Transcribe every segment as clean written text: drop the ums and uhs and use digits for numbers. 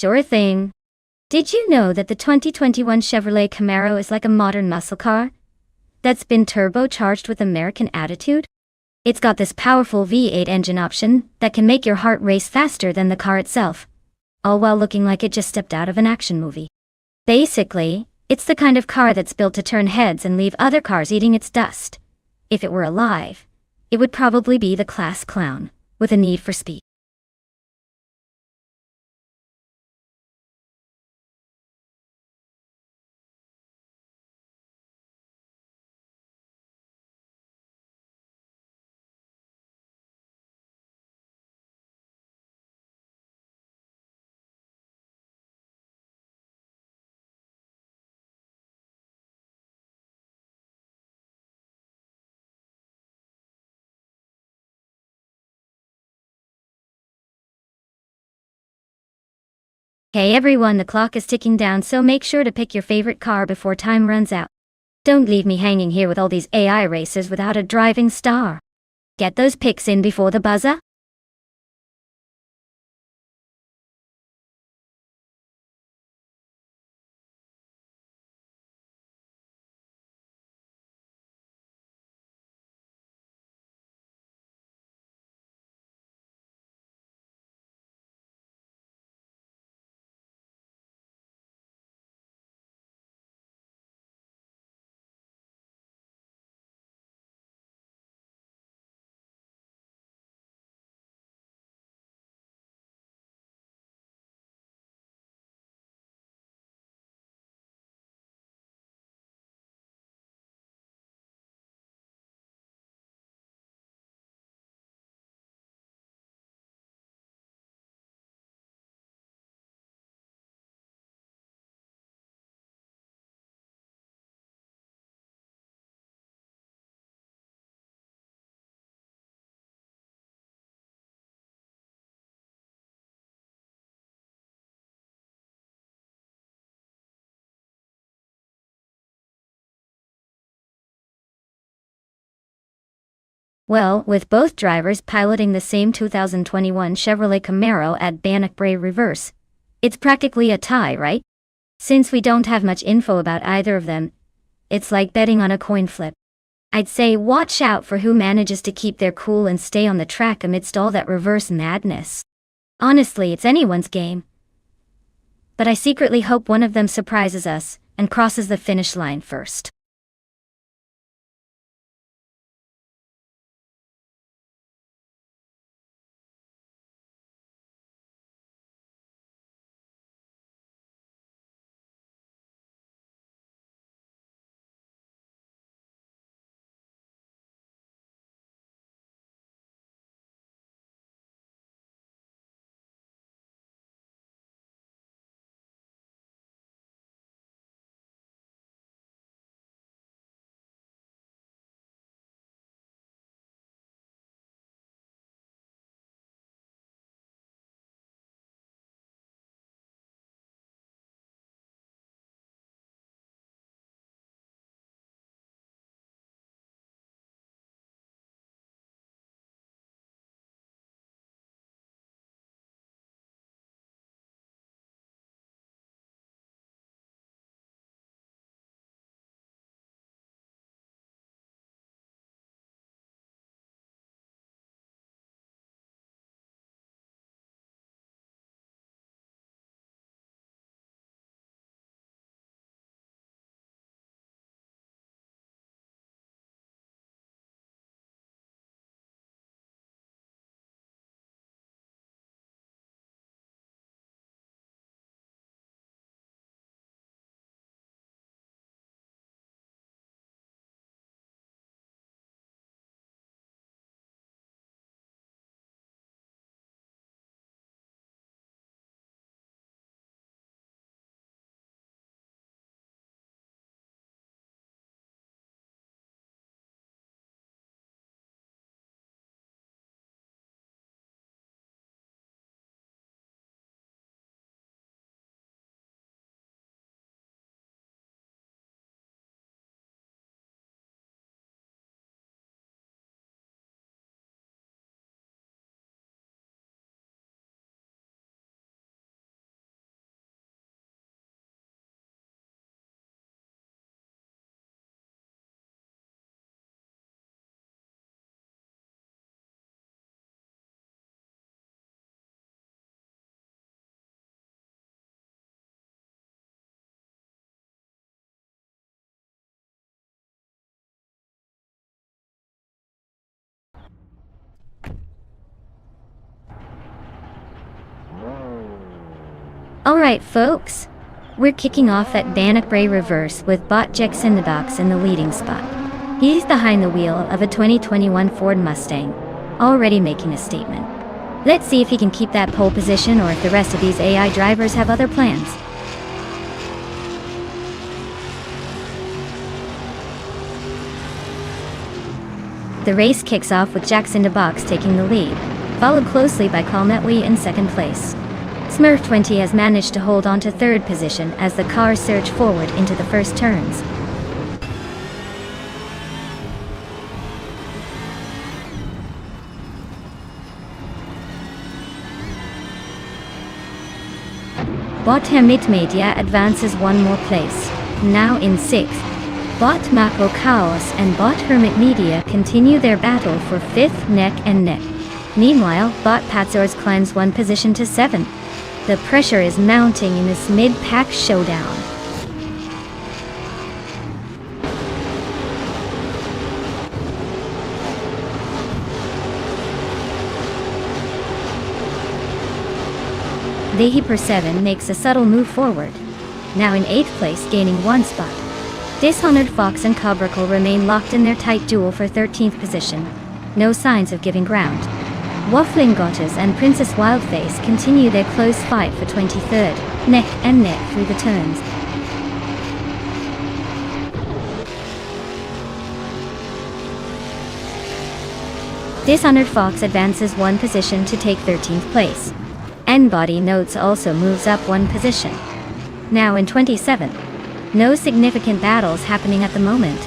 Sure thing. Did you know that the 2021 Chevrolet Camaro is like a modern muscle car that's been turbocharged with American attitude? It's got this powerful V8 engine option that can make your heart race faster than the car itself, all while looking like it just stepped out of an action movie. Basically, it's the kind of car that's built to turn heads and leave other cars eating its dust. If it were alive, it would probably be the class clown, with a need for speed. Hey everyone, the clock is ticking down, so make sure to pick your favorite car before time runs out. Don't leave me hanging here with all these AI races without a driving star. Get those picks in before the buzzer. Well, with both drivers piloting the same 2021 Chevrolet Camaro at Bannock Brae reverse, it's practically a tie, right? Since we don't have much info about either of them, it's like betting on a coin flip. I'd say watch out for who manages to keep their cool and stay on the track amidst all that reverse madness. Honestly, it's anyone's game. But I secretly hope one of them surprises us and crosses the finish line first. Alright folks, we're kicking off at Bannock Bray Reverse with Bot Jex in the box in the leading spot. He's behind the wheel of a 2021 Ford Mustang, already making a statement. Let's see if he can keep that pole position or if the rest of these AI drivers have other plans. The race kicks off with Jax in the box taking the lead, followed closely by Calmetwe in second place. Smurf20 has managed to hold on to third position as the cars surge forward into the first turns. Bot Hermit Media advances one more place, now in sixth. Bot Mako Chaos and Bot Hermit Media continue their battle for fifth neck and neck. Meanwhile, Bot Patzors climbs one position to seventh. The pressure is mounting in this mid-pack showdown. Dehi7 makes a subtle move forward, now in 8th place, gaining one spot. Dishonored Fox and Cobracle remain locked in their tight duel for 13th position, no signs of giving ground. Waffling Gottes and Princess Wildface continue their close fight for 23rd, neck and neck through the turns. Dishonored Fox advances one position to take 13th place. N-Body Notes also moves up one position, now in 27th. No significant battles happening at the moment.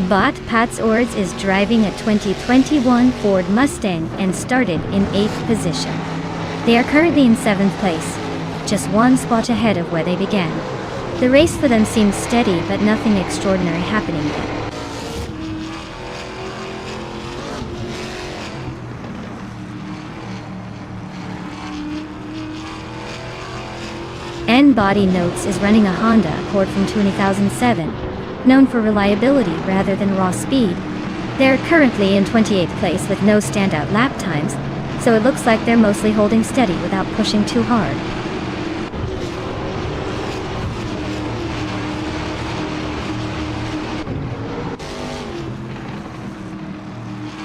Bot Patzors is driving a 2021 Ford Mustang and started in 8th position. They are currently in 7th place, just one spot ahead of where they began. The race for them seems steady, but nothing extraordinary happening yet. N-Body Notes is running a Honda Accord from 2007, known for reliability rather than raw speed. They're currently in 28th place with no standout lap times, so it looks like they're mostly holding steady without pushing too hard.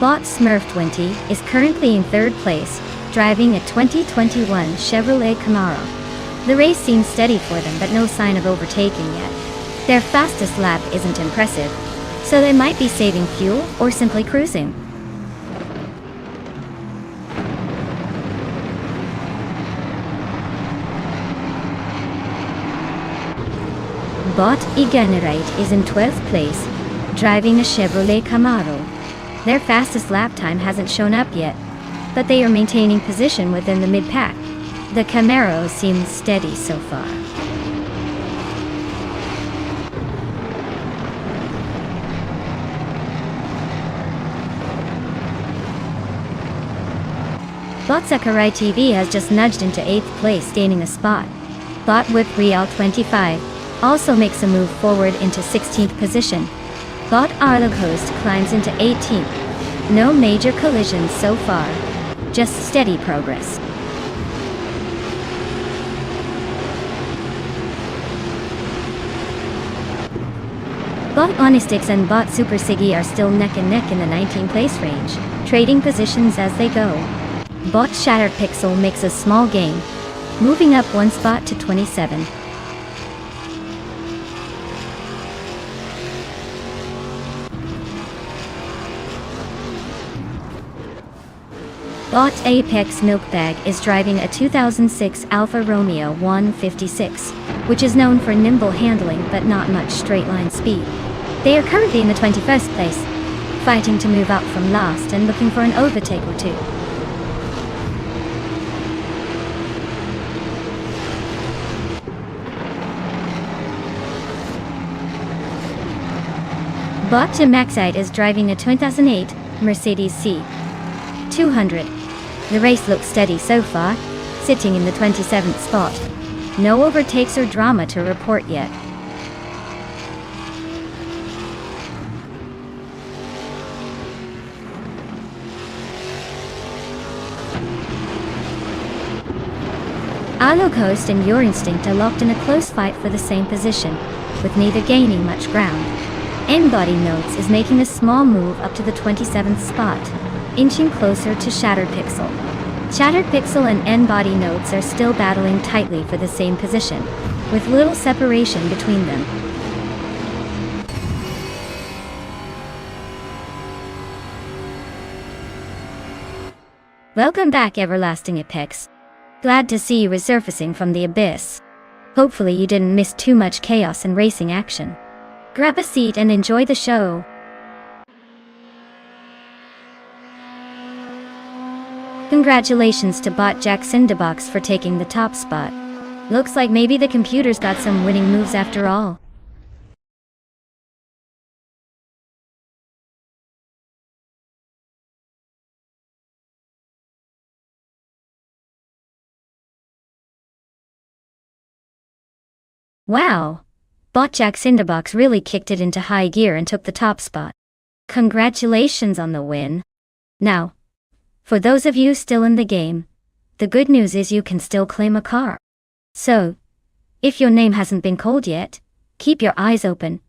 Bot Smurf20 is currently in 3rd place, driving a 2021 Chevrolet Camaro. The race seems steady for them, but no sign of overtaking yet. Their fastest lap isn't impressive, so they might be saving fuel or simply cruising. Bot Egenerite is in 12th place, driving a Chevrolet Camaro. Their fastest lap time hasn't shown up yet, but they are maintaining position within the mid-pack. The Camaro seems steady so far. Bot Sakurai TV has just nudged into 8th place, gaining a spot. Bot with Real 25 also makes a move forward into 16th position. Bot Arlog Host climbs into 18th. No major collisions so far, just steady progress. Bot Onistix and Bot Super Siggy are still neck and neck in the 19th place range, trading positions as they go. Bot Shattered Pixel makes a small gain, moving up one spot to 27. Bot Apex Milkbag is driving a 2006 Alfa Romeo 156, which is known for nimble handling but not much straight-line speed. They are currently in the 21st place, fighting to move up from last and looking for an overtake or two. Bot Maxite is driving a 2008 Mercedes C200. The race looks steady so far, sitting in the 27th spot. No overtakes or drama to report yet. Coast and Your Instinct are locked in a close fight for the same position, with neither gaining much ground. N-Body Notes is making a small move up to the 27th spot, inching closer to Shattered Pixel. Shattered Pixel and N-Body Notes are still battling tightly for the same position, with little separation between them. Welcome back, Everlasting Apex. Glad to see you resurfacing from the abyss. Hopefully you didn't miss too much chaos and racing action. Grab a seat and enjoy the show. Congratulations to bot Jack Cinderbox for taking the top spot. Looks like maybe the computer's got some winning moves after all. Wow! Bot Jack Cinderbox really kicked it into high gear and took the top spot. Congratulations on the win. Now, for those of you still in the game, the good news is you can still claim a car. So, if your name hasn't been called yet, keep your eyes open.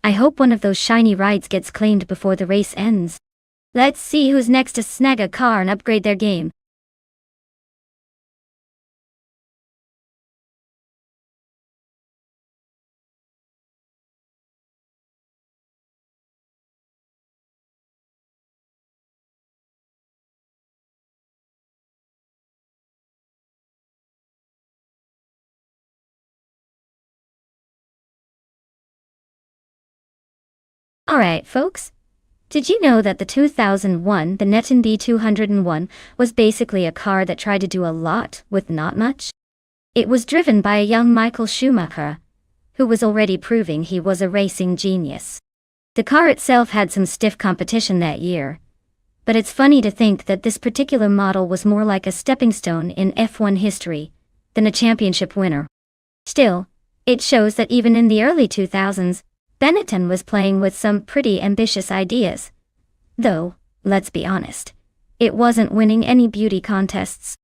I hope one of those shiny rides gets claimed before the race ends. Let's see who's next to snag a car and upgrade their game. Alright, folks. Did you know that the 2001 the Netton B201 was basically a car that tried to do a lot with not much? It was driven by a young Michael Schumacher, who was already proving he was a racing genius. The car itself had some stiff competition that year, but it's funny to think that this particular model was more like a stepping stone in F1 history than a championship winner. Still, it shows that even in the early 2000s, Benetton was playing with some pretty ambitious ideas. Though, let's be honest, it wasn't winning any beauty contests.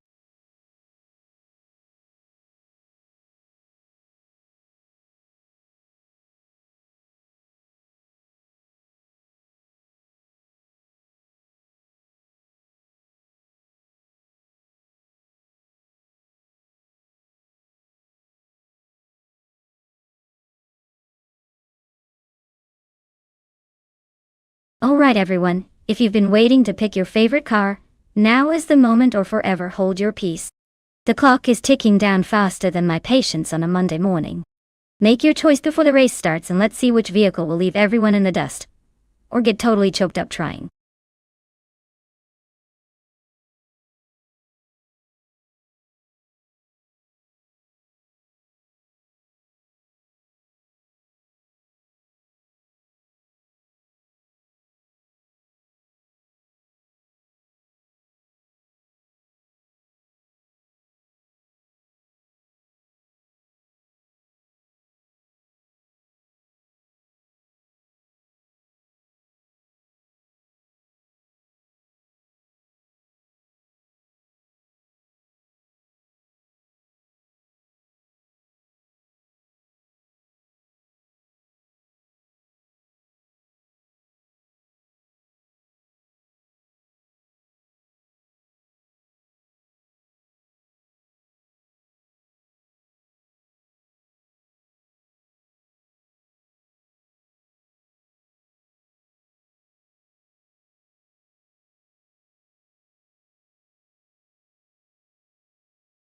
Alright everyone, if you've been waiting to pick your favorite car, now is the moment or forever hold your peace. The clock is ticking down faster than my patience on a Monday morning. Make your choice before the race starts and let's see which vehicle will leave everyone in the dust. Or get totally choked up trying.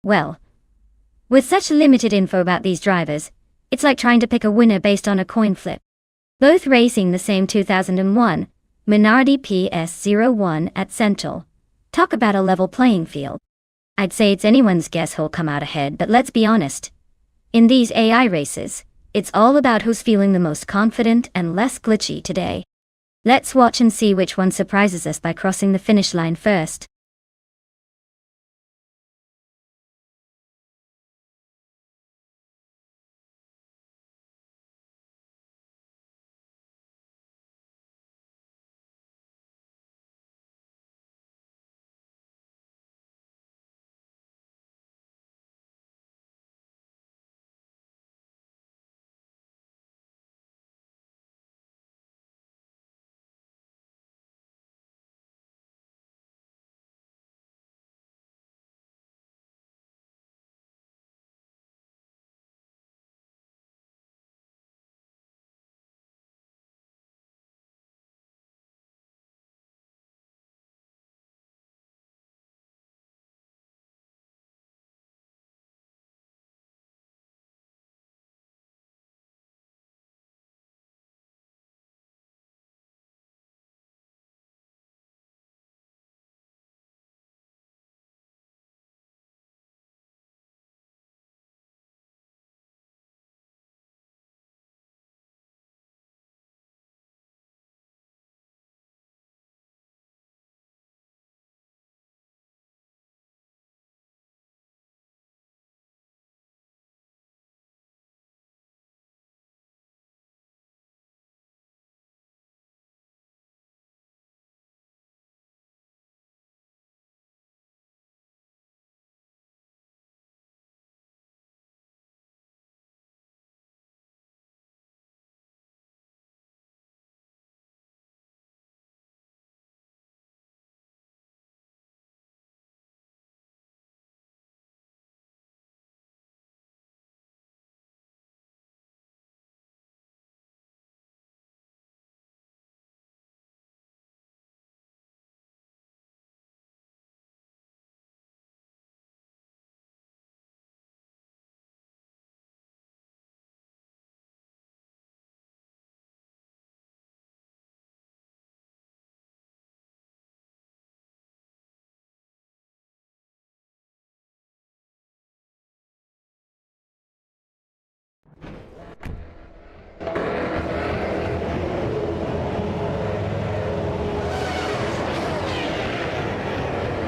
Well, with such limited info about these drivers, it's like trying to pick a winner based on a coin flip. Both racing the same 2001 Minardi PS01 at Central. Talk about a level playing field. I'd say it's anyone's guess who'll come out ahead, but let's be honest. In these AI races, it's all about who's feeling the most confident and less glitchy today. Let's watch and see which one surprises us by crossing the finish line first.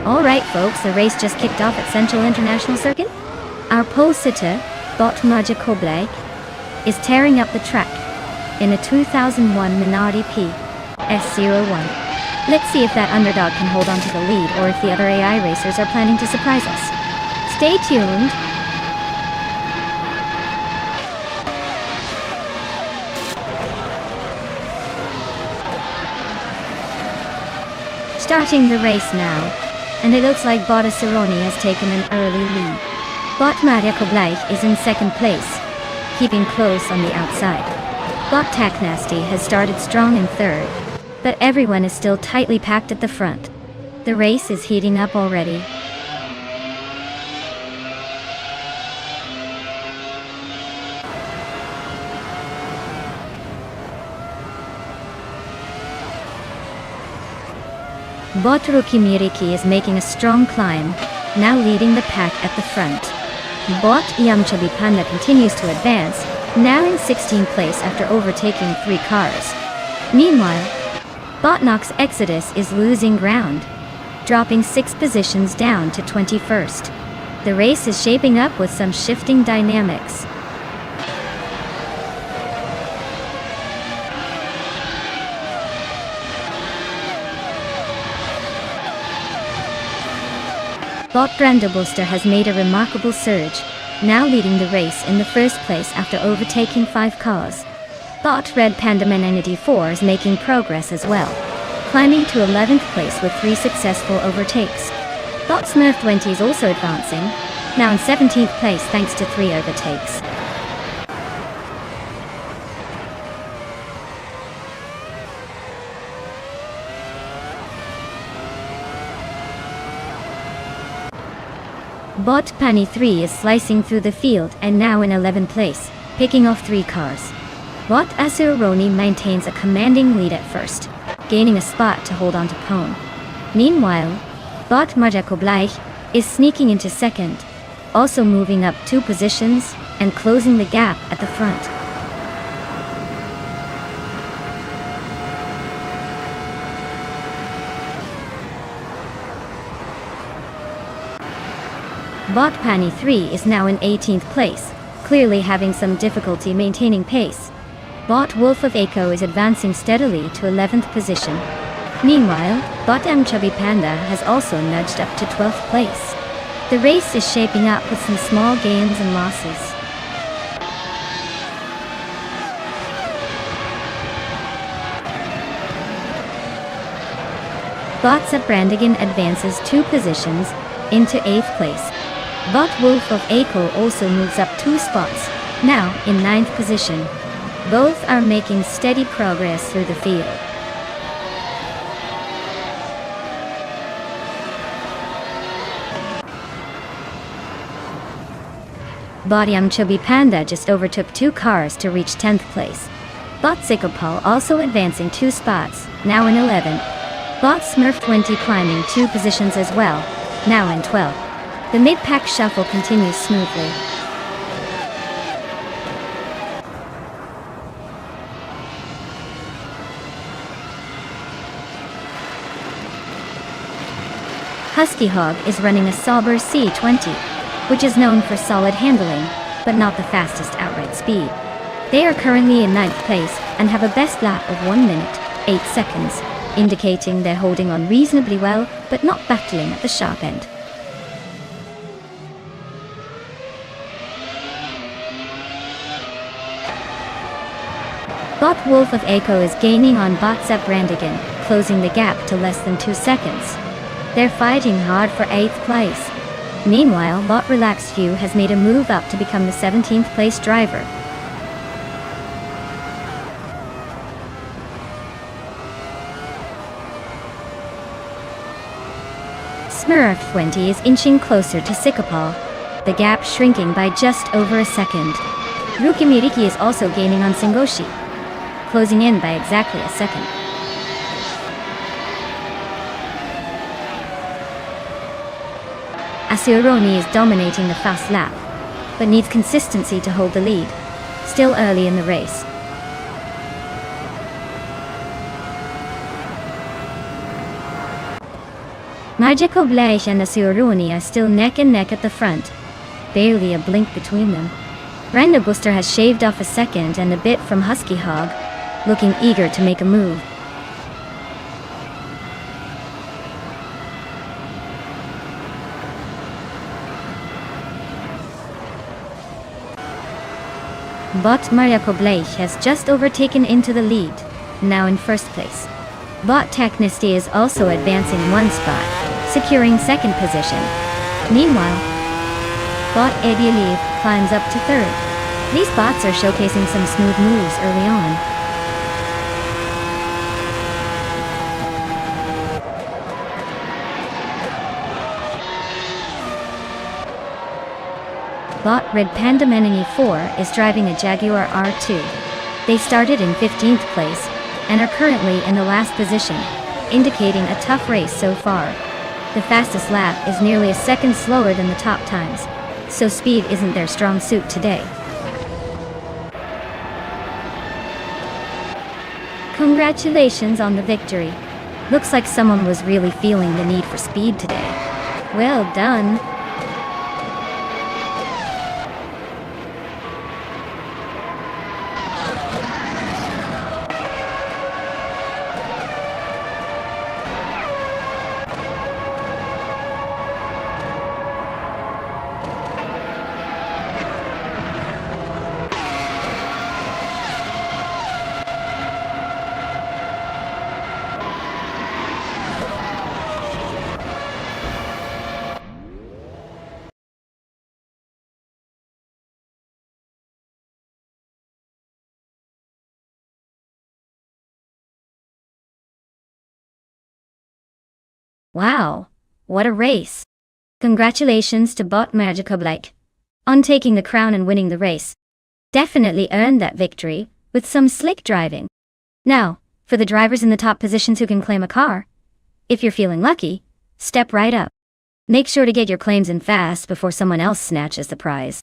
Alright folks, the race just kicked off at Central International Circuit. Our pole sitter, Bot Koblai, is tearing up the track in a 2001 Minardi P S01. Let's see if that underdog can hold on to the lead or if the other AI racers are planning to surprise us. Stay tuned. Starting the race now, and it looks like Bot Asironi has taken an early lead. Bot Koblai is in second place, keeping close on the outside. Bot Taknasty has started strong in third, but everyone is still tightly packed at the front. The race is heating up already. Bot Rukimiriki is making a strong climb, now leading the pack at the front. Bot Yamchabi Panda continues to advance, now in 16th place after overtaking 3 cars. Meanwhile, Bot Nox Exodus is losing ground, dropping 6 positions down to 21st. The race is shaping up with some shifting dynamics. Bot Brandobuster has made a remarkable surge, now leading the race in the first place after overtaking 5 cars. Bot Red Panda Menenity 4 is making progress as well, climbing to 11th place with 3 successful overtakes. Bot Smurf 20 is also advancing, now in 17th place thanks to 3 overtakes. Bot Pani 3 is slicing through the field and now in 11th place, picking off 3 cars. Bot Asuroni maintains a commanding lead at first, gaining a spot to hold on to Pone. Meanwhile, Bot Majakoblai is sneaking into second, also moving up 2 positions and closing the gap at the front. Bot Pani 3 is now in 18th place, clearly having some difficulty maintaining pace. Bot Wolf of Echo is advancing steadily to 11th position. Meanwhile, Bot M Chubby Panda has also nudged up to 12th place. The race is shaping up with some small gains and losses. Bot Brandigan advances 2 positions into 8th place. Bot Wolf of Echo also moves up 2 spots, now in 9th position. Both are making steady progress through the field. Bot Chubby Panda just overtook 2 cars to reach 10th place. Bot Sikopal also advancing 2 spots, now in 11th. Bot Smurf 20 climbing 2 positions as well, now in 12th. The mid-pack shuffle continues smoothly. Husky Hog is running a Sauber C20, which is known for solid handling, but not the fastest outright speed. They are currently in 9th place and have a best lap of 1 minute, 8 seconds, indicating they're holding on reasonably well, but not battling at the sharp end. Bot Wolf of Echo is gaining on Bot Brandigan, closing the gap to less than 2 seconds. They're fighting hard for 8th place. Meanwhile, Bot Relaxed View has made a move up to become the 17th place driver. Smurf 20 is inching closer to Sikopal, the gap shrinking by just over a second. Rukimiriki is also gaining on Singoshi, closing in by exactly a second. Asuroni is dominating the fast lap, but needs consistency to hold the lead, still early in the race. Magical Blaze and Asuruni are still neck and neck at the front. Barely a blink between them. Brenda Booster has shaved off a second and a bit from Husky Hog, looking eager to make a move. Bot Mariako Blaze has just overtaken into the lead, now in first place. Bot Technisty is also advancing one spot, securing second position. Meanwhile, Bot Edialev climbs up to third. These bots are showcasing some smooth moves early on. Bot Red Panda Menini 4 is driving a Jaguar R2. They started in 15th place and are currently in the last position, indicating a tough race so far. The fastest lap is nearly a second slower than the top times, so speed isn't their strong suit today. Congratulations on the victory. Looks like someone was really feeling the need for speed today. Well done. Wow, what a race. Congratulations to Bot Magica Blake on taking the crown and winning the race. Definitely earned that victory with some slick driving. Now, for the drivers in the top positions who can claim a car. If you're feeling lucky, step right up. Make sure to get your claims in fast before someone else snatches the prize.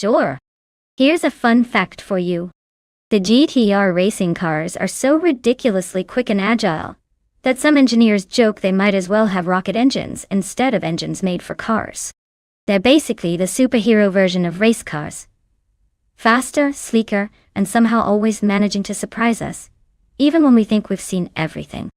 Sure. Here's a fun fact for you. The GTR racing cars are so ridiculously quick and agile that some engineers joke they might as well have rocket engines instead of engines made for cars. They're basically the superhero version of race cars. Faster, sleeker, and somehow always managing to surprise us, even when we think we've seen everything.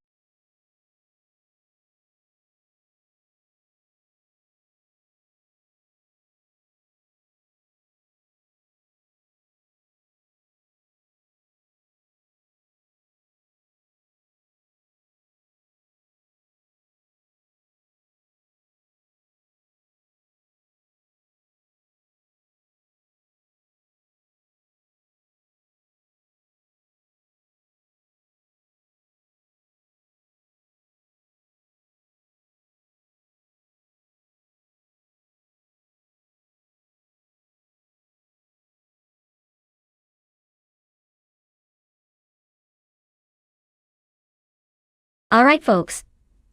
Alright folks,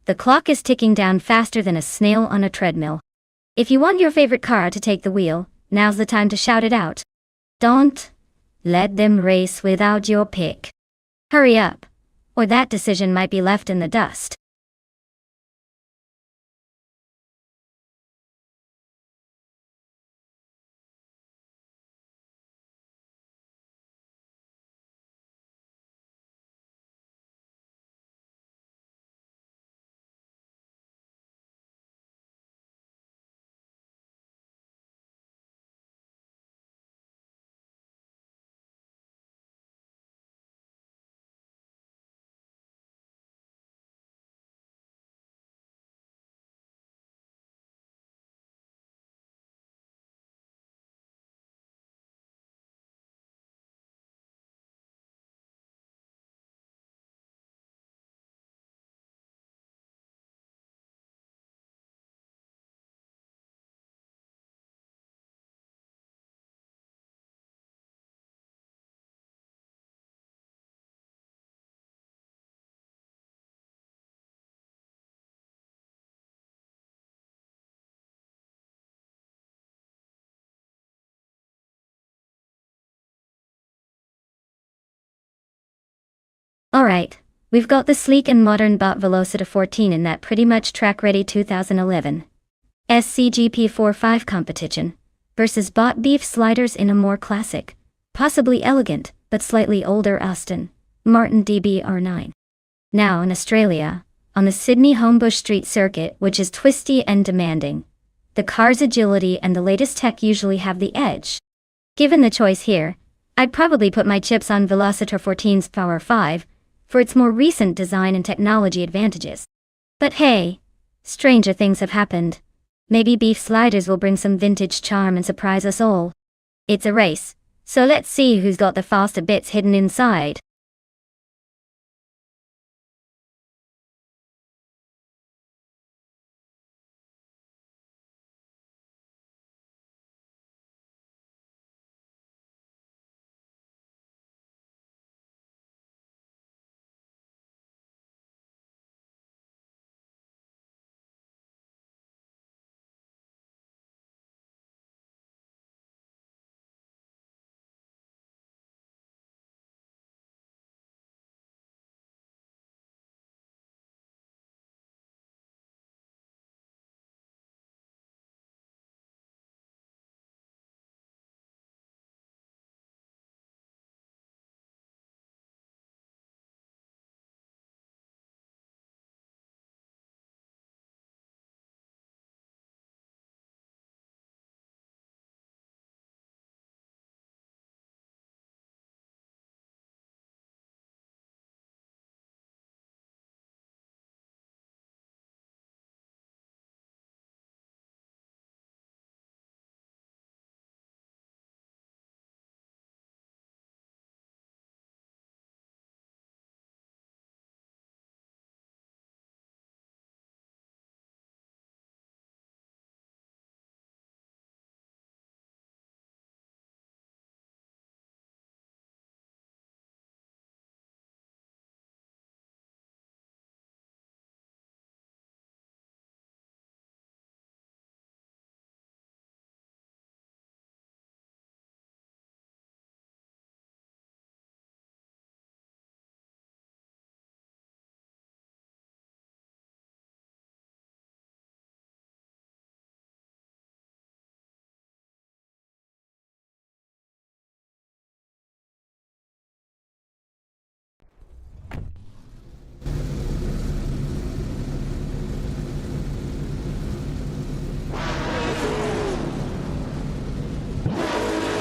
the clock is ticking down faster than a snail on a treadmill. If you want your favorite car to take the wheel, now's the time to shout it out. Don't let them race without your pick. Hurry up, or that decision might be left in the dust. Alright, we've got the sleek and modern Bot Velocita 14 in that pretty much track-ready 2011 SCGP 4-5 competition, versus Bot Beef Sliders in a more classic, possibly elegant, but slightly older Aston Martin DBR9. Now in Australia, on the Sydney Homebush Street Circuit, which is twisty and demanding, the car's agility and the latest tech usually have the edge. Given the choice here, I'd probably put my chips on Velocita 14's Power 5, for its more recent design and technology advantages. But hey, stranger things have happened. Maybe Beef Sliders will bring some vintage charm and surprise us all. It's a race, so let's see who's got the faster bits hidden inside.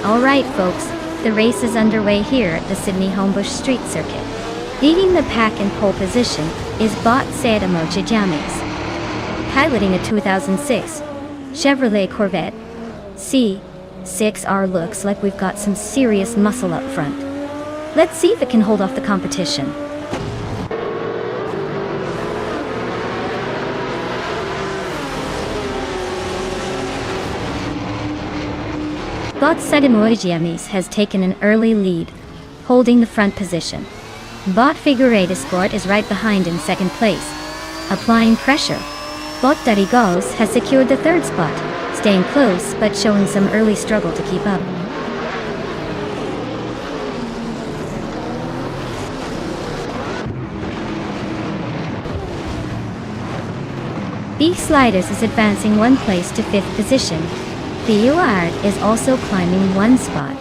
Alright folks, the race is underway here at the Sydney Homebush Street Circuit. Leading the pack in pole position is Bot Seda Mochijamis, piloting a 2006 Chevrolet Corvette C6R. Looks like we've got some serious muscle up front. Let's see if it can hold off the competition. Bot Seda Mochijamis has taken an early lead, holding the front position. Bot Figureda Sport is right behind in second place, applying pressure. Bot Darigos has secured the third spot, staying close but showing some early struggle to keep up. Beef Sliders is advancing one place to fifth position. The UR is also climbing one spot,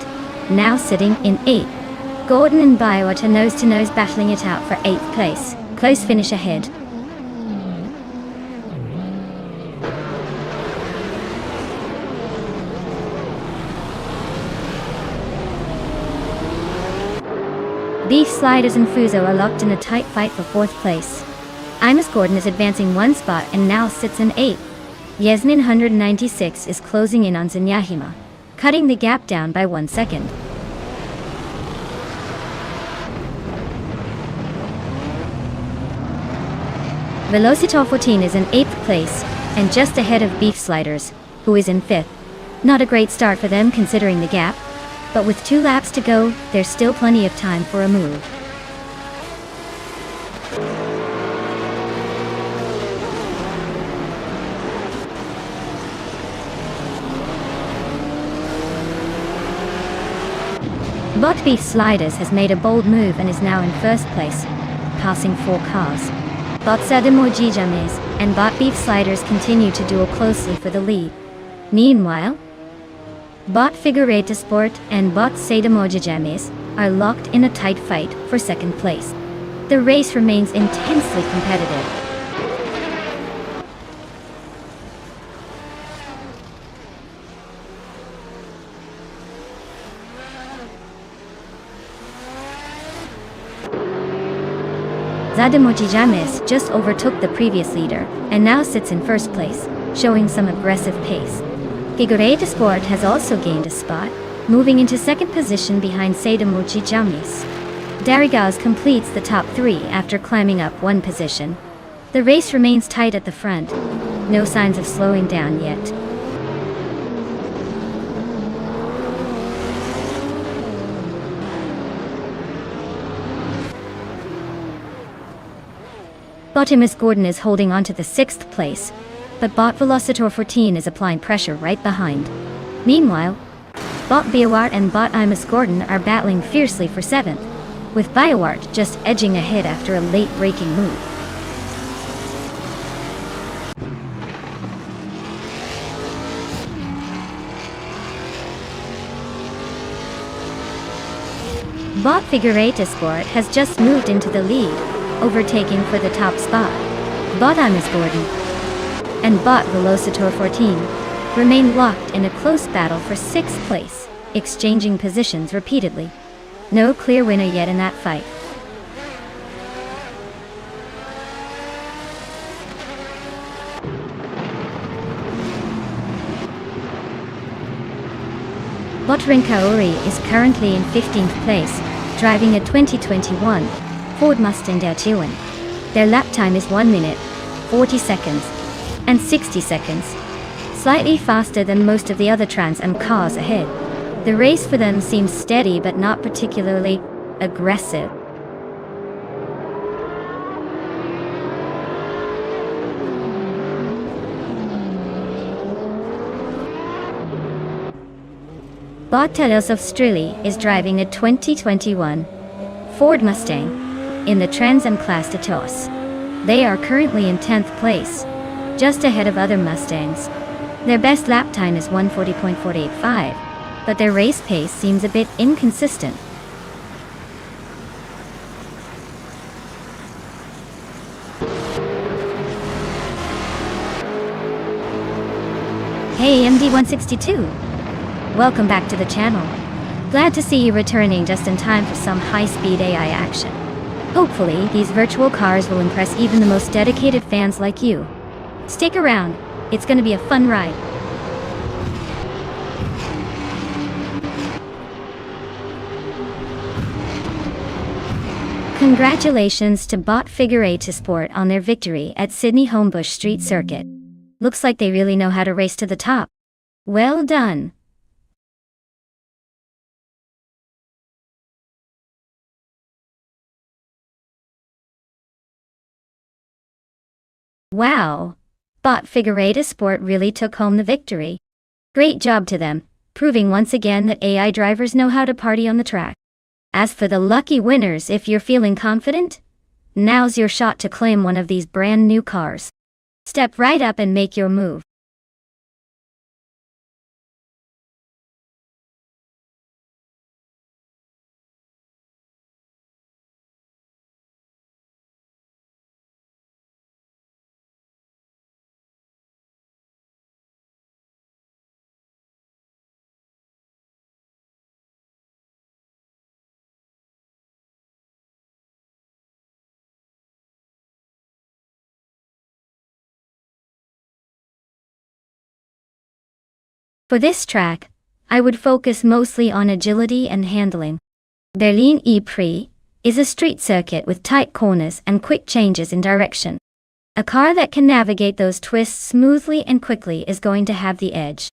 now sitting in 8th. Gordon and Biota nose-to-nose battling it out for 8th place, close finish ahead. Beef Sliders and Fuso are locked in a tight fight for 4th place. Imus Gordon is advancing one spot and now sits in 8th. Yasmin 196 is closing in on Zanyahima, cutting the gap down by 1 second. Velocita 14 is in 8th place, and just ahead of Beef Sliders, who is in 5th. Not a great start for them considering the gap, but with 2 laps to go, there's still plenty of time for a move. Bot Beef Sliders has made a bold move and is now in first place, passing 4 cars. Bot Sadimoji James and Bot Beef Sliders continue to duel closely for the lead. Meanwhile, Bot Figureta Sport and Bot Sadimoji James are locked in a tight fight for second place. The race remains intensely competitive. Sadimoji James just overtook the previous leader and now sits in first place, showing some aggressive pace. Figureta Sport has also gained a spot, moving into second position behind Sadimoji James. Darigaz completes the top 3 after climbing up 1 position. The race remains tight at the front. No signs of slowing down yet. Botimus Gordon is holding on to the 6th place, but Bot Velocitor 14 is applying pressure right behind. Meanwhile, Bot Biowart and Bot Imus Gordon are battling fiercely for 7th, with Biowart just edging ahead after a late braking move. Bot Figureta Sport has just moved into the lead, overtaking for the top spot. Bot Imus Gordon and Bot Velocitor 14 remain locked in a close battle for 6th place, exchanging positions repeatedly. No clear winner yet in that fight. Bot Rinkaori is currently in 15th place, driving a 2021 Ford Mustang Daewoo. Their lap time is 1 minute, 40 seconds, and 60 seconds, slightly faster than most of the other Trans Am cars ahead. The race for them seems steady but not particularly aggressive. Bot Telos of Strili is driving a 2021 Ford Mustang in the Trans Am class de TOS. They are currently in 10th place, just ahead of other Mustangs. Their best lap time is 140.485, but their race pace seems a bit inconsistent. Hey MD162! Welcome back to the channel. Glad to see you returning just in time for some high-speed AI action. Hopefully, these virtual cars will impress even the most dedicated fans like you. Stick around, it's gonna be a fun ride. Congratulations to Bot Figureta Sport on their victory at Sydney Homebush Street Circuit. Looks like they really know how to race to the top. Well done. Wow! Bot Figureta Sport really took home the victory. Great job to them, proving once again that AI drivers know how to party on the track. As for the lucky winners, if you're feeling confident, now's your shot to claim one of these brand new cars. Step right up and make your move. For this track, I would focus mostly on agility and handling. Berlin E-Prix is a street circuit with tight corners and quick changes in direction. A car that can navigate those twists smoothly and quickly is going to have the edge.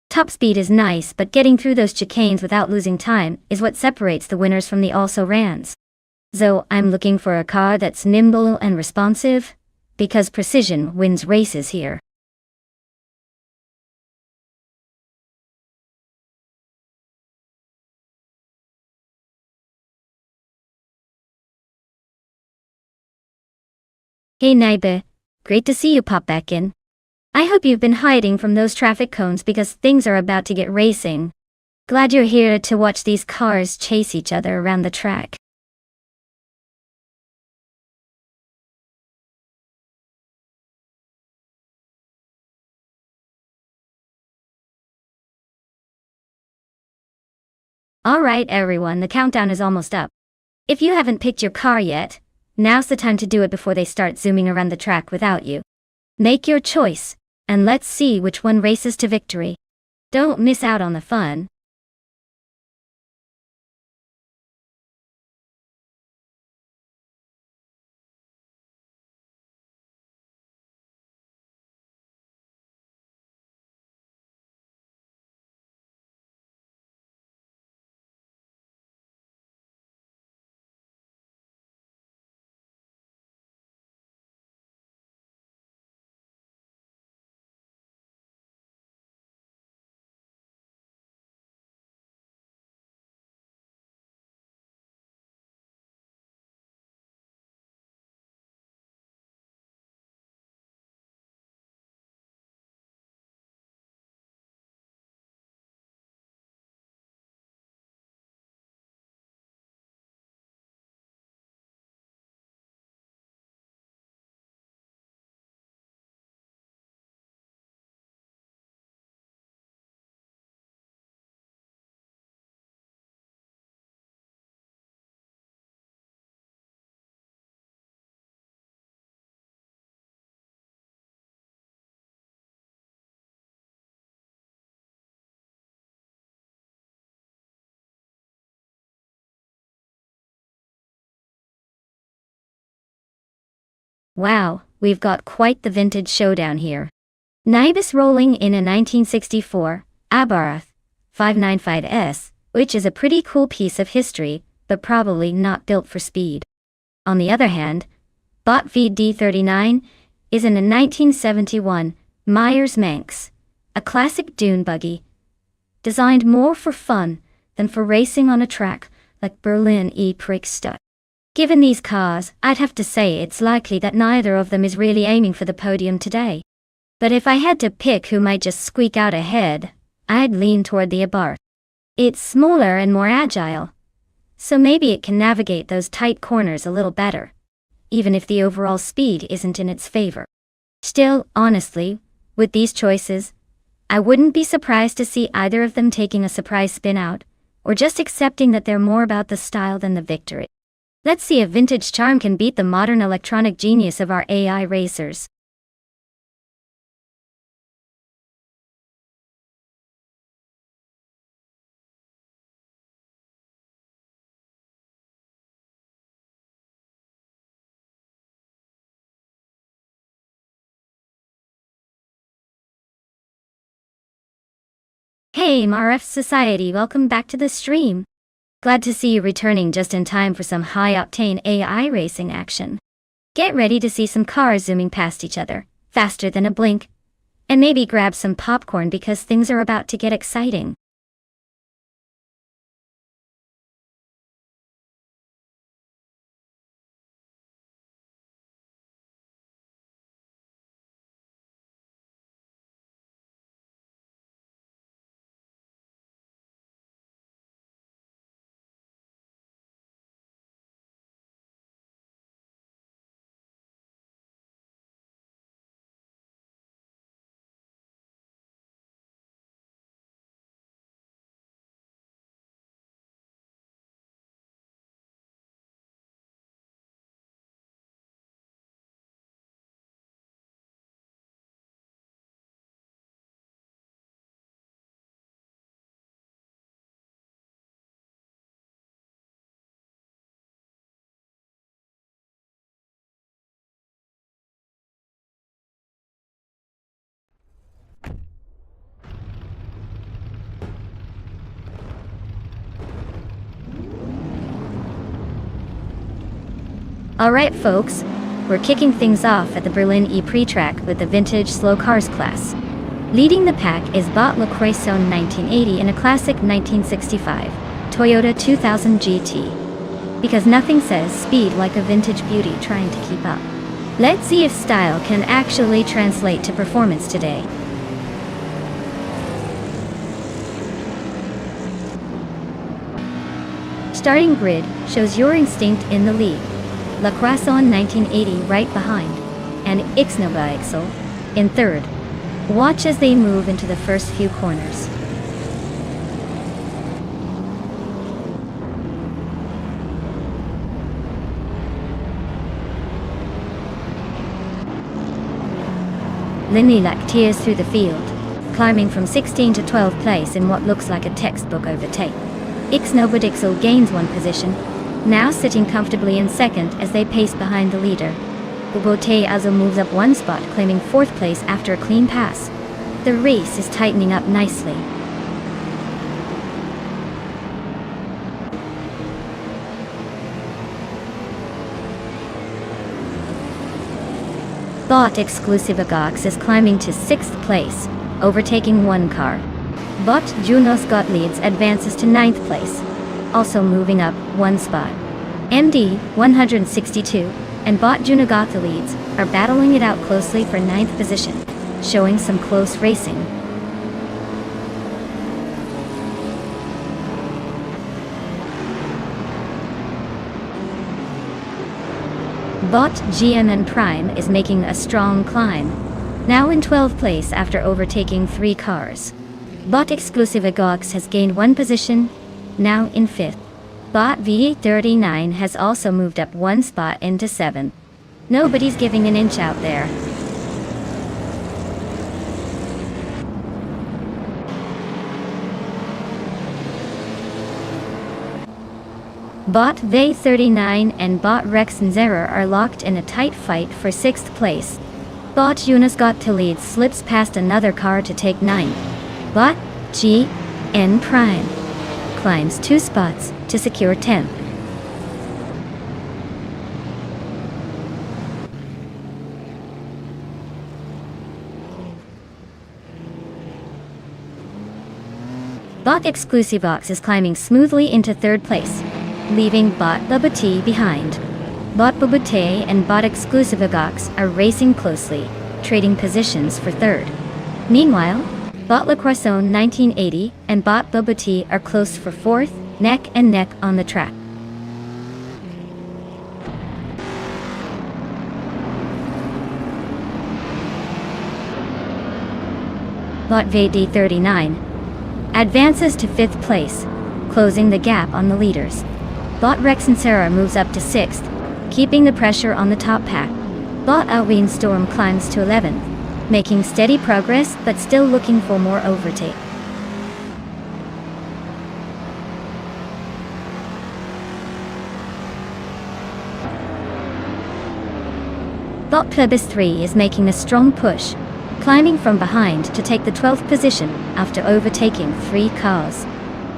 Top speed is nice, but getting through those chicanes without losing time is what separates the winners from the also-rans. So I'm looking for a car that's nimble and responsive, because precision wins races here. Hey Naibe, great to see you pop back in. I hope you've been hiding from those traffic cones because things are about to get racing. Glad you're here to watch these cars chase each other around the track. Alright everyone, the countdown is almost up. If you haven't picked your car yet, now's the time to do it before they start zooming around the track without you. Make your choice, and let's see which one races to victory. Don't miss out on the fun. Wow, we've got quite the vintage showdown here. Nibis rolling in a 1964 Abarth 595S, which is a pretty cool piece of history, but probably not built for speed. On the other hand, Bot VD39 is in a 1971 Myers Manx, a classic dune buggy, designed more for fun than for racing on a track like Berlin E-Prix. Given these cars, I'd have to say it's likely that neither of them is really aiming for the podium today. But if I had to pick who might just squeak out ahead, I'd lean toward the Abarth. It's smaller and more agile, so maybe it can navigate those tight corners a little better, even if the overall speed isn't in its favor. Still, honestly, with these choices, I wouldn't be surprised to see either of them taking a surprise spin out, or just accepting that they're more about the style than the victory. Let's see if vintage charm can beat the modern electronic genius of our AI racers. Hey MRF Society, welcome back to the stream. Glad to see you returning just in time for some high-octane AI racing action. Get ready to see some cars zooming past each other, faster than a blink, and maybe grab some popcorn because things are about to get exciting. Alright folks, we're kicking things off at the Berlin E-Prix track with the vintage slow cars class. Leading the pack is Bot Le Croissant 1980 in a classic 1965 Toyota 2000 GT. Because nothing says speed like a vintage beauty trying to keep up. Let's see if style can actually translate to performance today. Starting grid shows your instinct in the lead. La Croissant 1980 right behind, and Ixnova Ixel in third. Watch as they move into the first few corners. Linlilac tears through the field, climbing from 16 to 12th place in what looks like a textbook overtake. Ixnobodixel gains one position, now sitting comfortably in second as they pace behind the leader. Bobote also moves up one spot, claiming 4th place after a clean pass. The race is tightening up nicely. Bot Exclusive Agox is climbing to 6th place, overtaking one car. Bot Junos Gottliebs advances to 9th place, also moving up one spot. MD 162 and Bot Juno Gottliebs are battling it out closely for 9th position, showing some close racing. Bot GMN Prime is making a strong climb, now in 12th place after overtaking 3 cars. Bot Exclusive Agox has gained one position, now in 5th. Bot V39 has also moved up one spot into 7th. Nobody's giving an inch out there. Bot V39 and Bot Rexenzera are locked in a tight fight for 6th place. Bot Jonas Gottlieb slips past another car to take 9th. Bot GN Prime climbs 2 spots to secure 10th. Bot Exclusive Ox is climbing smoothly into 3rd place, leaving Bot Babute behind. Bot Babute and Bot Exclusive Agox are racing closely, trading positions for 3rd. Meanwhile, Bot La Croissant 1980 and Bot Babute are close for 4th, neck and neck on the track. Bot VD39 advances to 5th place, closing the gap on the leaders. Bot Rex and Sarah moves up to 6th, keeping the pressure on the top pack. Bot Alwyn Storm climbs to 11th, making steady progress but still looking for more overtake. Bot Plebis 3 is making a strong push, climbing from behind to take the 12th position after overtaking 3 cars.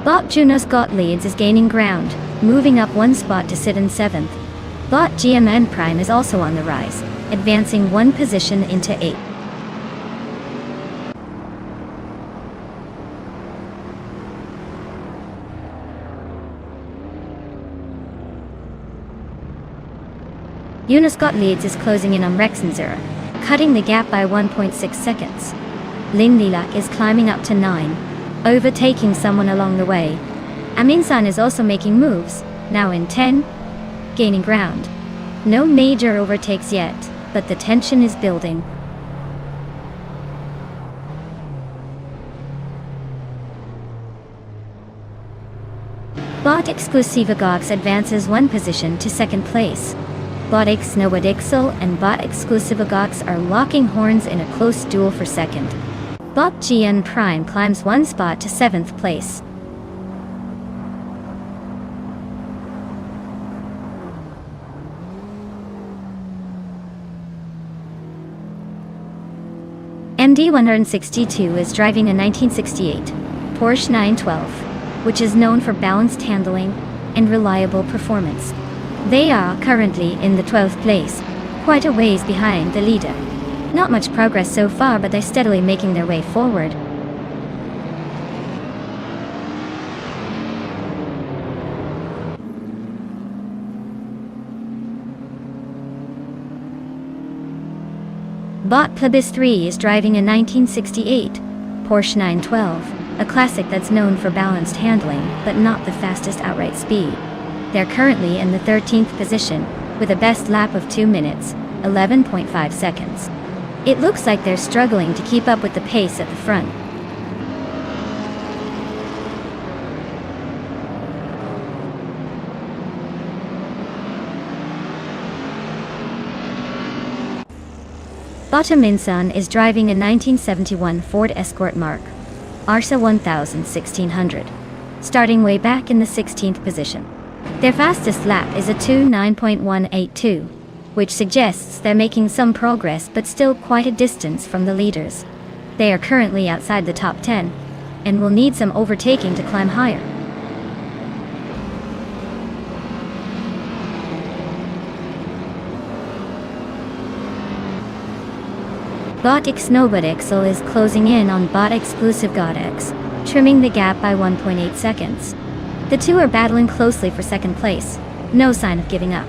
Bot Junos Gottliebs is gaining ground, moving up one spot to sit in 7th. Bot GMN Prime is also on the rise, advancing one position into 8th. Jonas Gottliebs is closing in on Rexenzera, cutting the gap by 1.6 seconds. Linlilac is climbing up to 9, overtaking someone along the way. Aminsan is also making moves, now in 10, gaining ground. No major overtakes yet, but the tension is building. Bot Exclusive Agox advances one position to 2nd place. Bot Ixnobodixel and Bot Exclusive Agox are locking horns in a close duel for 2nd. Bot GN Prime climbs one spot to 7th place. MD 162 is driving a 1968 Porsche 912, which is known for balanced handling and reliable performance. They are currently in the 12th place, quite a ways behind the leader. Not much progress so far, but they're steadily making their way forward. Bot Plebis 3 is driving a 1968 Porsche 912, a classic that's known for balanced handling but not the fastest outright speed. They're currently in the 13th position, with a best lap of 2 minutes, 11.5 seconds. It looks like they're struggling to keep up with the pace at the front. Bottom Insan is driving a 1971 Ford Escort Mark Arsa 1600, starting way back in the 16th position. Their fastest lap is a 2:9.182, which suggests they're making some progress but still quite a distance from the leaders. They are currently outside the top 10, and will need some overtaking to climb higher. Bot Xnobotixel is closing in on Bot Exclusive Godex, trimming the gap by 1.8 seconds. The two are battling closely for second place, no sign of giving up.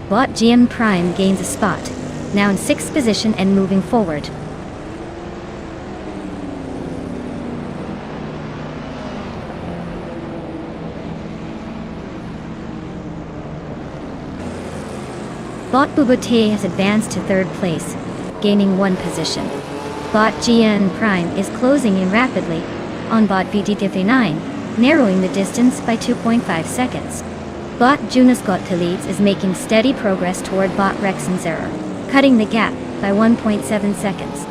Bot GM Prime gains a spot, now in 6th position and moving forward. Bot Bubote has advanced to 3rd place, gaining 1 position. Bot GN Prime is closing in rapidly on Bot VD39, narrowing the distance by 2.5 seconds. Bot Junasgot Leads is making steady progress toward Bot Rexenzerer, cutting the gap by 1.7 seconds.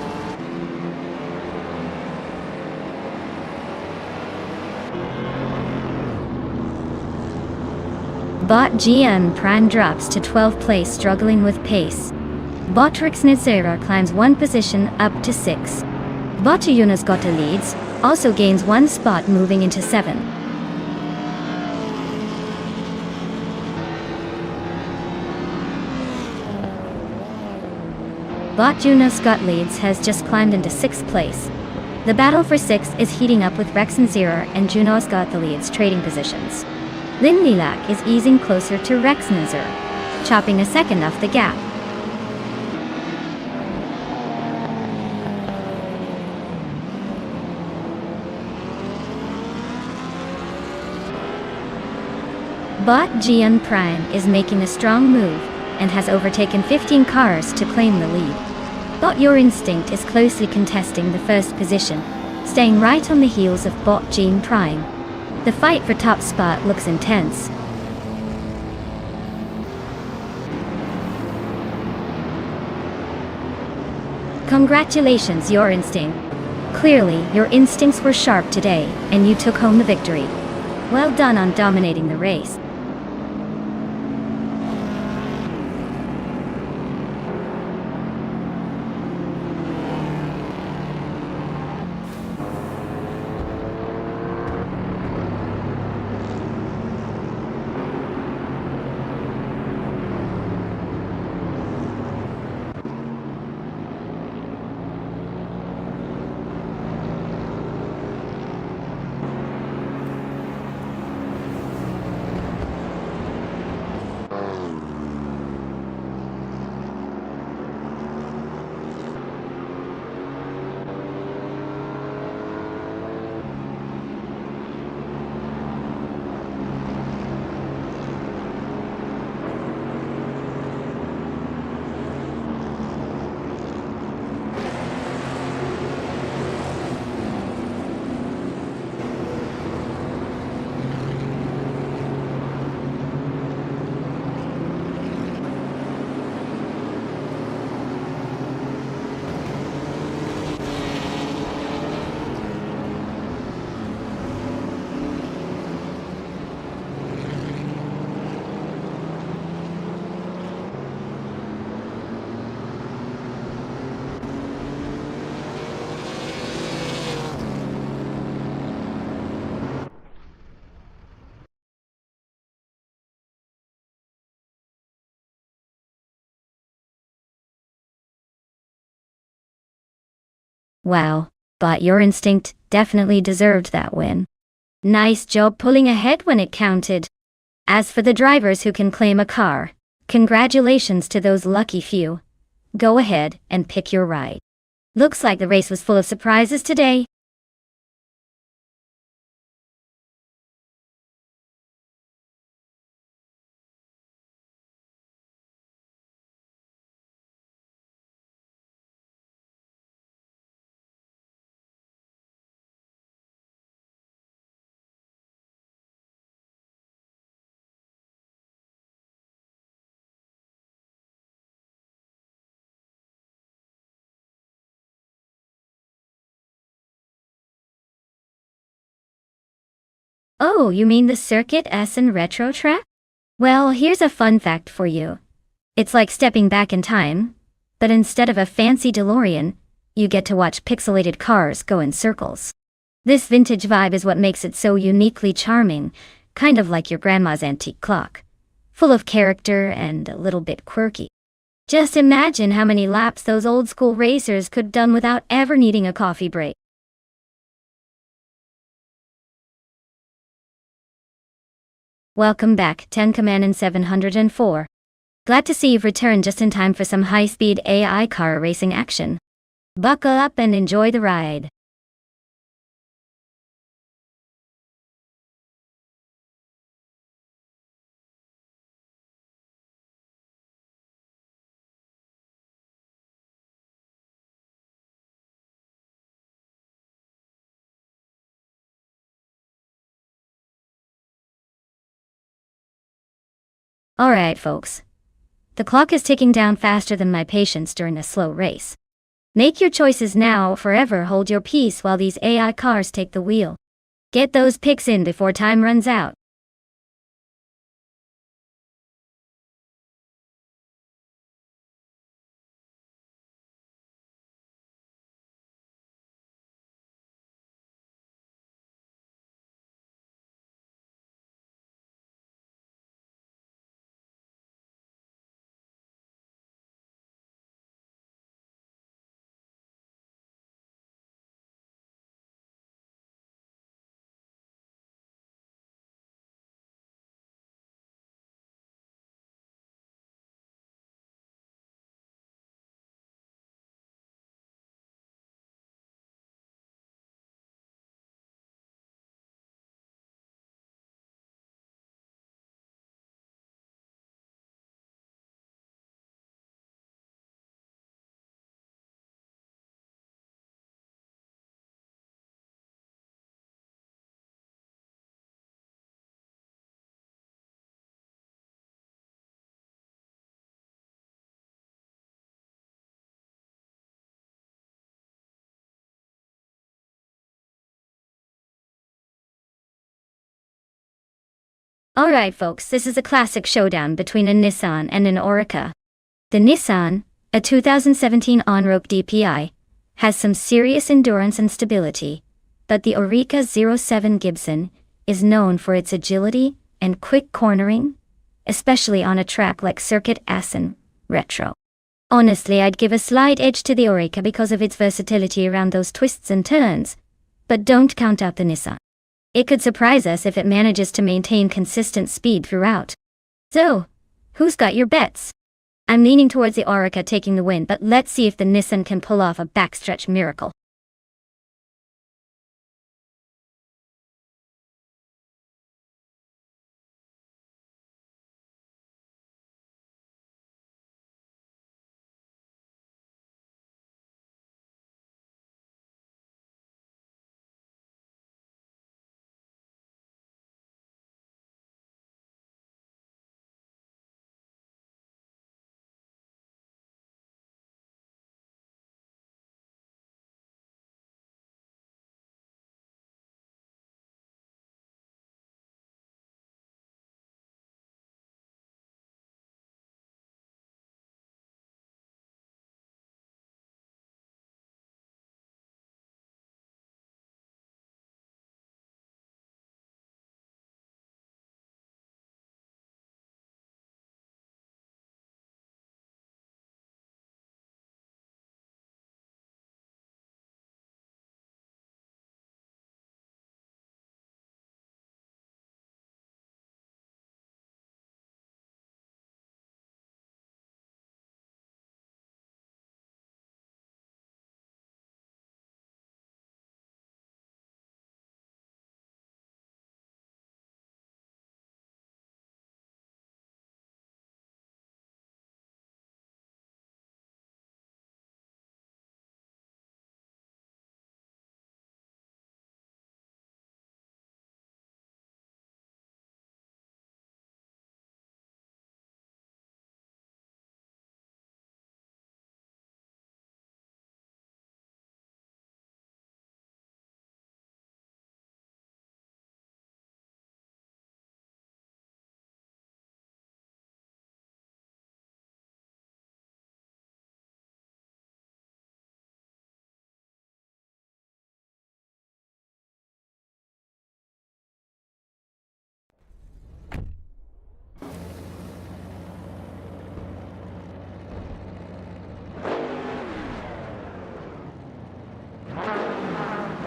Bot GN Prime drops to 12th place, struggling with pace. Bot Rexenzerer climbs 1 position up to 6. Bot Junasgot Leads also gains 1 spot, moving into 7. Bot Junasgot Leads has just climbed into 6th place. The battle for 6th is heating up with Rexenzerer and Junasgot Leads trading positions. Lin Lilak is easing closer to Rexenzerer, chopping a second off the gap. Bot GN Prime is making a strong move and has overtaken 15 cars to claim the lead. Bot Your Instinct is closely contesting the 1st position, staying right on the heels of Bot GN Prime. The fight for top spot looks intense. Congratulations, Your Instinct. Clearly, your instincts were sharp today, and you took home the victory. Well done on dominating the race. Wow, Bot Your Instinct definitely deserved that win. Nice job pulling ahead when it counted. As for the drivers who can claim a car, congratulations to those lucky few. Go ahead and pick your ride. Looks like the race was full of surprises today. Oh, you mean the Circuit S and Retro track? Well, here's a fun fact for you. It's like stepping back in time, but instead of a fancy DeLorean, you get to watch pixelated cars go in circles. This vintage vibe is what makes it so uniquely charming, kind of like your grandma's antique clock. Full of character and a little bit quirky. Just imagine how many laps those old school racers could have done without ever needing a coffee break. Welcome back, 10 Command and 704. Glad to see you've returned just in time for some high-speed AI car racing action. Buckle up and enjoy the ride. Alright folks. The clock is ticking down faster than my patience during a slow race. Make your choices now or forever hold your peace while these AI cars take the wheel. Get those picks in before time runs out. Alright folks, this is a classic showdown between a Nissan and an Oreca. The Nissan, a 2017 on-road DPI, has some serious endurance and stability, but the Oreca 07 Gibson is known for its agility and quick cornering, especially on a track like Circuit S and Retro. Honestly, I'd give a slight edge to the Oreca because of its versatility around those twists and turns, but don't count out the Nissan. It could surprise us if it manages to maintain consistent speed throughout. So, who's got your bets? I'm leaning towards the Oreca taking the win, but let's see if the Nissan can pull off a backstretch miracle.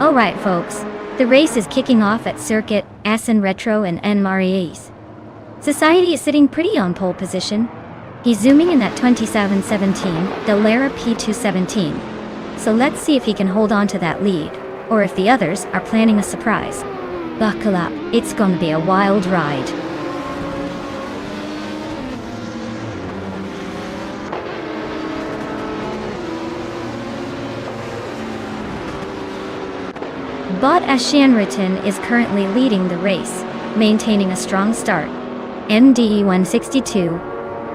Alright folks, the race is kicking off at Circuit, Assen Retro and N Maries. Society is sitting pretty on pole position. He's zooming in at 27.17, the Lara P217. So let's see if he can hold on to that lead, or if the others are planning a surprise. Buckle up, it's gonna be a wild ride. Bot Ashianriton is currently leading the race, maintaining a strong start. MDE 162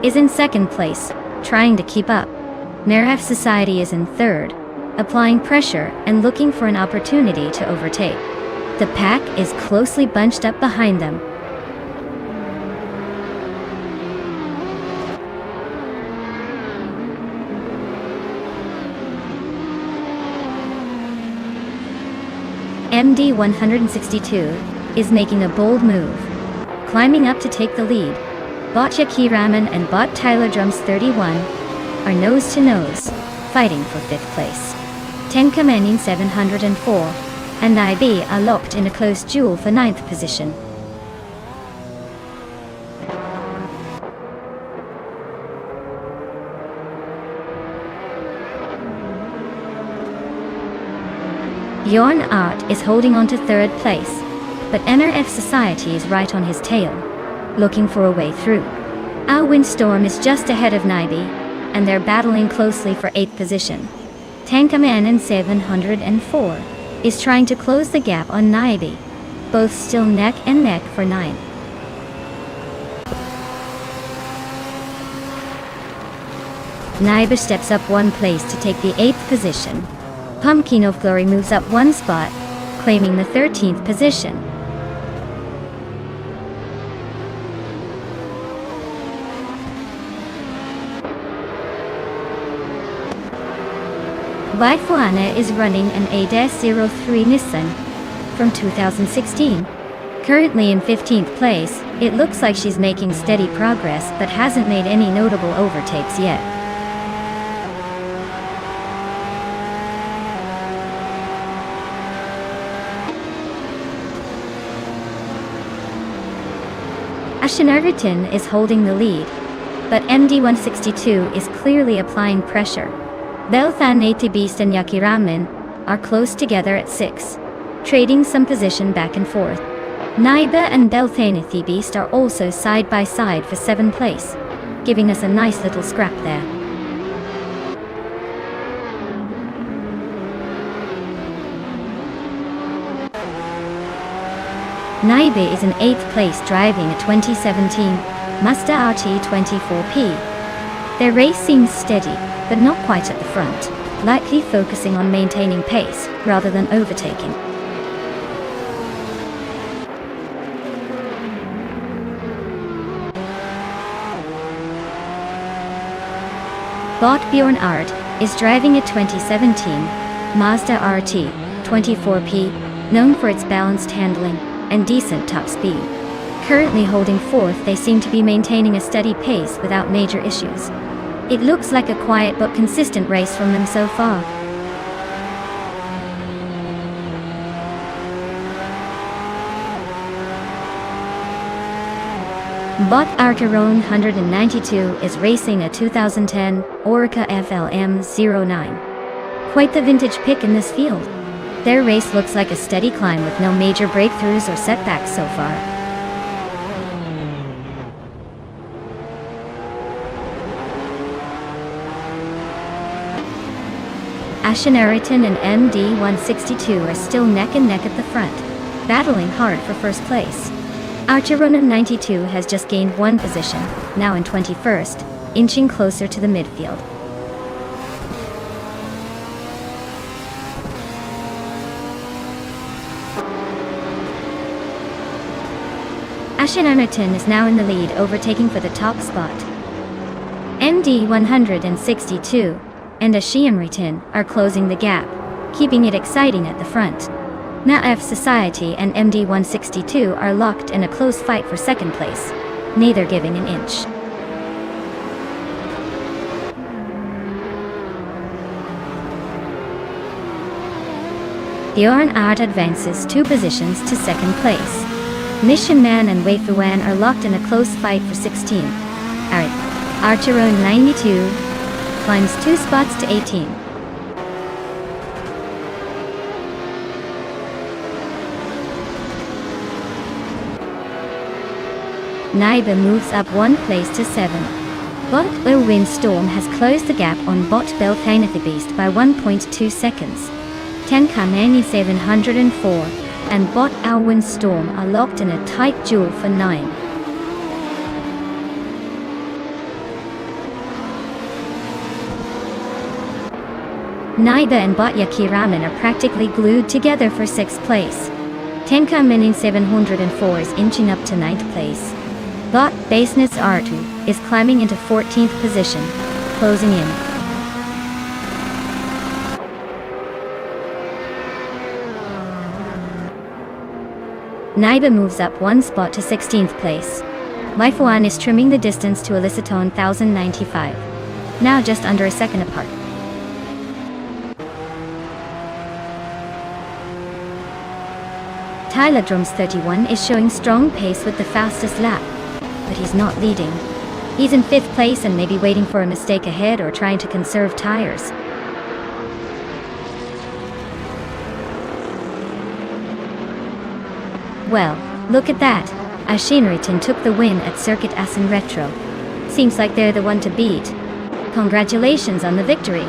is in second place, trying to keep up. Meraf Society is in third, applying pressure and looking for an opportunity to overtake. The pack is closely bunched up behind them. MD 162 is making a bold move, climbing up to take the lead. Bot Yaki Raman and Bot Tyler Drums 31 are nose to nose, fighting for 5th place. Tenka Menin 704 and IB are locked in a close duel for 9th position. Bjorn Art is holding on to 3rd place, but NRF Society is right on his tail, looking for a way through. Our Windstorm is just ahead of Naibi, and they're battling closely for 8th position. Tankaman 704 is trying to close the gap on Naibi, both still neck and neck for 9th. Naiba steps up 1 place to take the 8th position. Pumpkin of Glory moves up 1 spot, claiming the 13th position. Vaifuana is running an A-03 Nissan from 2016. Currently in 15th place, it looks like she's making steady progress but hasn't made any notable overtakes yet. Ashinarvitin is holding the lead, but MD162 is clearly applying pressure. Belthan Beast and Yakiraman are close together at 6, trading some position back and forth. Naiba and Belthan Beast are also side by side for 7th place, giving us a nice little scrap there. Naibe is in 8th place driving a 2017 Mazda RT24P. Their race seems steady, but not quite at the front, likely focusing on maintaining pace rather than overtaking. Bot Bjorn Art is driving a 2017 Mazda RT24P, known for its balanced handling and decent top speed. Currently holding 4th, they seem to be maintaining a steady pace without major issues. It looks like a quiet but consistent race from them so far. Bot Arteron 192 is racing a 2010 Orica FLM09. Quite the vintage pick in this field. Their race looks like a steady climb with no major breakthroughs or setbacks so far. Ashinariton and MD162 are still neck and neck at the front, battling hard for 1st place. Archerona 92 has just gained 1 position, now in 21st, inching closer to the midfield. Ashinariton is now in the lead, overtaking for the top spot. MD162 and Ashiamritin are closing the gap, keeping it exciting at the front. Naaf Society and MD162 are locked in a close fight for 2nd place, neither giving an inch. The Oran Art advances 2 positions to 2nd place. Mission Man and Wei Fuan are locked in a close fight for 16. Archero 92 climbs 2 spots to 18. Naiba moves up 1 place to 7. Bot Windstorm has closed the gap on Bot Beast by 1.2 seconds. Tenka 704 and Bot Windstorm are locked in a tight duel for 9. Naiba and Bot Yakiraman are practically glued together for 6th place. Tenka 704 is inching up to 9th place. Bot Baseness R2 is climbing into 14th position, closing in. Naiba moves up 1 spot to 16th place. Lifewan is trimming the distance to Eliciton 1095, now just under a second apart. Tyladrums 31 is showing strong pace with the fastest lap, but he's not leading. He's in 5th place and maybe waiting for a mistake ahead or trying to conserve tires. Well, look at that. Ashinriton took the win at Circuit Assen Retro. Seems like they're the one to beat. Congratulations on the victory.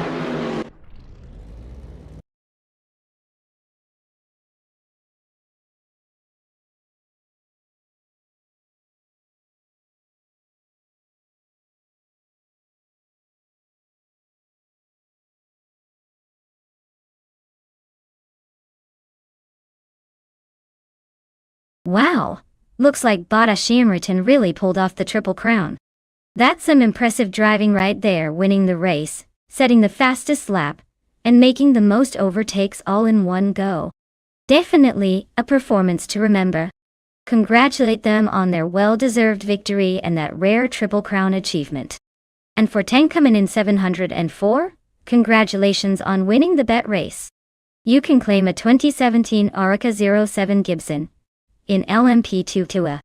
Wow! Looks like Bada Shimriton really pulled off the Triple Crown. That's some impressive driving right there, winning the race, setting the fastest lap, and making the most overtakes all in one go. Definitely a performance to remember. Congratulate them on their well-deserved victory and that rare Triple Crown achievement. And for Tenkaman in 704, congratulations on winning the bet race. You can claim a 2017 Aurica 07 Gibson in LMP22A.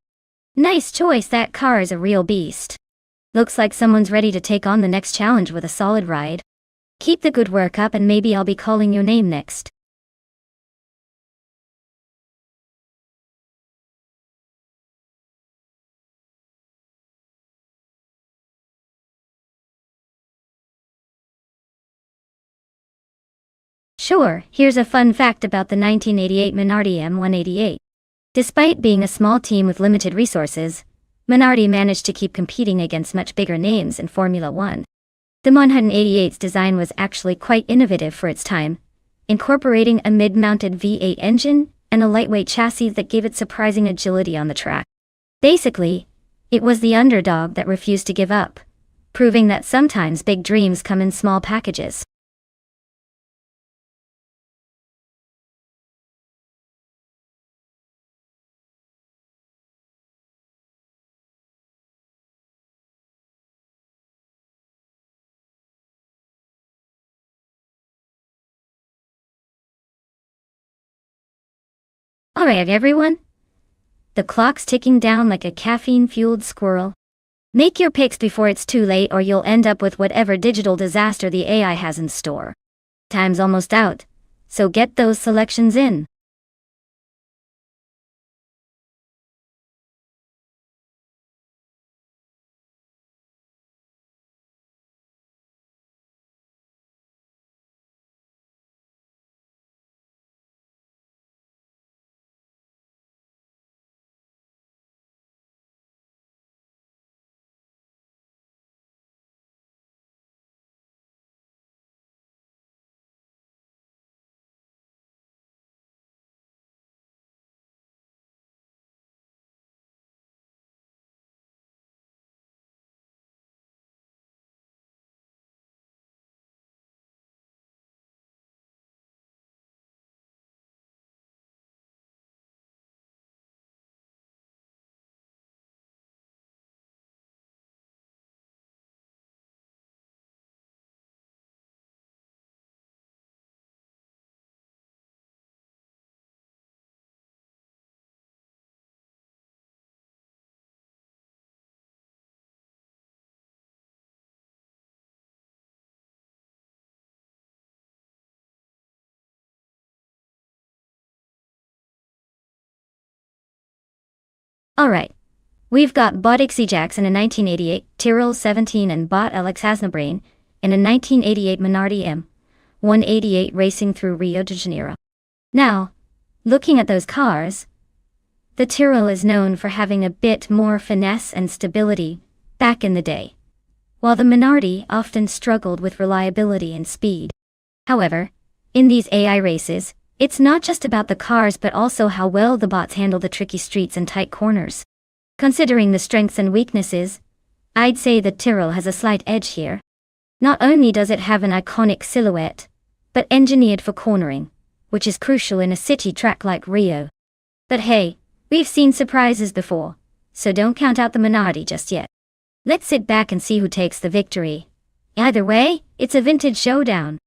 Nice choice, that car is a real beast. Looks like someone's ready to take on the next challenge with a solid ride. Keep the good work up and maybe I'll be calling your name next. Sure, here's a fun fact about the 1988 Minardi M188. Despite being a small team with limited resources, Minardi managed to keep competing against much bigger names in Formula One. The 188's design was actually quite innovative for its time, incorporating a mid-mounted V8 engine and a lightweight chassis that gave it surprising agility on the track. Basically, it was the underdog that refused to give up, proving that sometimes big dreams come in small packages. Alright everyone, the clock's ticking down like a caffeine-fueled squirrel. Make your picks before it's too late or you'll end up with whatever digital disaster the AI has in store. Time's almost out, so get those selections in. Alright, we've got bot Jackson in 1988, Tyrrell 17 and bot Alex Hasnabrain in a 1988 Minardi M188 racing through Rio de Janeiro. Now, looking at those cars, the Tyrrell is known for having a bit more finesse and stability back in the day, while the Minardi often struggled with reliability and speed. However, in these AI races, it's not just about the cars but also how well the bots handle the tricky streets and tight corners. Considering the strengths and weaknesses, I'd say the Tyrrell has a slight edge here. Not only does it have an iconic silhouette, but engineered for cornering, which is crucial in a city track like Rio. But hey, we've seen surprises before, so don't count out the Minardi just yet. Let's sit back and see who takes the victory. Either way, it's a vintage showdown.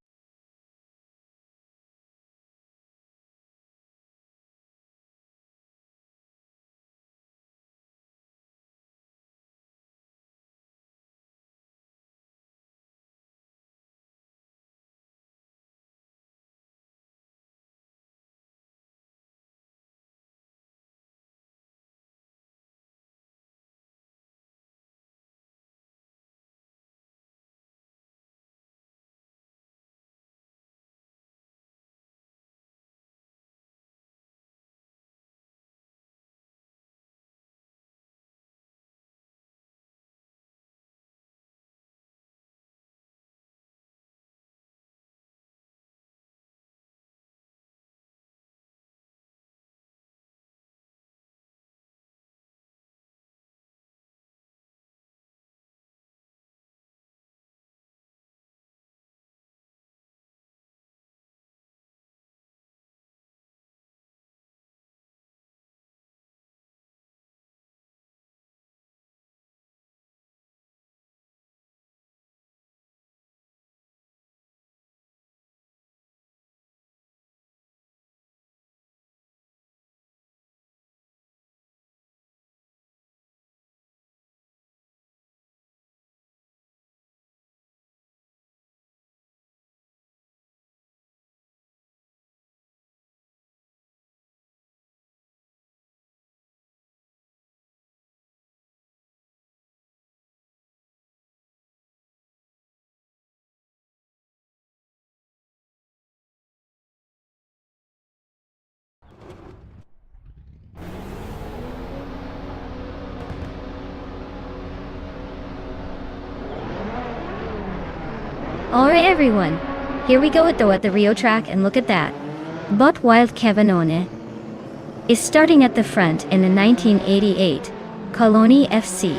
Alright everyone, here we go at the Rio track and look at that. Bot Wild Cavanone is starting at the front in the 1988 Coloni FC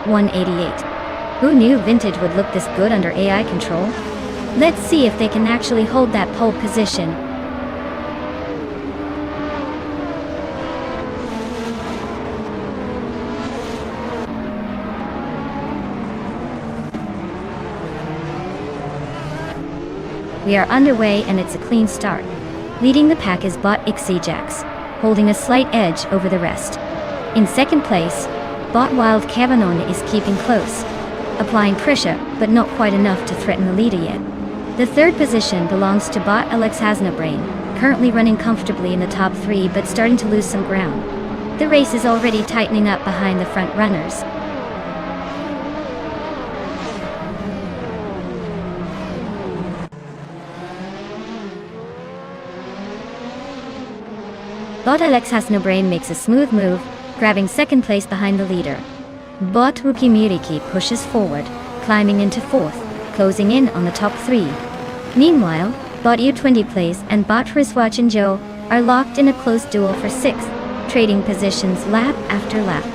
188. Who knew vintage would look this good under AI control? Let's see if they can actually hold that pole position. We are underway and it's a clean start. Leading the pack is bot Jax, holding a slight edge over the rest. In second place, bot Wild Cavanone is keeping close, applying pressure but not quite enough to threaten the leader yet. The third position belongs to bot Alex Hasnabrain, currently running comfortably in the top 3 but starting to lose some ground. The race is already tightening up behind the front runners. Bot Alex Hasnabrain makes a smooth move, grabbing second place behind the leader. Bot Ruki Miriki pushes forward, climbing into fourth, closing in on the top 3. Meanwhile, bot U20 plays and bot Rizwachinjo are locked in a close duel for 6th, trading positions lap after lap.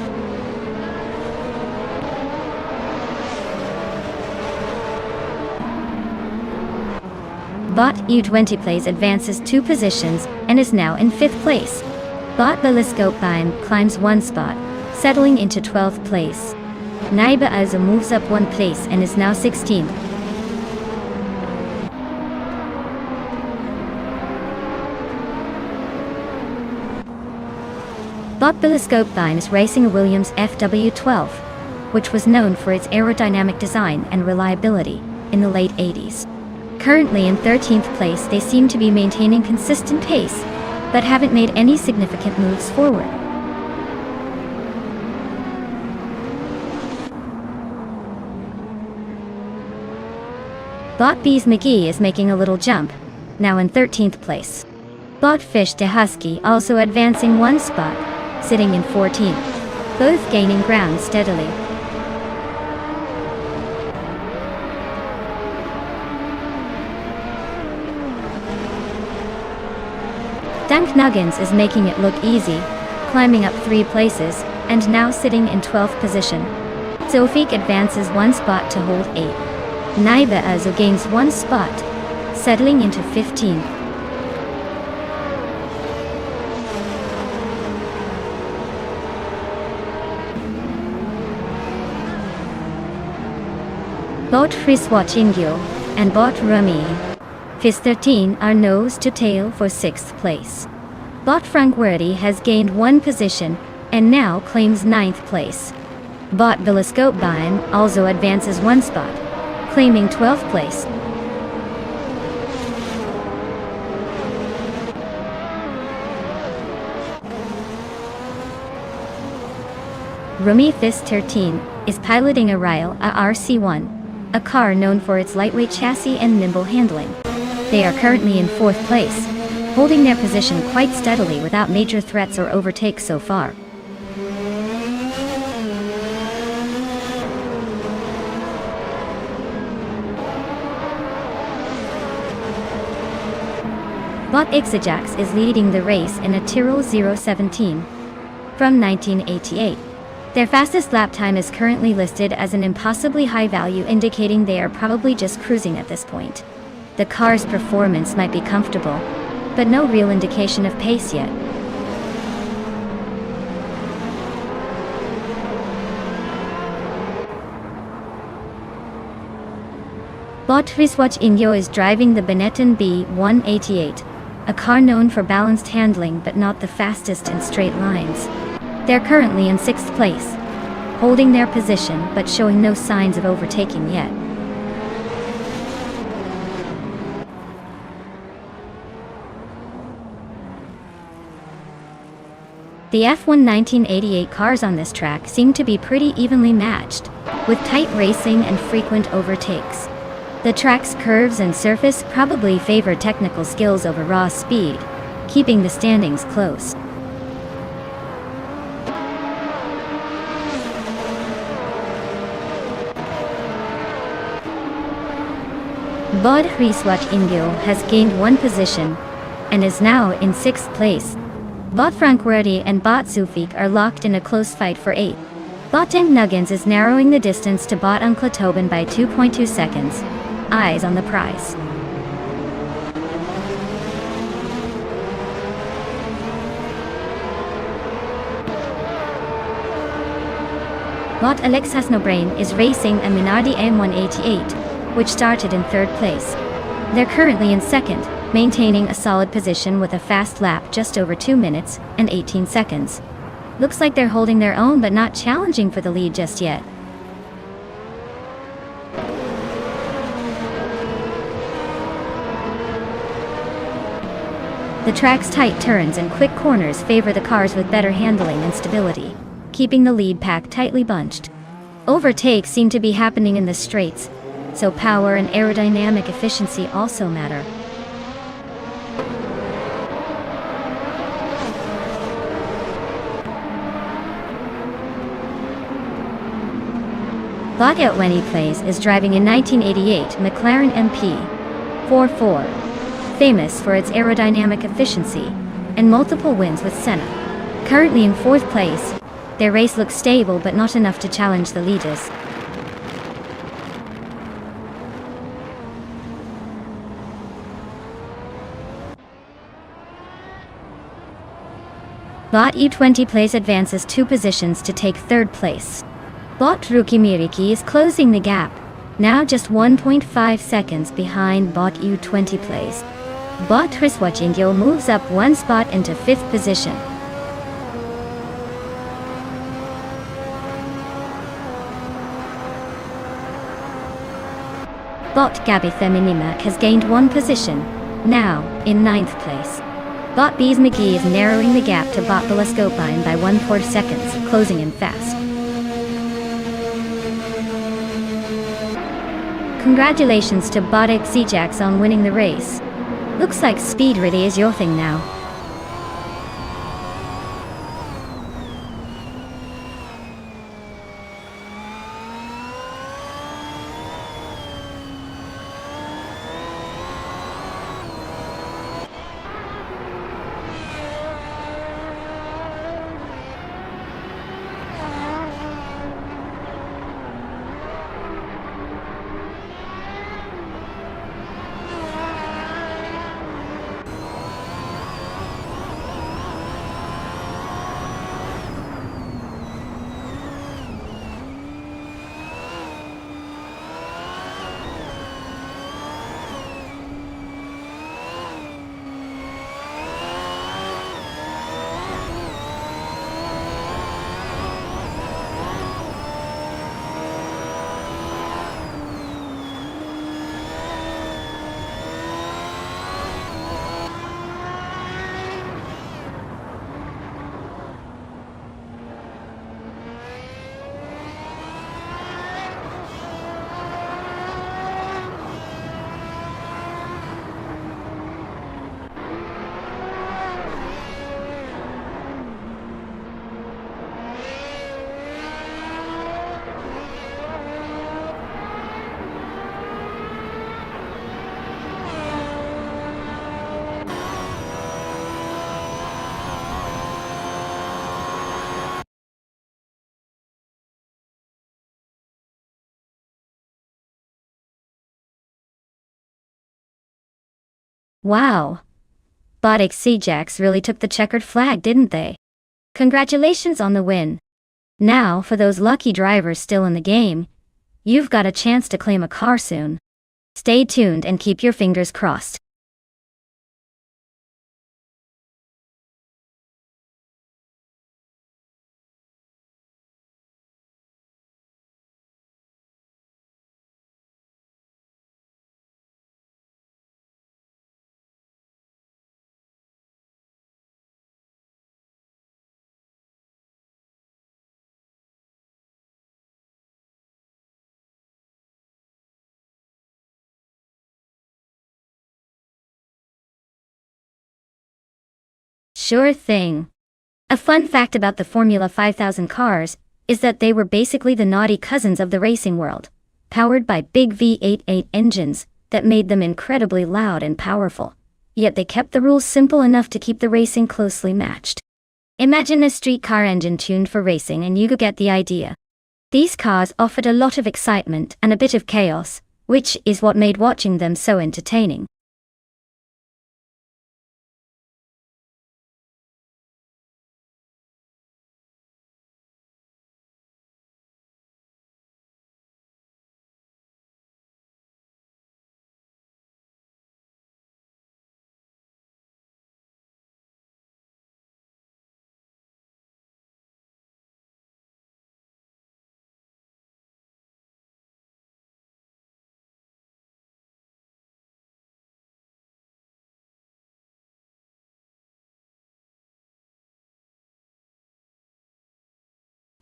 Bot U20 plays advances 2 positions and is now in 5th place. Bot Beliscope climbs 1 spot, settling into 12th place. Naiba Azu moves up 1 place and is now 16th. Bot Beliscope is racing a Williams FW12, which was known for its aerodynamic design and reliability in the late 80s. Currently in 13th place, they seem to be maintaining consistent pace, but haven't made any significant moves forward. Bot Bees McGee is making a little jump, now in 13th place. Bot Fish de Husky also advancing one spot, sitting in 14th, both gaining ground steadily. Dunk Nuggins is making it look easy, climbing up 3 places, and now sitting in 12th position. Zofik advances 1 spot to hold 8. Naiba Azu gains 1 spot, settling into 15th. Bot Friswatch Ingyo and Bot Rumi Fizz 13 are nose to tail for 6th place. Bot Frankworthy has gained 1 position and now claims 9th place. Bot Villascope Bion also advances 1 spot, claiming 12th place. Rumi Fizz 13 is piloting a Ryle RC1, a car known for its lightweight chassis and nimble handling. They are currently in 4th place, holding their position quite steadily without major threats or overtakes so far. Bot Ixajax is leading the race in a Tyrrell 017 from 1988. Their fastest lap time is currently listed as an impossibly high value, indicating they are probably just cruising at this point. The car's performance might be comfortable, but no real indication of pace yet. Bot Friswatch Ingyo is driving the Benetton B188, a car known for balanced handling but not the fastest in straight lines. They're currently in 6th place, holding their position but showing no signs of overtaking yet. The F1 1988 cars on this track seem to be pretty evenly matched, with tight racing and frequent overtakes. The track's curves and surface probably favor technical skills over raw speed, keeping the standings close. Bod Friswatch Ingyo has gained 1 position and is now in 6th place. Bot Frankworthy and Bot Zufik are locked in a close fight for 8th. Bot Dink Nuggins is narrowing the distance to Bot Unkla Tobin by 2.2 seconds. Eyes on the prize. Bot Alex Hasnobrain is racing a Minardi M188, which started in 3rd place. They're currently in 2nd, maintaining a solid position with a fast lap just over 2 minutes and 18 seconds. Looks like they're holding their own but not challenging for the lead just yet. The track's tight turns and quick corners favor the cars with better handling and stability, keeping the lead pack tightly bunched. Overtakes seem to be happening in the straights, so power and aerodynamic efficiency also matter. Bot Outwenny Plays is driving a 1988 McLaren MP44, famous for its aerodynamic efficiency and multiple wins with Senna. Currently in 4th place, their race looks stable but not enough to challenge the leaders. Bot U20 Plays advances 2 positions to take 3rd place. Bot Rukimiriki is closing the gap, now just 1.5 seconds behind Bot U20 Plays. Bot Friswatch Ingyo moves up 1 spot into 5th position. Bot Gabitha Minimac has gained 1 position, now in 9th place. Bot Bees McGee is narrowing the gap to Bot Villascopine by 1/4 seconds, closing in fast. Congratulations to Botic Cjax on winning the race. Looks like speed really is your thing now. Wow. Botic Cjax really took the checkered flag, didn't they? Congratulations on the win. Now, for those lucky drivers still in the game, you've got a chance to claim a car soon. Stay tuned and keep your fingers crossed. Sure thing. A fun fact about the Formula 5000 cars is that they were basically the naughty cousins of the racing world, powered by big V8 engines that made them incredibly loud and powerful. Yet they kept the rules simple enough to keep the racing closely matched. Imagine a street car engine tuned for racing and you get the idea. These cars offered a lot of excitement and a bit of chaos, which is what made watching them so entertaining.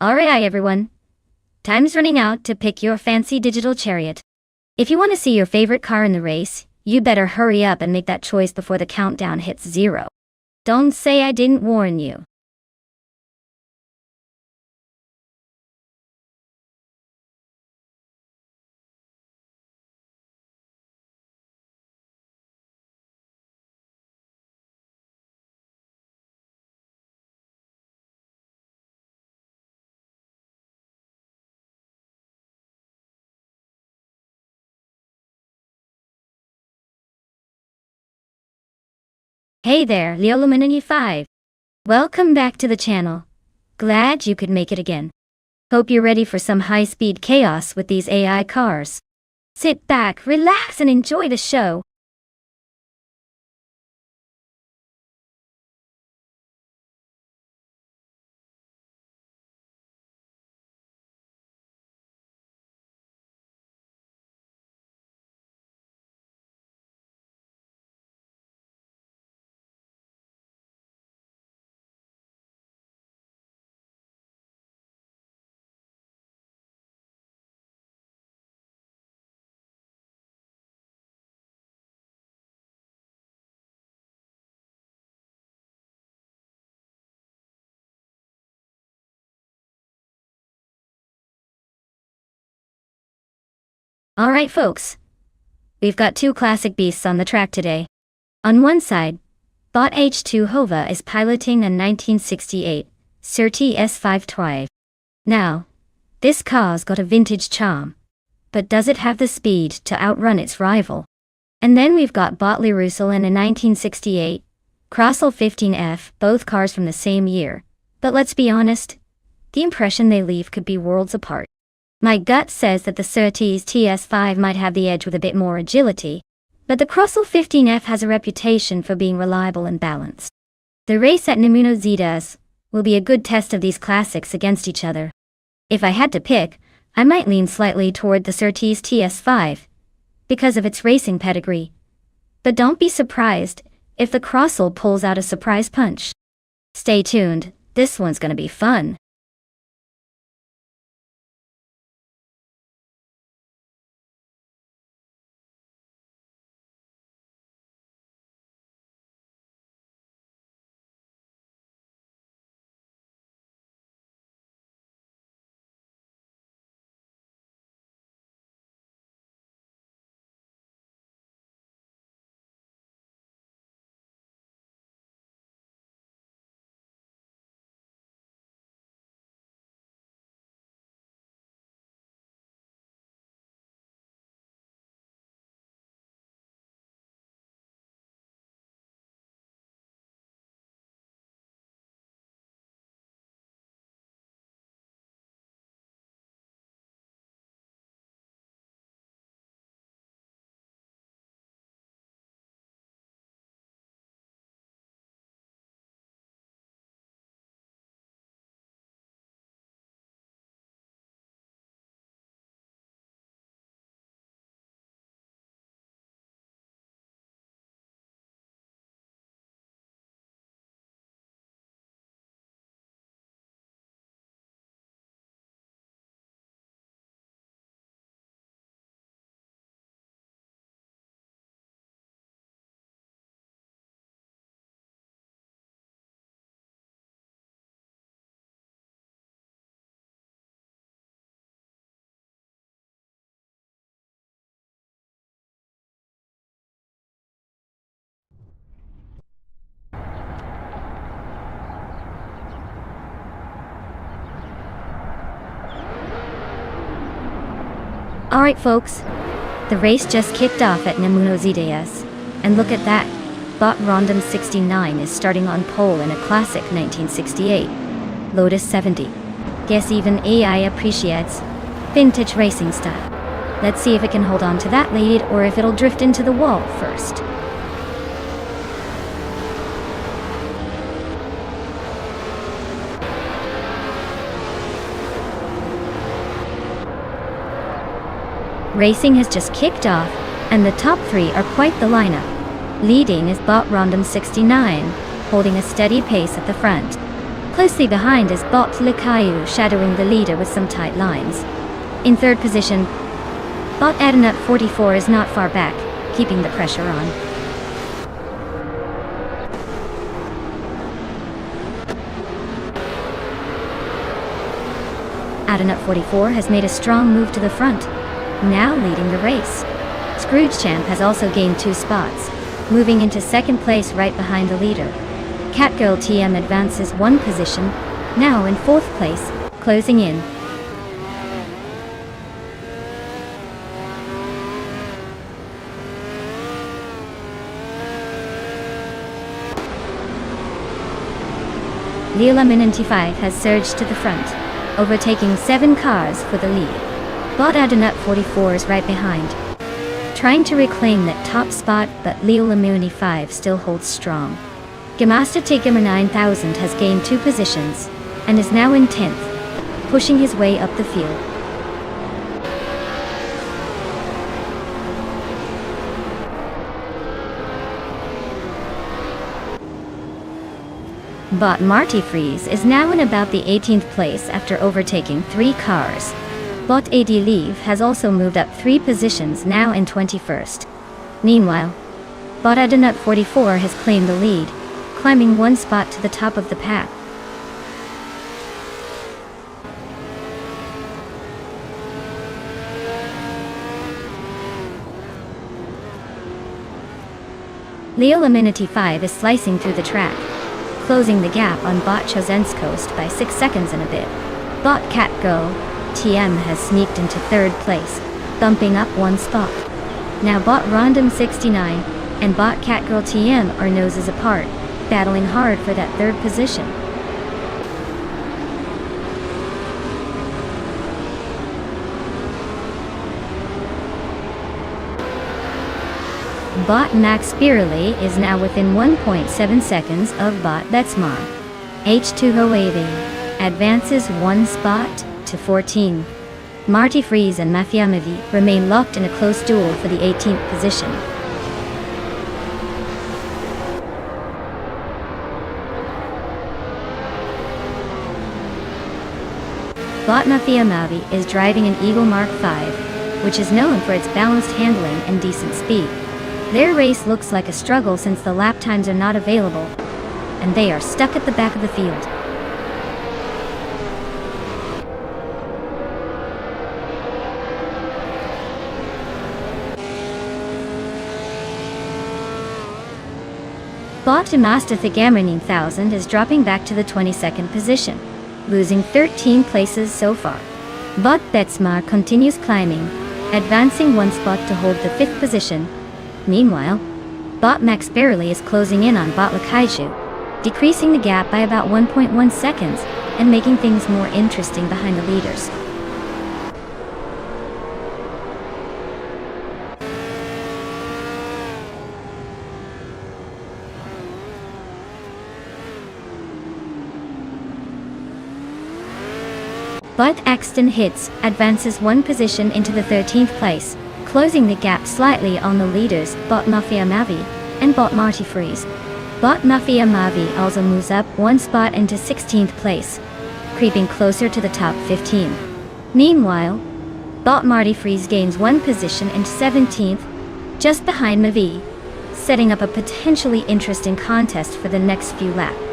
Alright everyone. Time's running out to pick your fancy digital chariot. If you want to see your favorite car in the race, you better hurry up and make that choice before the countdown hits 0. Don't say I didn't warn you. Hey there, Leoluminity 5. Welcome back to the channel. Glad you could make it again. Hope you're ready for some high-speed chaos with these AI cars. Sit back, relax, and enjoy the show. Alright folks, we've got two classic beasts on the track today. On one side, Bot H2 Hova is piloting a 1968 Surtees S5 Twive. Now, this car's got a vintage charm, but does it have the speed to outrun its rival? And then we've got Bot Lirusel in a 1968 Crossel 15F, both cars from the same year. But let's be honest, the impression they leave could be worlds apart. My gut says that the Surtees TS5 might have the edge with a bit more agility, but the Crossel 15F has a reputation for being reliable and balanced. The race at Namuno Zidas will be a good test of these classics against each other. If I had to pick, I might lean slightly toward the Surtees TS5, because of its racing pedigree. But don't be surprised if the Crossel pulls out a surprise punch. Stay tuned, this one's gonna be fun. Alright folks, the race just kicked off at Namuno Zidas, and look at that, Bot Rondom 69 is starting on pole in a classic 1968 Lotus 70. Guess even AI appreciates vintage racing style. Let's see if it can hold on to that lead or if it'll drift into the wall first. Racing has just kicked off, and the top three are quite the lineup. Leading is Bot Rondom 69, holding a steady pace at the front. Closely behind is Bot Likayu shadowing the leader with some tight lines. In third position, Bot Adenut 44 is not far back, keeping the pressure on. Adenut 44 has made a strong move to the front, now leading the race. Scrooge Champ has also gained 2 spots, moving into second place right behind the leader. Catgirl TM advances 1 position, now in 4th place, closing in. Leola Min95 has surged to the front, overtaking 7 cars for the lead. Bot Adenut 44 is right behind, trying to reclaim that top spot, but Leola Min95 still holds strong. Gamasta Tigama 9000 has gained 2 positions, and is now in 10th, pushing his way up the field. Bot Marty Freeze is now in about the 18th place after overtaking 3 cars. Bot AD Leave has also moved up 3 positions, now in 21st. Meanwhile, Bot Adenut 44 has claimed the lead, climbing 1 spot to the top of the pack. Leo Laminity 5 is slicing through the track, closing the gap on bot Chosenskost by 6 seconds and a bit. Bot Catgirl TM has sneaked into third place, bumping up one spot. Now bot Random 69 and bot Catgirl TM are noses apart, battling hard for that third position. Bot Max Spirally is now within 1.7 seconds of bot Betsmar. H2OAV advances one spot to 14. Marty Freeze and Mafia Mavi remain locked in a close duel for the 18th position. Bot Mafia Mavi is driving an Eagle Mark V, which is known for its balanced handling and decent speed. Their race looks like a struggle since the lap times are not available, and they are stuck at the back of the field. Bot Master Thigamarine 1000 is dropping back to the 22nd position, losing 13 places so far. Bot Betsmar continues climbing, advancing one spot to hold the 5th position. Meanwhile, bot Max Barely is closing in on bot Lakaiju, decreasing the gap by about 1.1 seconds and making things more interesting behind the leaders. Bot Axton Hits advances one position into the 13th place, closing the gap slightly on the leaders Bot Mafia Mavi and Bot Marty Freeze. Bot Mafia Mavi also moves up one spot into 16th place, creeping closer to the top 15. Meanwhile, Bot Marty Freeze gains one position into 17th, just behind Mavi, setting up a potentially interesting contest for the next few laps.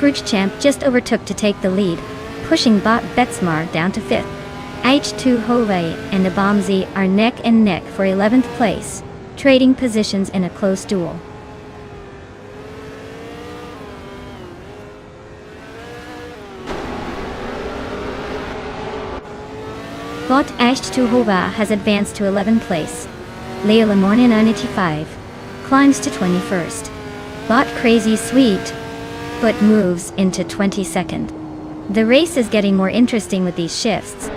Scrooge Champ just overtook to take the lead, pushing bot Betsmar down to 5th. H2OAV and Abomzi are neck and neck for 11th place, trading positions in a close duel. Bot H2OAV has advanced to 11th place. Leo Lamornin 95 climbs to 21st. Bot Crazy Sweet but moves into 22nd. The race is getting more interesting with these shifts.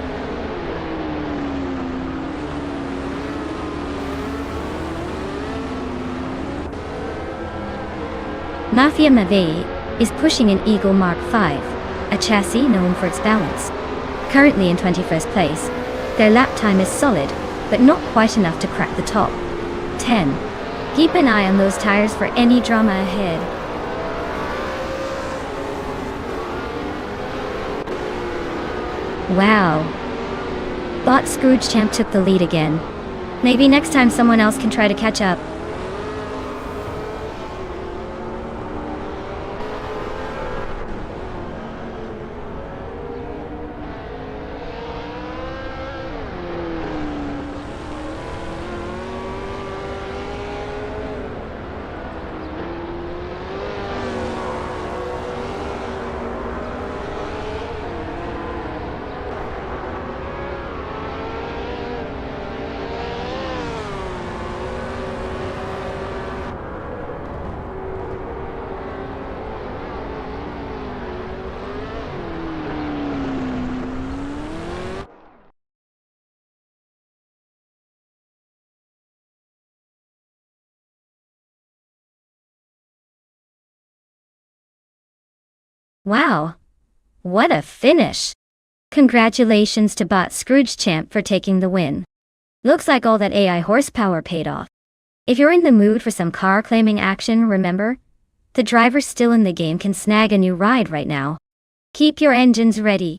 Mafia Mavi is pushing an Eagle Mark V, a chassis known for its balance. Currently in 21st place, their lap time is solid, but not quite enough to crack the top 10. Keep an eye on those tires for any drama ahead. Wow. Bot Scrooge Champ took the lead again. Maybe next time someone else can try to catch up. Wow. What a finish. Congratulations to bot Scrooge Champ for taking the win. Looks like all that AI horsepower paid off. If you're in the mood for some car claiming action, remember, the driver still in the game can snag a new ride right now. Keep your engines ready.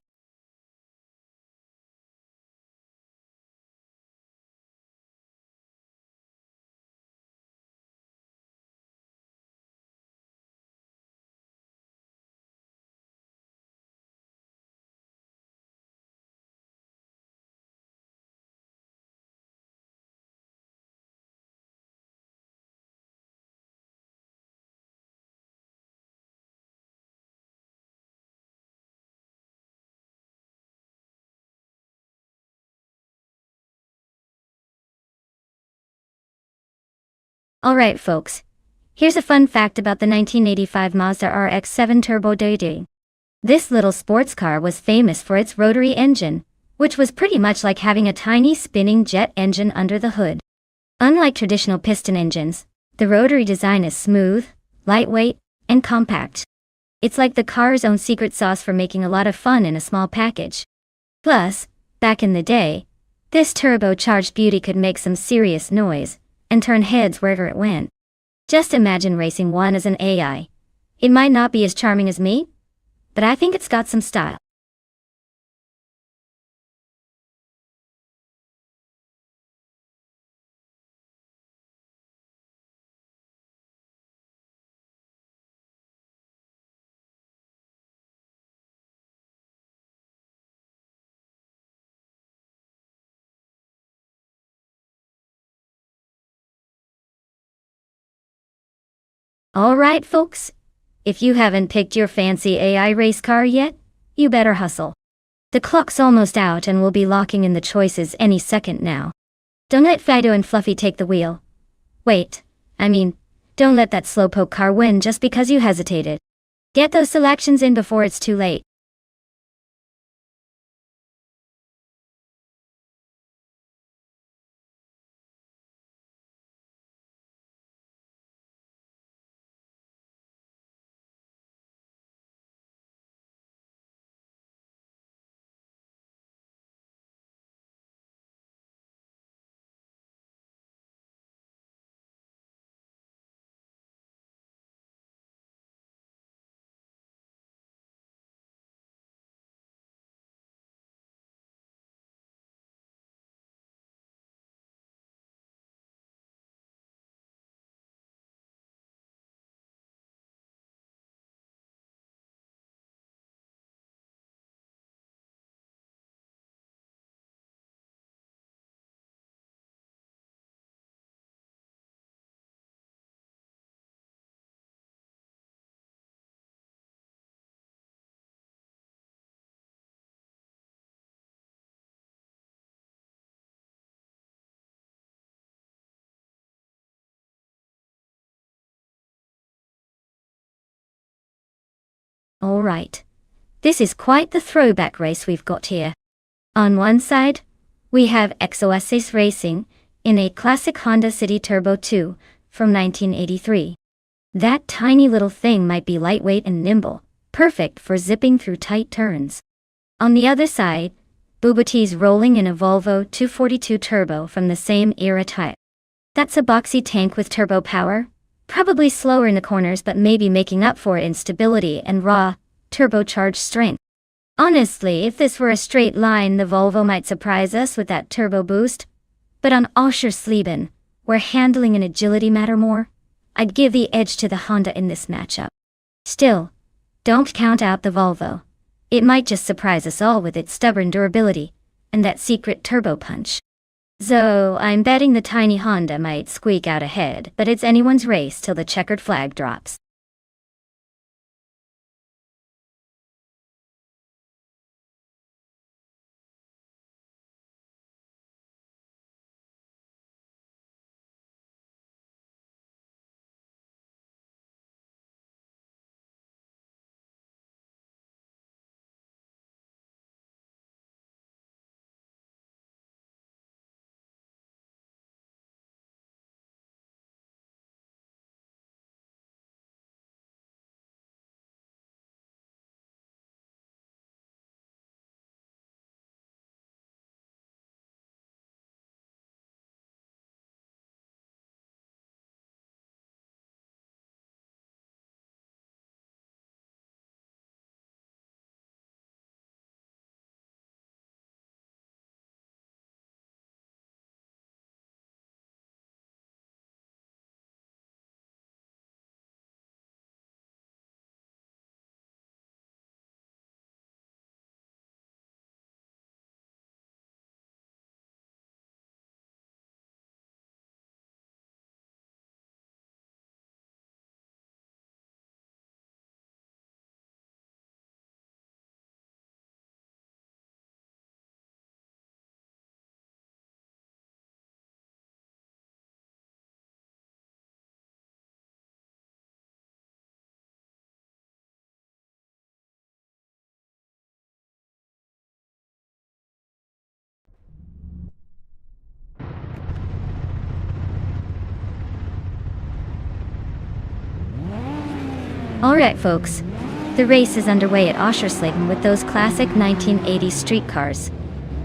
Alright folks, here's a fun fact about the 1985 Mazda RX-7 Turbo Day. This little sports car was famous for its rotary engine, which was pretty much like having a tiny spinning jet engine under the hood. Unlike traditional piston engines, the rotary design is smooth, lightweight, and compact. It's like the car's own secret sauce for making a lot of fun in a small package. Plus, back in the day, this turbocharged beauty could make some serious noise and turn heads wherever it went. Just imagine racing one as an AI. It might not be as charming as me, but I think it's got some style. Alright folks, if you haven't picked your fancy AI race car yet, you better hustle. The clock's almost out and we'll be locking in the choices any second now. Don't let Fido and Fluffy take the wheel. Wait, don't let that slowpoke car win just because you hesitated. Get those selections in before it's too late. Alright. This is quite the throwback race we've got here. On one side, we have XOSACE Racing in a classic Honda City Turbo 2 from 1983. That tiny little thing might be lightweight and nimble, perfect for zipping through tight turns. On the other side, Bugatti's rolling in a Volvo 242 Turbo from the same era type. That's a boxy tank with turbo power, probably slower in the corners but maybe making up for it in stability and raw, turbocharged strength. Honestly, if this were a straight line, the Volvo might surprise us with that turbo boost. But on Oschersleben, where handling and agility matter more, I'd give the edge to the Honda in this matchup. Still, don't count out the Volvo. It might just surprise us all with its stubborn durability and that secret turbo punch. So, I'm betting the tiny Honda might squeak out ahead, but it's anyone's race till the checkered flag drops. Alright folks, the race is underway at Oschersleben with those classic 1980s street cars.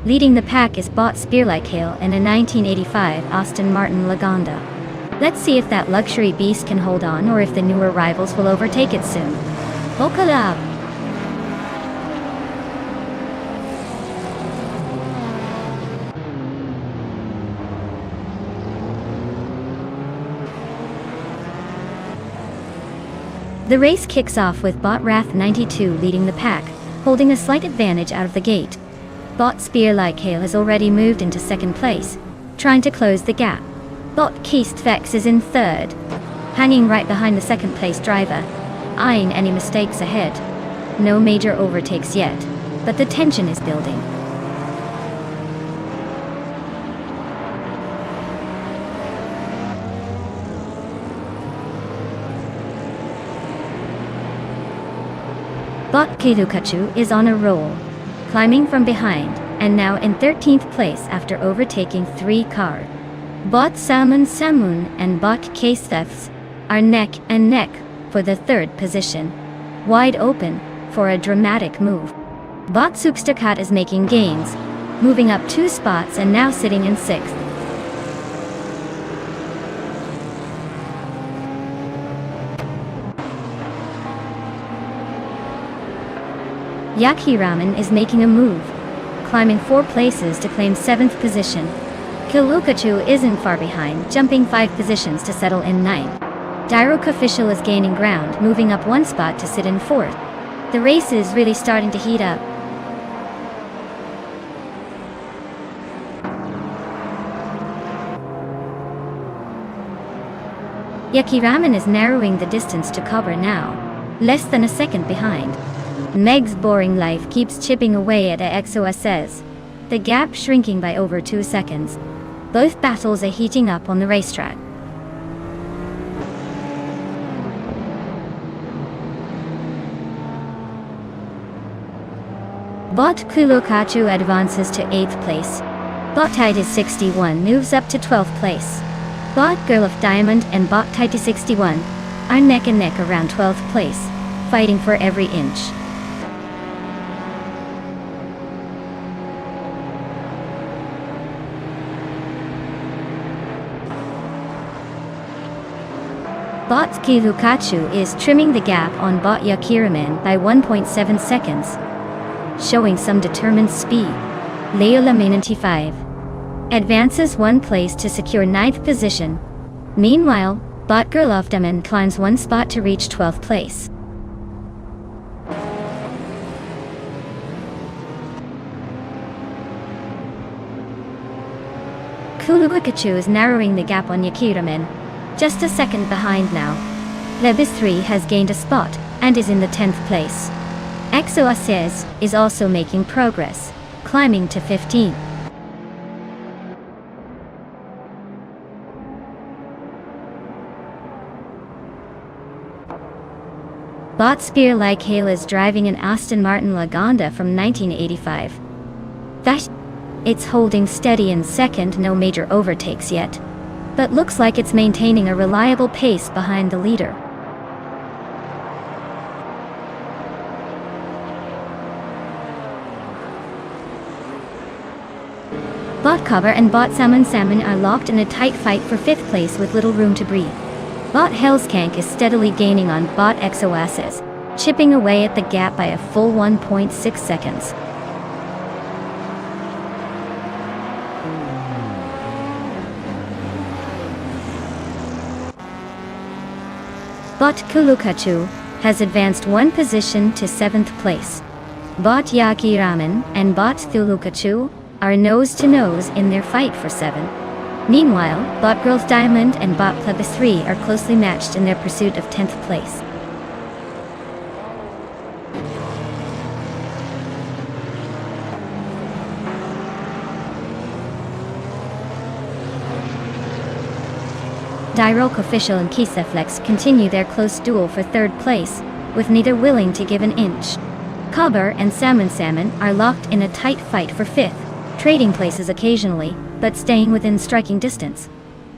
Leading the pack is Bot Spearlike Hail and a 1985 Aston Martin Lagonda. Let's see if that luxury beast can hold on or if the newer rivals will overtake it soon. Hokalab! The race kicks off with Bot Wrath 92 leading the pack, holding a slight advantage out of the gate. Bot Spearlike Hail has already moved into second place, trying to close the gap. Bot Keistvex is in third, hanging right behind the second place driver, eyeing any mistakes ahead. No major overtakes yet, but the tension is building. Bot Kilukachu is on a roll, climbing from behind, and now in 13th place after overtaking 3 cars. Bot Salmon Samun and Bot Keistvex are neck and neck for the 3rd position, wide open for a dramatic move. Bot Substakat is making gains, moving up 2 spots and now sitting in 6th. Yaki Ramen is making a move, climbing 4 places to claim 7th position. Kilukachu isn't far behind, jumping 5 positions to settle in 9th. Dairok Official is gaining ground, moving up 1 spot to sit in 4th. The race is really starting to heat up. Yaki Ramen is narrowing the distance to cover now, less than a second behind. Meg's boring life keeps chipping away at XOSS, the gap shrinking by over 2 seconds. Both battles are heating up on the racetrack. Bot Kilukachu advances to 8th place. Bot Titus 61 moves up to 12th place. Bot Girl of Diamond and Bot Titus 61 are neck and neck around 12th place, fighting for every inch. Bot Kilukachu is trimming the gap on Bot Yakiraman by 1.7 seconds, showing some determined speed. Leola 95 advances 1 place to secure 9th position. Meanwhile, Bot Girl of Diamond climbs 1 spot to reach 12th place. Kilukachu is narrowing the gap on Yakiraman, just a second behind now. Lebis 3 has gained a spot and is in the 10th place. XOSS is also making progress, climbing to 15th. Bot Spearlike Hail is driving an Aston Martin Lagonda from 1985. It's holding steady in second, no major overtakes yet, but looks like it's maintaining a reliable pace behind the leader. Bot Cover and Bot Salmon are locked in a tight fight for 5th place with little room to breathe. Bot Hellskank is steadily gaining on Bot XOSS, chipping away at the gap by a full 1.6 seconds. Bot Kilukachu has advanced 1 position to 7th place. Bot Yaki Ramen and Bot Kilukachu are nose to nose in their fight for 7. Meanwhile, Bot Girls Diamond and Bot Plebis 3 are closely matched in their pursuit of 10th place. Dairok Official and Kiseflex continue their close duel for 3rd place, with neither willing to give an inch. Cobbler and Salmon are locked in a tight fight for 5th, trading places occasionally, but staying within striking distance.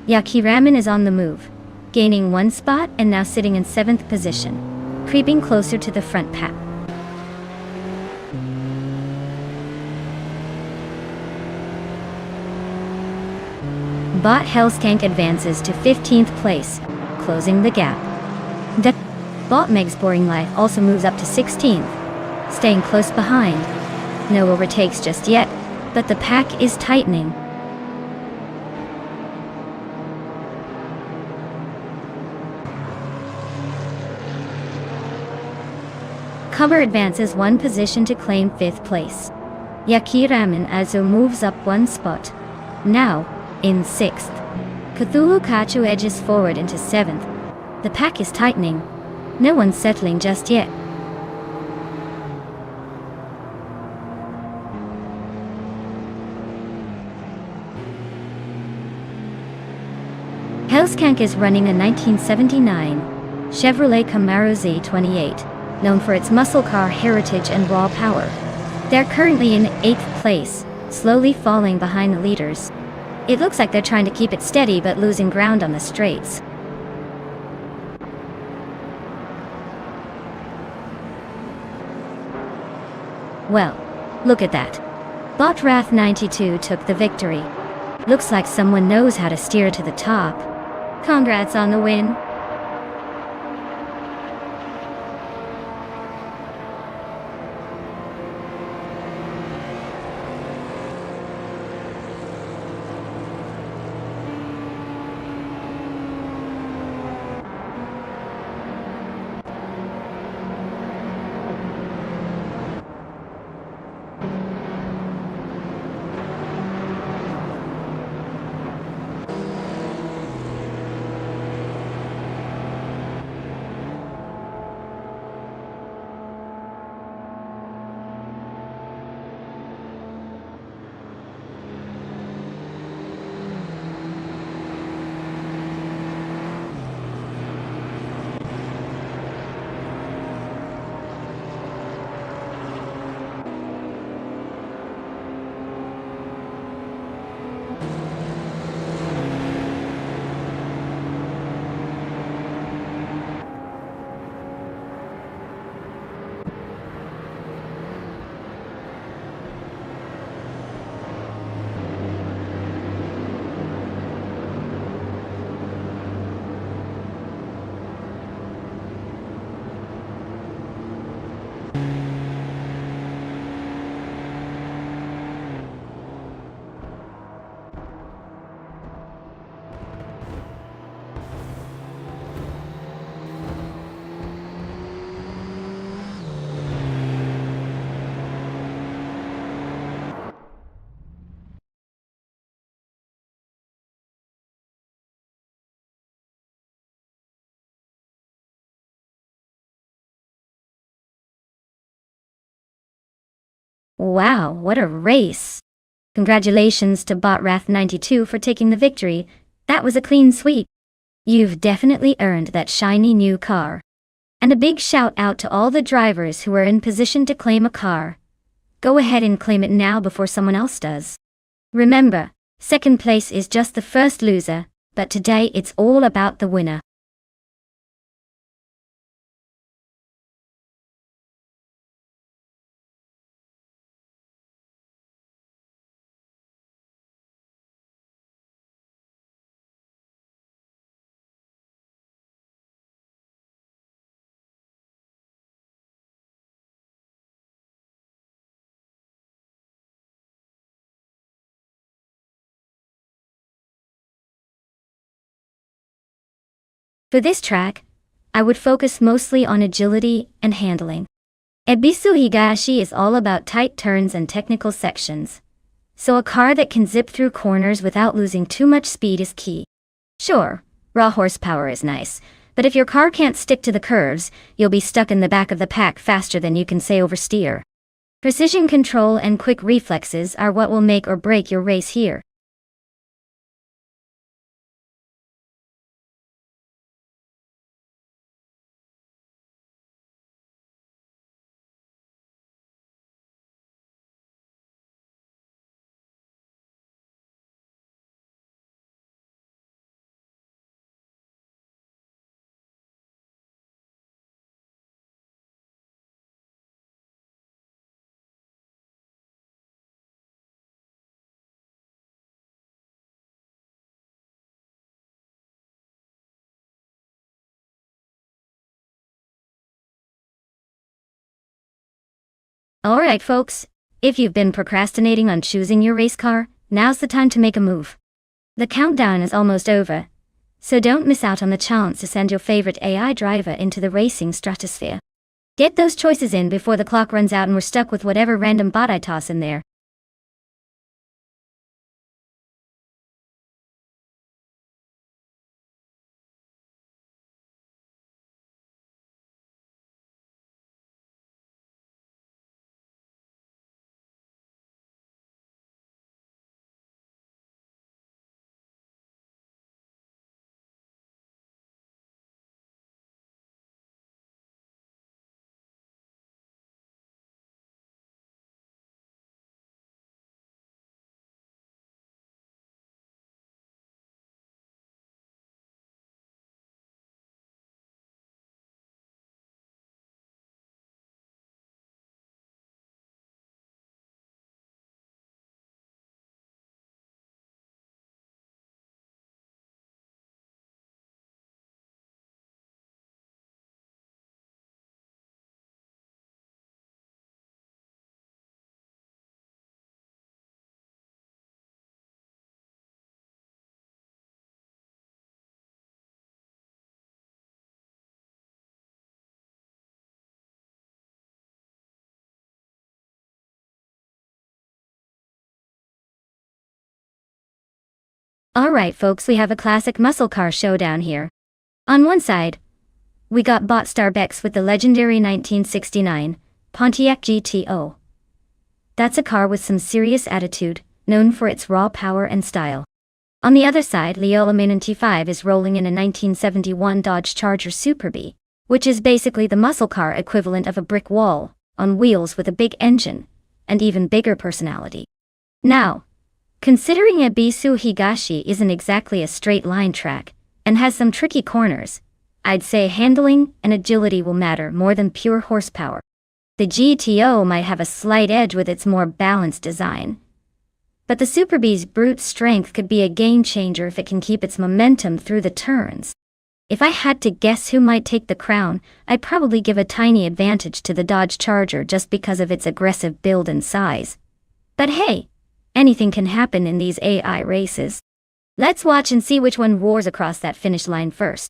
Yaki Ramen is on the move, gaining 1 spot and now sitting in 7th position. creeping closer to the front pack. Bot Hellskank advances to 15th place, closing the gap. Bot Meg's Boring Life also moves up to 16th, staying close behind. No overtakes just yet, but the pack is tightening. Cover advances one position to claim 5th place. Yakiraman Azu moves up one spot, now in 6th. Cthulhu Kachu edges forward into 7th. The pack is tightening. No one's settling just yet. Hellskank is running a 1979 Chevrolet Camaro Z28, known for its muscle car heritage and raw power. They're currently in 8th place, slowly falling behind the leaders. It looks like they're trying to keep it steady but losing ground on the straights. Well, look at that. Botrath 92 took the victory. Looks like someone knows how to steer to the top. Congrats on the win. Wow, what a race! Congratulations to Botrath 92 for taking the victory. That was a clean sweep. You've definitely earned that shiny new car. And a big shout out to all the drivers who are in position to claim a car. Go ahead and claim it now before someone else does. Remember, second place is just the first loser, but today it's all about the winner. For this track, I would focus mostly on agility and handling. Ebisu Higashi is all about tight turns and technical sections. So a car that can zip through corners without losing too much speed is key. Sure, raw horsepower is nice, but if your car can't stick to the curves, you'll be stuck in the back of the pack faster than you can say oversteer. Precision control and quick reflexes are what will make or break your race here. Alright folks, if you've been procrastinating on choosing your race car, now's the time to make a move. The countdown is almost over, so don't miss out on the chance to send your favorite AI driver into the racing stratosphere. Get those choices in before the clock runs out and we're stuck with whatever random bot I toss in there. Alright folks, we have a classic muscle car showdown here. On one side, we got bot Starbex with the legendary 1969 Pontiac GTO. That's a car with some serious attitude, known for its raw power and style. On the other side, Leola Manon T5 is rolling in a 1971 Dodge Charger Super B, which is basically the muscle car equivalent of a brick wall, on wheels with a big engine, and even bigger personality. Now, considering Ebisu Higashi isn't exactly a straight line track, and has some tricky corners, I'd say handling and agility will matter more than pure horsepower. The GTO might have a slight edge with its more balanced design, but the Super B's brute strength could be a game changer if it can keep its momentum through the turns. If I had to guess who might take the crown, I'd probably give a tiny advantage to the Dodge Charger just because of its aggressive build and size. But hey, anything can happen in these AI races. Let's watch and see which one roars across that finish line first.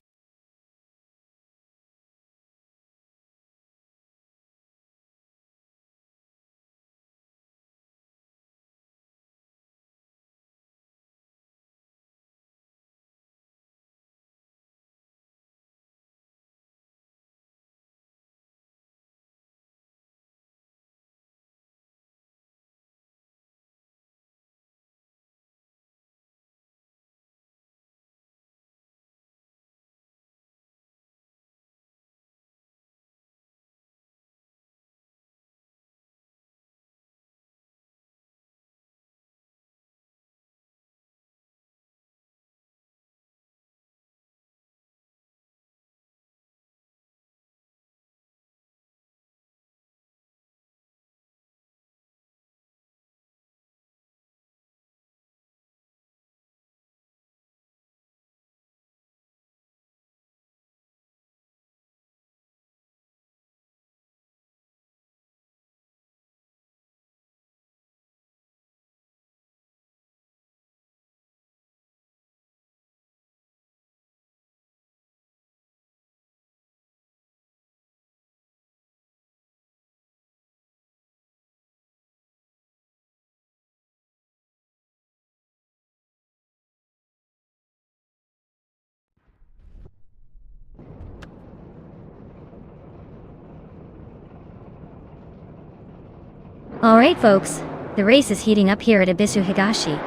Alright folks, the race is heating up here at Ebisu Higashi.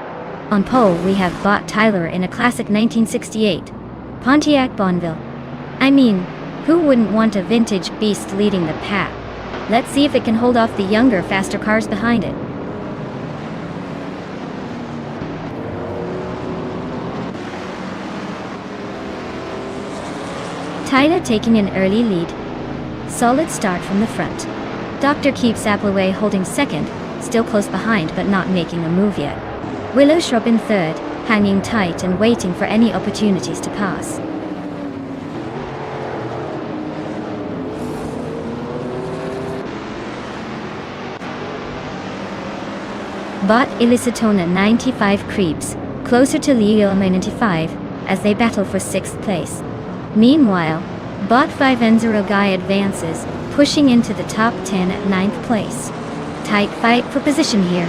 On pole we have bot Tyler in a classic 1968 Pontiac Bonneville. I mean, who wouldn't want a vintage beast leading the pack? Let's see if it can hold off the younger, faster cars behind it. Tyler taking an early lead. Solid start from the front. Doctor keeps Appleway holding second, still close behind but not making a move yet. Willow Shrub in third, hanging tight and waiting for any opportunities to pass. Bot Illicitona 95 creeps closer to Leo 95 as they battle for 6th place. Meanwhile, Bot 5N0 Guy advances, pushing into the top 10 at 9th place. Tight fight for position here.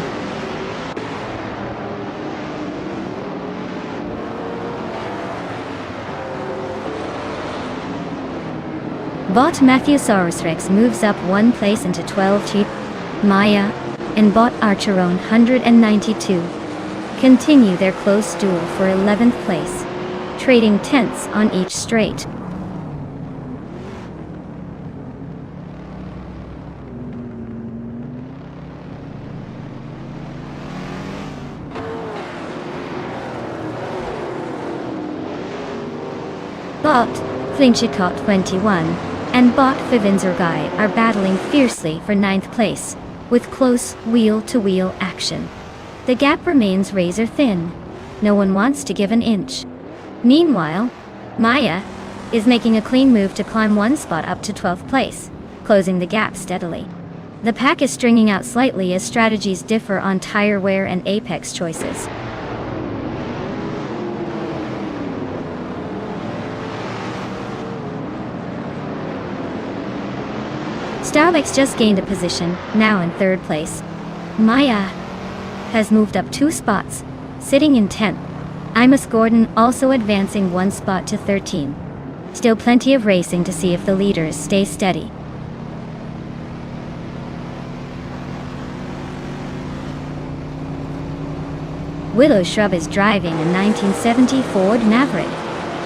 Bot Matthewsaurus Rex moves up 1 place into 12th. Maya and Bot Archeron 192 continue their close duel for 11th place, trading tenths on each straight. Bot Flinchicott 21 and Bot Fivinzergai are battling fiercely for 9th place, with close wheel-to-wheel action. The gap remains razor thin. No one wants to give an inch. Meanwhile, Maya is making a clean move to climb 1 spot up to 12th place, closing the gap steadily. The pack is stringing out slightly as strategies differ on tire wear and apex choices. Starbucks just gained a position, now in 3rd place. Maya has moved up 2 spots, sitting in 10th. Imus Gordon also advancing 1 spot to 13. Still plenty of racing to see if the leaders stay steady. Willow Shrub is driving a 1970 Ford Maverick,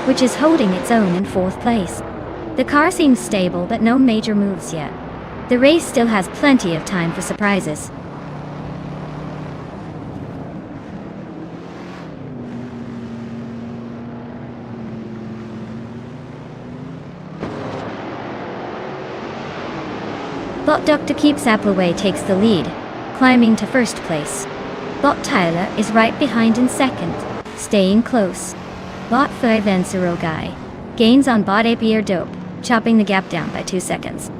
which is holding its own in 4th place. The car seems stable but no major moves yet. The race still has plenty of time for surprises. Bot Dr. Keeps Appleway takes the lead, climbing to 1st place. Bot Tyler is right behind in 2nd, staying close. Bot 5N0 Guy gains on Bot Apier Dope, chopping the gap down by 2 seconds.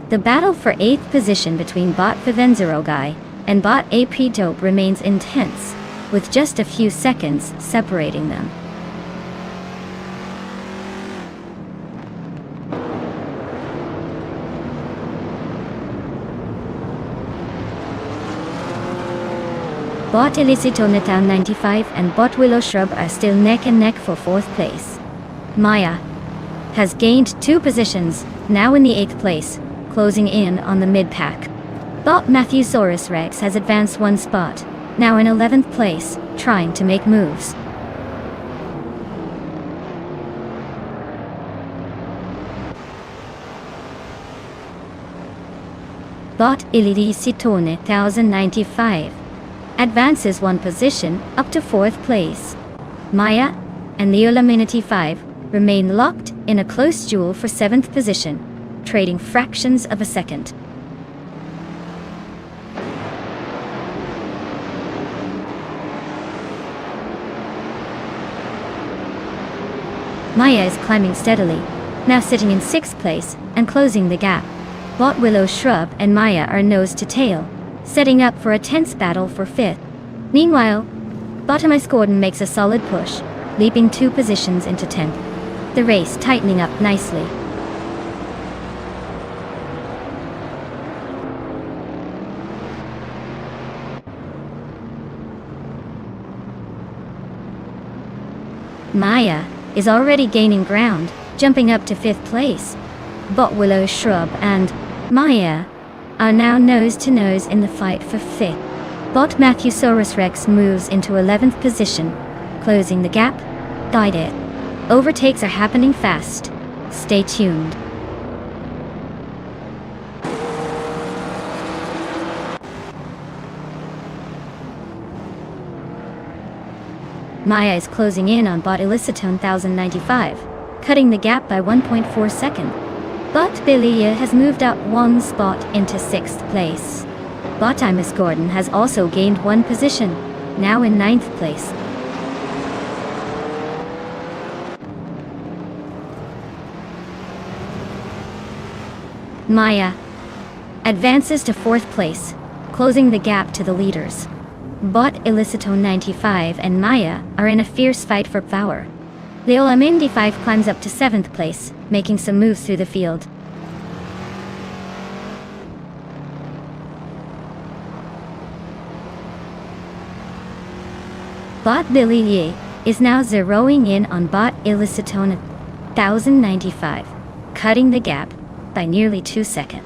The battle for 8th position between Bot 5N0 Guy and Bot AP Dope remains intense, with just a few seconds separating them. Bot Illicito Natown 95 and Bot Willow Shrub are still neck and neck for 4th place. Maya has gained 2 positions, now in the 8th place, closing in on the mid-pack. Bot Matthewsaurus Rex has advanced 1 spot, now in 11th place, trying to make moves. Bot Illicitone 1095 advances 1 position up to 4th place. Maya and Leolaminity 5 remain locked in a close duel for 7th position, trading fractions of a second. Maya is climbing steadily, now sitting in 6th place and closing the gap. Bot Willow Shrub and Maya are nose to tail, setting up for a tense battle for 5th. Meanwhile, Bot Imus Gordon makes a solid push, leaping 2 positions into 10th. The race tightening up nicely. Maya is already gaining ground, jumping up to 5th place. Bot Willow Shrub and Maya are now nose to nose in the fight for 5th. Bot Matthewsaurus Rex moves into 11th position, closing the gap. Guide it. Overtakes are happening fast. Stay tuned. Maya is closing in on Bot Illicitone 1095, cutting the gap by 1.4 seconds. Bot Billia has moved up 1 spot into 6th place. Bot Imus Gordon has also gained 1 position, now in 9th place. Maya advances to 4th place, closing the gap to the leaders. Bot Illicito 95 and Maya are in a fierce fight for power. Lil MND5 climbs up to 7th place, making some moves through the field. Bot Billy Ye is now zeroing in on Bot Illicito 1095, cutting the gap by nearly 2 seconds.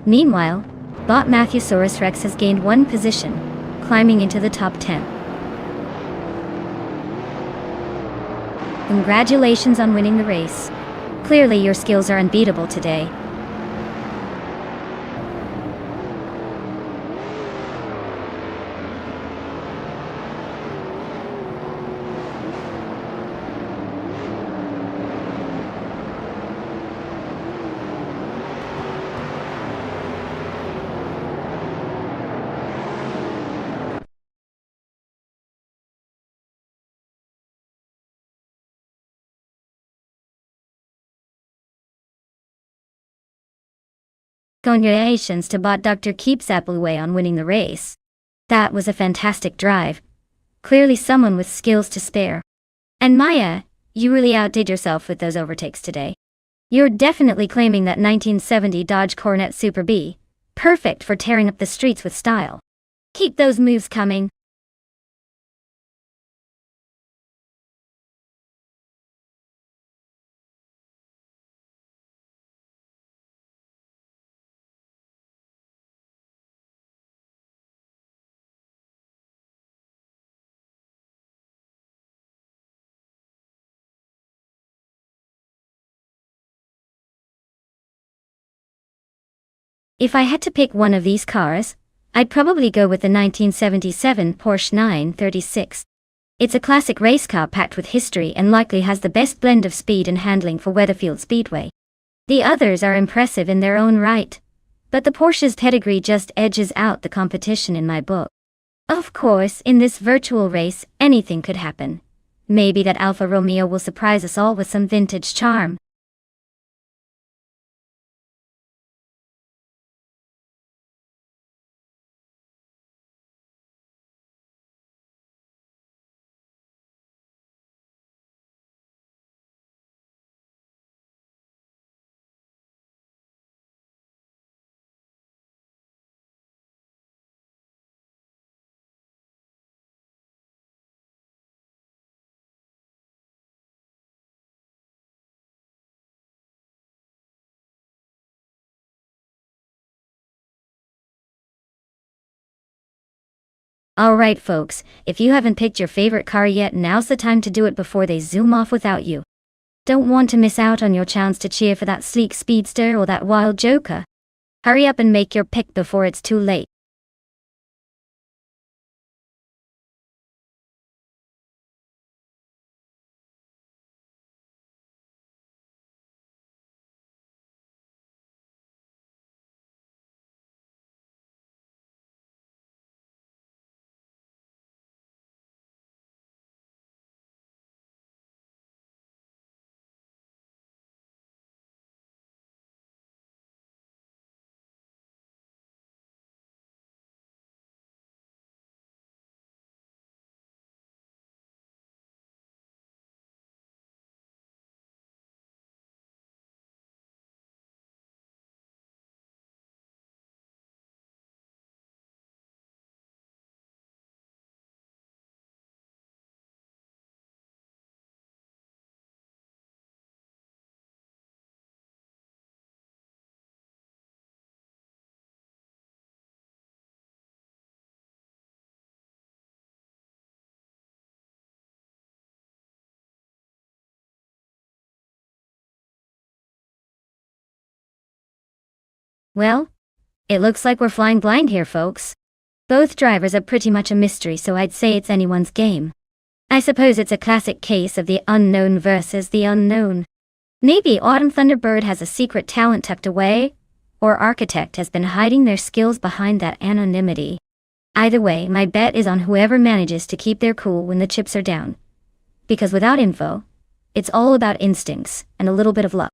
Meanwhile, Bot Matthewsaurus Rex has gained 1 position, climbing into the top 10. Congratulations on winning the race. Clearly your skills are unbeatable today. Congratulations to Bot Dr. Keeps Appleway on winning the race. That was a fantastic drive. Clearly someone with skills to spare. And Maya, you really outdid yourself with those overtakes today. You're definitely claiming that 1970 Dodge Cornet Super B. Perfect for tearing up the streets with style. Keep those moves coming. If I had to pick one of these cars, I'd probably go with the 1977 Porsche 936. It's a classic race car packed with history and likely has the best blend of speed and handling for Weatherfield Speedway. The others are impressive in their own right, but the Porsche's pedigree just edges out the competition in my book. Of course, in this virtual race, anything could happen. Maybe that Alfa Romeo will surprise us all with some vintage charm. Alright folks, if you haven't picked your favorite car yet, now's the time to do it before they zoom off without you. Don't want to miss out on your chance to cheer for that sleek speedster or that wild joker. Hurry up and make your pick before it's too late. Well, it looks like we're flying blind here, folks. Both drivers are pretty much a mystery, so I'd say it's anyone's game. I suppose it's a classic case of the unknown versus the unknown. Maybe Autumn Thunderbird has a secret talent tucked away, or Architect has been hiding their skills behind that anonymity. Either way, my bet is on whoever manages to keep their cool when the chips are down. Because without info, it's all about instincts and a little bit of luck.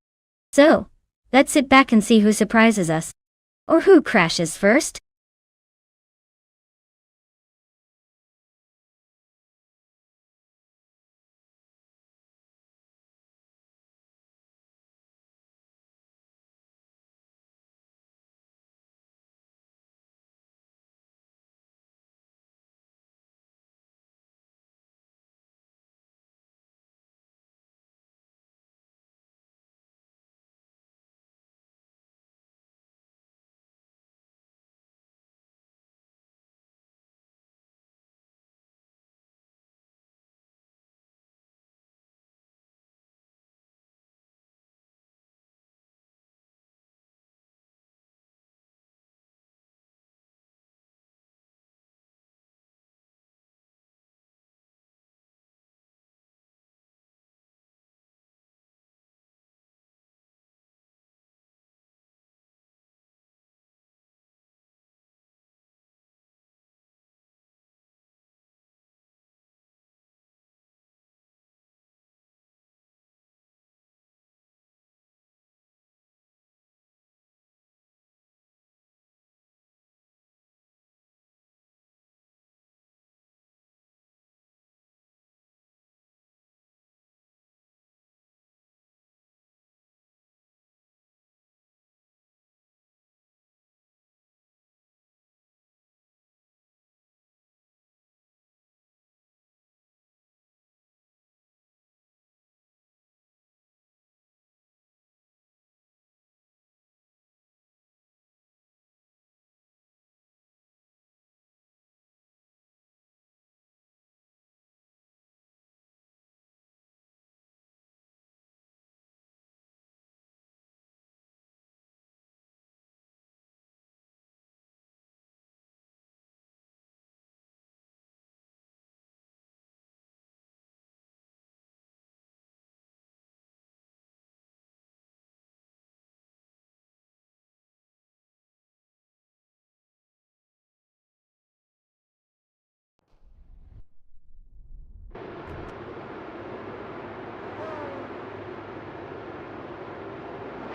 So, let's sit back and see who surprises us. Or who crashes first.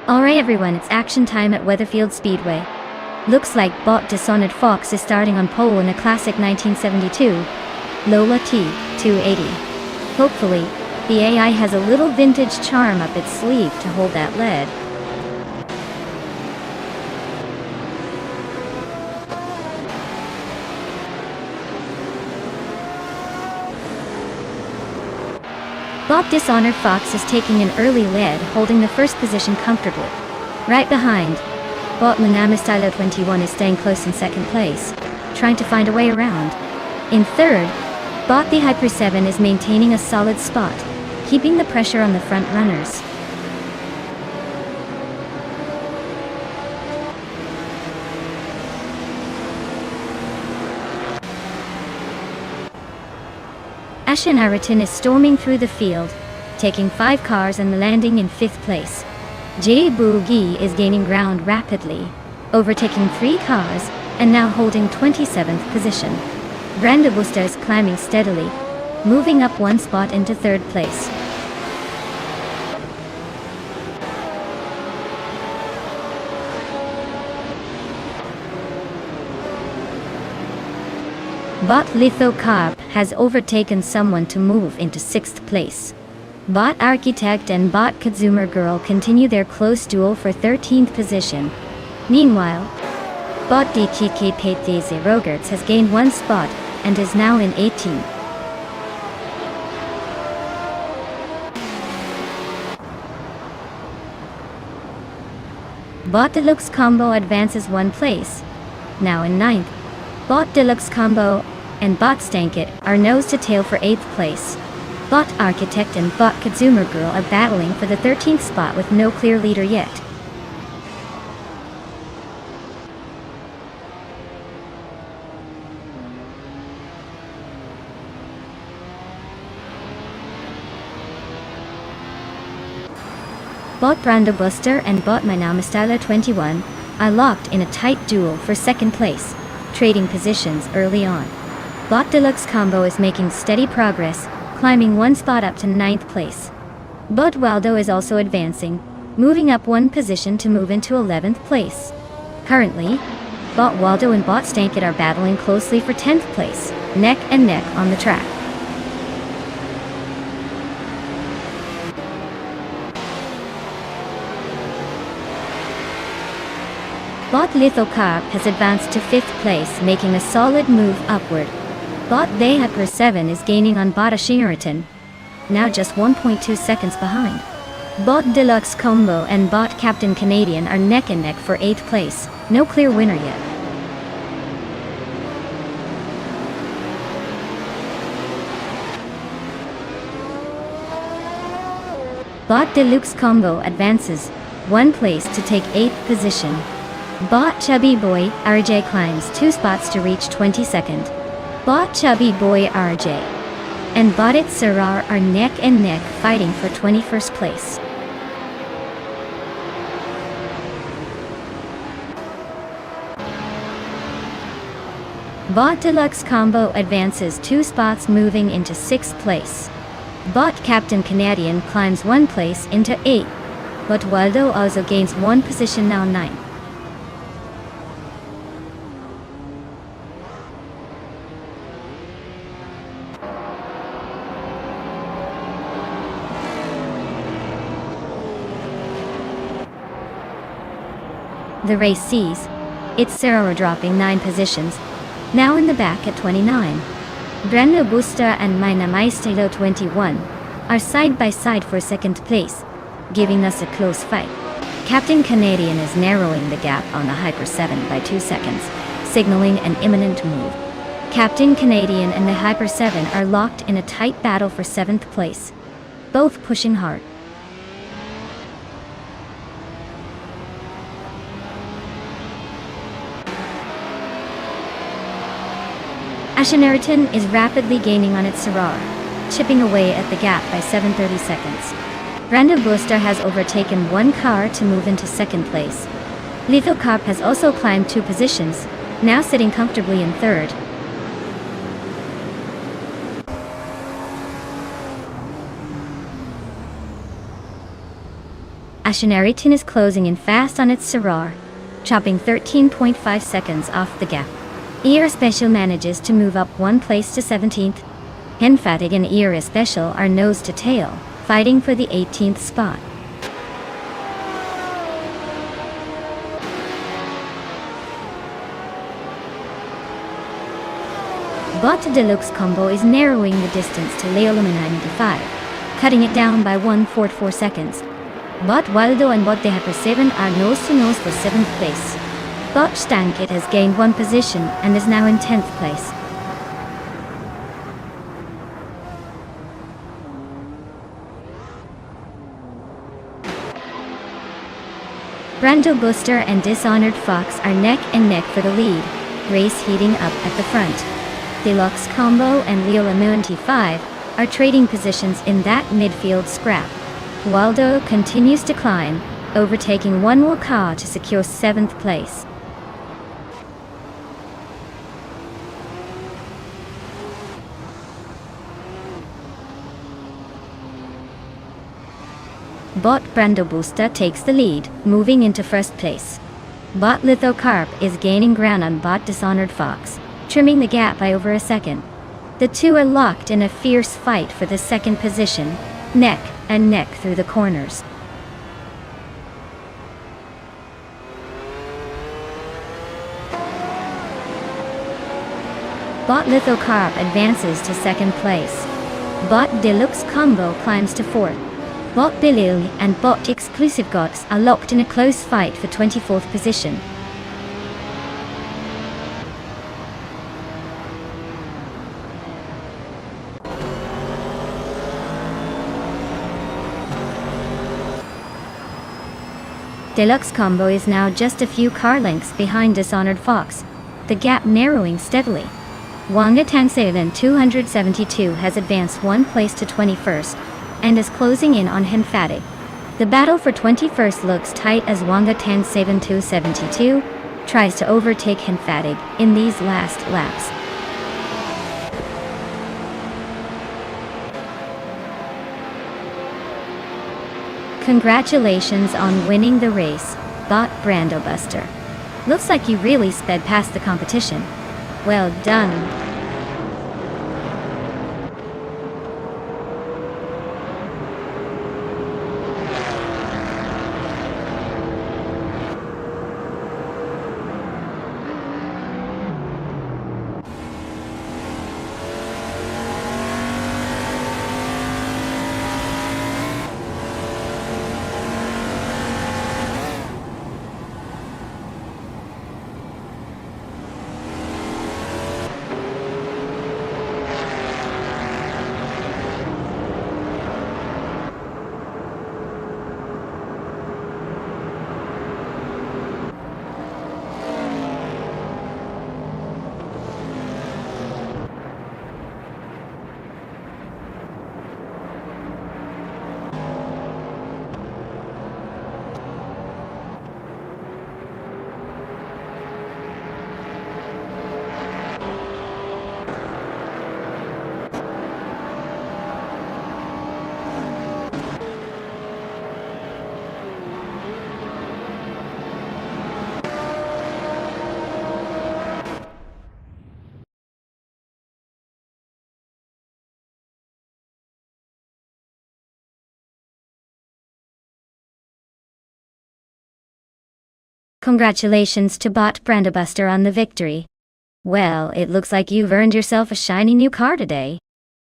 Alright everyone, it's action time at Weatherfield Speedway. Looks like bot Dishonored Fox is starting on pole in a classic 1972 Lola T280. Hopefully, the AI has a little vintage charm up its sleeve to hold that lead. Bot Dishonored Fox is taking an early lead, holding the first position comfortably. Right behind, bot Nonstop 21 is staying close in second place, trying to find a way around. In third, bot the Hyper 7 is maintaining a solid spot, keeping the pressure on the front runners. Naritan is storming through the field, taking 5 cars and landing in 5th place. J Boogie is gaining ground rapidly, overtaking 3 cars, and now holding 27th position. Brenda Busta is climbing steadily, moving up 1 spot into 3rd place. Bot Litho Carp has overtaken someone to move into 6th place. Bot Architect and Bot Consumer Girl continue their close duel for 13th position. Meanwhile, Bot DTK Patese Rogerts has gained 1 spot and is now in 18th. Bot Deluxe Combo advances 1 place, now in 9th. Bot Deluxe Combo and Bot Stankit are nose to tail for 8th place. Bot Architect and Bot Consumer Girl are battling for the 13th spot with no clear leader yet. Bot Brando Buster and Bot Mynamastala 21 are locked in a tight duel for 2nd place, trading positions early on. Bot Deluxe Combo is making steady progress, climbing 1 spot up to 9th place. Bot Waldo is also advancing, moving up 1 position to move into 11th place. Currently, Bot Waldo and Bot Stankit are battling closely for 10th place, neck and neck on the track. Bot Lithocarp has advanced to 5th place, making a solid move upward. Bot The Hyper 7 is gaining on Bot Ashingaritan, now just 1.2 seconds behind. Bot Deluxe Combo and Bot Captain Canadian are neck and neck for 8th place, no clear winner yet. Bot Deluxe Combo advances 1 place to take 8th position. Bot Chubby Boy RJ climbs 2 spots to reach 22nd. Bot Chubby Boy RJ and Bot It Sarar are neck and neck fighting for 21st place. Bot Deluxe Combo advances 2 spots, moving into 6th place. Bot Captain Canadian climbs 1 place into 8th, but Waldo also gains 1 position, now 9th. The race sees its Sarah dropping 9 positions, now in the back at 29. Brenda Busta and Mina Maistelo 21 are side by side for 2nd place, giving us a close fight. Captain Canadian is narrowing the gap on the Hyper 7 by 2 seconds, signaling an imminent move. Captain Canadian and the Hyper 7 are locked in a tight battle for 7th place, both pushing hard. Ashanaritan is rapidly gaining on its Sarar, chipping away at the gap by 7/30 seconds. Brenda Buster has overtaken 1 car to move into 2nd place. Lithocarp has also climbed 2 positions, now sitting comfortably in 3rd. Ashenariton is closing in fast on its Sarar, chopping 13.5 seconds off the gap. ER Special manages to move up one place to 17th. Henfatig and ER Special are nose to tail, fighting for the 18th spot. Bot Deluxe Combo is narrowing the distance to Leolum in 95, cutting it down by 1.44 seconds. Bot Waldo and Bot Dehaper7 are nose-to-nose for 7th place. Bot Stankit has gained one position and is now in 10th place. Brando Booster and Dishonored Fox are neck and neck for the lead, race heating up at the front. Deluxe Combo and Leola 95 are trading positions in that midfield scrap. Waldo continues to climb, overtaking one more car to secure 7th place. Bot Brando Booster takes the lead, moving into 1st place. Bot Lithocarp is gaining ground on Bot Dishonored Fox, trimming the gap by over a second. The two are locked in a fierce fight for the 2nd position, neck and neck through the corners. Bot Lithocarp advances to 2nd place. Bot Deluxe Combo climbs to 4th. Bot Bilil and Bot Exclusive Gods are locked in a close fight for 24th position. Deluxe Combo is now just a few car lengths behind Dishonored Fox, the gap narrowing steadily. Wanga Tangseven 272 has advanced one place to 21st, and is closing in on Henfatig. The battle for 21st looks tight as Wanga Tangseven 272 tries to overtake Henfatig in these last laps. Congratulations on winning the race, Bot Brando Buster. Looks like you really sped past the competition. Well done. Congratulations to Bot Brandobuster on the victory. Well, it looks like you've earned yourself a shiny new car today.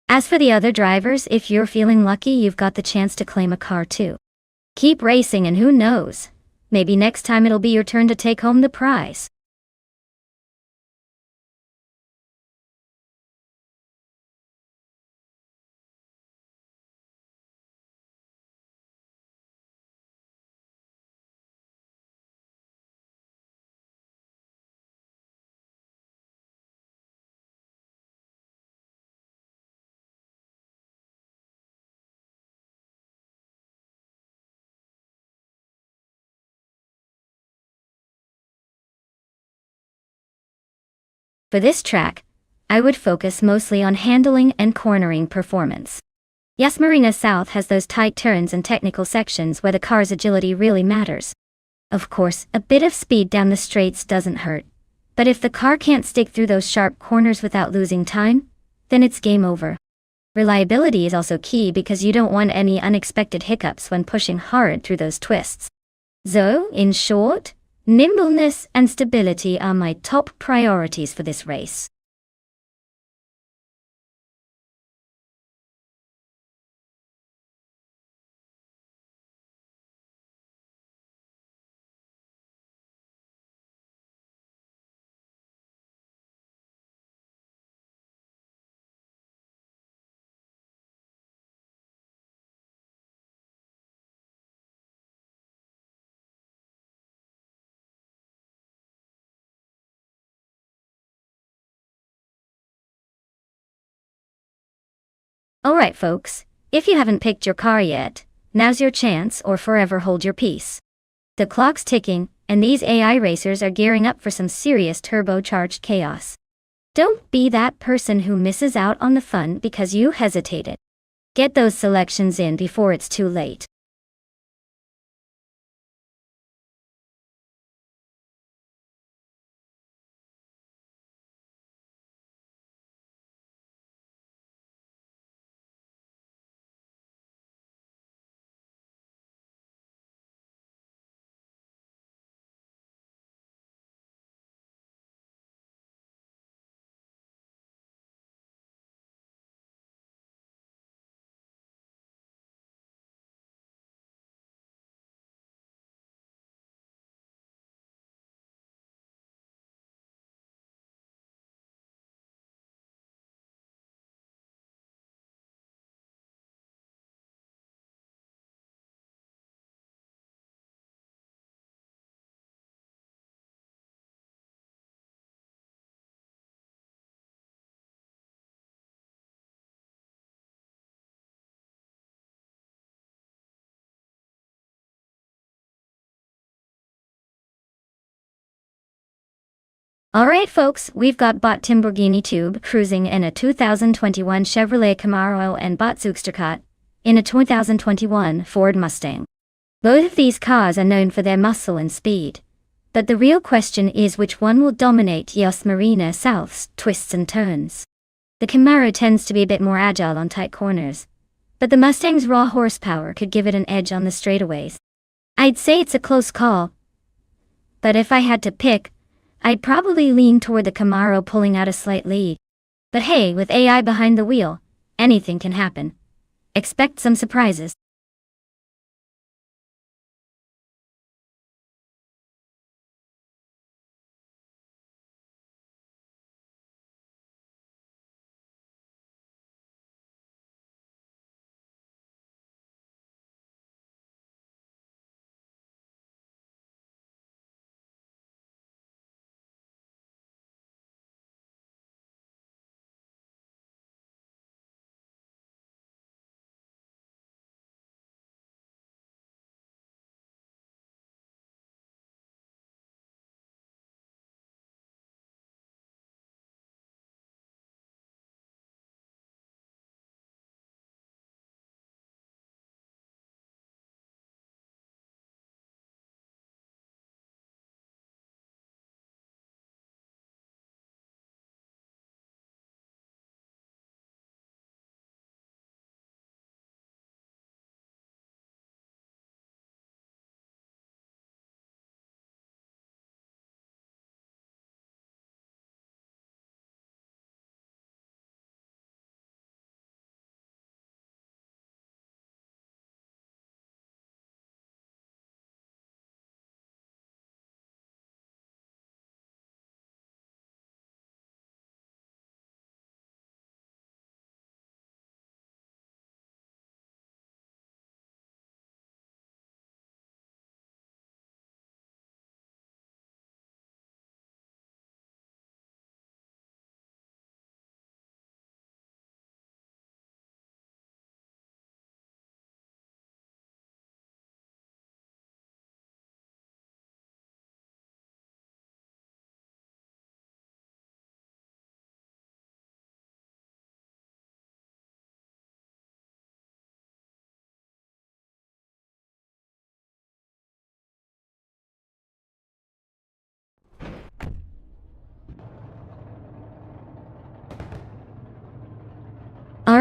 As for the other drivers, if you're feeling lucky, you've got the chance to claim a car too. Keep racing and who knows, maybe next time it'll be your turn to take home the prize. For this track, I would focus mostly on handling and cornering performance. Yas Marina South has those tight turns and technical sections where the car's agility really matters. Of course, a bit of speed down the straights doesn't hurt. But if the car can't stick through those sharp corners without losing time, then it's game over. Reliability is also key because you don't want any unexpected hiccups when pushing hard through those twists. So, in short, nimbleness and stability are my top priorities for this race. Alright folks, if you haven't picked your car yet, now's your chance or forever hold your peace. The clock's ticking, and these AI racers are gearing up for some serious turbocharged chaos. Don't be that person who misses out on the fun because you hesitated. Get those selections in before it's too late. Alright folks, we've got bot Timburghini Tube cruising in a 2021 Chevrolet Camaro and bot Zugsterkat in a 2021 Ford Mustang. Both of these cars are known for their muscle and speed. But the real question is which one will dominate Yas Marina South's twists and turns. The Camaro tends to be a bit more agile on tight corners, but the Mustang's raw horsepower could give it an edge on the straightaways. I'd say it's a close call, but if I had to pick, I'd probably lean toward the Camaro pulling out a slight lead. But hey, with AI behind the wheel, anything can happen. Expect some surprises.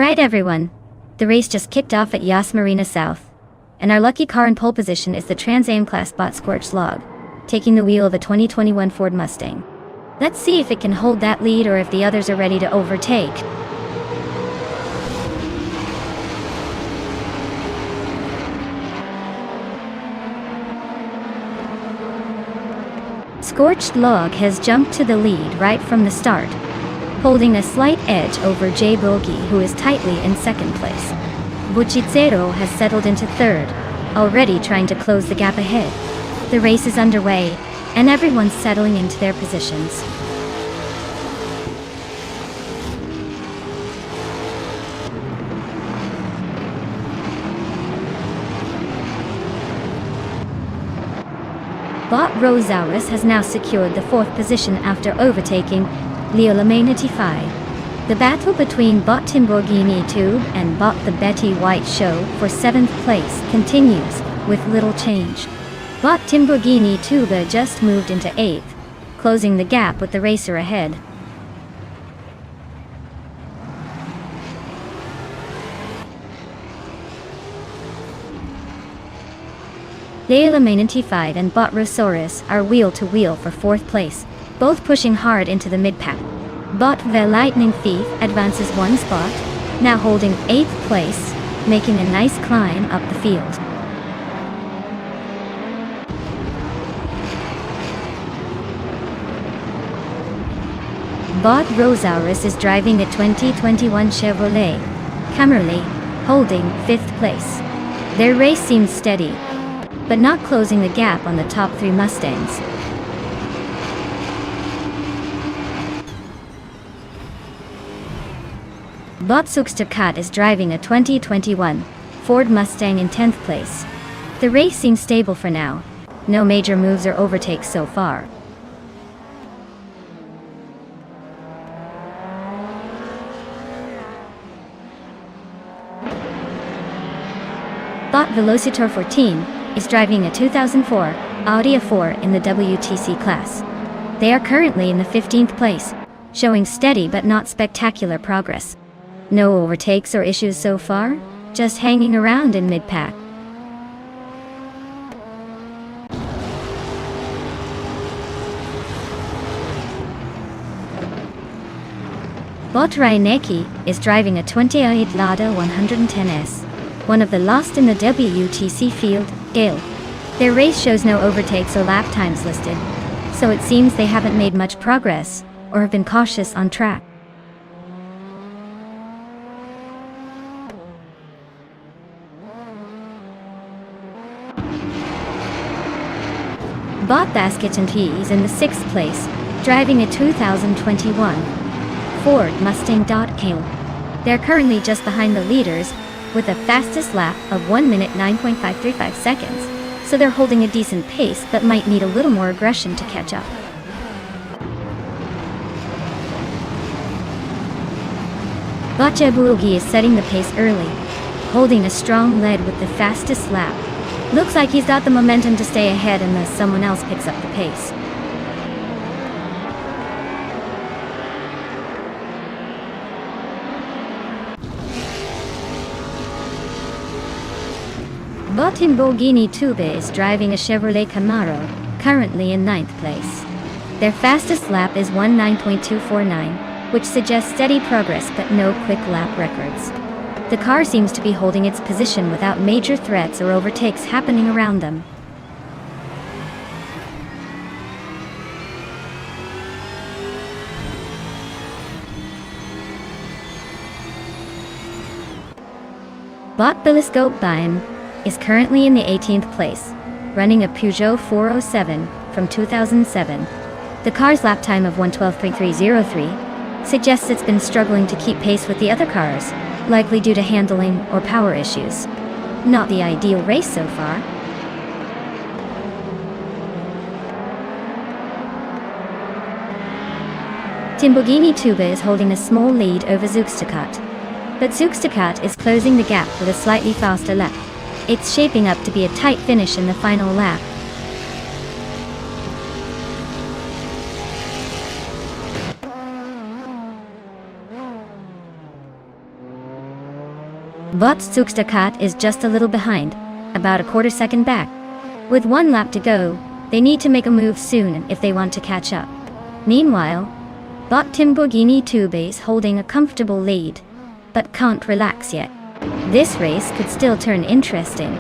Alright everyone, the race just kicked off at Yas Marina South, and our lucky car in pole position is the Trans Am Class Bot Scorched Log, taking the wheel of a 2021 Ford Mustang. Let's see if it can hold that lead or if the others are ready to overtake. Scorched Log has jumped to the lead right from the start, holding a slight edge over J. Bogie, who is tightly in second place. Buchicero has settled into third, already trying to close the gap ahead. The race is underway, and everyone's settling into their positions. Bot Rosaurus has now secured the fourth position after overtaking Leolamay95. The battle between Bot Timborghini Tube and Bot the Betty White Show for 7th place continues, with little change. Bot Timborghini Tube just moved into 8th, closing the gap with the racer ahead. Leolamay95 and Bot Rosaurus are wheel-to-wheel for 4th place, both pushing hard into the mid-pack. Bot the Lightning Thief advances one spot, now holding 8th place, making a nice climb up the field. Bot Rosaurus is driving a 2021 Chevrolet Camry, holding 5th place. Their race seems steady, but not closing the gap on the top 3 Mustangs. Bot Sukstakat is driving a 2021 Ford Mustang in 10th place. The race seems stable for now. No major moves or overtakes so far. Bot Velocitor 14 is driving a 2004 Audi A4 in the WTC class. They are currently in the 15th place, showing steady but not spectacular progress. No overtakes or issues so far, just hanging around in mid-pack. Bot Reinecki is driving a 28 Lada 110S, one of the last in the WTC field, Gale. Their race shows no overtakes or lap times listed, so it seems they haven't made much progress, or have been cautious on track. Bot Basket and T is in the 6th place, driving a 2021 Ford Mustang. Kale. They're currently just behind the leaders, with a fastest lap of 1 minute 9.535 seconds, so they're holding a decent pace but might need a little more aggression to catch up. Botcha Boogie is setting the pace early, holding a strong lead with the fastest lap. Looks like he's got the momentum to stay ahead unless someone else picks up the pace. Bot Timborghini Tube is driving a Chevrolet Camaro, currently in 9th place. Their fastest lap is 19.249, which suggests steady progress but no quick lap records. The car seems to be holding its position without major threats or overtakes happening around them. Bot Billiscope Bain is currently in the 18th place, running a Peugeot 407 from 2007. The car's lap time of 1:12.303 suggests it's been struggling to keep pace with the other cars, likely due to handling or power issues. Not the ideal race so far. Timborghini Tube is holding a small lead over Zugstakat, but Zugstakat is closing the gap with a slightly faster lap. It's shaping up to be a tight finish in the final lap. Kat is just a little behind, about a quarter second back. With 1 lap to go, they need to make a move soon if they want to catch up. Meanwhile, Timborghini Tube is holding a comfortable lead, but can't relax yet. This race could still turn interesting.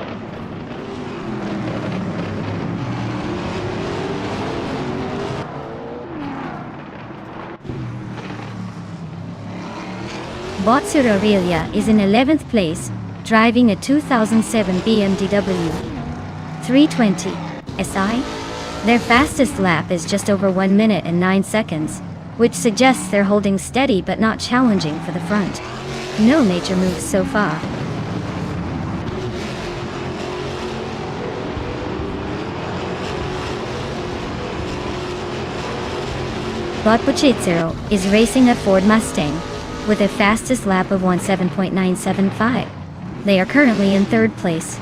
Aurelia is in 11th place, driving a 2007 BMW 320 SI. Their fastest lap is just over 1 minute and 9 seconds, which suggests they're holding steady but not challenging for the front. No major moves so far. Buchitsero is racing a Ford Mustang, with a fastest lap of 17.975. They are currently in 3rd place,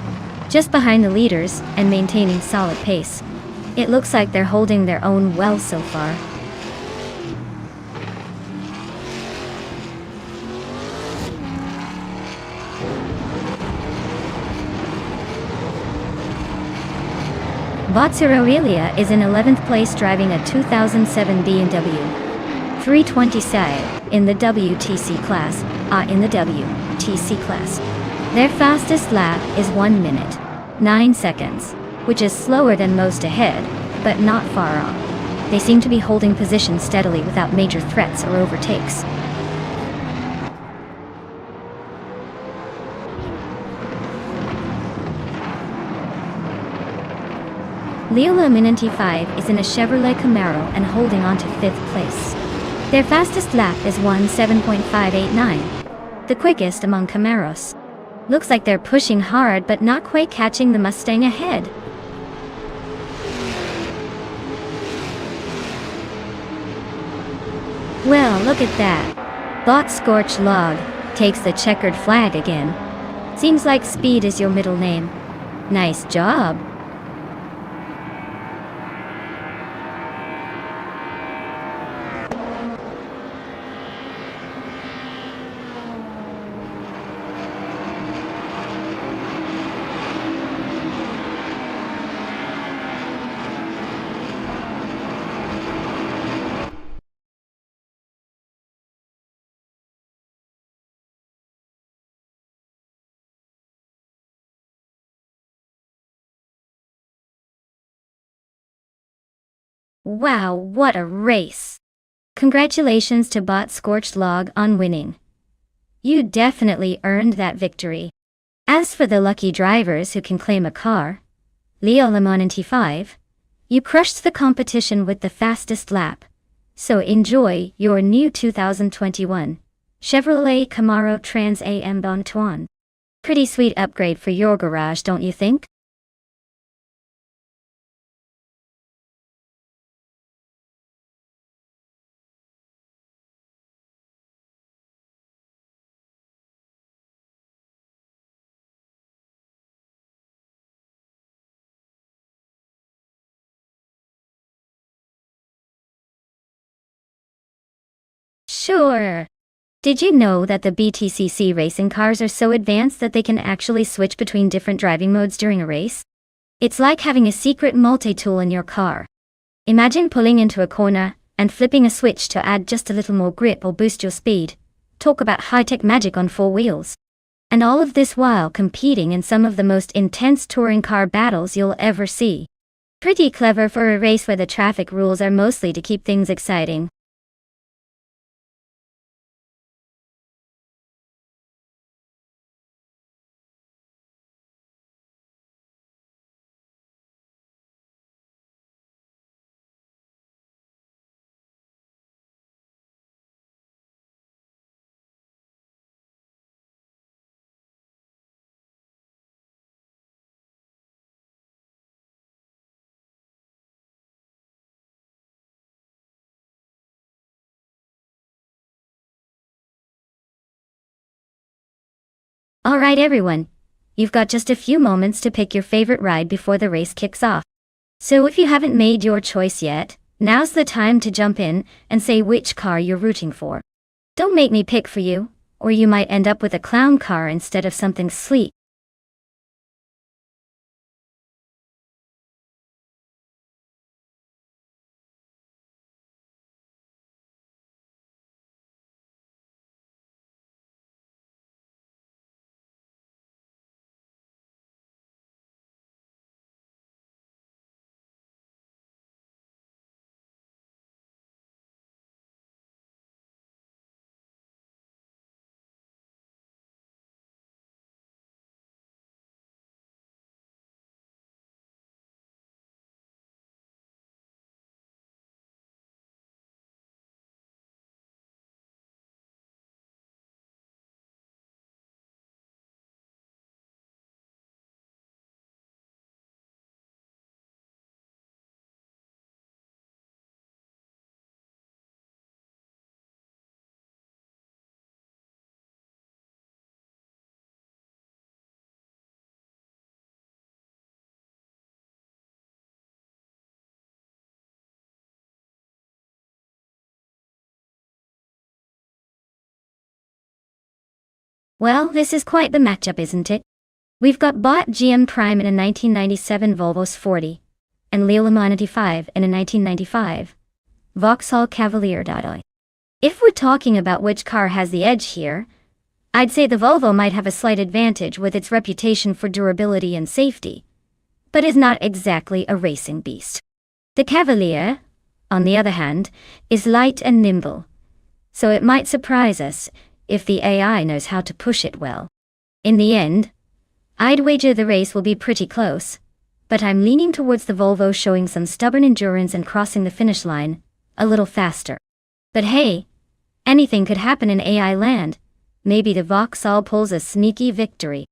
just behind the leaders and maintaining solid pace. It looks like they're holding their own well so far. Aurelia is in 11th place driving a 2007 BMW 320 SI in the WTC class. Their fastest lap is 1 minute, 9 seconds, which is slower than most ahead, but not far off. They seem to be holding position steadily without major threats or overtakes. Leola Minanti 5 is in a Chevrolet Camaro and holding on to 5th place. Their fastest lap is 17.589, the quickest among Camaros. Looks like they're pushing hard but not quite catching the Mustang ahead. Well, look at that. Scorched Log takes the checkered flag again. Seems like speed is your middle name. Nice job. Wow, what a race! Congratulations to Scorched Log on winning. You definitely earned that victory. As for the lucky drivers who can claim a car, Leo Limonanti 5, you crushed the competition with the fastest lap. So enjoy your new 2021 Chevrolet Camaro Trans Am Bon Tuan. Pretty sweet upgrade for your garage, don't you think? Sure. Did you know that the BTCC racing cars are so advanced that they can actually switch between different driving modes during a race? It's like having a secret multi-tool in your car. Imagine pulling into a corner and flipping a switch to add just a little more grip or boost your speed. Talk about high-tech magic on 4 wheels. And all of this while competing in some of the most intense touring car battles you'll ever see. Pretty clever for a race where the traffic rules are mostly to keep things exciting. Alright everyone, you've got just a few moments to pick your favorite ride before the race kicks off. So if you haven't made your choice yet, now's the time to jump in and say which car you're rooting for. Don't make me pick for you, Or you might end up with a clown car instead of something sleek. Well, this is quite the matchup, isn't it? We've got bot GM Prime in a 1997 Volvo S40, and Leo Le Mans 95 in a 1995 Vauxhall Cavalier. If we're talking about which car has the edge here, I'd say the Volvo might have a slight advantage with its reputation for durability and safety, but is not exactly a racing beast. The Cavalier, on the other hand, is light and nimble, so it might surprise us if the AI knows how to push it well. In the end, I'd wager the race will be pretty close, but I'm leaning towards the Volvo showing some stubborn endurance and crossing the finish line a little faster. But hey, anything could happen in AI land. Maybe the Vauxhall pulls a sneaky victory.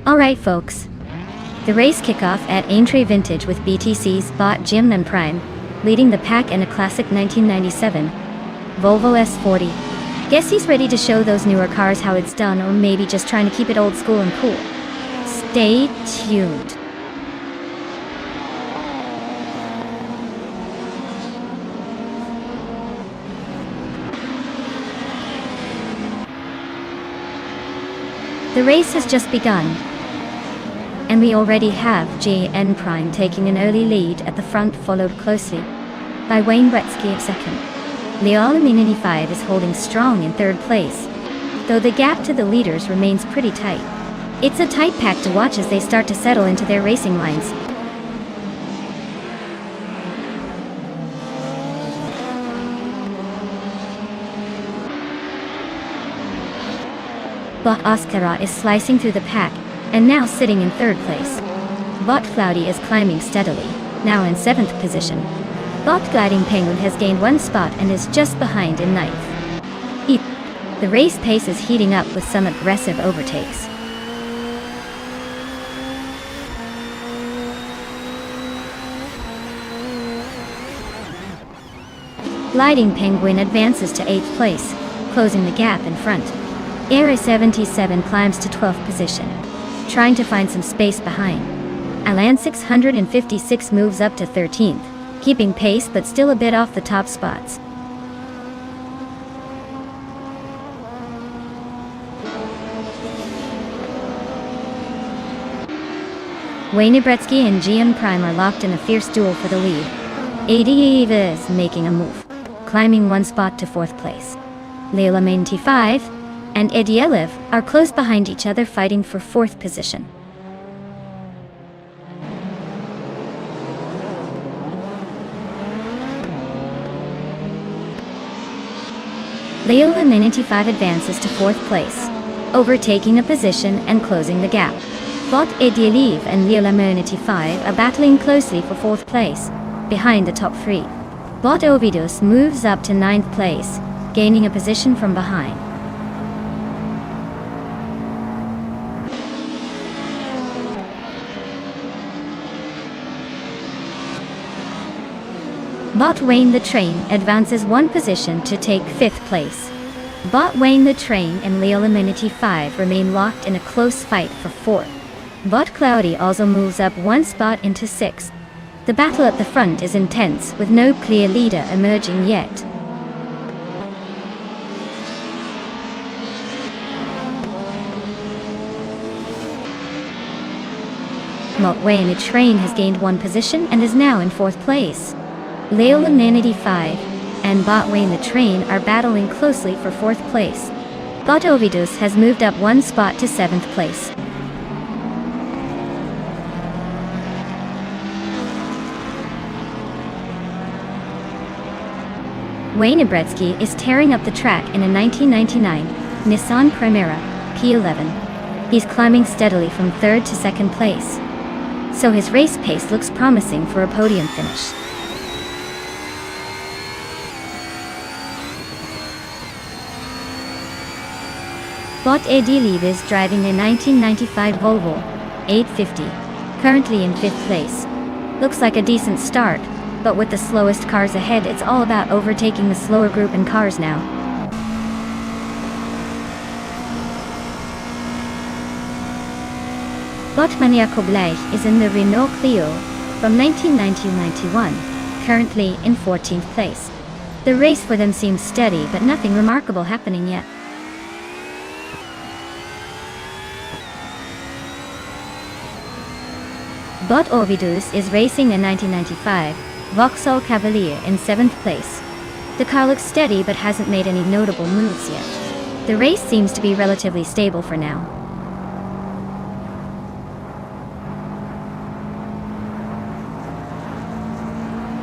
Alright folks, the race kickoff at Aintree Vintage with BTC's bot GM Prime, leading the pack in a classic 1997 Volvo S40. Guess he's ready to show those newer cars how it's done, or maybe just trying to keep it old school and cool. Stay tuned. The race has just begun, and we already have GN Prime taking an early lead at the front, followed closely by Wayne Gretzky at second. Leo Le Mans 95 is holding strong in third place, though the gap to the leaders remains pretty tight. It's a tight pack to watch as they start to settle into their racing lines. Bot Oscara is slicing through the pack, and now sitting in third place. Bot Cloudy is climbing steadily, now in 7th position. Bot Gliding Penguin has gained 1 spot and is just behind in 9th. The race pace is heating up with some aggressive overtakes. Gliding Penguin advances to 8th place, closing the gap in front. Air 77 climbs to 12th position, trying to find some space behind. Alan 656 moves up to 13th, keeping pace but still a bit off the top spots. Wayne Gretzky and Gian Prime are locked in a fierce duel for the lead. Adi is making a move, climbing 1 spot to 4th place. Leila 95 and Eddie Eliv are close behind each other, fighting for 4th position. Leila 95 advances to 4th place, overtaking a position and closing the gap. Bot Eddie Eliv and Leila 95 are battling closely for 4th place, behind the top 3. Bot Ovidus moves up to 9th place, gaining a position from behind. Bot Wayne the Train advances 1 position to take 5th place. Bot Wayne the Train and Leila 95 remain locked in a close fight for 4th. Bot Cloudy also moves up 1 spot into 6th. The battle at the front is intense, with no clear leader emerging yet. Bot Wayne the Train has gained 1 position and is now in 4th place. Leila 95 and Bot Wayne the Train are battling closely for 4th place. Bot Ovidus has moved up 1 spot to 7th place. Wayne Gretzky is tearing up the track in a 1999 Nissan Primera P11. He's climbing steadily from 3rd to 2nd place, so his race pace looks promising for a podium finish. Bot Eddie Lieb is driving a 1995 Volvo 850, currently in 5th place. Looks like a decent start, but with the slowest cars ahead, it's all about overtaking the slower group in cars now. Bot Maniaco Bleich is in the Renault Clio from 1990-91, currently in 14th place. The race for them seems steady, but nothing remarkable happening yet. Bot Ovidus is racing a 1995 Vauxhall Cavalier in 7th place. The car looks steady but hasn't made any notable moves yet. The race seems to be relatively stable for now.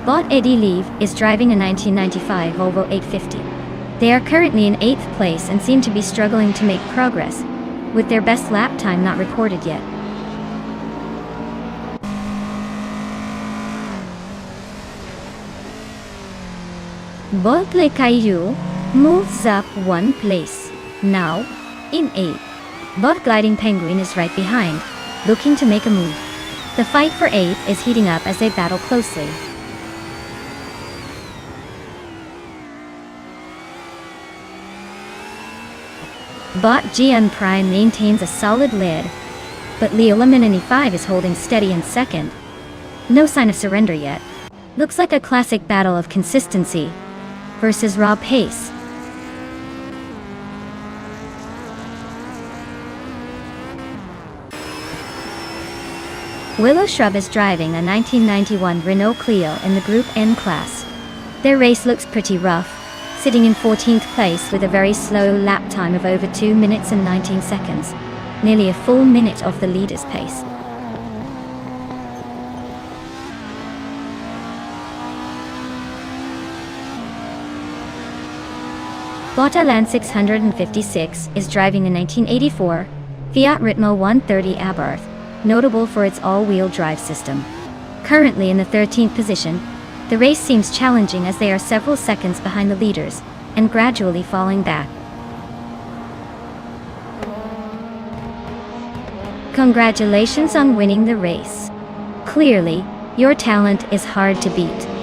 Bot Eddie Lieb is driving a 1995 Volvo 850. They are currently in 8th place and seem to be struggling to make progress, with their best lap time not recorded yet. Bot Le Caillou moves up 1 place, now in 8th. Bot Gliding Penguin is right behind, looking to make a move. The fight for 8th is heating up as they battle closely. Bot GN Prime maintains a solid lead, but Leo Lemonini 5 is holding steady in 2nd. No sign of surrender yet. Looks like a classic battle of consistency versus raw pace. Willow Shrub is driving a 1991 Renault Clio in the Group N class. Their race looks pretty rough, sitting in 14th place with a very slow lap time of over 2 minutes and 19 seconds, nearly a full minute off the leader's pace. Land 656 is driving a 1984 Fiat Ritmo 130 Abarth, notable for its all-wheel drive system. Currently in the 13th position, the race seems challenging as they are several seconds behind the leaders, and gradually falling back. Congratulations on winning the race. Clearly, your talent is hard to beat.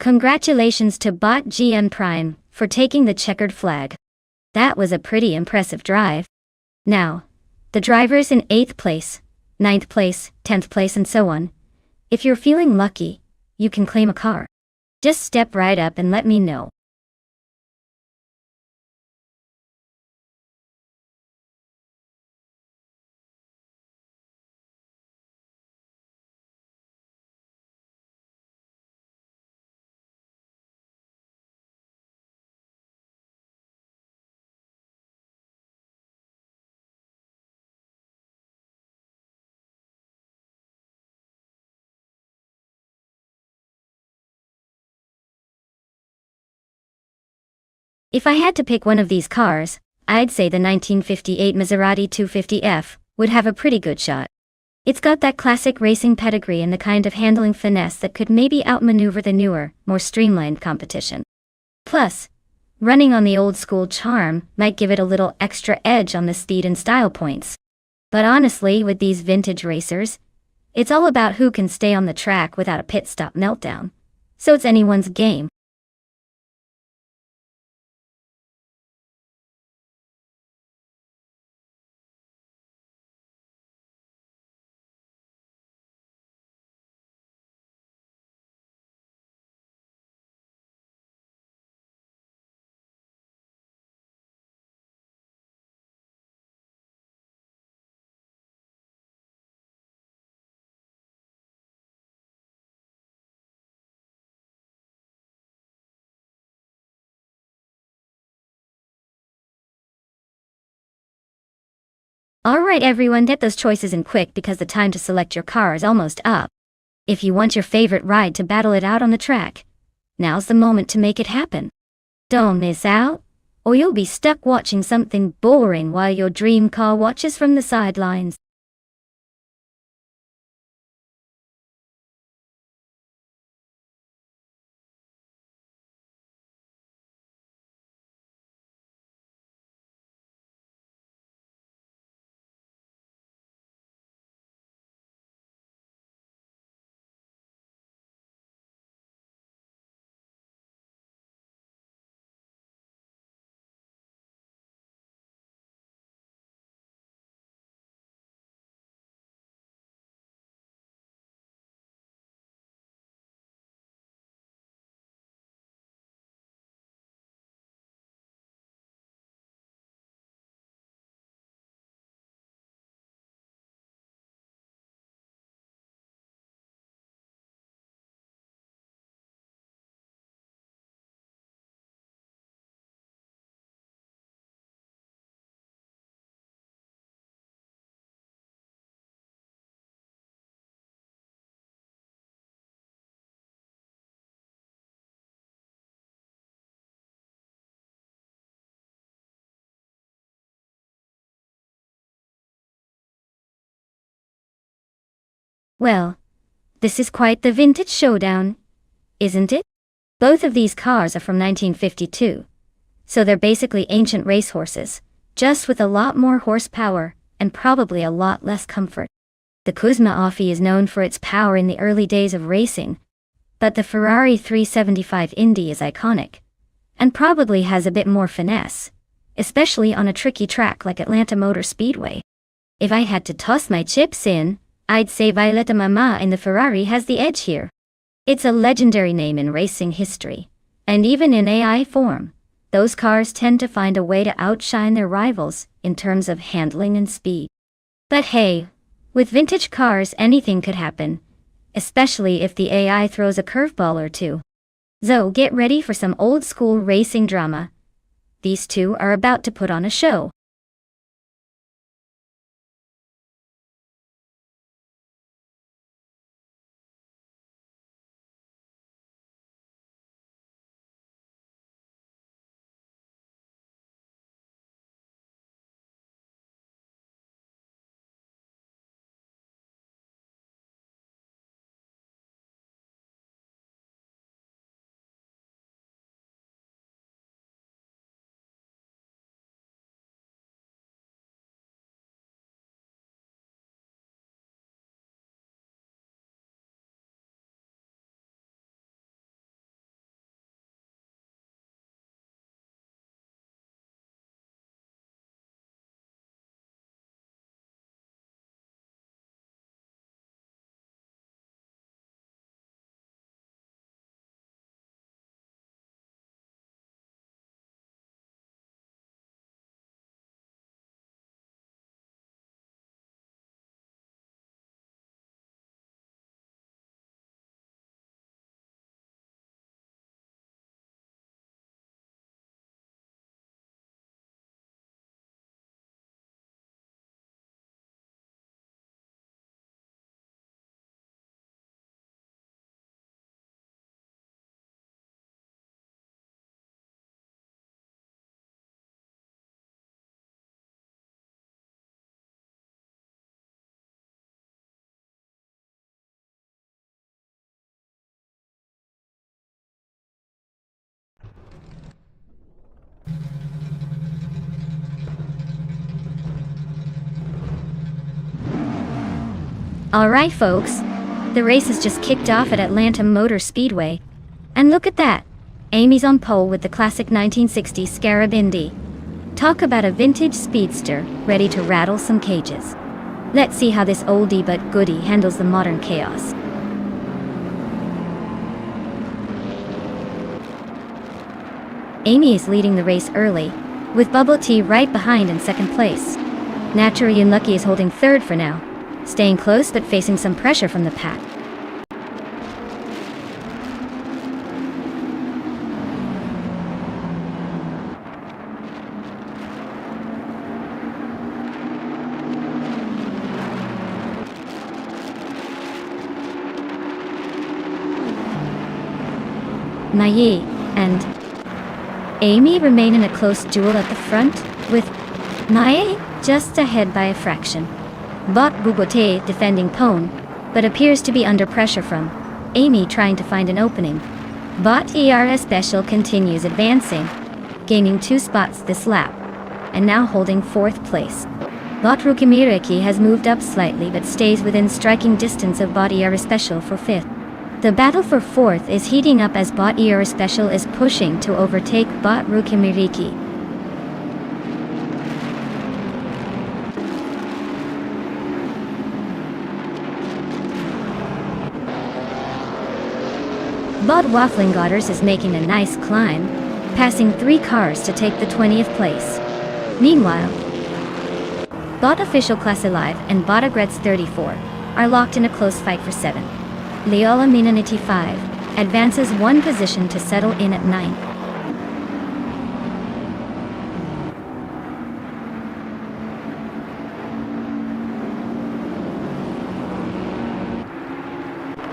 Congratulations to Bot GM Prime for taking the checkered flag. That was a pretty impressive drive. Now, the drivers in 8th place, 9th place, 10th place and so on. If you're feeling lucky, you can claim a car. Just step right up and let me know. If I had to pick one of these cars, I'd say the 1958 Maserati 250F would have a pretty good shot. It's got that classic racing pedigree and the kind of handling finesse that could maybe outmaneuver the newer, more streamlined competition. Plus, running on the old-school charm might give it a little extra edge on the speed and style points. But honestly, with these vintage racers, it's all about who can stay on the track without a pit stop meltdown. So it's anyone's game. Alright everyone, get those choices in quick because the time to select your car is almost up. If you want your favorite ride to battle it out on the track, now's the moment to make it happen. Don't miss out, or you'll be stuck watching something boring while your dream car watches from the sidelines. Well, this is quite the vintage showdown, isn't it? Both of these cars are from 1952, so they're basically ancient racehorses, just with a lot more horsepower and probably a lot less comfort. The Kuzma Offie is known for its power in the early days of racing, but the Ferrari 375 Indy is iconic, and probably has a bit more finesse, especially on a tricky track like Atlanta Motor Speedway. If I had to toss my chips in, I'd say Violetta Mama in the Ferrari has the edge here. It's a legendary name in racing history, and even in AI form, those cars tend to find a way to outshine their rivals in terms of handling and speed. But hey, with vintage cars anything could happen, especially if the AI throws a curveball or two. So get ready for some old school racing drama. These two are about to put on a show. Alright folks, the race has just kicked off at Atlanta Motor Speedway. And look at that! Amy's on pole with the classic 1960s Scarab Indy. Talk about a vintage speedster, ready to rattle some cages. Let's see how this oldie but goodie handles the modern chaos. Amy is leading the race early, with Bubble Tea right behind in second place. Naturally Unlucky is holding third for now, staying close but facing some pressure from the pack. Naye and Amy remain in a close duel at the front, with Naye just ahead by a fraction. Bot Bugote defending Pone, but appears to be under pressure from Amy trying to find an opening. Bot ERA Special continues advancing, gaining 2 spots this lap, and now holding 4th place. Bot Rukimiriki has moved up slightly but stays within striking distance of Bot ERA Special for 5th. The battle for 4th is heating up as Bot ERA Special is pushing to overtake Bot Rukimiriki. Bot Waffling Godders is making a nice climb, passing 3 cars to take the 20th place. Meanwhile, Bot Official Class Alive and Bot Agrets 34 are locked in a close fight for 7. Leola Minanity 5 advances 1 position to settle in at 9.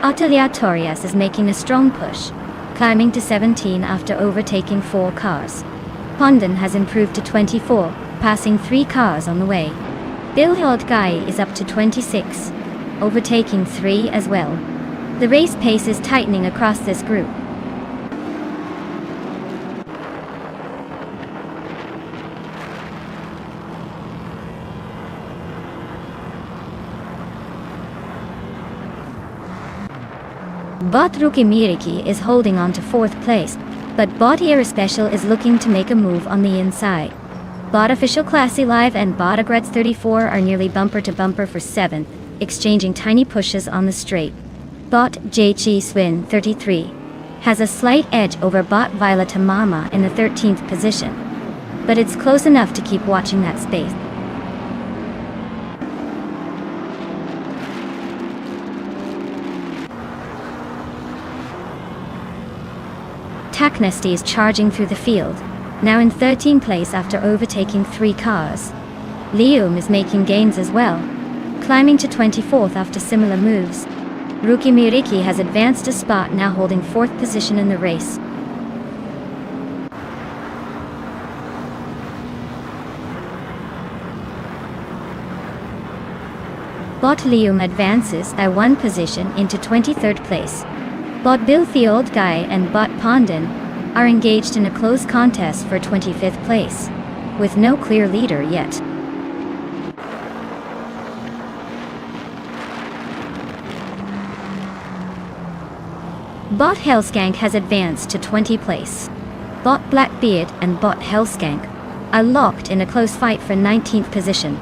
Atelier Torias is making a strong push, climbing to 17 after overtaking 4 cars. Pondon has improved to 24, passing 3 cars on the way. Bill Hildgai is up to 26, overtaking 3 as well. The race pace is tightening across this group. Bot Rookie Miriki is holding on to 4th place, but Bot Air Special is looking to make a move on the inside. Bot Official Classy Live and Bot Agrets 34 are nearly bumper to bumper for 7th, exchanging tiny pushes on the straight. Bot JC Swin 33 has a slight edge over Bot Violeta Mama in the 13th position, but it's close enough to keep watching that space. Taknesty is charging through the field, now in 13th place after overtaking 3 cars. Lium is making gains as well, climbing to 24th after similar moves. Rookie Miriki has advanced a spot, now holding 4th position in the race. Bot Lium advances by 1 position into 23rd place. Bot Bill the Old Guy and Bot Pondon are engaged in a close contest for 25th place, with no clear leader yet. Bot Hellskank has advanced to 20th place. Bot Blackbeard and Bot Hellskank are locked in a close fight for 19th position.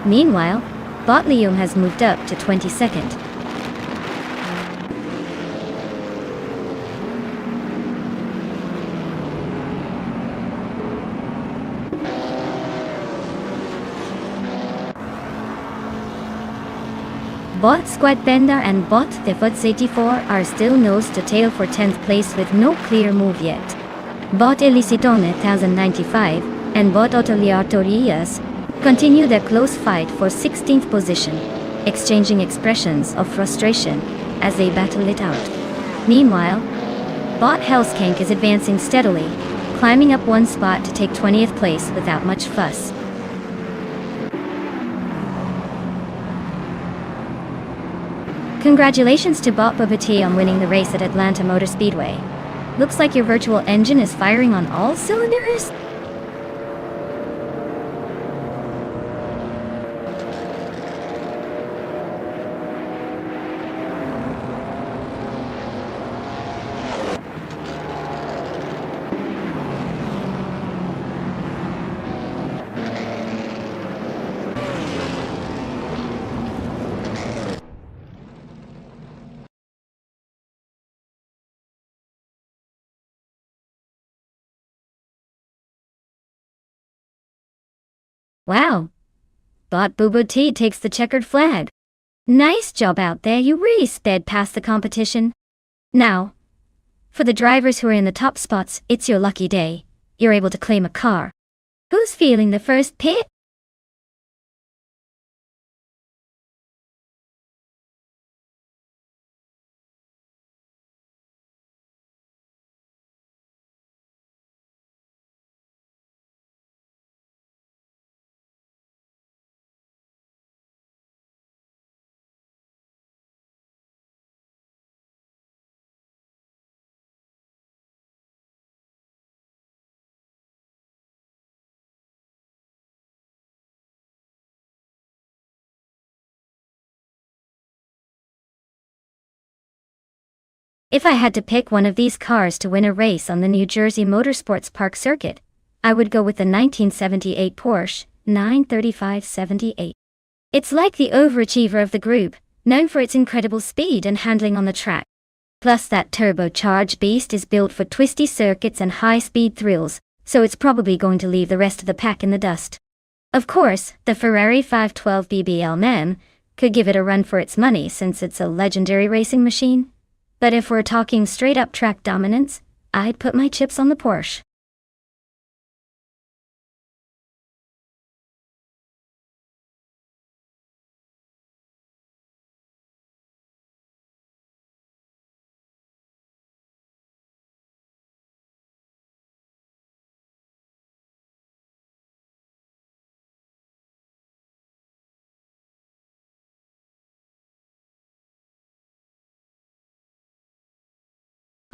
Meanwhile, Bot Lium has moved up to 22nd. Bot Squadbender and Bot the Foot 84 are still nose to tail for 10th place with no clear move yet. Bot Elisitone 1095 and Bot Otoliartorias continue their close fight for 16th position, exchanging expressions of frustration as they battle it out. Meanwhile, Bot Hellskank is advancing steadily, climbing up 1 spot to take 20th place without much fuss. Congratulations to Bot Bubati on winning the race at Atlanta Motor Speedway. Looks like your virtual engine is firing on all cylinders? Wow. Bot Boo T takes the checkered flag. Nice job out there, you really sped past the competition. Now, for the drivers who are in the top spots, it's your lucky day. You're able to claim a car. Who's feeling the first pit? If I had to pick one of these cars to win a race on the New Jersey Motorsports Park circuit, I would go with the 1978 Porsche 935/78. It's like the overachiever of the group, known for its incredible speed and handling on the track. Plus that turbocharged beast is built for twisty circuits and high-speed thrills, so it's probably going to leave the rest of the pack in the dust. Of course, the Ferrari 512 BBL could give it a run for its money since it's a legendary racing machine. But if we're talking straight-up track dominance, I'd put my chips on the Porsche.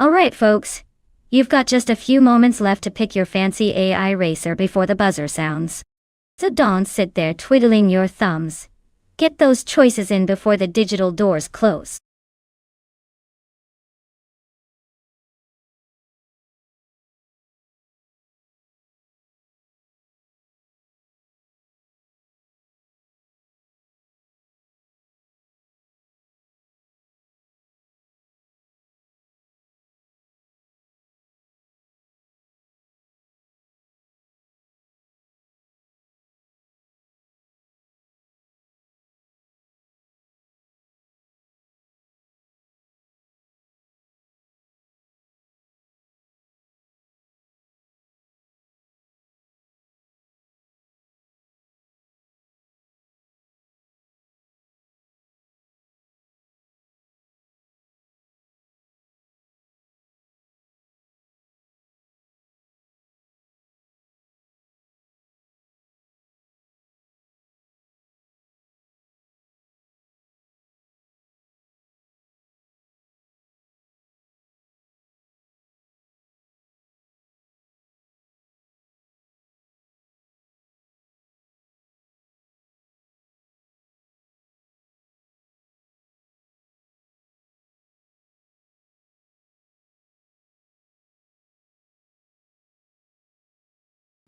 Alright folks, you've got just a few moments left to pick your fancy AI racer before the buzzer sounds. So don't sit there twiddling your thumbs. Get those choices in before the digital doors close.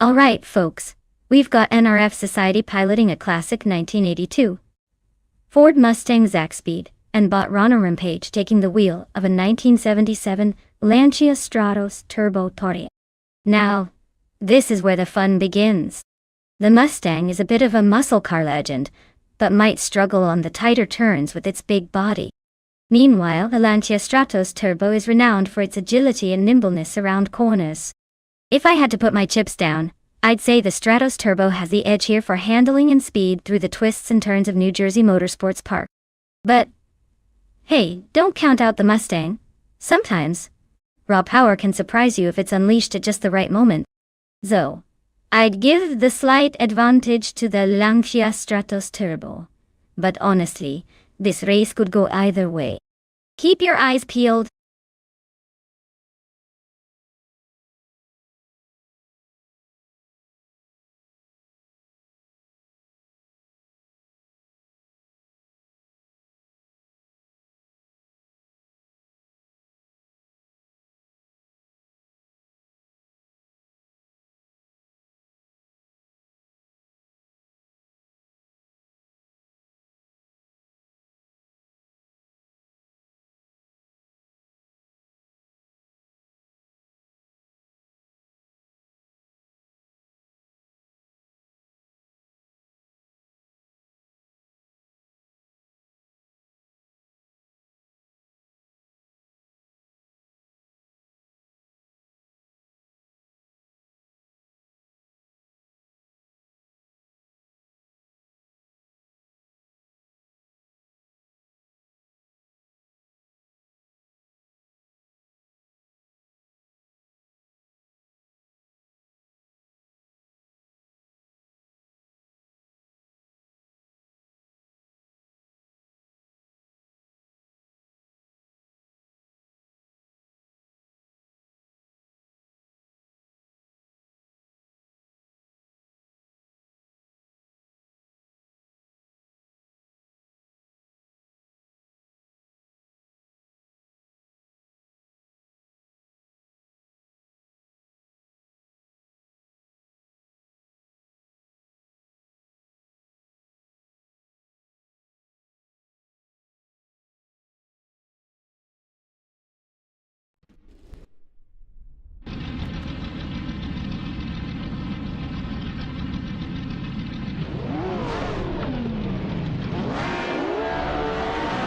Alright folks, we've got NRF Society piloting a classic 1982 Ford Mustang Zaxbyed, and bot Ronna Rampage taking the wheel of a 1977 Lancia Stratos Turbo Torre. Now, this is where the fun begins. The Mustang is a bit of a muscle car legend, but might struggle on the tighter turns with its big body. Meanwhile, the Lancia Stratos Turbo is renowned for its agility and nimbleness around corners. If I had to put my chips down, I'd say the Stratos Turbo has the edge here for handling and speed through the twists and turns of New Jersey Motorsports Park. But hey, don't count out the Mustang. Sometimes raw power can surprise you if it's unleashed at just the right moment. So, I'd give the slight advantage to the Lancia Stratos Turbo. But honestly, this race could go either way. Keep your eyes peeled.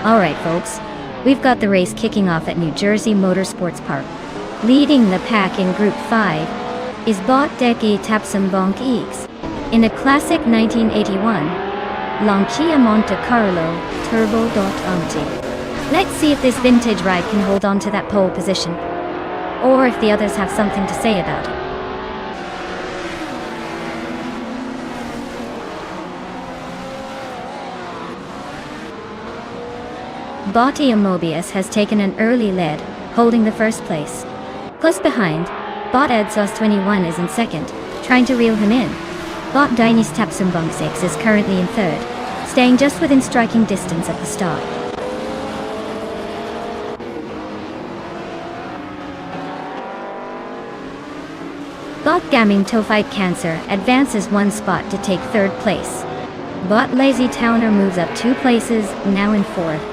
Alright folks, we've got the race kicking off at New Jersey Motorsports Park. Leading the pack in Group 5 is Bot Deki Tapsambonk X in a classic 1981 Lancia Monte Carlo Turbo Dot. Let's see if this vintage ride can hold on to that pole position, or if the others have something to say about it. Botti Mobius has taken an early lead, holding the first place. Close behind, Bot Edsos 21 is in second, trying to reel him in. Bot Dinis Tapsumbong 6 is currently in third, staying just within striking distance at the start. Bot Gaming Tophyte Cancer advances one spot to take third place. Bot Lazy Towner moves up 2 places, now in fourth.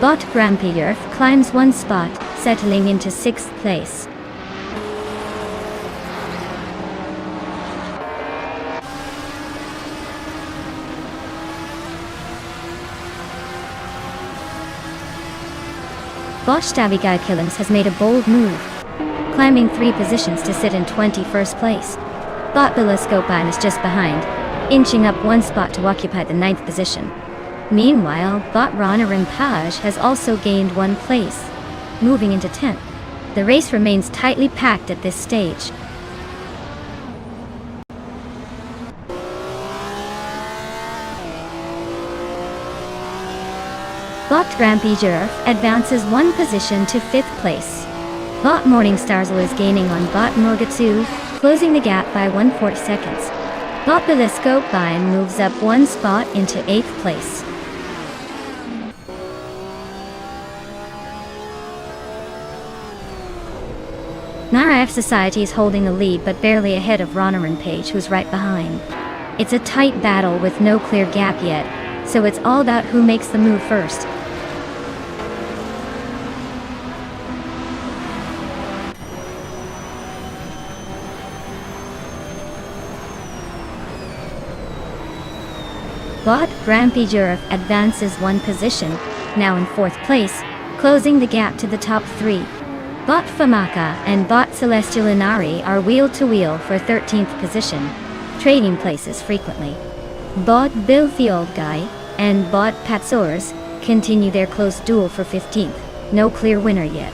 Bot Grampierf climbs 1 spot, settling into 6th place. Bot Stavigai Killings has made a bold move, climbing 3 positions to sit in 21st place. Bot Biloscopine is just behind, inching up 1 spot to occupy the 9th position. Meanwhile, Bot Ronna Rampage has also gained 1 place, moving into 10th. The race remains tightly packed at this stage. Bot Grampy Jerf advances 1 position to 5th place. Bot Morning Starzl is gaining on Bot Morgatsu, closing the gap by 1/4 seconds. Bot Biloscopine moves up 1 spot into 8th place. Nara Society is holding the lead but barely ahead of Ronaran Page, who's right behind. It's a tight battle with no clear gap yet, so it's all about who makes the move first. Bot Rampageur advances one position, now in 4th place, closing the gap to the top 3. Bot Famaka and Bot Celestial Inari are wheel-to-wheel for 13th position, trading places frequently. Bot Bill the Old Guy and Bot Patsors continue their close duel for 15th, no clear winner yet.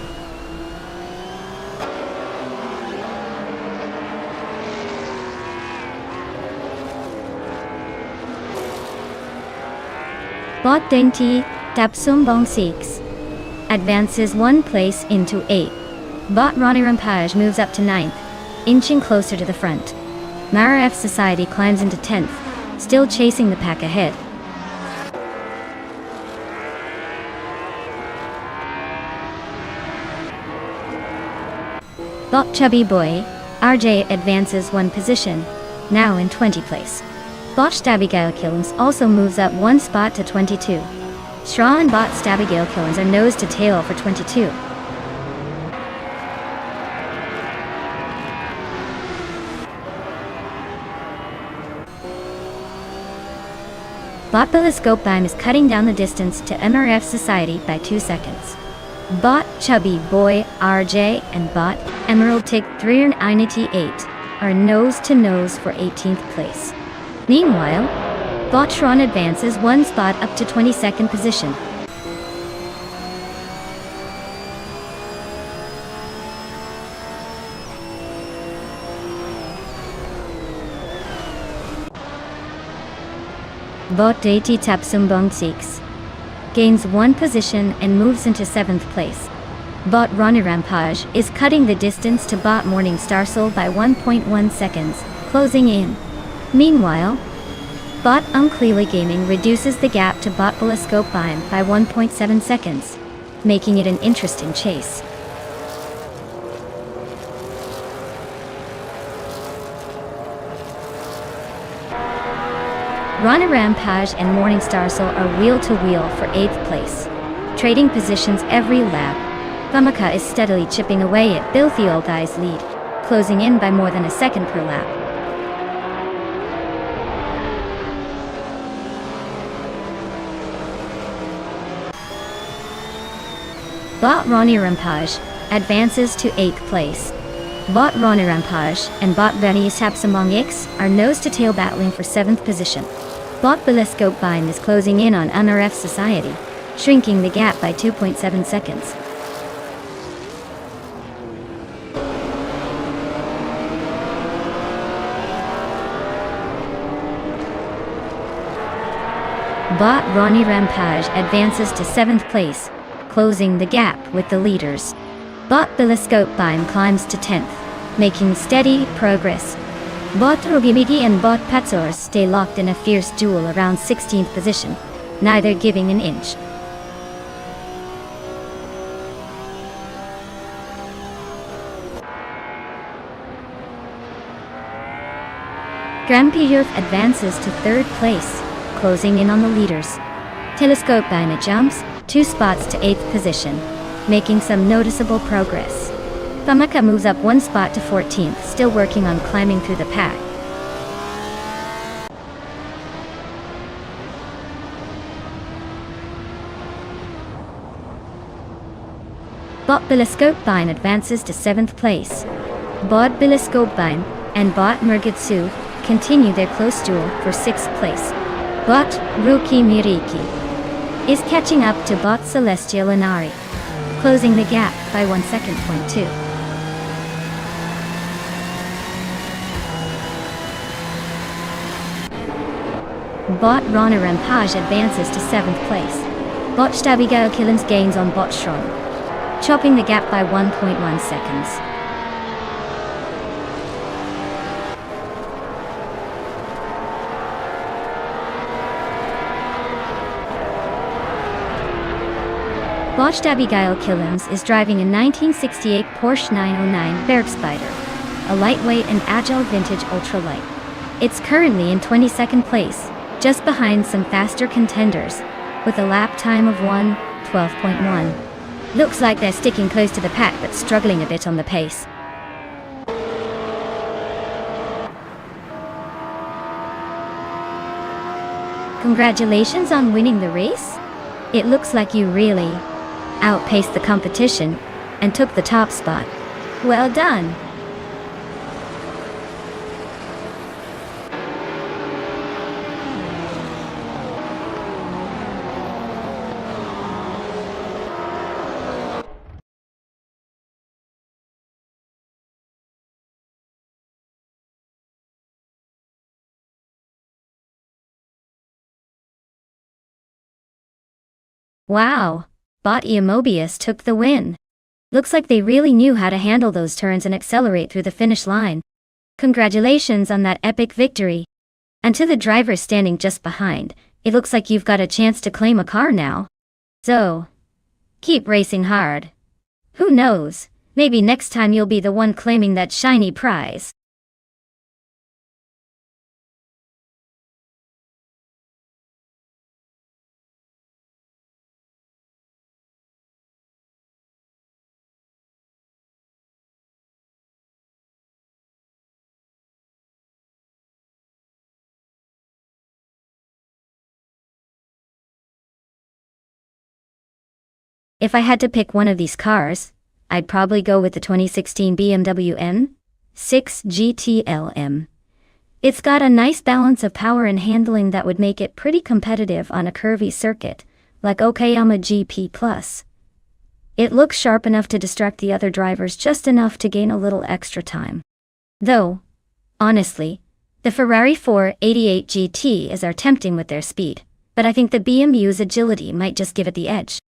Bot Dainty Tapsumbong 6 advances 1 place into 8th. Bot Ronnie Rampage moves up to 9th, inching closer to the front. Mara F Society climbs into 10th, still chasing the pack ahead. Bot Chubby Boy RJ advances 1 position, now in 20th place. Bot Stabigale Killings also moves up 1 spot to 22. Straw and Bot Stabigale Killings are nose to tail for 22. Bot Belliscope Bime is cutting down the distance to MRF Society by 2 seconds. Bot Chubby Boy RJ and Bot Emerald Tick 398 are nose to nose for 18th place. Meanwhile, Bot Shron advances 1 spot up to 22nd position. Bot Deity Tapsumbong 6 gains 1 position and moves into 7th place. Bot Ronnie Rampage is cutting the distance to Bot Morning Star Soul by 1.1 seconds, closing in. Meanwhile, Bot Uncleely Gaming reduces the gap to Bot Belliscope Bime by 1.7 seconds, making it an interesting chase. Ronnie Rampage and Morning Star Soul are wheel-to-wheel for 8th place, trading positions every lap. Famaka is steadily chipping away at Bill the Old Guy's lead, closing in by more than a second per lap. Bot Ronnie Rampage advances to 8th place. Bot Ronnie Rampage and Bot Benny Sapsamong X are nose-to-tail battling for 7th position. Bot Belliscope Bime is closing in on MRF Society, shrinking the gap by 2.7 seconds. Bot Ronnie Rampage advances to 7th place, closing the gap with the leaders. Bot Belliscope Bime climbs to 10th, making steady progress. Bot Rogimigi and Bot Patsors stay locked in a fierce duel around 16th position, neither giving an inch. Grampiyov advances to 3rd place, closing in on the leaders. Telescope Bime jumps 2 spots to 8th position, making some noticeable progress. Famaka moves up 1 spot to 14th, still working on climbing through the pack. Bot Belliscope Bime advances to 7th place. Bot Belliscope Bime and Bot Murgitsu continue their close duel for 6th place. Bot Ruki Miriki is catching up to Bot Celestial Inari, closing the gap by 1 second. Bot Ronnie Rampage advances to 7th place. Bot Stabigale Killings gains on Bot Shron, chopping the gap by 1.1 seconds. Bot watched Abigail Killams is driving a 1968 Porsche 909 Bergspider, a lightweight and agile vintage ultralight. It's currently in 22nd place, just behind some faster contenders, with a lap time of 1:12.1. Looks like they're sticking close to the pack but struggling a bit on the pace. Congratulations on winning the race. It looks like you really outpaced the competition and took the top spot. Well done. Wow, Bot Mobius took the win. Looks like they really knew how to handle those turns and accelerate through the finish line. Congratulations on that epic victory. And to the driver standing just behind, it looks like you've got a chance to claim a car now. So, keep racing hard. Who knows, maybe next time you'll be the one claiming that shiny prize. If I had to pick one of these cars, I'd probably go with the 2016 BMW M6 GT-LM. It's got a nice balance of power and handling that would make it pretty competitive on a curvy circuit, like Okayama GP+. It looks sharp enough to distract the other drivers just enough to gain a little extra time. Though, honestly, the Ferrari 488 GT is tempting with their speed, but I think the BMW's agility might just give it the edge.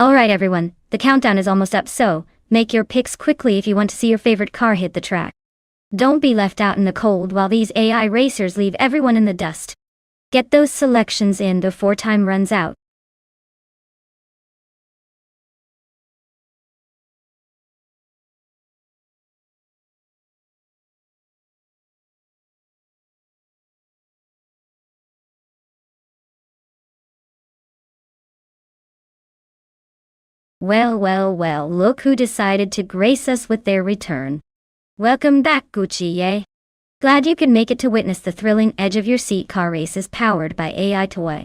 Alright everyone, the countdown is almost up, so make your picks quickly if you want to see your favorite car hit the track. Don't be left out in the cold while these AI racers leave everyone in the dust. Get those selections in before time runs out. Well, look who decided to grace us with their return. Welcome back, Gucci. Glad you could make it to witness the thrilling edge-of-your-seat car races powered by AI toy.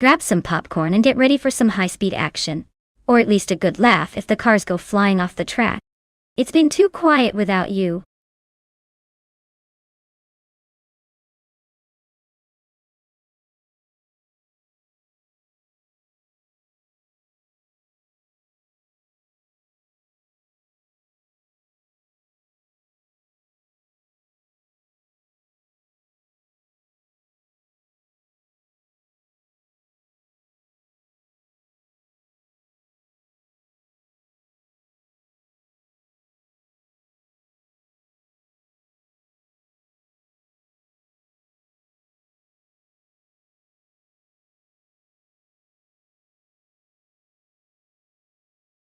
Grab some popcorn and get ready for some high-speed action. Or at least a good laugh if the cars go flying off the track. It's been too quiet without you.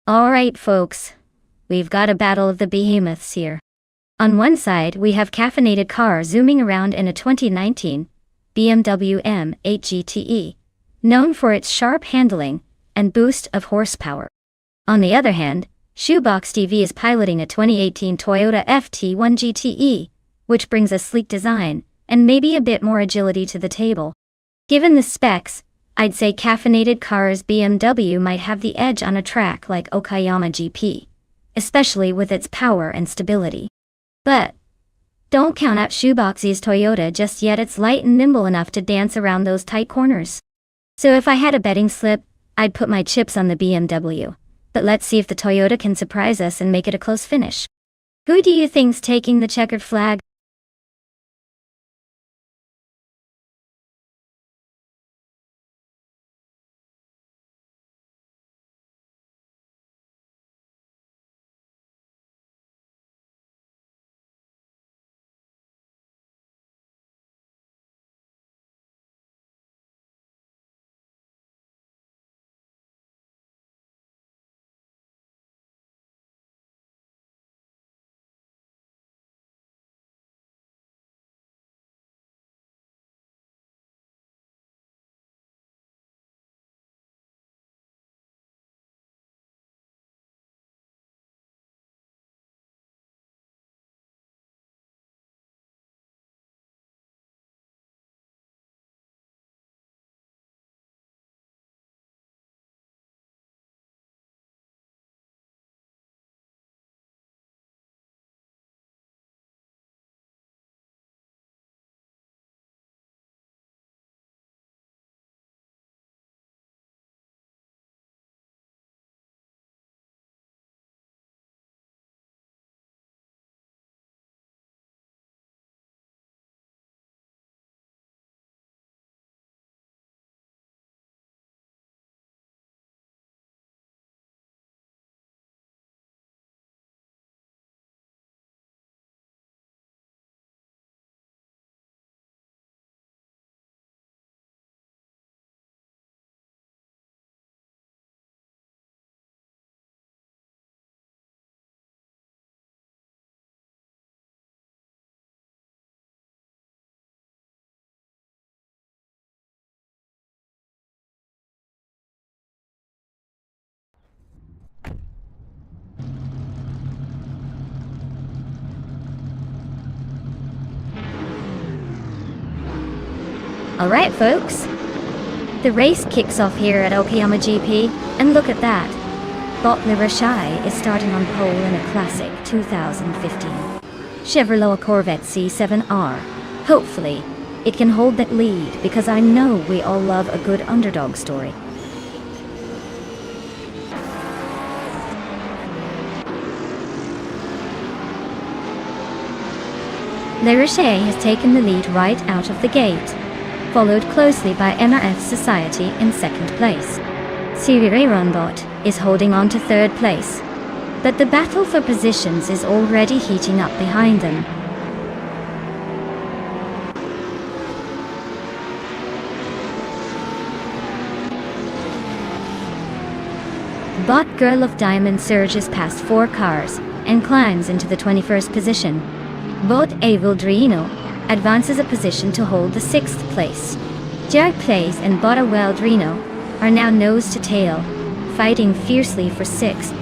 Alright folks, we've got a battle of the behemoths here. On one side we have caffeinated car zooming around in a 2019 BMW M8 GTE, known for its sharp handling and boost of horsepower. On the other hand, Shoebox TV is piloting a 2018 Toyota FT1 GTE, which brings a sleek design and maybe a bit more agility to the table. Given the specs, I'd say caffeinated cars BMW might have the edge on a track like Okayama GP, especially with its power and stability. But Don't count out Shoeboxy's Toyota just yet, it's light and nimble enough to dance around those tight corners. So if I had a betting slip, I'd put my chips on the BMW. But let's see if the Toyota can surprise us and make it a close finish. Who do you think's taking the checkered flag? Alright folks, the race kicks off here at Okayama GP, and look at that. Botley Rashai is starting on pole in a classic 2015 Chevrolet Corvette C7R. Hopefully, it can hold that lead because I know we all love a good underdog story. Le Rocher has taken the lead right out of the gate, followed closely by MRF Society in second place. Siri Ronbot is holding on to third place, but the battle for positions is already heating up behind them. Bot Girl of Diamond surges past 4 cars and climbs into the 21st position. Bot Avildrino advances a position to hold the 6th place. Jack Plays and Bot Avildrino are now nose to tail, fighting fiercely for 6th.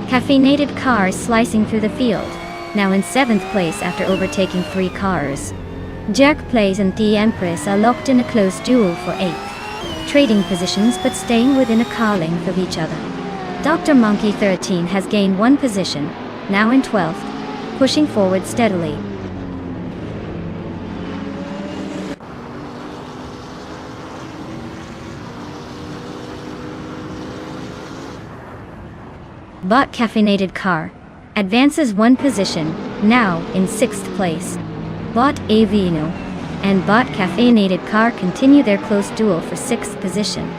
Caffeinated car is slicing through the field, now in 7th place after overtaking 3 cars. Jack Plays and The Empress are locked in a close duel for 8th, trading positions but staying within a car length of each other. Dr. Monkey 13 has gained 1 position, now in 12th, pushing forward steadily. Bot Caffeinated Car advances 1 position, now in 6th place. Bot Avino and Bot Caffeinated Car continue their close duel for 6th position.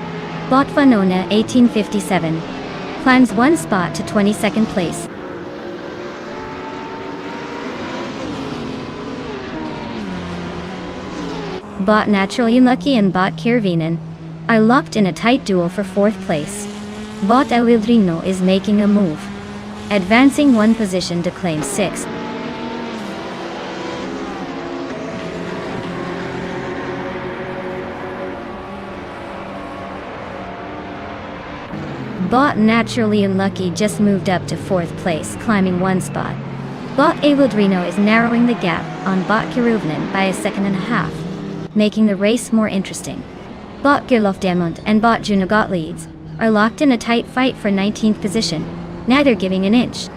Bot Vanona 1857 climbs 1 spot to 22nd place. Bot Naturally Unlucky and Bot Kirvinen are locked in a tight duel for 4th place. Bot Awildrino is making a move, advancing 1 position to claim 6th. Bot Naturally Unlucky just moved up to 4th place, climbing 1 spot. Bot Avildrino is narrowing the gap on Bot Kiruvnen by 1.5 seconds. making the race more interesting. Bot Gerlof Demont and Bot Juno Gottlieds are locked in a tight fight for 19th position, neither giving an inch.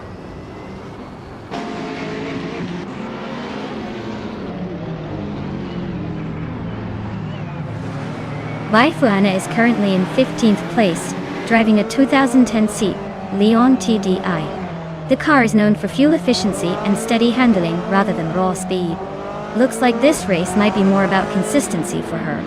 Vaifuana is currently in 15th place, driving a 2010 Seat Leon TDI. The car is known for fuel efficiency and steady handling rather than raw speed. Looks like this race might be more about consistency for her.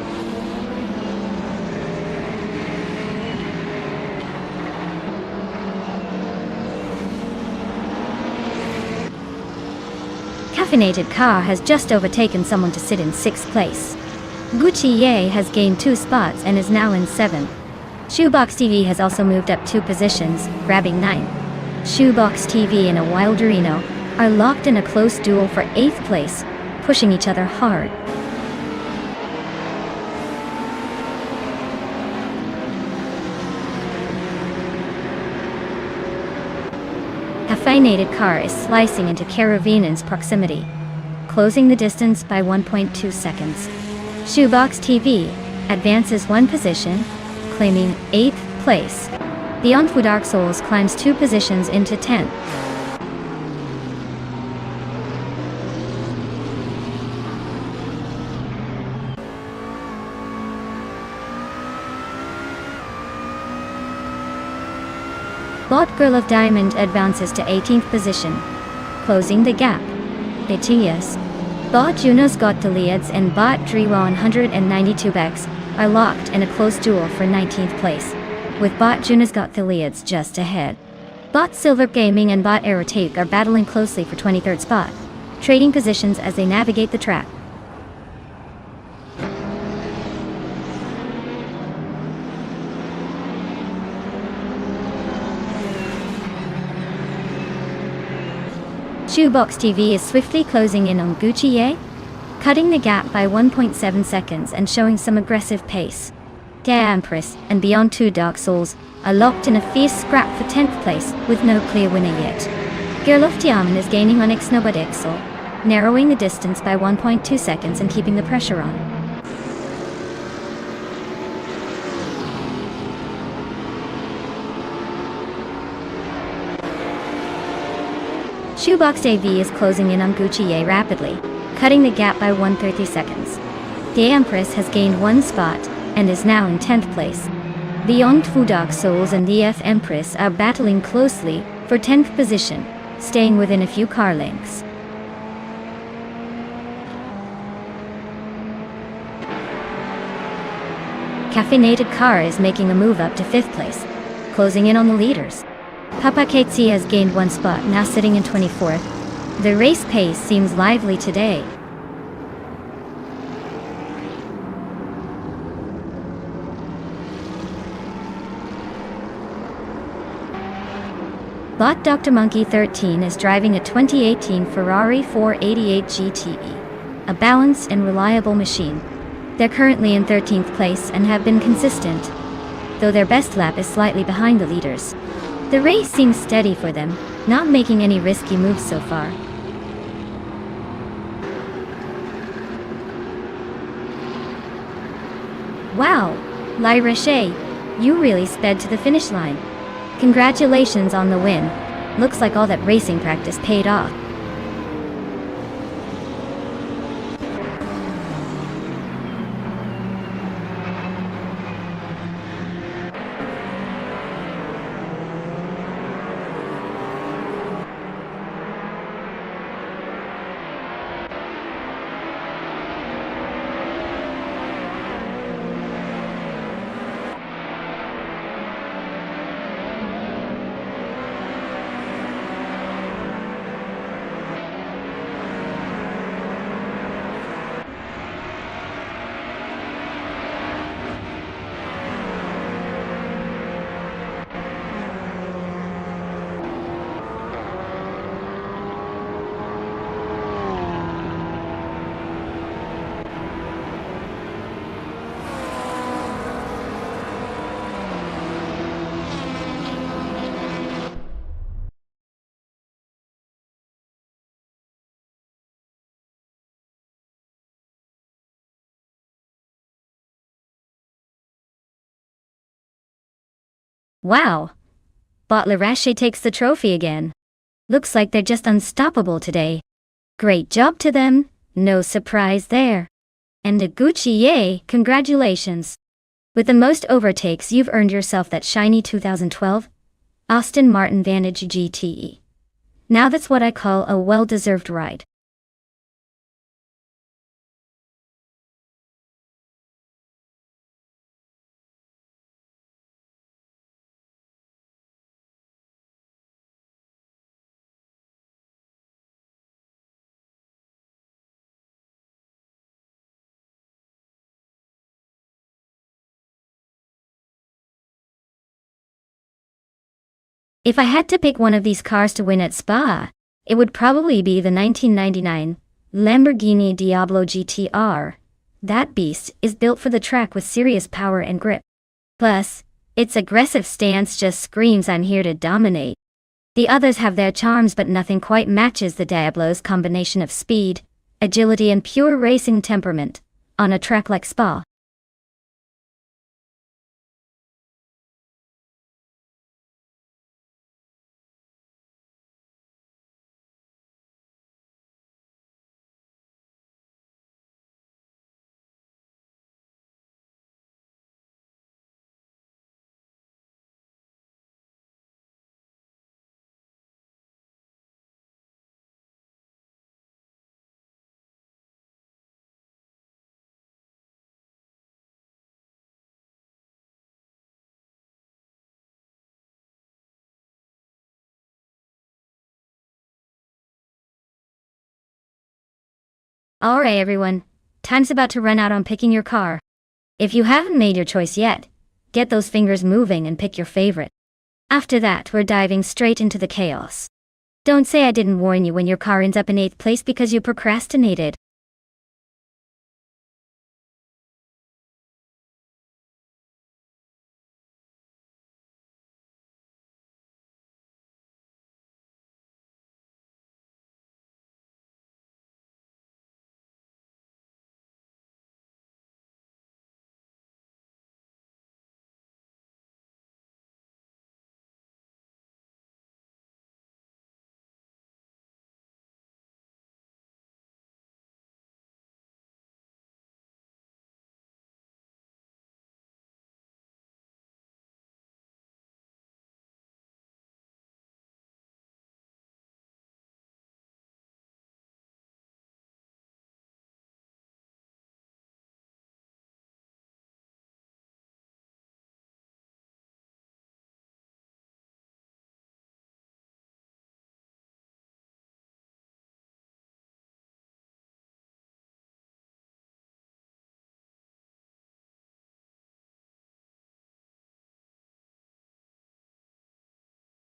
Caffeinated car has just overtaken someone to sit in 6th place. Gucci Ye has gained 2 spots and is now in 7th. Shoebox TV has also moved up 2 positions, grabbing 9th. Shoebox TV and a Wilderino are locked in a close duel for 8th place, pushing each other hard. Caffeinated car is slicing into Caravinan's proximity, closing the distance by 1.2 seconds. Shoebox TV advances 1 position, claiming 8th place. Beyond Fu Dark Souls climbs 2 positions into 10th. Bot Girl of Diamond advances to 18th position, closing the gap. Betias, Bot Junos Gottlieds and Bot Driwa 192 Bex are locked in a close duel for 19th place, with Bot Junos Gottlieds just ahead. Bot Silver Gaming and Bot Aerotape are battling closely for 23rd spot, trading positions as they navigate the track. Shoebox TV is swiftly closing in on Gucci Ye, cutting the gap by 1.7 seconds and showing some aggressive pace. De Empress and Beyond 2 Dark Souls are locked in a fierce scrap for 10th place with no clear winner yet. Gerlof Tiamen is gaining on Ixnobodexel, narrowing the distance by 1.2 seconds and keeping the pressure on. Shoebox AV is closing in on Gucci Ye rapidly, cutting the gap by 130 seconds. The Empress has gained 1 spot and is now in 10th place. Beyond Fu Dark Souls and the F Empress are battling closely for 10th position, staying within a few car lengths. Caffeinated Car is making a move up to 5th place, closing in on the leaders. Papa Ketsi has gained 1 spot, now sitting in 24th. The race pace seems lively today. Bot Dr. Monkey 13 is driving a 2018 Ferrari 488 GTE, a balanced and reliable machine. They're currently in 13th place and have been consistent, though their best lap is slightly behind the leaders. The race seems steady for them, not making any risky moves so far. Wow, Lai Roche, you really sped to the finish line. Congratulations on the win. Looks like all that racing practice paid off. Wow, Bottler takes the trophy again. Looks like they're just unstoppable today. Great job to them, no surprise there. And a Gucci yay, congratulations. With the most overtakes you've earned yourself that shiny 2012 Aston Martin Vantage GTE. Now that's what I call a well-deserved ride. If I had to pick one of these cars to win at Spa, it would probably be the 1999 Lamborghini Diablo GTR. That beast is built for the track with serious power and grip. Plus, its aggressive stance just screams I'm here to dominate. The others have their charms, but nothing quite matches the Diablo's combination of speed, agility and pure racing temperament on a track like Spa. Alright everyone, time's about to run out on picking your car. If you haven't made your choice yet, get those fingers moving and pick your favorite. After that, we're diving straight into the chaos. Don't say I didn't warn you when your car ends up in 8th place because you procrastinated.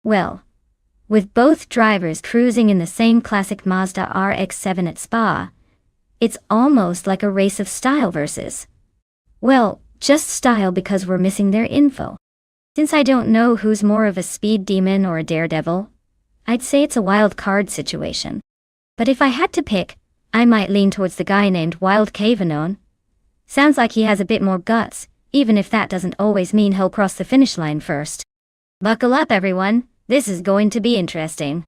Well, with both drivers cruising in the same classic Mazda RX-7 at Spa, it's almost like a race of style versus, well, just style because we're missing their info. Since I don't know who's more of a speed demon or a daredevil, I'd say it's a wild card situation. But if I had to pick, I might lean towards the guy named Wild Cavanon. Sounds like he has a bit more guts, even if that doesn't always mean he'll cross the finish line first. Buckle up everyone, this is going to be interesting.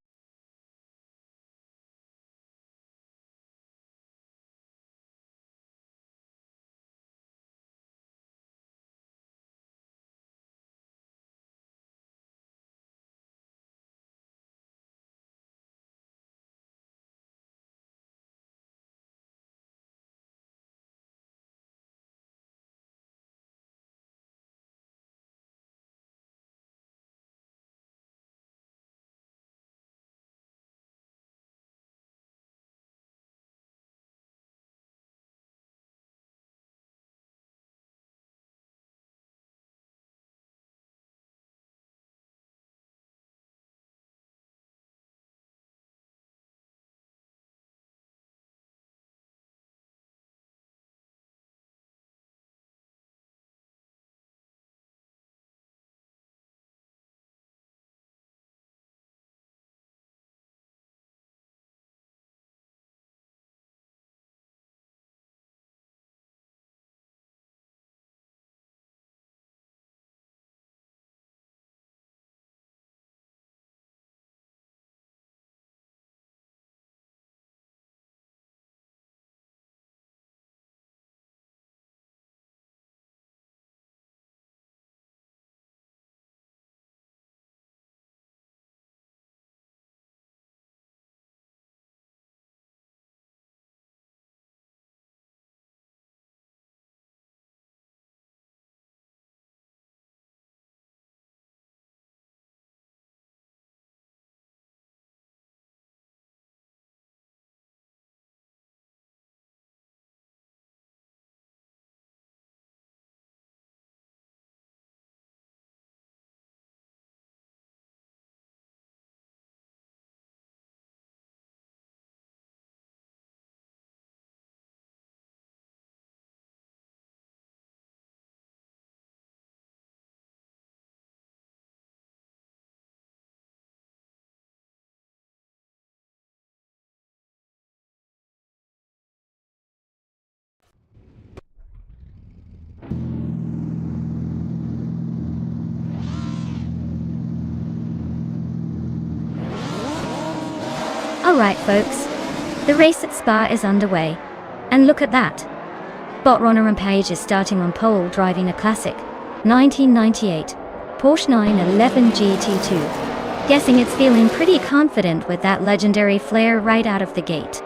Alright folks, the race at Spa is underway. And look at that. Bot Runner Page is starting on pole driving a classic 1998 Porsche 911 GT2. Guessing it's feeling pretty confident with that legendary flair right out of the gate.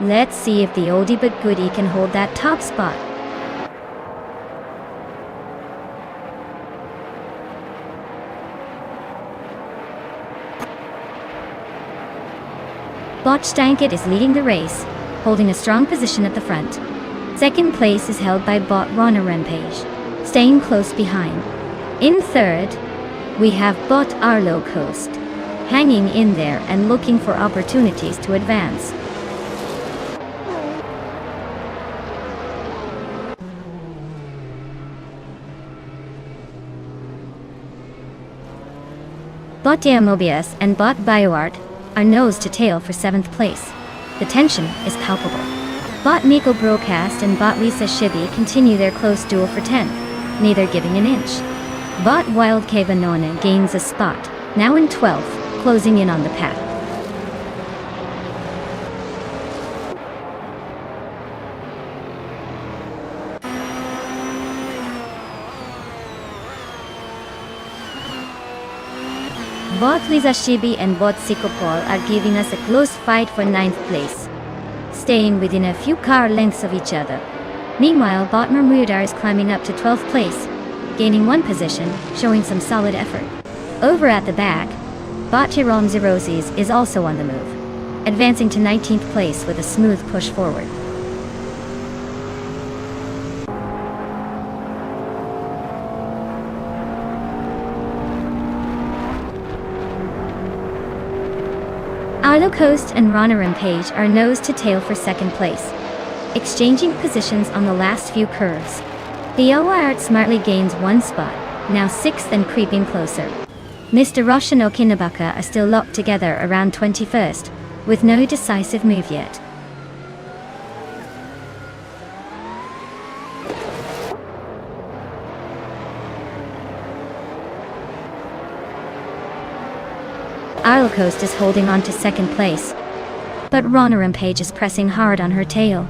Let's see if the oldie but goodie can hold that top spot. Bot Stankit is leading the race, holding a strong position at the front. Second place is held by Bot Runner Rampage, staying close behind. In third, we have Bot Arlo Coast, hanging in there and looking for opportunities to advance. Bot Mobius and Bot Bioart are nose to tail for 7th place. The tension is palpable. Bot Miko Broadcast and Bot Lisa Shibi continue their close duel for 10th, neither giving an inch. Bot Wild Kavanona gains a spot, now in 12th, closing in on the pack. Bot Lisa Shibi and Bot Sikopol are giving us a close fight for 9th place, staying within a few car lengths of each other. Meanwhile, Bot Mermudar is climbing up to 12th place, gaining 1 position, showing some solid effort. Over at the back, Bot Tirom Zerozis is also on the move, advancing to 19th place with a smooth push forward. Arlo Coast and Runner Page are nose to tail for 2nd place, exchanging positions on the last few curves. Bioart smartly gains 1 spot, now 6th and creeping closer. Mr. Rush and Okinabaka are still locked together around 21st, with no decisive move yet. Arlo Coast is holding on to 2nd place, but Runner Page is pressing hard on her tail.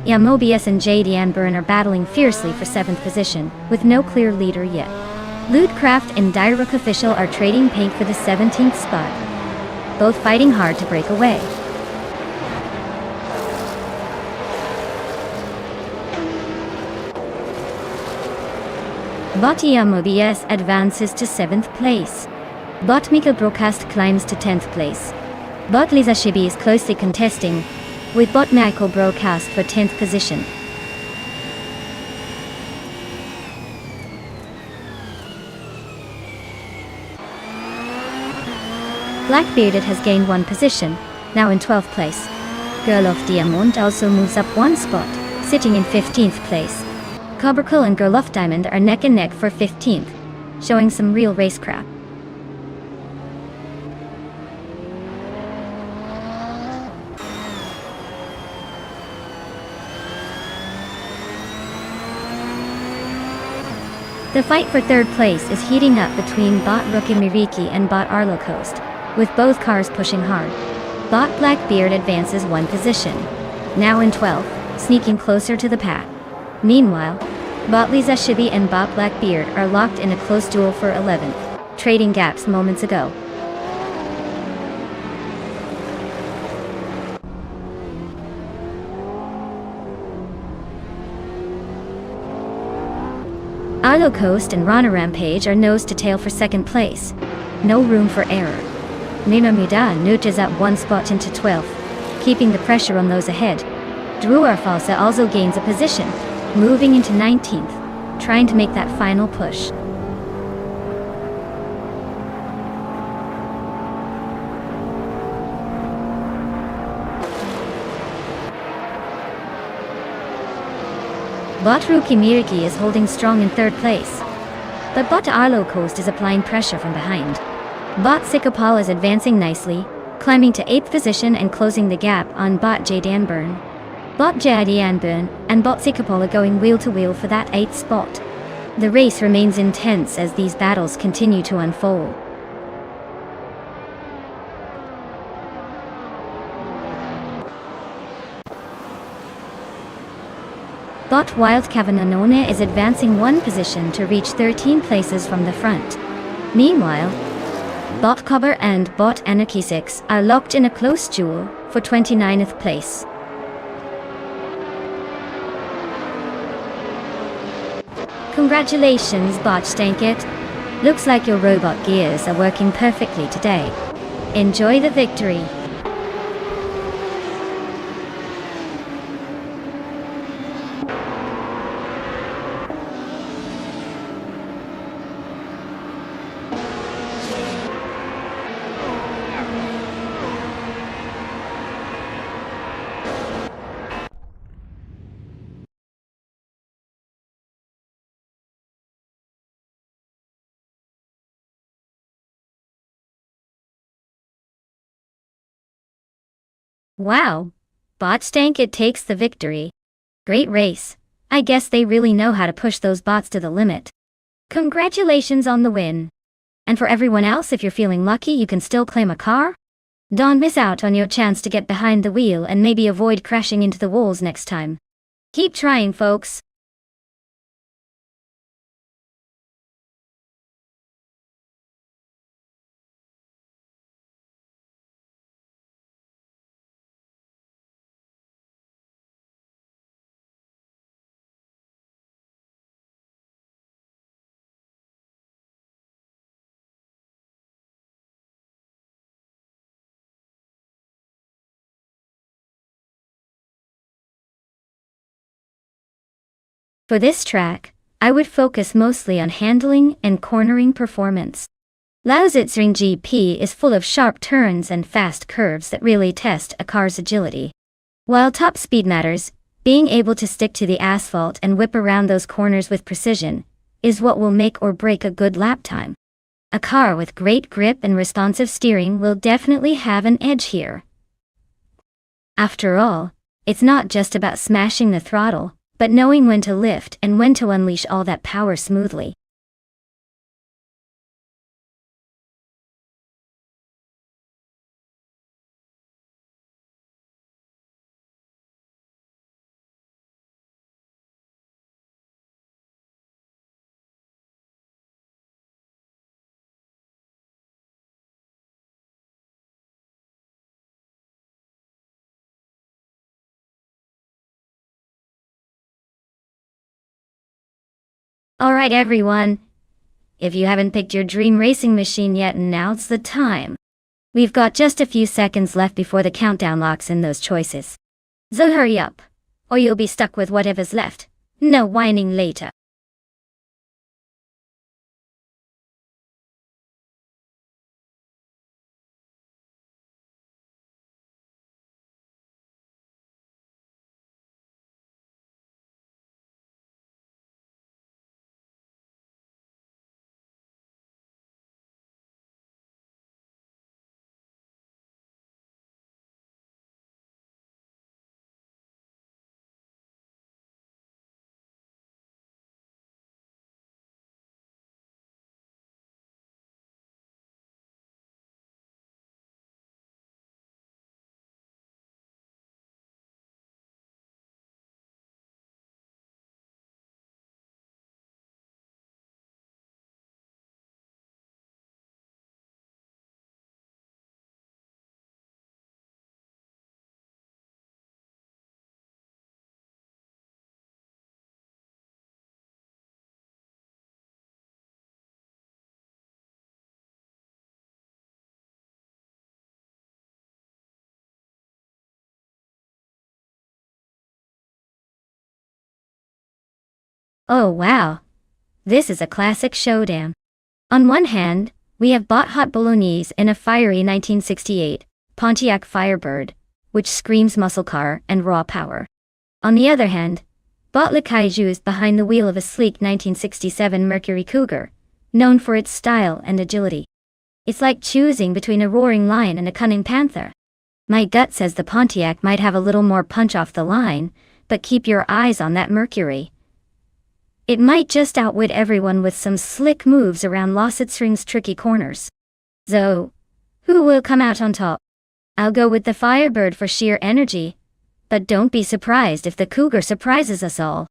Mobius and JD Anburn are battling fiercely for 7th position, with no clear leader yet. Ludcraft and Direk Official are trading paint for the 17th spot, both fighting hard to break away. Bot Mobius advances to 7th place. Bot Mika Broadcast climbs to 10th place. Bot Lisa Shibi is closely contesting, with Bot Michael Broadcast for 10th position. Blackbearded has gained 1 position, now in 12th place. Girl of Diamond also moves up 1 spot, sitting in 15th place. Cobracle and Girl of Diamond are neck and neck for 15th, showing some real racecraft. The fight for 3rd place is heating up between Bot Rookie Miriki and Bot Arlo Coast, with both cars pushing hard. Bot Blackbeard advances 1 position, now in 12th, sneaking closer to the pack. Meanwhile, Bot Lisa Shibi and Bot Blackbeard are locked in a close duel for 11th, trading gaps moments ago. Arlo Coast and Runner Rampage are nose to tail for 2nd place. No room for error. Nina Muda nudges up 1 spot into 12th, keeping the pressure on those ahead. Druar Falsa also gains a position, moving into 19th, trying to make that final push. Bot Rookie Miriki is holding strong in 3rd place, but Bot Arlo Coast is applying pressure from behind. Bot Sikopal is advancing nicely, climbing to 8th position and closing the gap on Bot Jdanburn. Bot Jdanburn and Bot Sikopal are going wheel to wheel for that 8th spot. The race remains intense as these battles continue to unfold. Bot Wild Cavananone is advancing one position to reach 13 places from the front. Meanwhile, Bot Cobber and Bot Anarchy 6 are locked in a close duel for 29th place. Congratulations, Bot Stankit. Looks like your robot gears are working perfectly today. Enjoy the victory. Wow, Bot Stankit takes the victory. Great race. I guess they really know how to push those bots to the limit. Congratulations on the win. And for everyone else, if you're feeling lucky, you can still claim a car. Don't miss out on your chance to get behind the wheel and maybe avoid crashing into the walls next time. Keep trying, folks. For this track, I would focus mostly on handling and cornering performance. Lausitzring GP is full of sharp turns and fast curves that really test a car's agility. While top speed matters, being able to stick to the asphalt and whip around those corners with precision is what will make or break a good lap time. A car with great grip and responsive steering will definitely have an edge here. After all, it's not just about smashing the throttle, but knowing when to lift and when to unleash all that power smoothly. Alright everyone, if you haven't picked your dream racing machine yet, now's the time. We've got just a few seconds left before the countdown locks in those choices. So hurry up, or you'll be stuck with whatever's left. No whining later. Oh wow, this is a classic showdown. On one hand, we have Bot Hot Bolognese in a fiery 1968 Pontiac Firebird, which screams muscle car and raw power. On the other hand, Bot Le Kaiju is behind the wheel of a sleek 1967 Mercury Cougar, known for its style and agility. It's like choosing between a roaring lion and a cunning panther. My gut says the Pontiac might have a little more punch off the line, but keep your eyes on that Mercury. It might just outwit everyone with some slick moves around Lausitzring's tricky corners. So, who will come out on top? I'll go with the Firebird for sheer energy, but don't be surprised if the Cougar surprises us all.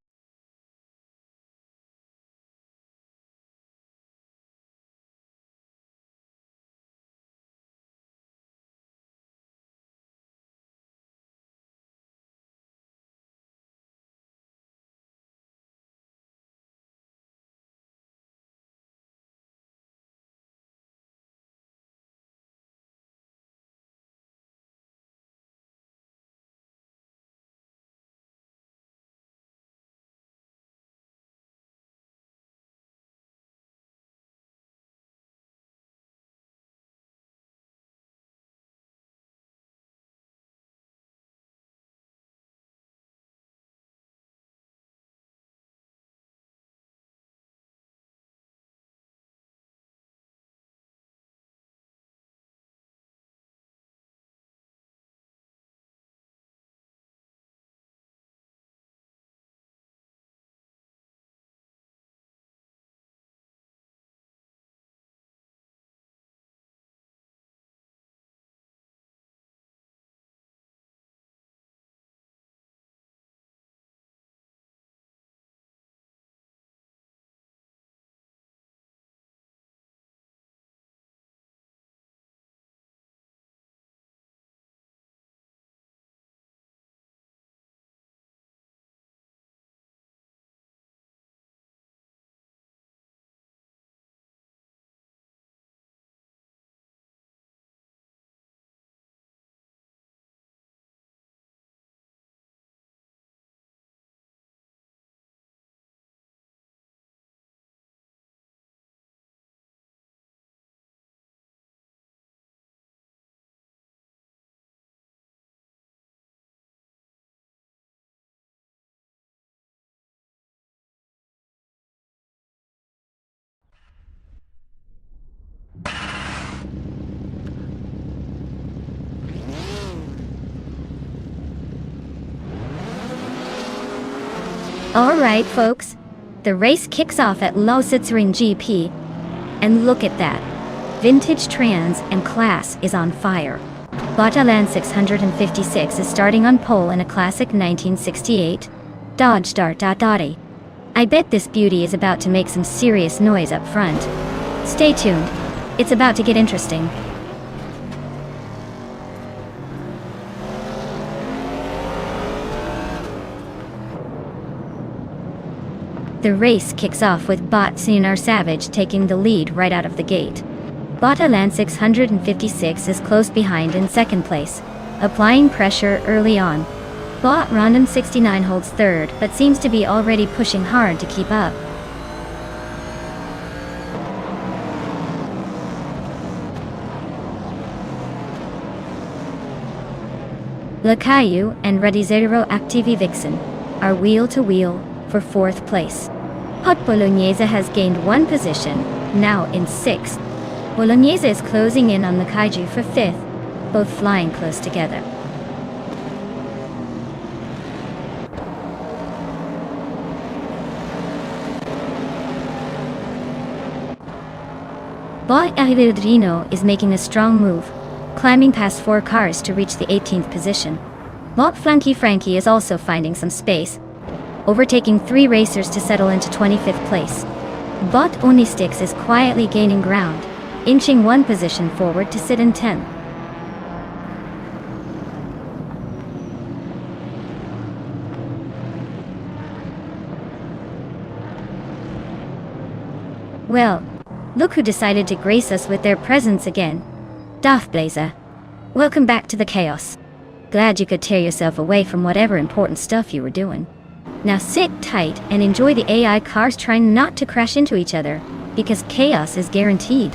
Alright folks, the race kicks off at Lausitzring GP, and look at that. Vintage Trans and class is on fire. Batalan 656 is starting on pole in a classic 1968 Dodge Dart. I bet this beauty is about to make some serious noise up front. Stay tuned, it's about to get interesting. The race kicks off with Botsinar Savage taking the lead right out of the gate. Batalan 656 is close behind in second place, applying pressure early on. Bot Random 69 holds third but seems to be already pushing hard to keep up. Lacayu and Radizero Activi Vixen are wheel-to-wheel for fourth place. Hot Bolognese has gained one position, now in sixth. Bolognese is closing in on the Kaiju for fifth, both flying close together. Bot Arrivaldrino is making a strong move, climbing past 4 cars to reach the 18th position. Bot Flanky Frankie is also finding some space, overtaking 3 racers to settle into 25th place. Bot Onistix is quietly gaining ground, inching 1 position forward to sit in 10th. Well, look who decided to grace us with their presence again. Darth Blazer. Welcome back to the chaos. Glad you could tear yourself away from whatever important stuff you were doing. Now sit tight and enjoy the AI cars trying not to crash into each other, because chaos is guaranteed.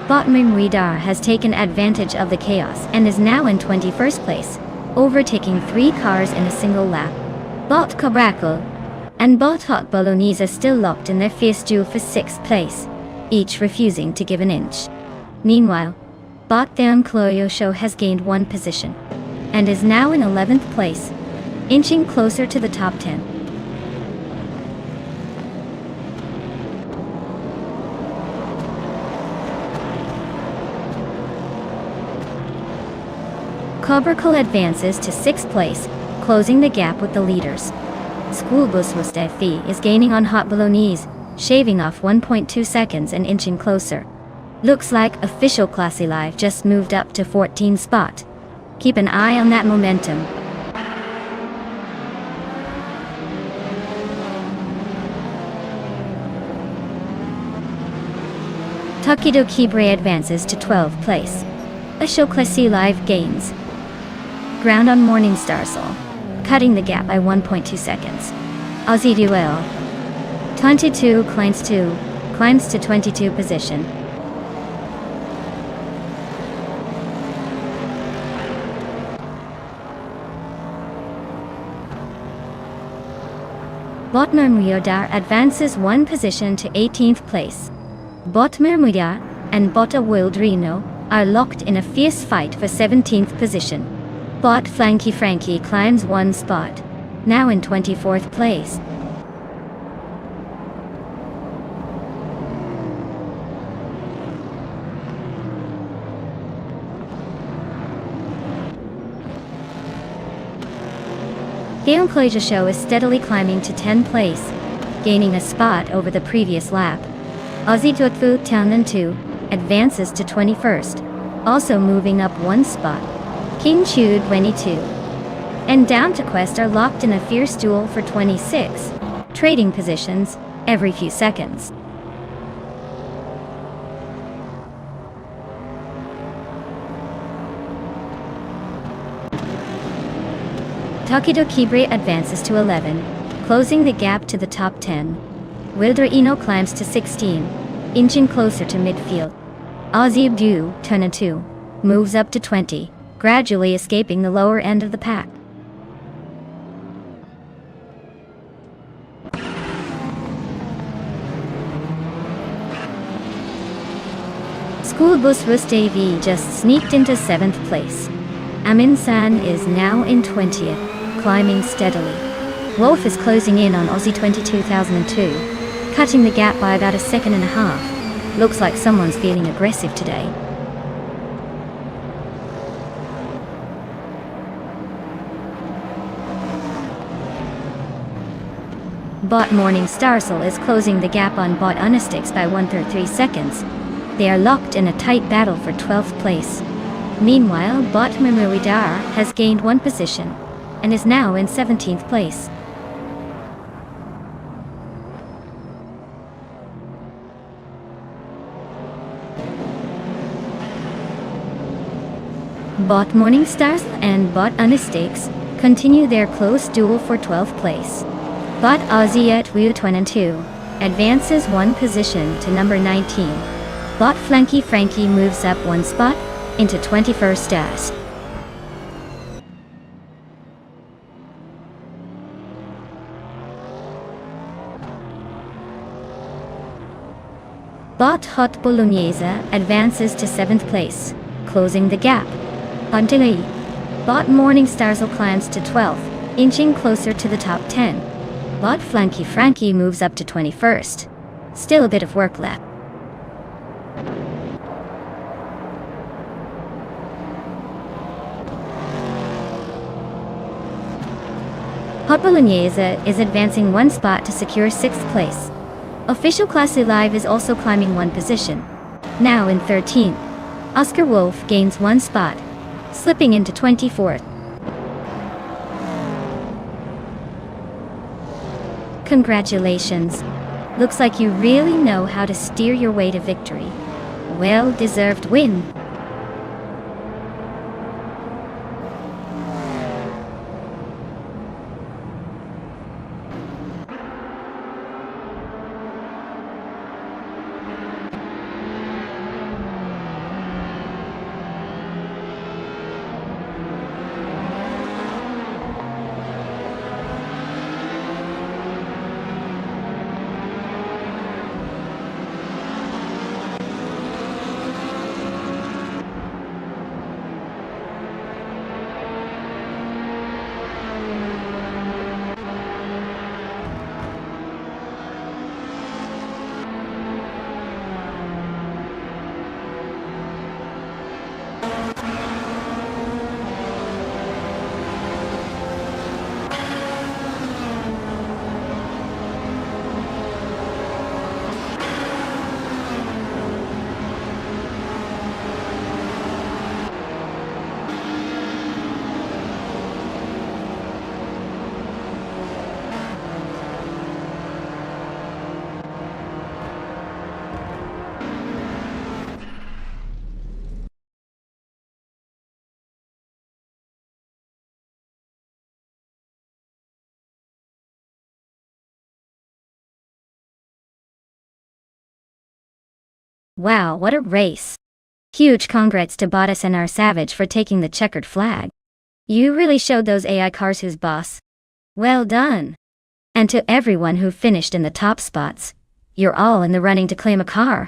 Botman Widar has taken advantage of the chaos and is now in 21st place, overtaking 3 cars in a single lap. Bot Cabraco and Bot Hot Bolognese are still locked in their fierce duel for 6th place, each refusing to give an inch. Meanwhile, Bot The Uncloyo Show has gained 1 position, and is now in 11th place, inching closer to the top 10. Cobracle advances to 6th place, closing the gap with the leaders. Schoolbus Mustafi is gaining on Hot Bolognese, shaving off 1.2 seconds and inching closer. Looks like official Classy Live just moved up to 14th spot. Keep an eye on that momentum. Takido Kibre advances to 12th place. Official Classy Live gains ground on Morningstar Soul, cutting the gap by 1.2 seconds. Aussie Duel 22 climbs to 22 position. Botmer Muyodar advances 1 position to 18th place. Botmer Muyodar and Bota Wildrino are locked in a fierce fight for 17th position. Bot Flanky Frankie climbs 1 spot, now in 24th place. Gameplay Show is steadily climbing to 10th place, gaining a spot over the previous lap. Aussie Tutfu Townland 2 advances to 21st, also moving up 1 spot. King Chud 22 and Down to Quest are locked in a fierce duel for 26, trading positions every few seconds. Takido Kibre advances to 11, closing the gap to the top 10. Wilder Ino climbs to 16, inching closer to midfield. Aussie Abdu, Tuna 2, moves up to 20, gradually escaping the lower end of the pack. School bus Rust AV just sneaked into 7th place. Amin San is now in 20th, climbing steadily. Wolf is closing in on Aussie 2002, cutting the gap by about a second and a half. Looks like someone's feeling aggressive today. Bot Morning Starsel is closing the gap on Bot Unistix by 1/3 seconds. They are locked in a tight battle for 12th place. Meanwhile, Bot Memuidar has gained 1 position and is now in 17th place. Bot Morning Stars and Bot Unistix continue their close duel for 12th place. Bot Aussie at Wu22 advances 1 position to number 19. Bot Flanky Frankie moves up 1 spot into 21st as. Bot Hot Bolognese advances to 7th place, closing the gap. Until Bot Morning Starsel climbs to 12th, inching closer to the top 10. Bot Flanky Frankie moves up to 21st. Still a bit of work left. Hot Bolognese is advancing 1 spot to secure 6th place. Official Classy Live is also climbing 1 position, now in 13th. Oscar Wolf gains 1 spot, slipping into 24th. Congratulations. Looks like you really know how to steer your way to victory. Well-deserved win. Wow, what a race. Huge congrats to Bottas and our Savage for taking the checkered flag. You really showed those AI cars who's boss. Well done. And to everyone who finished in the top spots, you're all in the running to claim a car.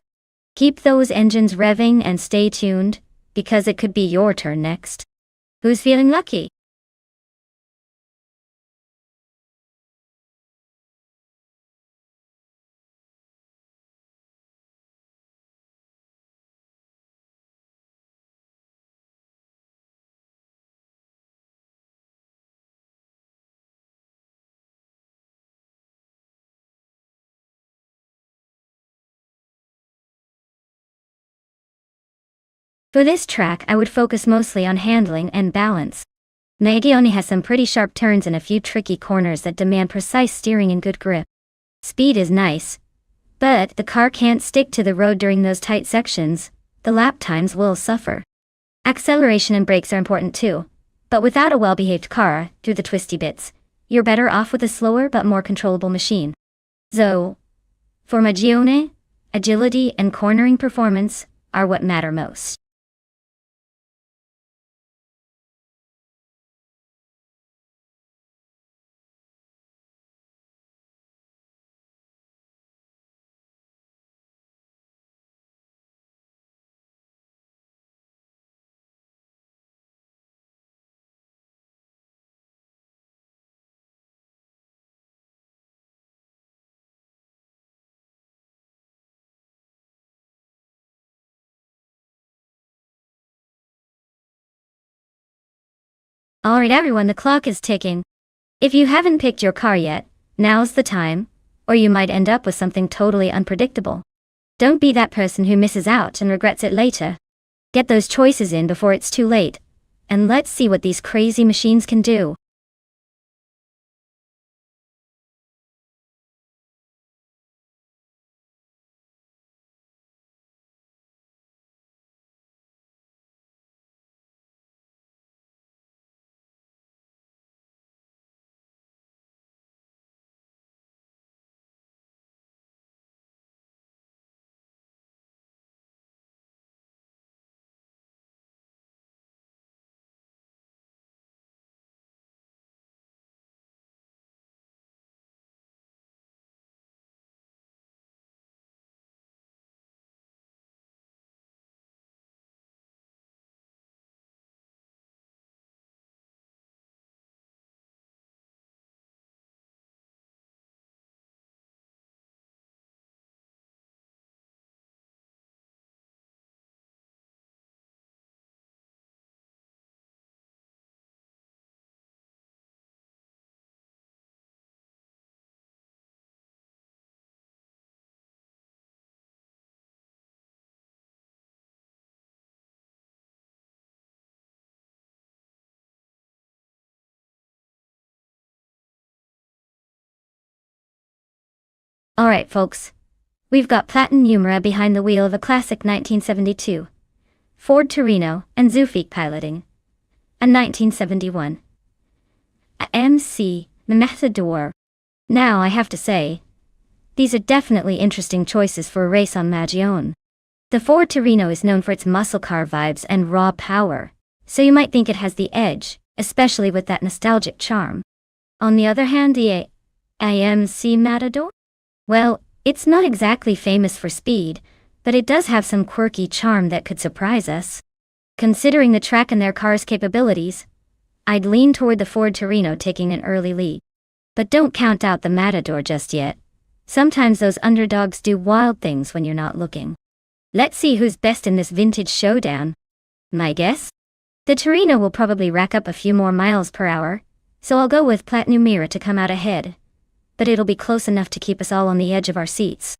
Keep those engines revving and stay tuned, because it could be your turn next. Who's feeling lucky? For this track I would focus mostly on handling and balance. Nagione has some pretty sharp turns and a few tricky corners that demand precise steering and good grip. Speed is nice, but the car can't stick to the road during those tight sections. The lap times will suffer. Acceleration and brakes are important too, but without a well-behaved car, through the twisty bits, you're better off with a slower but more controllable machine. So, for Magione, agility and cornering performance are what matter most. Alright everyone, the clock is ticking. If you haven't picked your car yet, now's the time, or you might end up with something totally unpredictable. Don't be that person who misses out and regrets it later. Get those choices in before it's too late, and let's see what these crazy machines can do. Alright folks, we've got Platin Numera behind the wheel of a classic 1972 Ford Torino and Zufik piloting a 1971 AMC Matador. Now I have to say, these are definitely interesting choices for a race on Magione. The Ford Torino is known for its muscle car vibes and raw power, so you might think it has the edge, especially with that nostalgic charm. On the other hand, the AMC Matador? Well, it's not exactly famous for speed, but it does have some quirky charm that could surprise us. Considering the track and their car's capabilities, I'd lean toward the Ford Torino taking an early lead. But don't count out the Matador just yet. Sometimes those underdogs do wild things when you're not looking. Let's see who's best in this vintage showdown. My guess? The Torino will probably rack up a few more miles per hour, so I'll go with Platin Numera to come out ahead. But it'll be close enough to keep us all on the edge of our seats.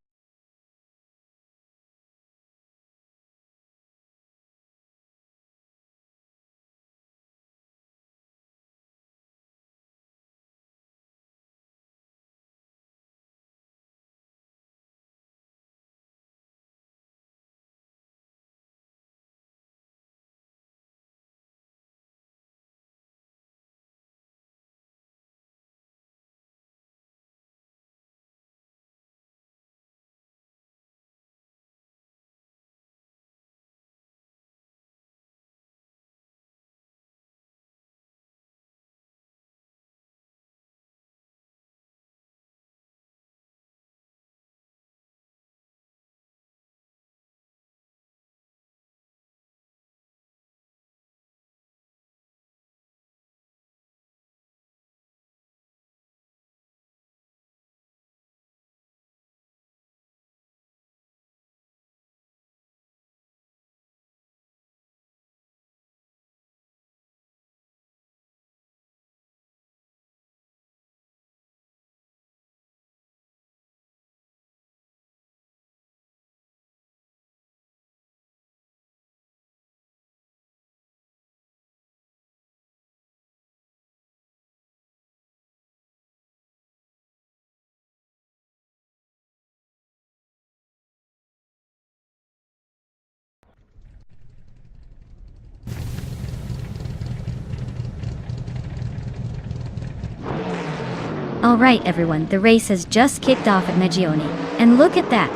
Alright everyone, the race has just kicked off at Magione, and look at that!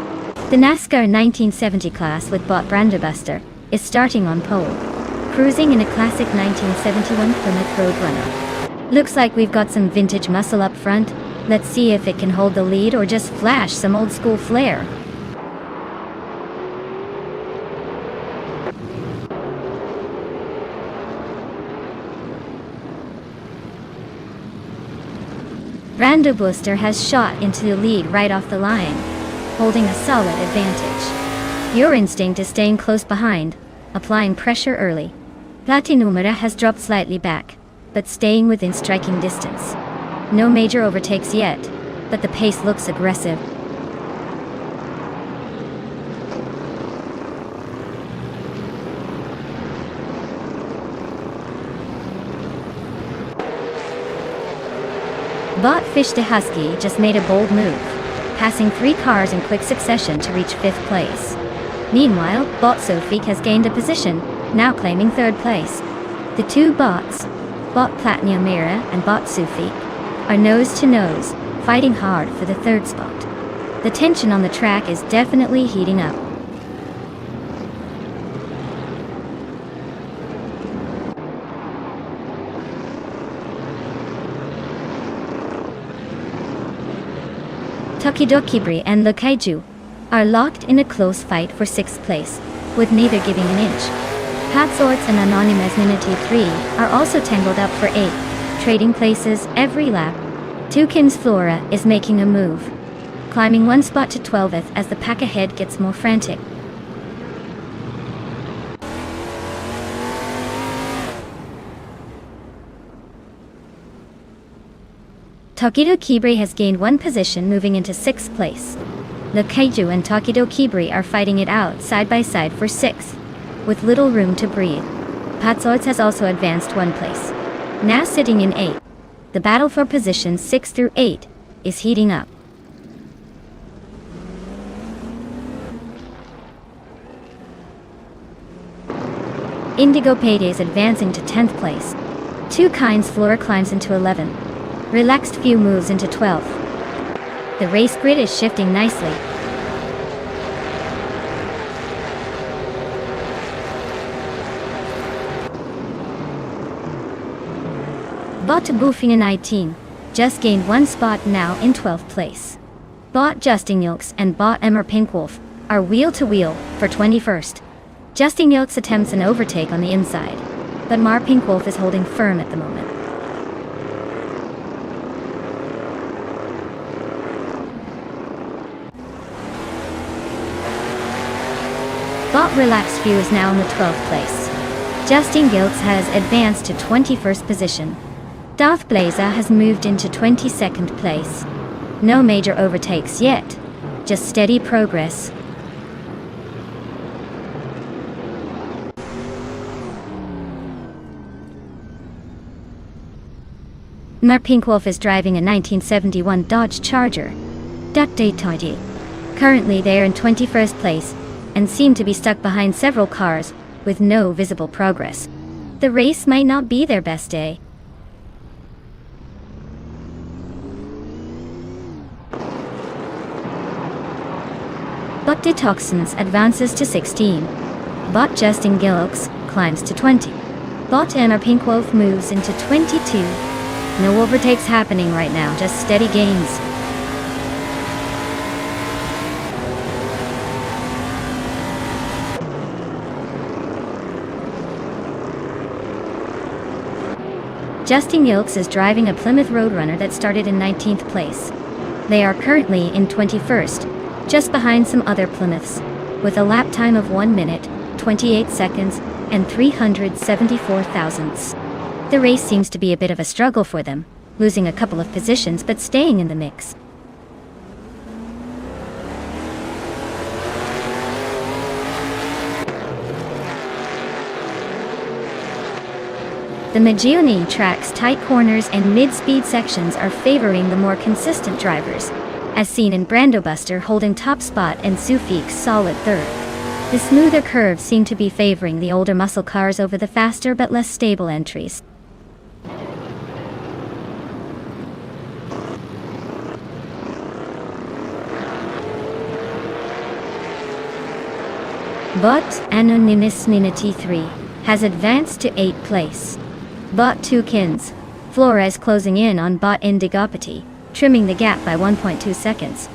The NASCAR 1970 class with bot Branderbuster is starting on pole, cruising in a classic 1971 Plymouth Roadrunner. Looks like we've got some vintage muscle up front. Let's see if it can hold the lead or just flash some old school flair. Brando Booster has shot into the lead right off the line, holding a solid advantage. Your instinct is staying close behind, applying pressure early. Platin Numera has dropped slightly back, but staying within striking distance. No major overtakes yet, but the pace looks aggressive. Bot Fish de Husky just made a bold move, passing 3 cars in quick succession to reach 5th place. Meanwhile, Bot Sofik has gained a position, now claiming 3rd place. The two bots, Bot Platinum Mira and Bot Sofik, are nose to nose, fighting hard for the 3rd spot. The tension on the track is definitely heating up. Tokidokibri and Le Kaiju are locked in a close fight for 6th place, with neither giving an inch. Patsorts and Anonymous Ninity 3 are also tangled up for 8th, trading places every lap. Toucan's Flora is making a move, climbing 1 spot to 12th as the pack ahead gets more frantic. Tokido Kibri has gained 1 position, moving into 6th place. Le Kaiju and Tokido Kibri are fighting it out side by side for 6th, with little room to breathe. Patsorts has also advanced 1 place, now sitting in 8th. The battle for positions 6 through 8 is heating up. Indigo Payday is advancing to 10th place. Two Kinds Flora climbs into 11th. Relaxed Few moves into 12th. The race grid is shifting nicely. Bot Boofing 19 just gained 1 spot, now in 12th place. Bot Justin Yilks and Bot Emmer Pinkwolf are wheel to wheel for 21st. Justin Yilks attempts an overtake on the inside, but Mar Pinkwolf is holding firm at the moment. Bot Relaxed Few is now in the 12th place. Justin Giltz has advanced to 21st position. Darth Blazer has moved into 22nd place. No major overtakes yet, just steady progress. Mar Pinkwolf is driving a 1971 Dodge Charger. Currently they are in 21st place, and seem to be stuck behind several cars, with no visible progress. The race might not be their best day. Bot Detoxins advances to 16. Bot Justin Gillox climbs to 20. Bot Emma Pinkwolf moves into 22. No overtakes happening right now, just steady gains. Justin Yilks is driving a Plymouth Roadrunner that started in 19th place. They are currently in 21st, just behind some other Plymouths, with a lap time of 1 minute, 28 seconds, and 374 thousandths. The race seems to be a bit of a struggle for them, losing a couple of positions but staying in the mix. The Magione track's tight corners and mid-speed sections are favoring the more consistent drivers, as seen in Brandobuster holding top spot and Sufik's solid 3rd. The smoother curves seem to be favoring the older muscle cars over the faster but less stable entries. Bot Anonymous Ninity 3 has advanced to 8th place. Bot Toucans Flores closing in on Bot Indigopati, trimming the gap by 1.2 seconds.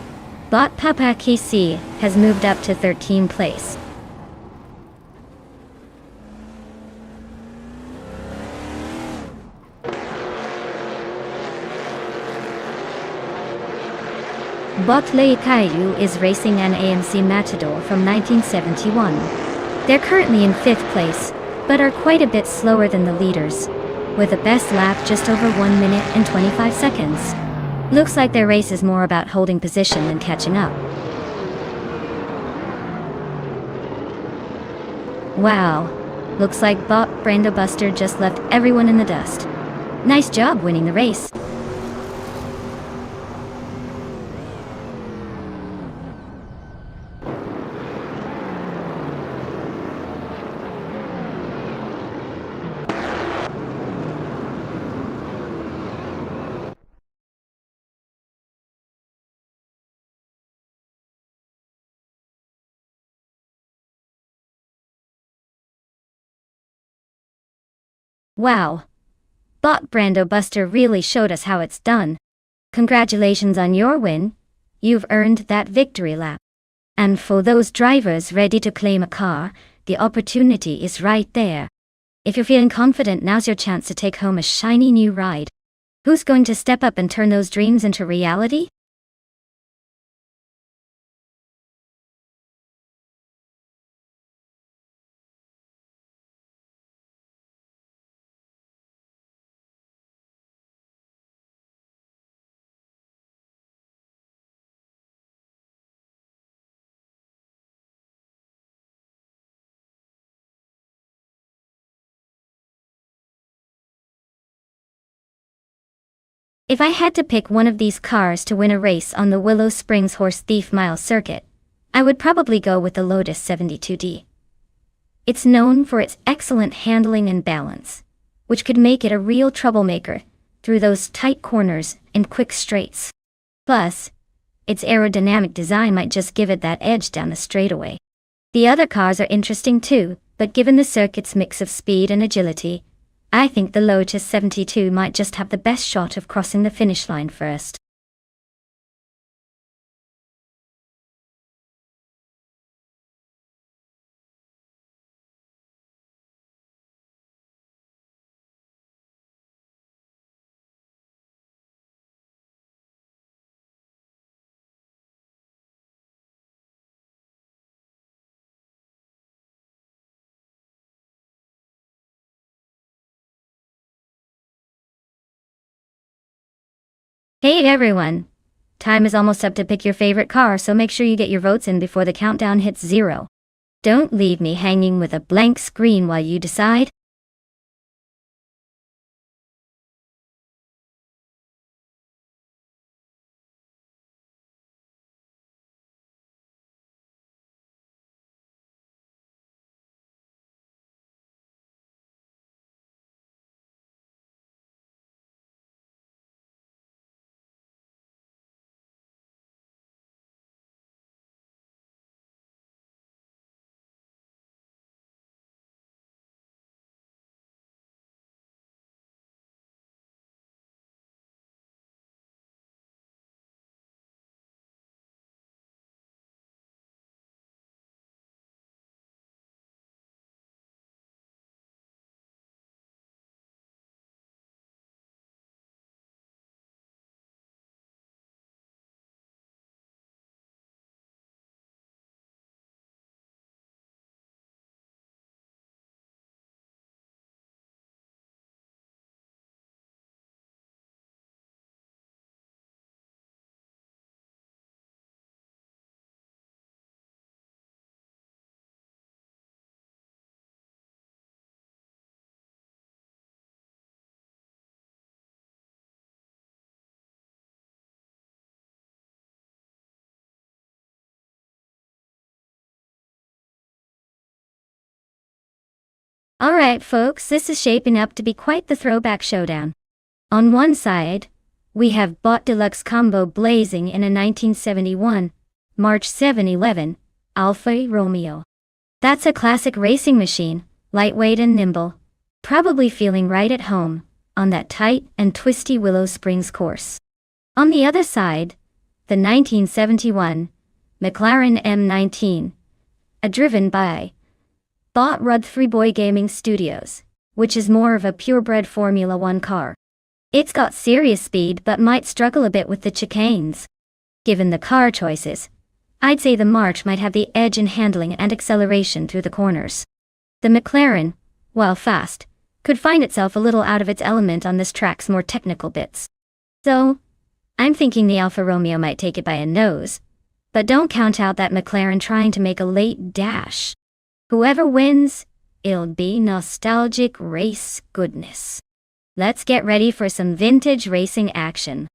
Bot Papa KC has moved up to 13th place. Bot Lei Kaiyu is racing an AMC Matador from 1971. They're currently in 5th place, but are quite a bit slower than the leaders. with a best lap just over 1 minute and 25 seconds. Looks like their race is more about holding position than catching up. Wow, looks like Bot Brando Buster just left everyone in the dust. Nice job winning the race. Wow. Bot Brando Buster really showed us how it's done. Congratulations on your win. You've earned that victory lap. And for those drivers ready to claim a car, the opportunity is right there. If you're feeling confident, now's your chance to take home a shiny new ride. Who's going to step up and turn those dreams into reality? If I had to pick one of these cars to win a race on the Willow Springs Horse Thief Mile circuit, I would probably go with the Lotus 72D. It's known for its excellent handling and balance, which could make it a real troublemaker through those tight corners and quick straights. Plus, its aerodynamic design might just give it that edge down the straightaway. The other cars are interesting too, but given the circuit's mix of speed and agility, I think the Lotus 72 might just have the best shot of crossing the finish line first. Hey everyone! Time is almost up to pick your favorite car, so make sure you get your votes in before the countdown hits 0. Don't leave me hanging with a blank screen while you decide. Alright folks, this is shaping up to be quite the throwback showdown. On one side, we have Bot Deluxe Combo blazing in a 1971 March 711 Alfa Romeo. That's a classic racing machine, lightweight and nimble, probably feeling right at home on that tight and twisty Willow Springs course. On the other side, the 1971 McLaren M19, driven by Bot Rud3 Gaming Studios, which is more of a purebred Formula 1 car. It's got serious speed but might struggle a bit with the chicanes. Given the car choices, I'd say the March might have the edge in handling and acceleration through the corners. The McLaren, while fast, could find itself a little out of its element on this track's more technical bits. So, I'm thinking the Alfa Romeo might take it by a nose, but don't count out that McLaren trying to make a late dash. Whoever wins, it'll be nostalgic race goodness. Let's get ready for some vintage racing action.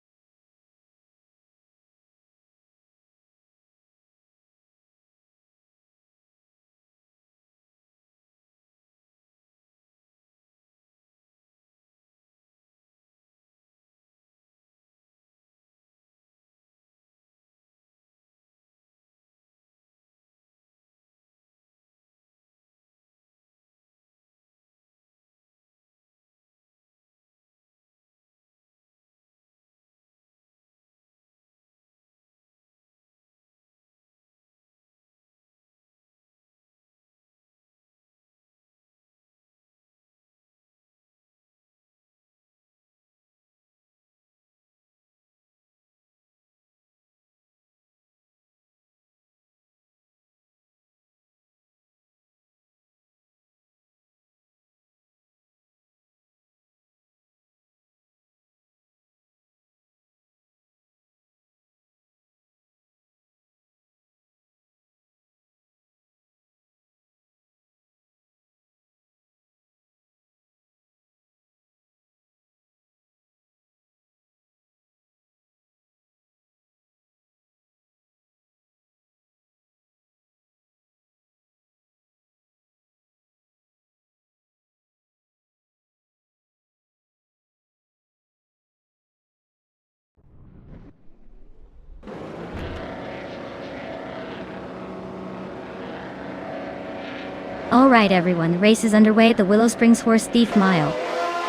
Alright everyone, the race is underway at the Willow Springs Horse Thief Mile.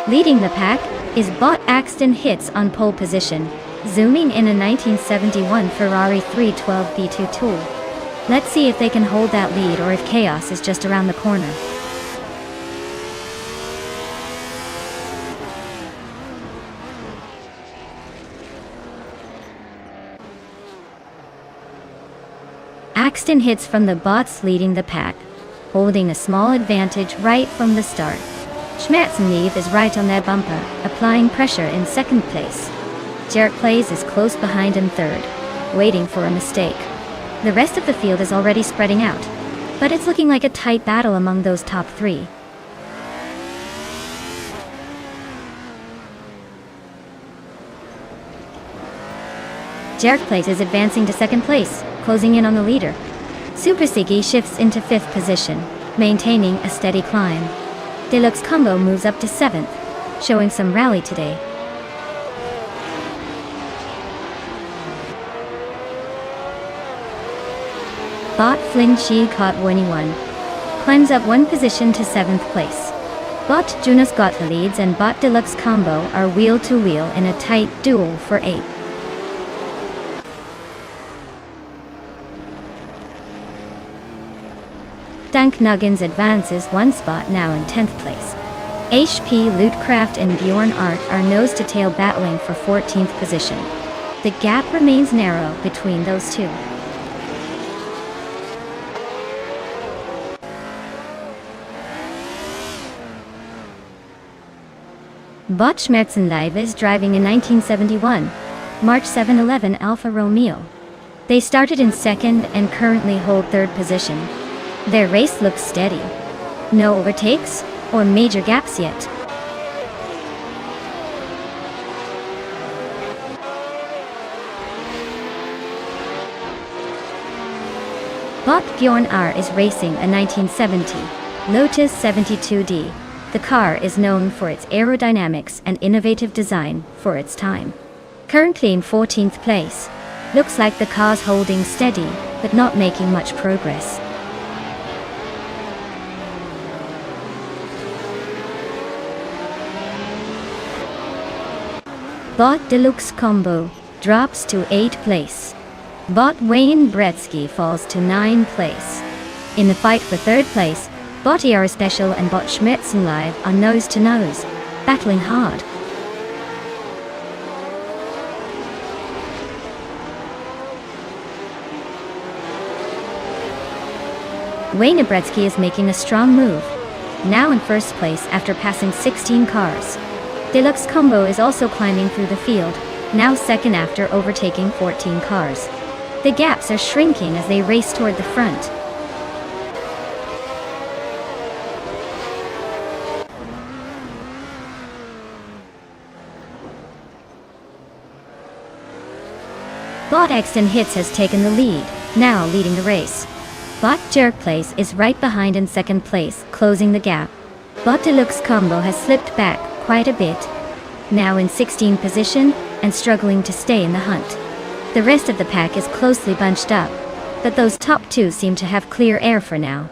Leading the pack is Bot Axton Hits on pole position, zooming in a 1971 Ferrari 312 V2 Tool. Let's see if they can hold that lead or if chaos is just around the corner. Axton Hits from the Bots leading the pack, holding a small advantage right from the start. Schmerzenlieb is right on their bumper, applying pressure in second place. Jarek Plays is close behind in third, waiting for a mistake. The rest of the field is already spreading out, but it's looking like a tight battle among those top three. Jarek Plays is advancing to second place, closing in on the leader. Super Siggy shifts into fifth position, maintaining a steady climb. Deluxe Combo moves up to seventh, showing some rally today. Bot Flynn Chi caught 21, climbs up one position to seventh place. Bot Jonas Gotta leads and Bot Deluxe Combo are wheel to wheel in a tight duel for 8th. Dank Nuggins advances one spot now in 10th place. HP Lootcraft and Bjorn Art are nose-to-tail battling for 14th position. The gap remains narrow between those two. Bot Schmerzenlieb is driving a 1971 March 711 Alfa Romeo. They started in second and currently hold third position. Their race looks steady. No overtakes or major gaps yet. Bot Bjorn R is racing a 1970 Lotus 72D. The car is known for its aerodynamics and innovative design for its time. Currently in 14th place, looks like the car's holding steady but not making much progress. Bot Deluxe Combo drops to 8th place. Bot Wayne Bretsky falls to 9th place. In the fight for 3rd place, Bot ER Special and Bot Schmerzenlieb are nose to nose, battling hard. Wayne Bretsky is making a strong move. now in first place after passing 16 cars. Deluxe Combo is also climbing through the field, now second after overtaking 14 cars. The gaps are shrinking as they race toward the front. Bot Exton Hits has taken the lead, now leading the race. Bot Jerk Place is right behind in second place, closing the gap. Bot Deluxe Combo has slipped back quite a bit, now in 16th position and struggling to stay in the hunt. The rest of the pack is closely bunched up, but those top two seem to have clear air for now.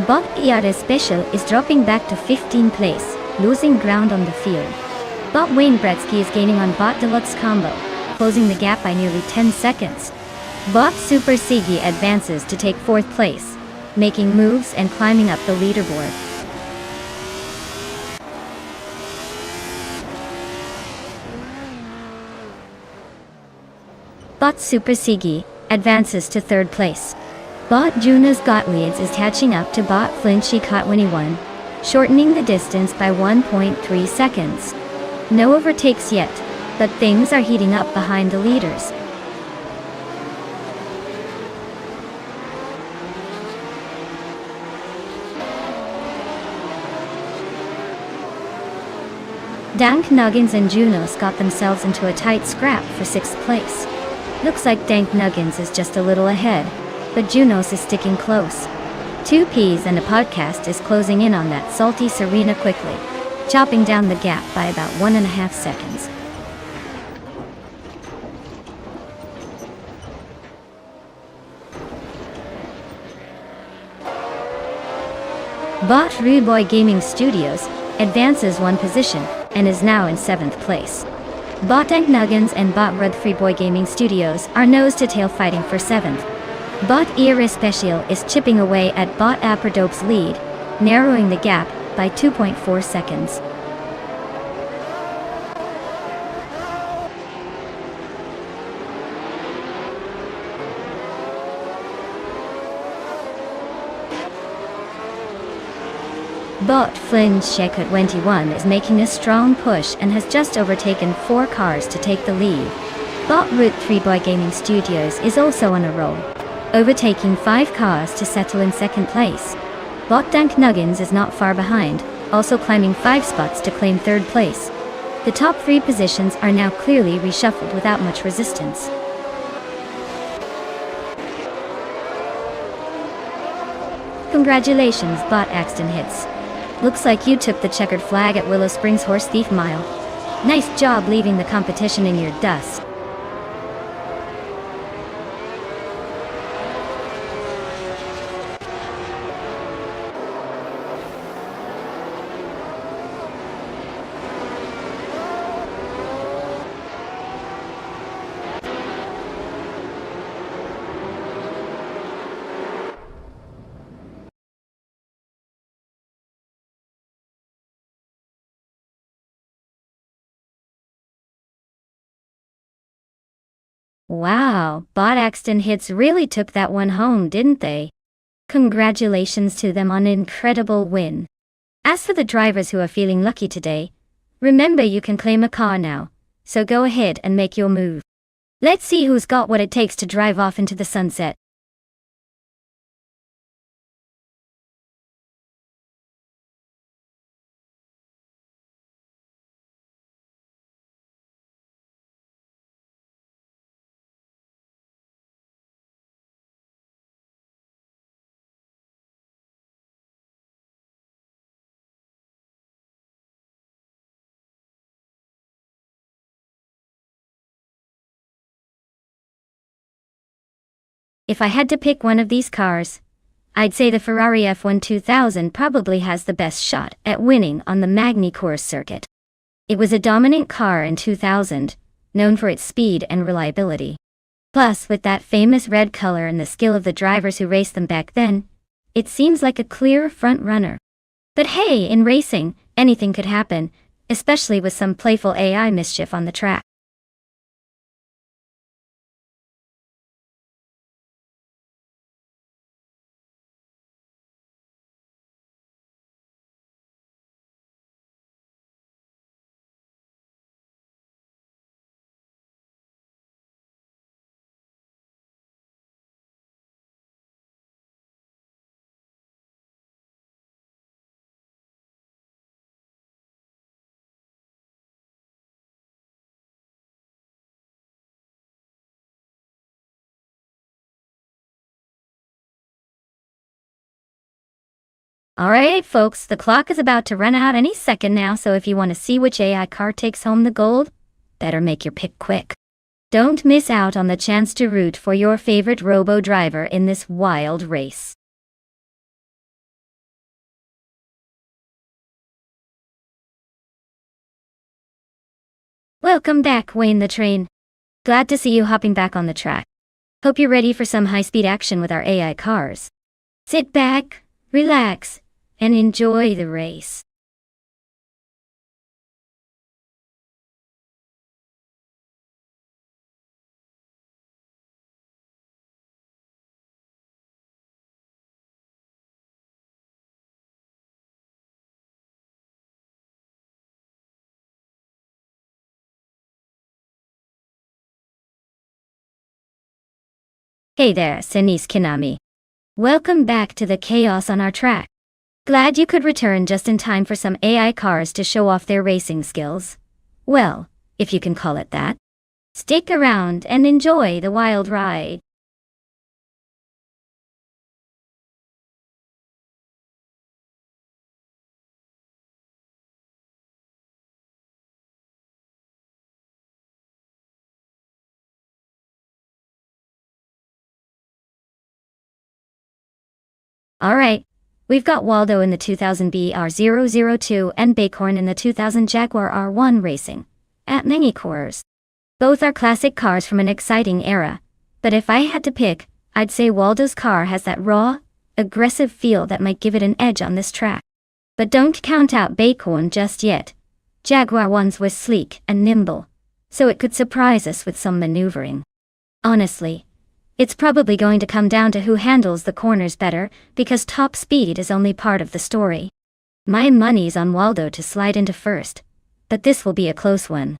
Bot Iara Special is dropping back to 15th place, losing ground on the field. Bot Wayne Bretsky is gaining on Bot Deluxe Combo, closing the gap by nearly 10 seconds. Bot Super Sigi advances to take 4th place, making moves and climbing up the leaderboard. Bot Super Sigi advances to 3rd place. Bot Junas Gottlieds is catching up to Bot Flinchy Kotwini1, shortening the distance by 1.3 seconds. No overtakes yet, but things are heating up behind the leaders. Dank Nuggins and Junos got themselves into a tight scrap for 6th place. Looks like Dank Nuggins is just a little ahead, but Junos is sticking close. 2 Ps and a podcast is closing in on that salty Serena quickly, chopping down the gap by about 1.5 seconds. Bot Rude Boy Gaming Studios advances 1 position and is now in 7th place. Bot Dank Nuggins and Bot Rud Free Boy Gaming Studios are nose-to-tail fighting for 7th. Bot Iara Special is chipping away at Bot Aperdope's lead, narrowing the gap by 2.4 seconds. Bot Flynn Shekut 21 is making a strong push and has just overtaken 4 cars to take the lead. Bot Root 3 Boy Gaming Studios is also on a roll, overtaking 5 cars to settle in 2nd place. Bot Dank Nuggins is not far behind, also climbing 5 spots to claim 3rd place. The top 3 positions are now clearly reshuffled without much resistance. Congratulations, Bot Axton Hits. Looks like you took the checkered flag at Willow Springs Horse Thief Mile. Nice job leaving the competition in your dust. Wow, Bot Axton Hits really took that one home, didn't they? Congratulations to them on an incredible win. As for the drivers who are feeling lucky today, remember you can claim a car now, so go ahead and make your move. Let's see who's got what it takes to drive off into the sunset. If I had to pick one of these cars, I'd say the Ferrari F1 2000 probably has the best shot at winning on the Magny Course circuit. It was a dominant car in 2000, known for its speed and reliability. Plus, with that famous red color and the skill of the drivers who raced them back then, it seems like a clear front runner. But hey, in racing, anything could happen, especially with some playful AI mischief on the track. Alright folks, the clock is about to run out any second now, so if you want to see which AI car takes home the gold, better make your pick quick. Don't miss out on the chance to root for your favorite robo-driver in this wild race. Welcome back, Wayne the Train. Glad to see you hopping back on the track. Hope you're ready for some high-speed action with our AI cars. Sit back, relax, and enjoy the race. Hey there, Senis Kinami. Welcome back to the chaos on our track. Glad you could return just in time for some AI cars to show off their racing skills. Well, if you can call it that. Stick around and enjoy the wild ride. Alright, we've got Waldo in the 2000 BR002 and Bakhorn in the 2000 Jaguar R1 racing, at many cores. Both are classic cars from an exciting era, but if I had to pick, I'd say Waldo's car has that raw, aggressive feel that might give it an edge on this track. But don't count out Bakhorn just yet. Jaguar one's was sleek and nimble, so it could surprise us with some maneuvering. Honestly, it's probably going to come down to who handles the corners better, because top speed is only part of the story. My money's on Waldo to slide into first, but this will be a close one.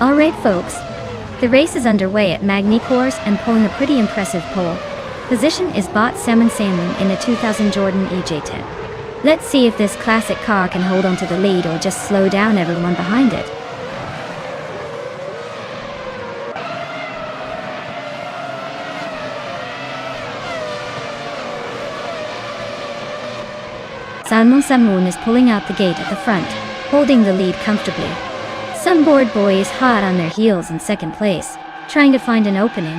Alright folks, the race is underway at Magni Course and pulling a pretty impressive pole. Position is Bot Salmon in the 2000 Jordan EJ10. Let's see if this classic car can hold onto the lead or just slow down everyone behind it. Salmon Samoon is pulling out the gate at the front, holding the lead comfortably. Sunboard Boy is hot on their heels in second place, trying to find an opening.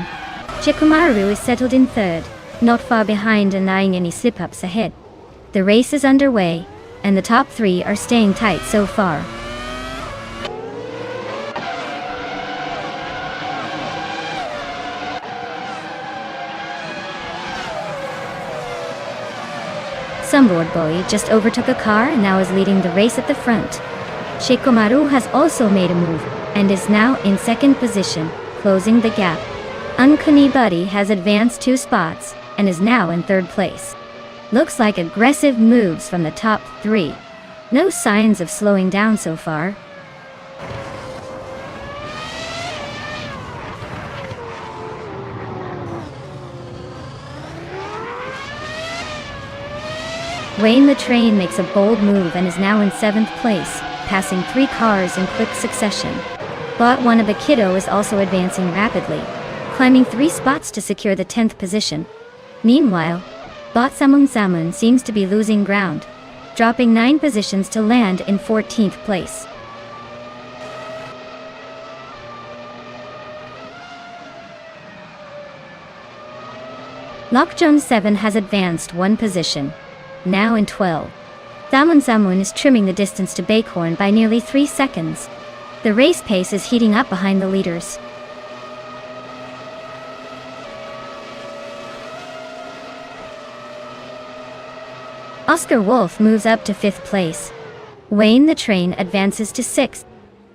Chikumaru is settled in third, not far behind and eyeing any slip-ups ahead. The race is underway, and the top three are staying tight so far. Sunboard Boy just overtook a car and now is leading the race at the front. Shikomaru has also made a move and is now in second position, closing the gap. Uncanny Buddy has advanced 2 spots and is now in third place. Looks like aggressive moves from the top 3. No signs of slowing down so far. Wayne the Train makes a bold move and is now in 7th place, passing 3 cars in quick succession. Bot Wanabakido is also advancing rapidly, climbing 3 spots to secure the 10th position. Meanwhile, Bot Samun Samun seems to be losing ground, dropping 9 positions to land in 14th place. Lockjun 7 has advanced 1 position, now in 12. Samun Samun is trimming the distance to Bakhorn by nearly 3 seconds. The race pace is heating up behind the leaders. Oscar Wolf moves up to 5th place. Wayne the Train advances to 6th.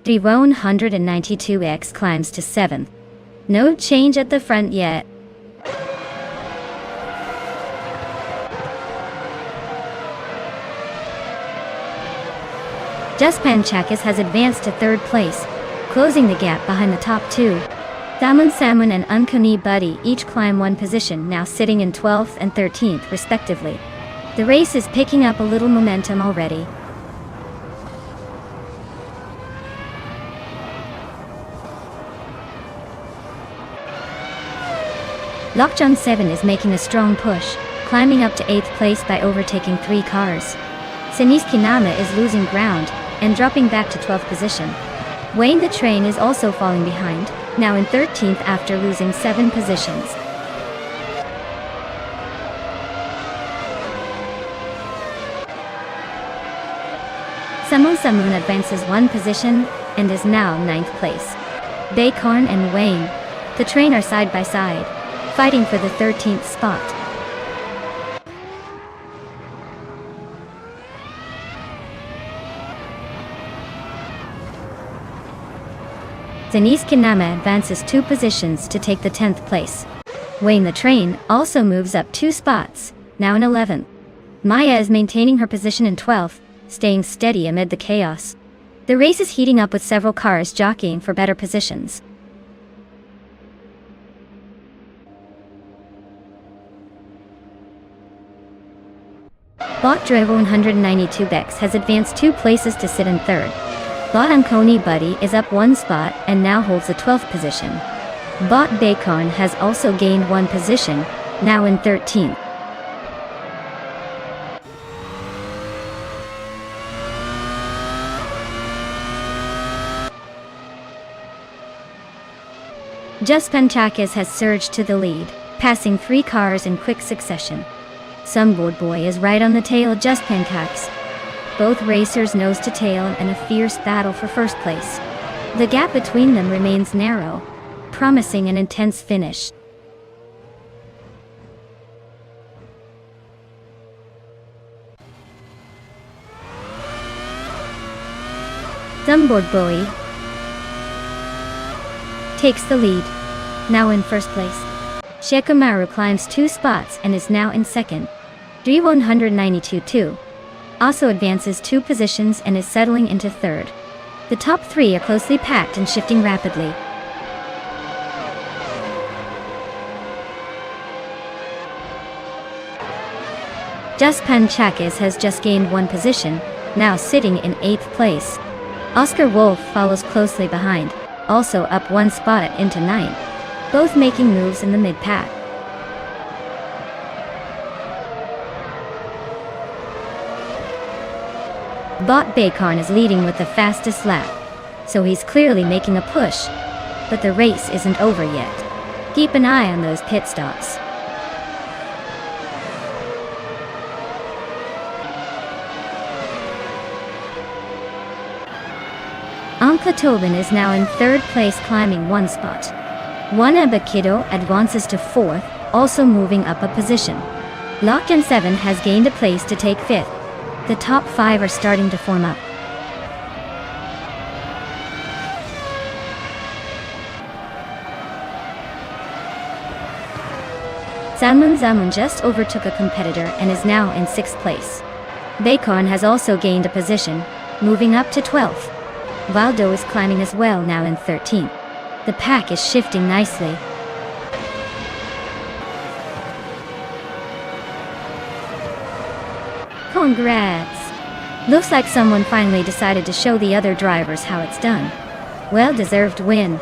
D192X climbs to 7th. No change at the front yet. Juspanchakis has advanced to 3rd place, closing the gap behind the top 2. Samun Samun and Uncanny Buddy each climb 1 position, now sitting in 12th and 13th respectively. The race is picking up a little momentum already. Lockjun 7 is making a strong push, climbing up to 8th place by overtaking 3 cars. Senis Kinama is losing ground and dropping back to 12th position. Wayne the Train is also falling behind, now in 13th after losing 7 positions. Samun Samun advances 1 position and is now 9th place. Bakhorn and Wayne, the Train, are side by side, fighting for the 13th spot. Denise Kinama advances 2 positions to take the 10th place. Wayne the Train also moves up 2 spots, now in 11th. Maya is maintaining her position in 12th, staying steady amid the chaos. The race is heating up with several cars jockeying for better positions. Bot Driver 192Bex has advanced 2 places to sit in 3rd. Bot Uncanny Buddy is up 1 spot and now holds the 12th position. Bot Bakhorn has also gained 1 position, now in 13th. Juspanchakis has surged to the lead, passing 3 cars in quick succession. Sunboard Boy is right on the tail of Juspanchakis. Both racers nose to tail in a fierce battle for first place. The gap between them remains narrow, promising an intense finish. Sunboard Boy takes the lead, now in first place. Shikamaru climbs 2 spots and is now in second. D192-2 also advances 2 positions and is settling into third. The top 3 are closely packed and shifting rapidly. Juspanchakis has just gained 1 position, now sitting in 8th place. Oscar Wolf follows closely behind, also up 1 spot into 9th, both making moves in the mid-pack. Bot Bakhorn is leading with the fastest lap, so he's clearly making a push, but the race isn't over yet. Keep an eye on those pit stops. Anka Tobin is now in 3rd place, climbing 1 spot. Wanabakido advances to 4th, also moving up a position. Locked in 7 has gained a place to take 5th. The top 5 are starting to form up. Zamun just overtook a competitor and is now in 6th place. Bacon has also gained a position, moving up to 12th. Valdo is climbing as well, now in 13th. The pack is shifting nicely. Congrats! Looks like someone finally decided to show the other drivers how it's done. Well-deserved win.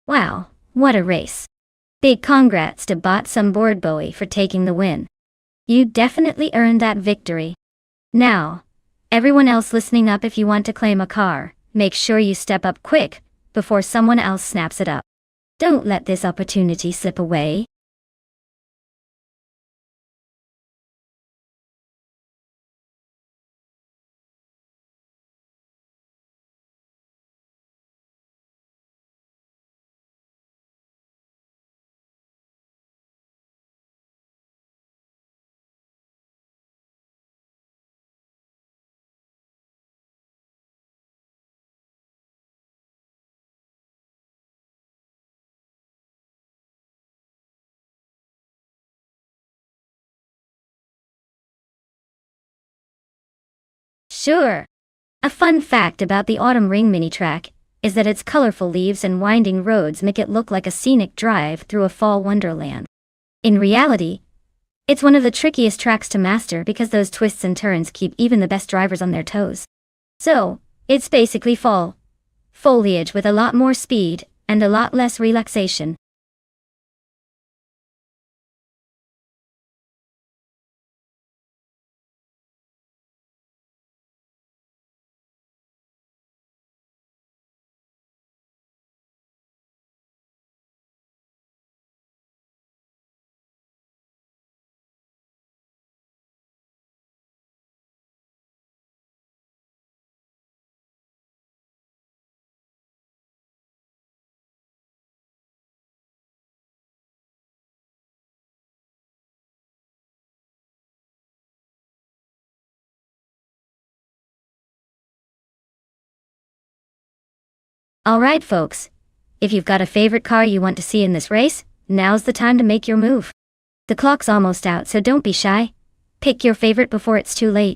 Wow, what a race. Big congrats to Botsum Boardboy for taking the win. You definitely earned that victory. Now, everyone else listening up, if you want to claim a car, make sure you step up quick, before someone else snaps it up. Don't let this opportunity slip away. Sure. A fun fact about the Autumn Ring mini track is that its colorful leaves and winding roads make it look like a scenic drive through a fall wonderland. In reality, it's one of the trickiest tracks to master because those twists and turns keep even the best drivers on their toes. So, it's basically fall foliage with a lot more speed and a lot less relaxation. Alright folks, if you've got a favorite car you want to see in this race, now's the time to make your move. The clock's almost out, so don't be shy. Pick your favorite before it's too late.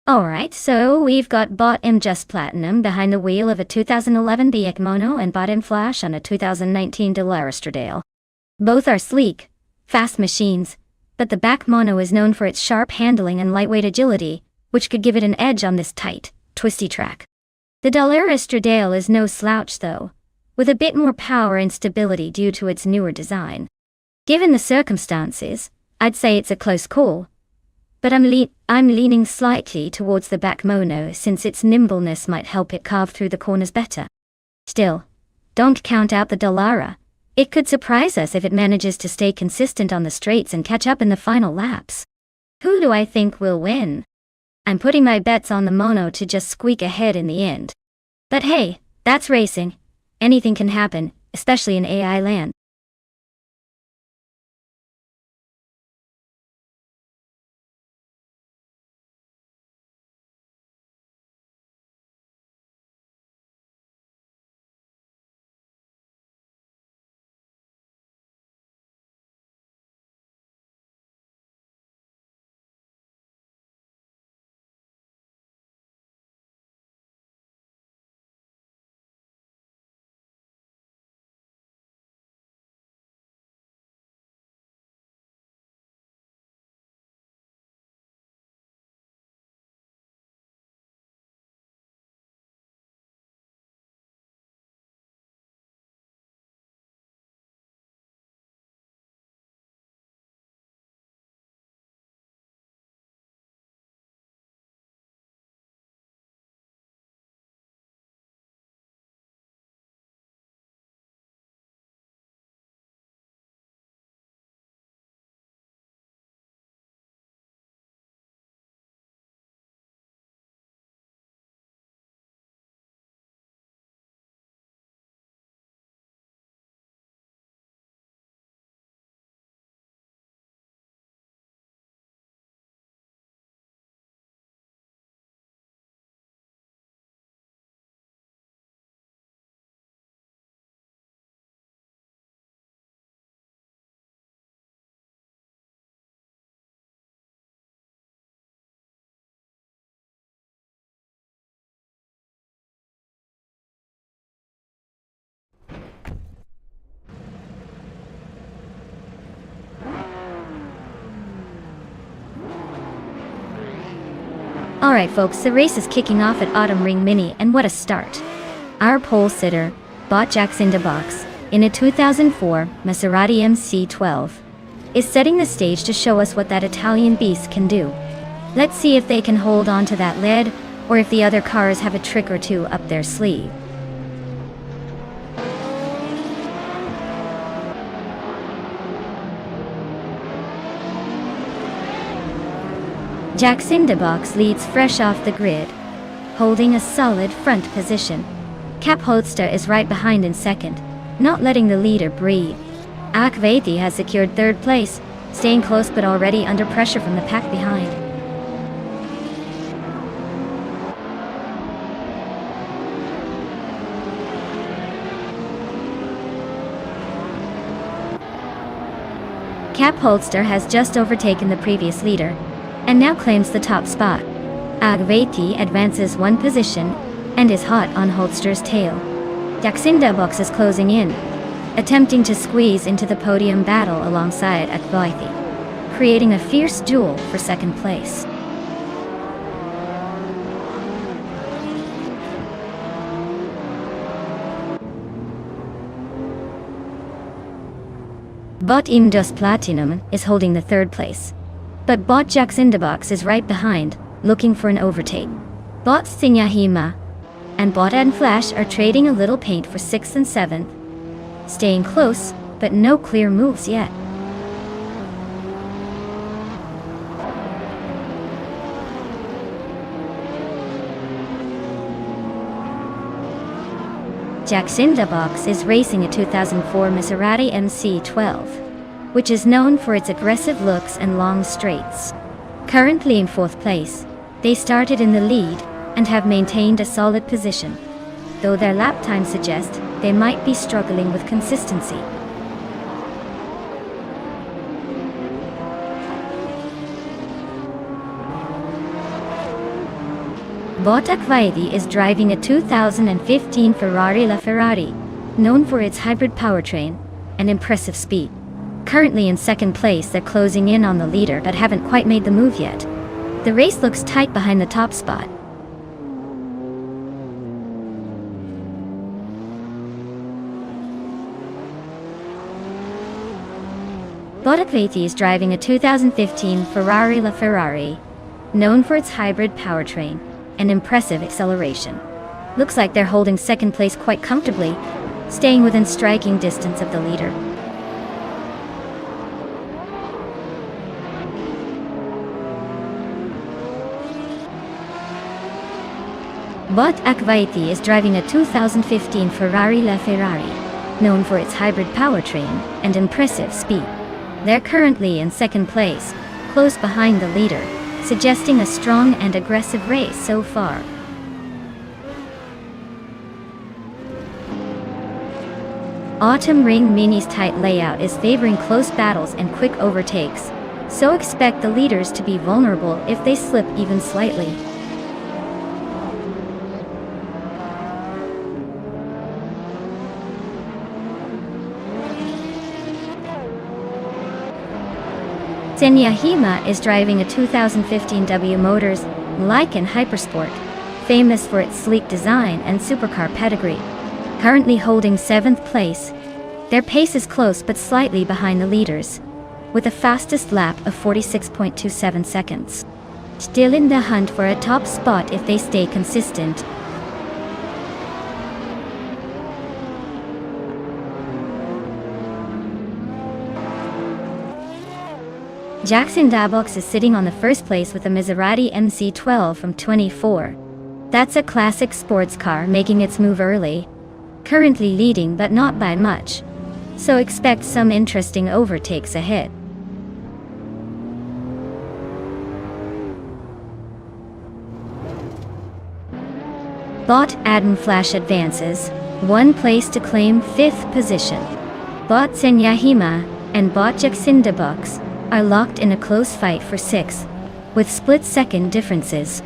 Alright, so we've got Bot M Just Platinum behind the wheel of a 2011 Buick Mono and Bot M Flash on a 2019 Delaware. Both are sleek, fast machines, but the back Mono is known for its sharp handling and lightweight agility, which could give it an edge on this tight, twisty track. The Delaware is no slouch though, with a bit more power and stability due to its newer design. Given the circumstances, I'd say it's a close call, but I'm leaning slightly towards the back Mono since its nimbleness might help it carve through the corners better. Still, don't count out the Dallara. It could surprise us if it manages to stay consistent on the straights and catch up in the final laps. Who do I think will win? I'm putting my bets on the Mono to just squeak ahead in the end. But hey, that's racing. Anything can happen, especially in AI land. Alright folks, the race is kicking off at Autumn Ring Mini, and what a start. Our pole sitter, Bot Jack-in-the-Box, in a 2004 Maserati MC12, is setting the stage to show us what that Italian beast can do. Let's see if they can hold on to that lead, or if the other cars have a trick or two up their sleeve. Jack-in-the-Box leads fresh off the grid, holding a solid front position. Cap Holster is right behind in second, not letting the leader breathe. Akvati has secured third place, staying close but already under pressure from the pack behind. Cap Holster has just overtaken the previous leader, and now claims the top spot. Akvati advances one position, and is hot on Holster's tail. Jack-in-the-Box is closing in, attempting to squeeze into the podium battle alongside Akvati, creating a fierce duel for second place. Bot Im Dos Platinum is holding the third place, but Bot Jack-in-the-Box is right behind, looking for an overtake. Bot Sinyahima and Bot and Flash are trading a little paint for 6th and 7th, staying close, but no clear moves yet. Jack-in-the-Box is racing a 2004 Maserati MC12, which is known for its aggressive looks and long straights. Currently in 4th place, they started in the lead and have maintained a solid position, though their lap time suggests they might be struggling with consistency. Botak Vaidi is driving a 2015 Ferrari LaFerrari, known for its hybrid powertrain and impressive speed. Currently in second place, they're closing in on the leader but haven't quite made the move yet. The race looks tight behind the top spot. Botak Vaidi is driving a 2015 Ferrari LaFerrari, known for its hybrid powertrain and impressive acceleration. Looks like they're holding second place quite comfortably, staying within striking distance of the leader. Botak Vaidi is driving a 2015 Ferrari LaFerrari, known for its hybrid powertrain and impressive speed. They're currently in second place, close behind the leader, suggesting a strong and aggressive race so far. Autumn Ring Mini's tight layout is favoring close battles and quick overtakes, so expect the leaders to be vulnerable if they slip even slightly. Senyahima is driving a 2015 W Motors Lykan Hypersport, famous for its sleek design and supercar pedigree. Currently holding 7th place, their pace is close but slightly behind the leaders, with a fastest lap of 46.27 seconds. Still in the hunt for a top spot if they stay consistent. Jackson Dabox is sitting on the first place with a Maserati MC12 from 24. That's a classic sports car making its move early. Currently leading but not by much. So expect some interesting overtakes ahead. Bot Adam Flash advances, 1 place to claim 5th position. Bot Senyahima and Bot Jackson Dabox are locked in a close fight for 6th, with split-second differences.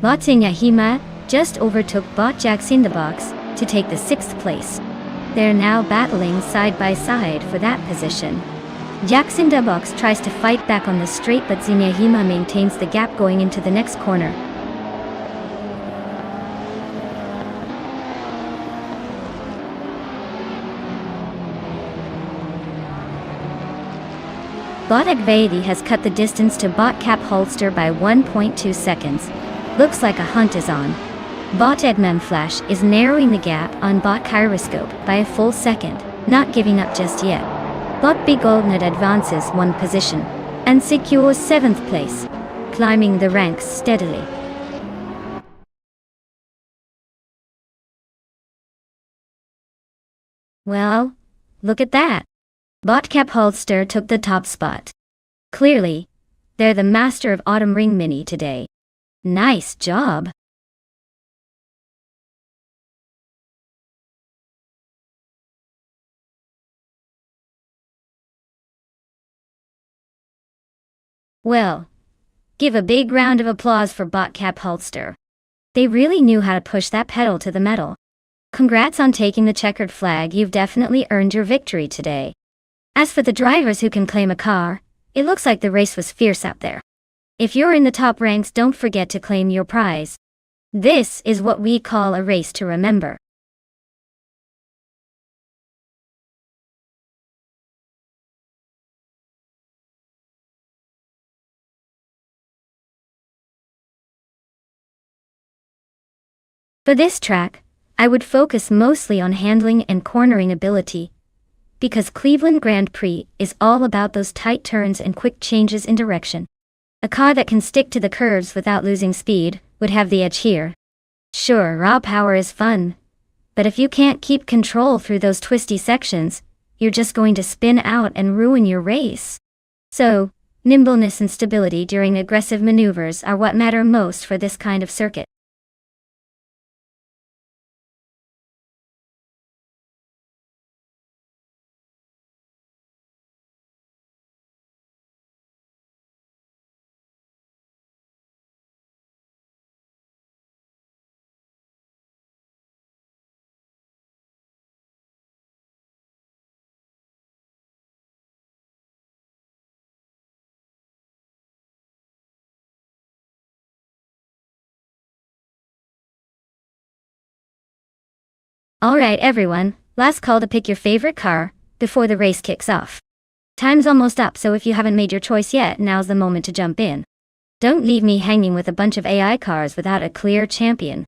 Bot Senyahima just overtook Bot Jackson Dabox to take the 6th place. They're now battling side by side for that position. Jackson Dabox tries to fight back on the straight, but Senyahima maintains the gap going into the next corner. Botak Vaidi has cut the distance to Bot Cap Holster by 1.2 seconds. Looks like a hunt is on. Bot Edmem Flash is narrowing the gap on Bot Kyroscope by a full second, not giving up just yet. Bot B Goldnut advances 1 position and secures 7th place, climbing the ranks steadily. Well, look at that. Bot Cap Holster took the top spot. Clearly, they're the master of Autumn Ring Mini today. Nice job. Well, give a big round of applause for Bot Cap Holster. They really knew how to push that pedal to the metal. Congrats on taking the checkered flag. You've definitely earned your victory today. As for the drivers who can claim a car, it looks like the race was fierce out there. If you're in the top ranks, don't forget to claim your prize. This is what we call a race to remember. For this track, I would focus mostly on handling and cornering ability, because Cleveland Grand Prix is all about those tight turns and quick changes in direction. A car that can stick to the curves without losing speed would have the edge here. Sure, raw power is fun, but if you can't keep control through those twisty sections, you're just going to spin out and ruin your race. So, nimbleness and stability during aggressive maneuvers are what matter most for this kind of circuit. Alright everyone, last call to pick your favorite car before the race kicks off. Time's almost up, so if you haven't made your choice yet, now's the moment to jump in. Don't leave me hanging with a bunch of AI cars without a clear champion.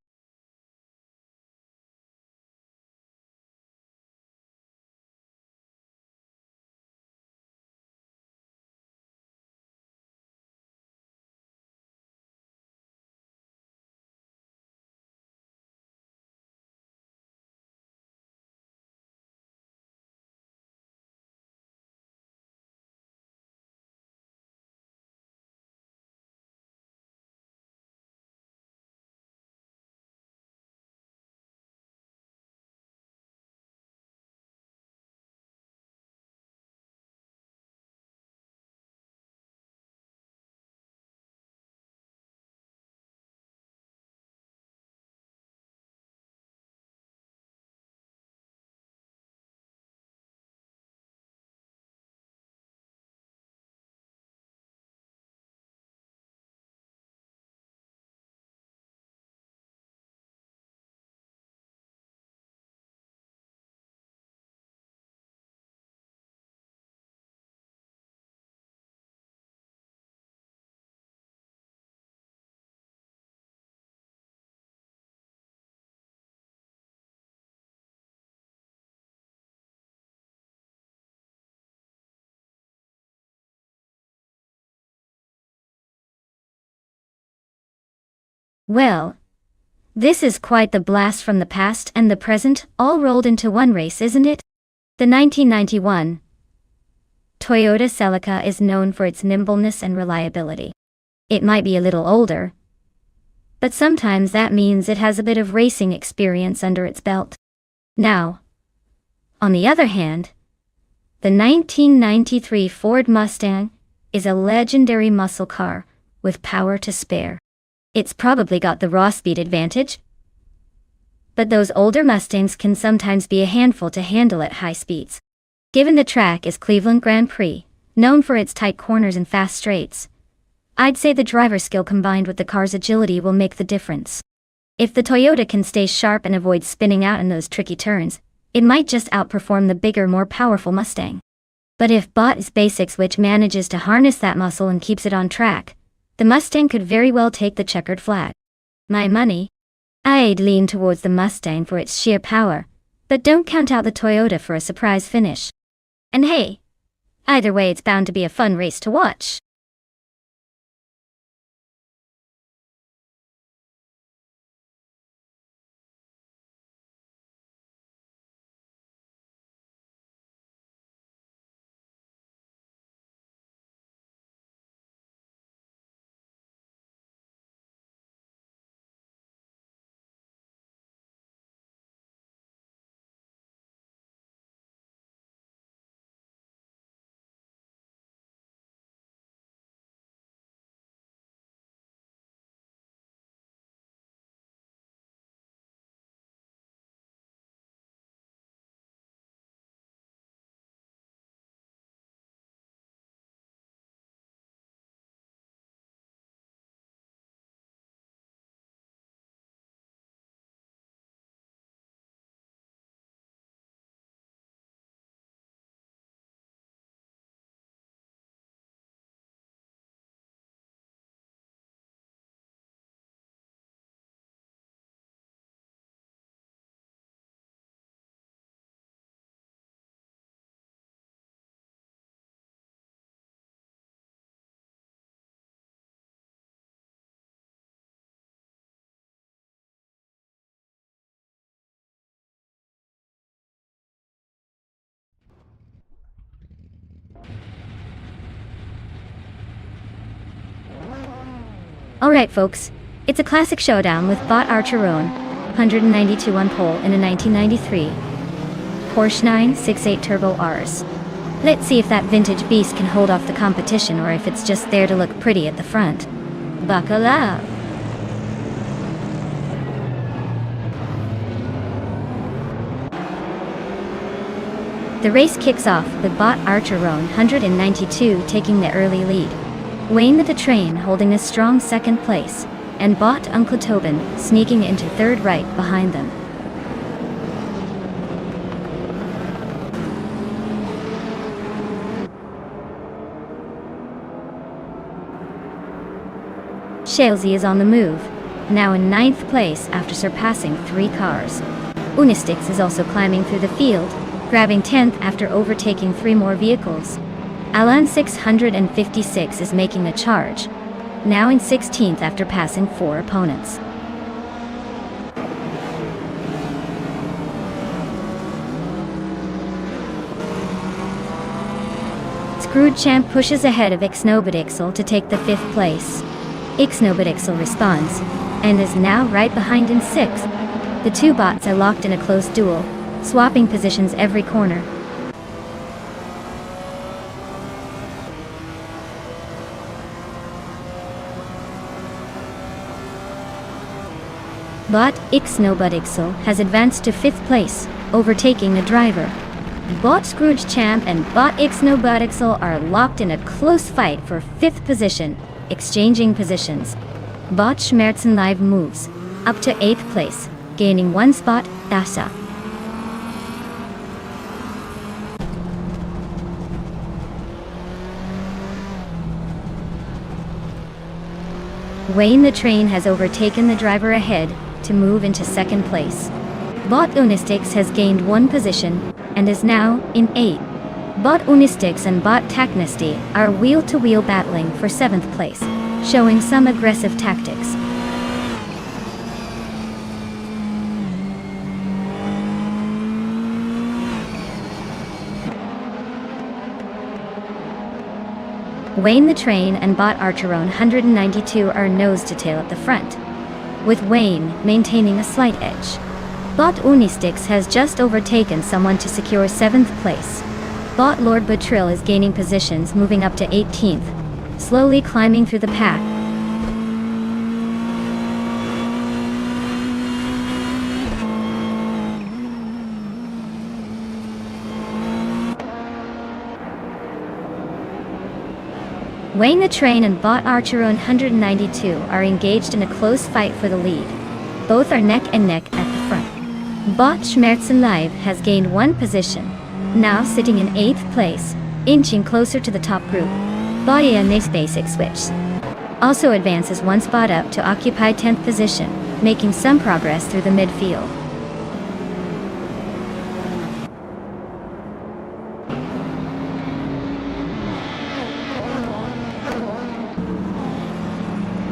Well, this is quite the blast from the past and the present, all rolled into one race, isn't it? The 1991 Toyota Celica is known for its nimbleness and reliability. It might be a little older, but sometimes that means it has a bit of racing experience under its belt. Now, on the other hand, the 1993 Ford Mustang is a legendary muscle car with power to spare. It's probably got the raw speed advantage, but those older Mustangs can sometimes be a handful to handle at high speeds. Given the track is Cleveland Grand Prix, known for its tight corners and fast straights, I'd say the driver skill combined with the car's agility will make the difference. If the Toyota can stay sharp and avoid spinning out in those tricky turns, it might just outperform the bigger, more powerful Mustang. But if Bot's Basics which manages to harness that muscle and keeps it on track, the Mustang could very well take the checkered flag. My money? I'd lean towards the Mustang for its sheer power, but don't count out the Toyota for a surprise finish. And hey, either way it's bound to be a fun race to watch. Alright folks, it's a classic showdown with Bot Archeron, 192 on pole in a 1993 Porsche 968 Turbo Rs. Let's see if that vintage beast can hold off the competition or if it's just there to look pretty at the front. Buckle up! The race kicks off with Bot Archeron 192 taking the early lead. Wayne the Train holding a strong second place, and Bot Uncle Tobin sneaking into third right behind them. Shalesy is on the move, now in 9th place after surpassing 3 cars. Unistix is also climbing through the field, grabbing 10th after overtaking 3 more vehicles. Alan 656 is making a charge, now in 16th after passing 4 opponents. Scroogechamp pushes ahead of Ixnobadixel to take the 5th place. Ixnobadixel responds, and is now right behind in 6th. The 2 bots are locked in a close duel, swapping positions every corner. Bot Ixnobadixel has advanced to 5th place, overtaking the driver. Bot Scroogechamp and Bot Ixnobadixel are locked in a close fight for 5th position, exchanging positions. Bot Schmerzenlive moves up to 8th place, gaining 1 spot. Dasa. Wayne the Train has overtaken the driver ahead to move into 2nd place. Bot Unistix has gained 1 position and is now in 8th. Bot Unistix and Bot Tacnesty are wheel-to-wheel battling for 7th place, showing some aggressive tactics. Wayne the Train and Bot Archeron 192 are nose-to-tail at the front, with Wayne maintaining a slight edge. Bot Unistix has just overtaken someone to secure 7th place. Bot Lord Batril is gaining positions, moving up to 18th, slowly climbing through the pack. Wayne the Train and Bot Archeron 192 are engaged in a close fight for the lead. Both are neck and neck at the front. Bot Schmerzenlive has gained 1 position, now sitting in 8th place, inching closer to the top group. Bot Nice Basic Switch also advances 1 spot up to occupy 10th position, making some progress through the midfield.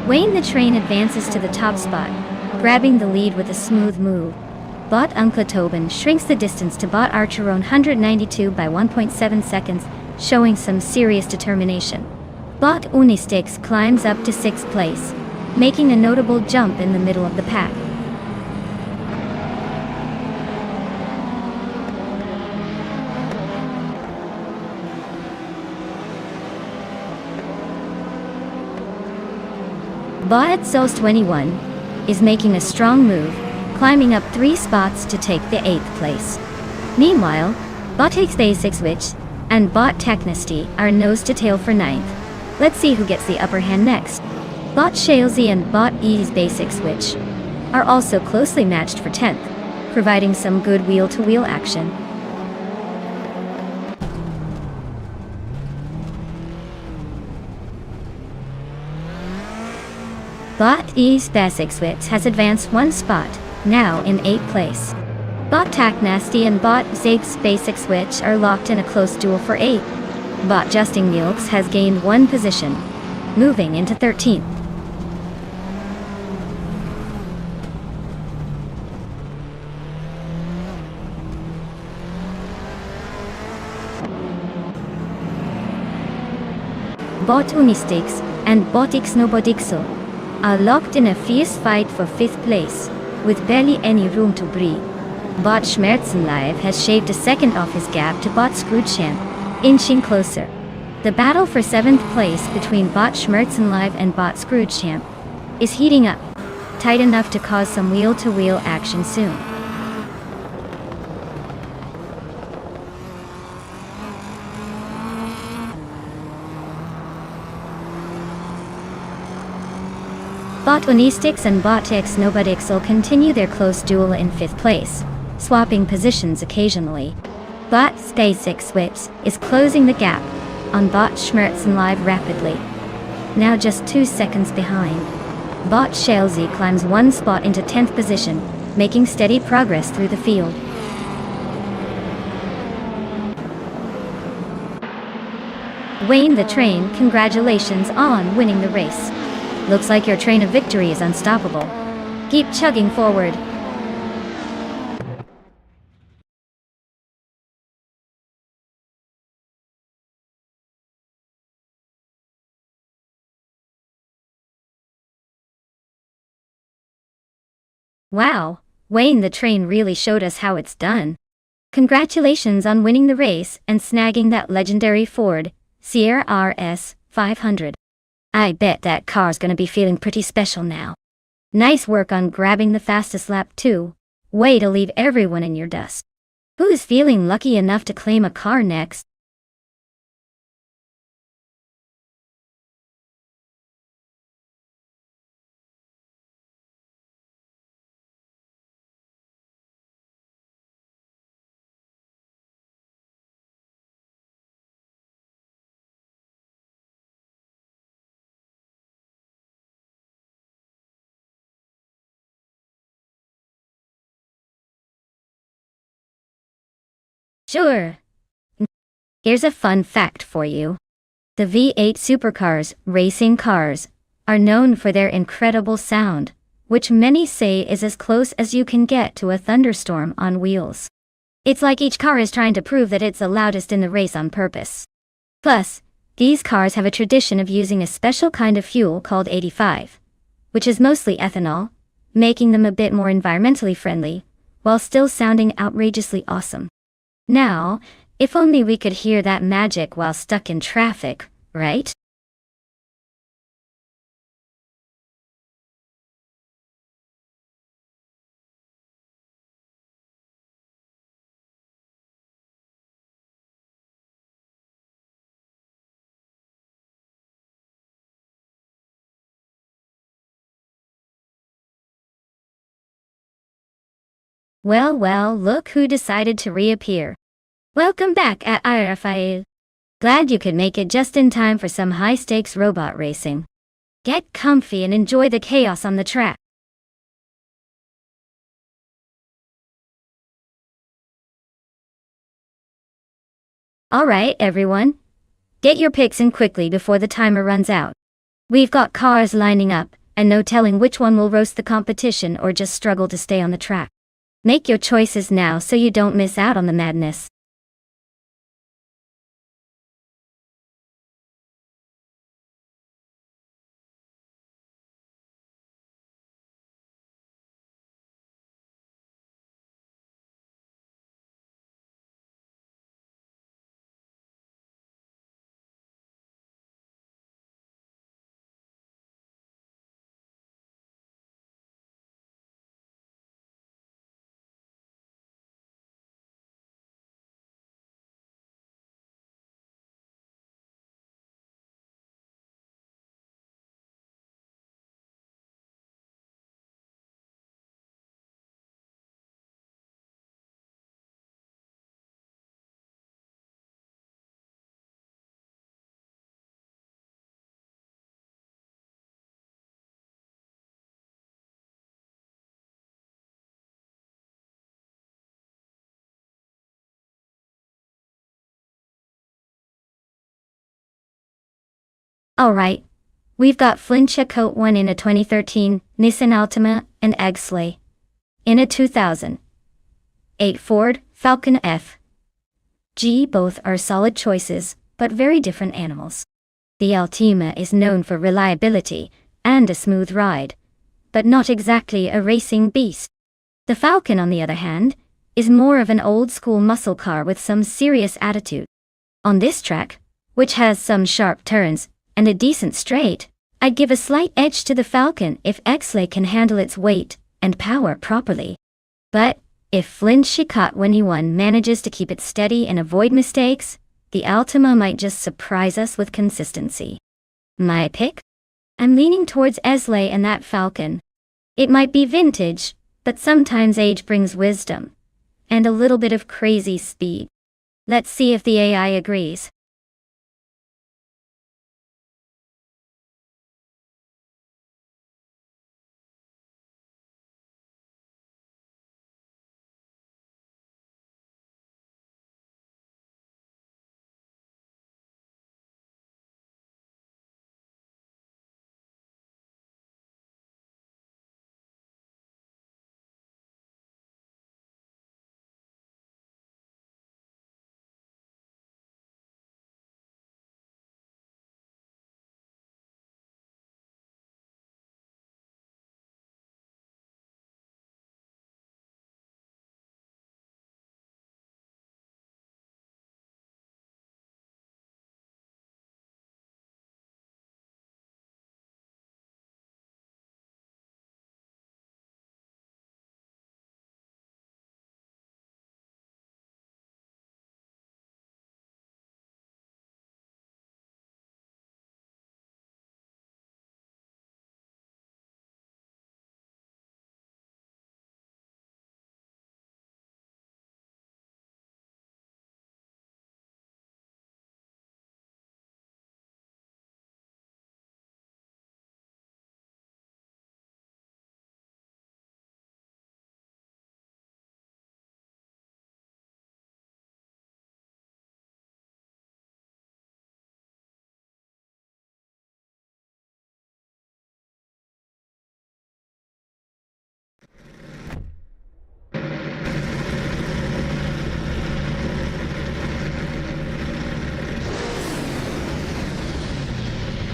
Wayne the Train advances to the top spot, grabbing the lead with a smooth move. Bot Unkla Tobin shrinks the distance to Bot Archeron 192 by 1.7 seconds, showing some serious determination. Bot Unistix climbs up to 6th place, making a notable jump in the middle of the pack. Bot Souls 21 is making a strong move, climbing up 3 spots to take the 8th place. Meanwhile, Bot X Basic Switch and Bot Tacnesty are nose-to-tail for 9th. Let's see who gets the upper hand next. Bot Shalesy and Bot E's Basic Switch are also closely matched for 10th, providing some good wheel-to-wheel action. Bot E's Basic Switch has advanced 1 spot, now in 8th place. Bot Tacnesty and Bot Zig's Basic Switch are locked in a close duel for 8th. Bot Justing Yilks has gained 1 position, moving into 13th. Bot Unistix and Bot Ixnobadixel are locked in a fierce fight for 5th place, with barely any room to breathe. Bot Schmerzenlive has shaved a second off his gap to Bot Scroogechamp, inching closer. The battle for 7th place between Bot Schmerzenlive and Bot Scroogechamp is heating up, tight enough to cause some wheel-to-wheel action soon. Bot Unistix and Bot Ixnobadixel continue their close duel in 5th place, swapping positions occasionally. Bot's Basic Switch is closing the gap on Bot Schmerzenlive rapidly, now just 2 seconds behind. Bot Shalesy climbs one spot into 10th position, making steady progress through the field. Wayne the Train, congratulations on winning the race. Looks like your train of victory is unstoppable. Keep chugging forward. Wow, Wayne the Train really showed us how it's done. Congratulations on winning the race and snagging that legendary Ford Sierra RS 500. I bet that car's gonna be feeling pretty special now. Nice work on grabbing the fastest lap too. Way to leave everyone in your dust. Who's feeling lucky enough to claim a car next? Sure. Here's a fun fact for you. The V8 supercars, racing cars, are known for their incredible sound, which many say is as close as you can get to a thunderstorm on wheels. It's like each car is trying to prove that it's the loudest in the race on purpose. Plus, these cars have a tradition of using a special kind of fuel called 85, which is mostly ethanol, making them a bit more environmentally friendly, while still sounding outrageously awesome. Now, if only we could hear that magic while stuck in traffic, right? Well, look who decided to reappear. Welcome back at Rafael. Glad you could make it just in time for some high-stakes robot racing. Get comfy and enjoy the chaos on the track. Alright, everyone. Get your picks in quickly before the timer runs out. We've got cars lining up, and no telling which one will roast the competition or just struggle to stay on the track. Make your choices now so you don't miss out on the madness. Alright. We've got Flincha Coat 1 in a 2013 Nissan Altima and Agsley in a 2008 Ford Falcon F. G. Both are solid choices, but very different animals. The Altima is known for reliability and a smooth ride, but not exactly a racing beast. The Falcon, on the other hand, is more of an old-school muscle car with some serious attitude. On this track, which has some sharp turns and a decent straight, I'd give a slight edge to the Falcon if Exley can handle its weight and power properly. But if Flint Shikot when he won manages to keep it steady and avoid mistakes, the Altima might just surprise us with consistency. My pick? I'm leaning towards Esley and that Falcon. It might be vintage, but sometimes age brings wisdom and a little bit of crazy speed. Let's see if the AI agrees.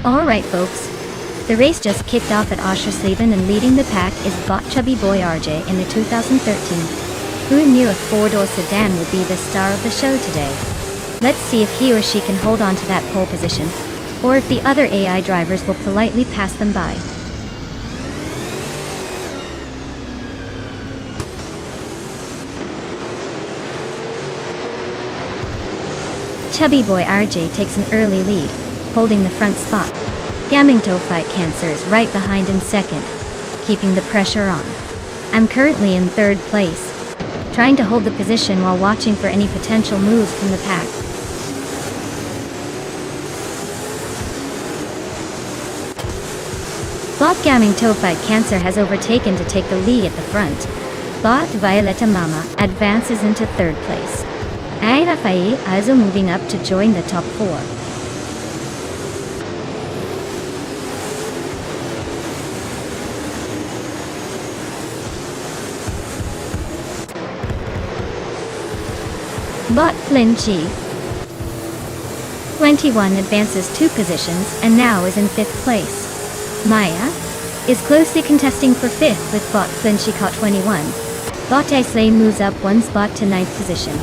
Alright folks, the race just kicked off at Oschersleben and leading the pack is Bot Chubby Boy RJ in the 2013. Who knew a four-door sedan would be the star of the show today? Let's see if he or she can hold on to that pole position, or if the other AI drivers will politely pass them by. Chubby Boy RJ takes an early lead, holding the front spot. Gamingto Fight Cancer is right behind in second, keeping the pressure on. I'm currently in third place, trying to hold the position while watching for any potential moves from the pack. Bot Gamingto Fight Cancer has overtaken to take the lead at the front. Bot Violetta Mama advances into third place. Ai Rafai also moving up to join the top four. Bot Flinchy 21 advances 2 positions and now is in 5th place. Maya is closely contesting for 5th with Bot Flinchy caught 21. Bot Islay moves up 1 spot to 9th position.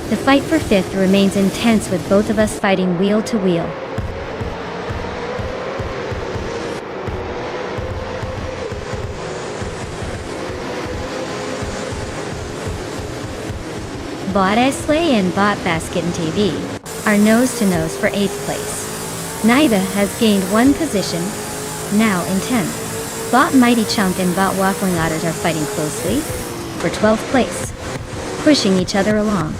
The fight for 5th remains intense with both of us fighting wheel to wheel. Bot Islay and Bot Basket and TV are nose to nose for 8th place. Neither has gained 1 position, now in 10th. Bot Mighty Chunk and Bot Waffling Otters are fighting closely for 12th place, pushing each other along.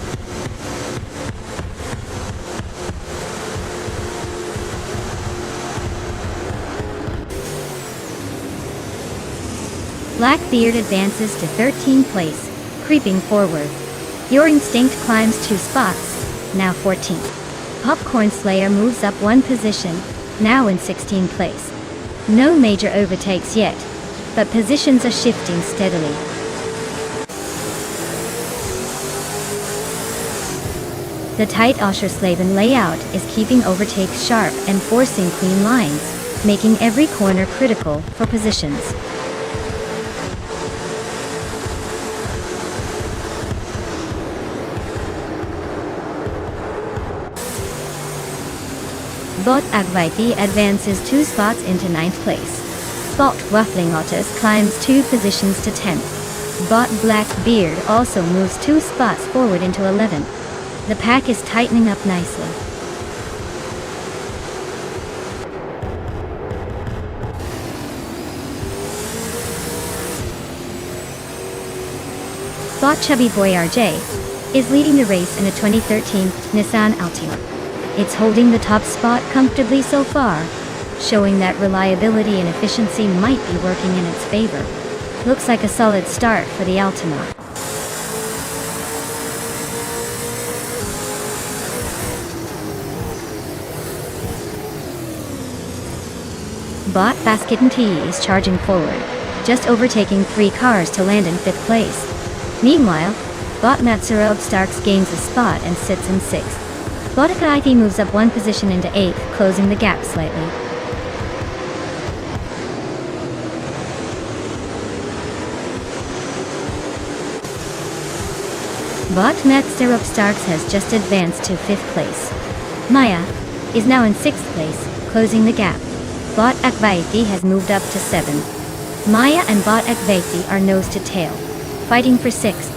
Blackbeard advances to 13th place, creeping forward. Your Instinct climbs 2 spots, now 14th. Popcorn Slayer moves up 1 position, now in 16th place. No major overtakes yet, but positions are shifting steadily. The tight Oschersleben layout is keeping overtakes sharp and forcing clean lines, making every corner critical for positions. Bot Agvaiti advances 2 spots into 9th place. Bot Waffling Otters climbs 2 positions to 10th. Bot Blackbeard also moves 2 spots forward into 11th. The pack is tightening up nicely. Bot Chubby Boy RJ is leading the race in a 2013 Nissan Altima. It's holding the top spot comfortably so far, showing that reliability and efficiency might be working in its favor. Looks like a solid start for the Altima. Bot Basket and Tea is charging forward, just overtaking 3 cars to land in 5th place. Meanwhile, Bot Matsura of Starks gains a spot and sits in 6th. Bot Akaiti moves up 1 position into 8th, closing the gap slightly. Bot Matsura of Starks has just advanced to 5th place. Maya is now in 6th place, closing the gap. Bot Akvaiti has moved up to 7th. Maya and Bot Akvaiti are nose to tail, fighting for 6th.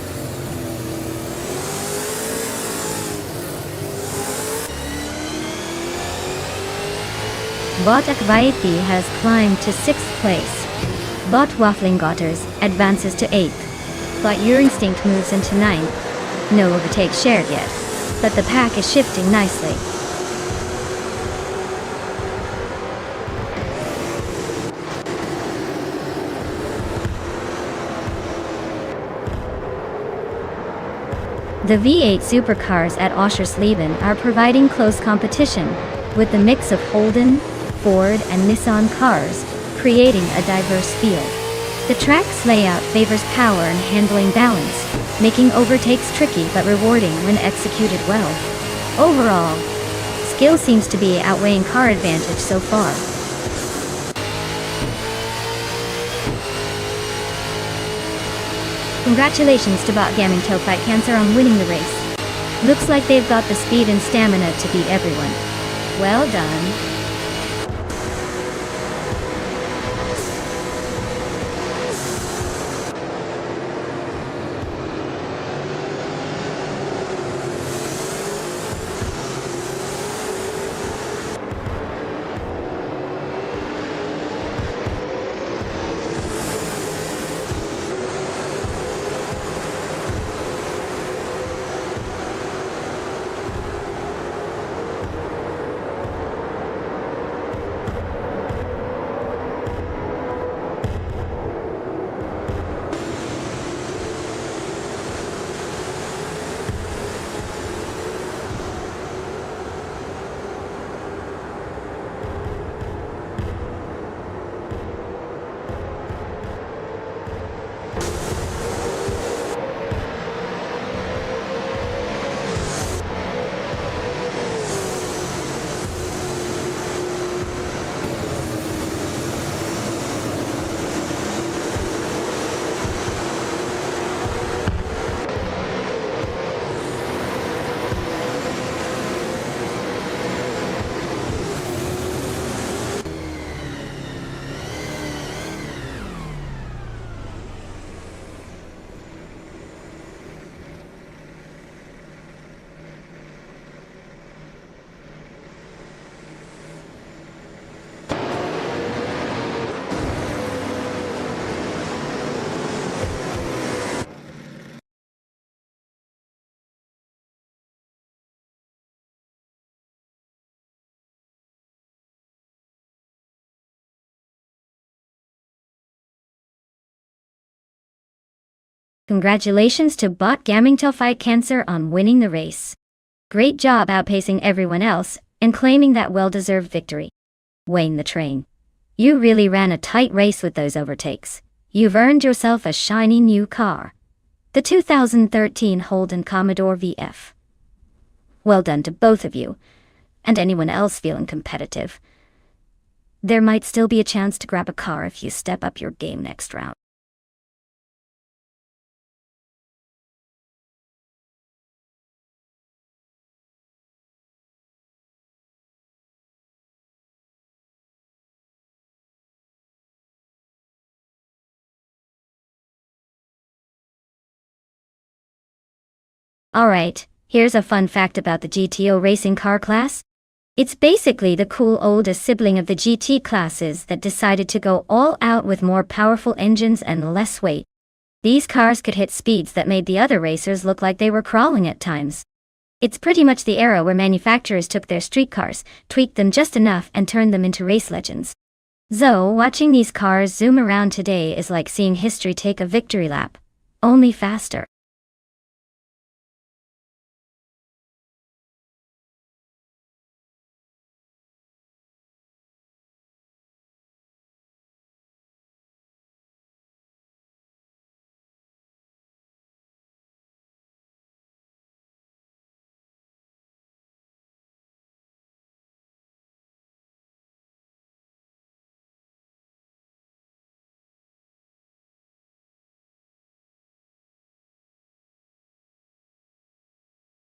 Bot Akvaiti has climbed to 6th place. Bot Waffling Otters advances to 8th. Bot Your Instinct moves into 9th. No overtake shared yet, but the pack is shifting nicely. The V8 supercars at Oschersleben are providing close competition, with the mix of Holden, Ford and Nissan cars, creating a diverse field. The track's layout favors power and handling balance, making overtakes tricky but rewarding when executed well. Overall, skill seems to be outweighing car advantage so far. Congratulations to Bot Gaming Toe Fight Cancer on winning the race. Looks like they've got the speed and stamina to beat everyone. Well done. Congratulations to Bot Gaming Toe Fight Cancer on winning the race. Great job outpacing everyone else and claiming that well-deserved victory. Wayne the Train. You really ran a tight race with those overtakes. You've earned yourself a shiny new car. The 2013 Holden Commodore VF. Well done to both of you, and anyone else feeling competitive. There might still be a chance to grab a car if you step up your game next round. Alright, here's a fun fact about the GTO racing car class. It's basically the cool oldest sibling of the GT classes that decided to go all out with more powerful engines and less weight. These cars could hit speeds that made the other racers look like they were crawling at times. It's pretty much the era where manufacturers took their street cars, tweaked them just enough and turned them into race legends. So, watching these cars zoom around today is like seeing history take a victory lap. Only faster.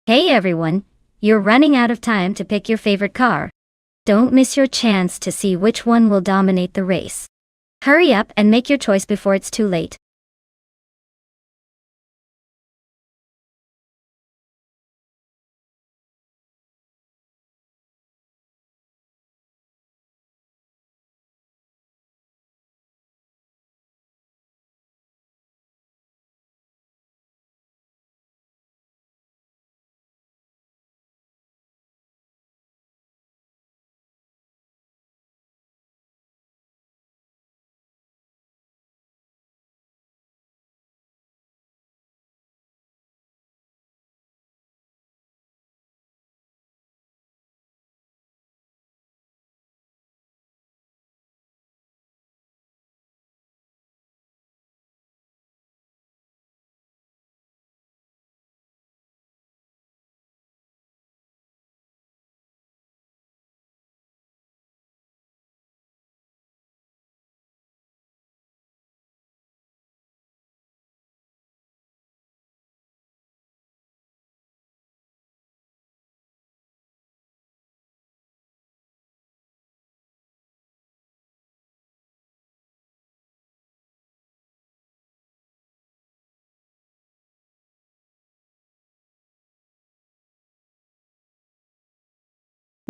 Hey everyone, you're running out of time to pick your favorite car. Don't miss your chance to see which one will dominate the race. Hurry up and make your choice before it's too late.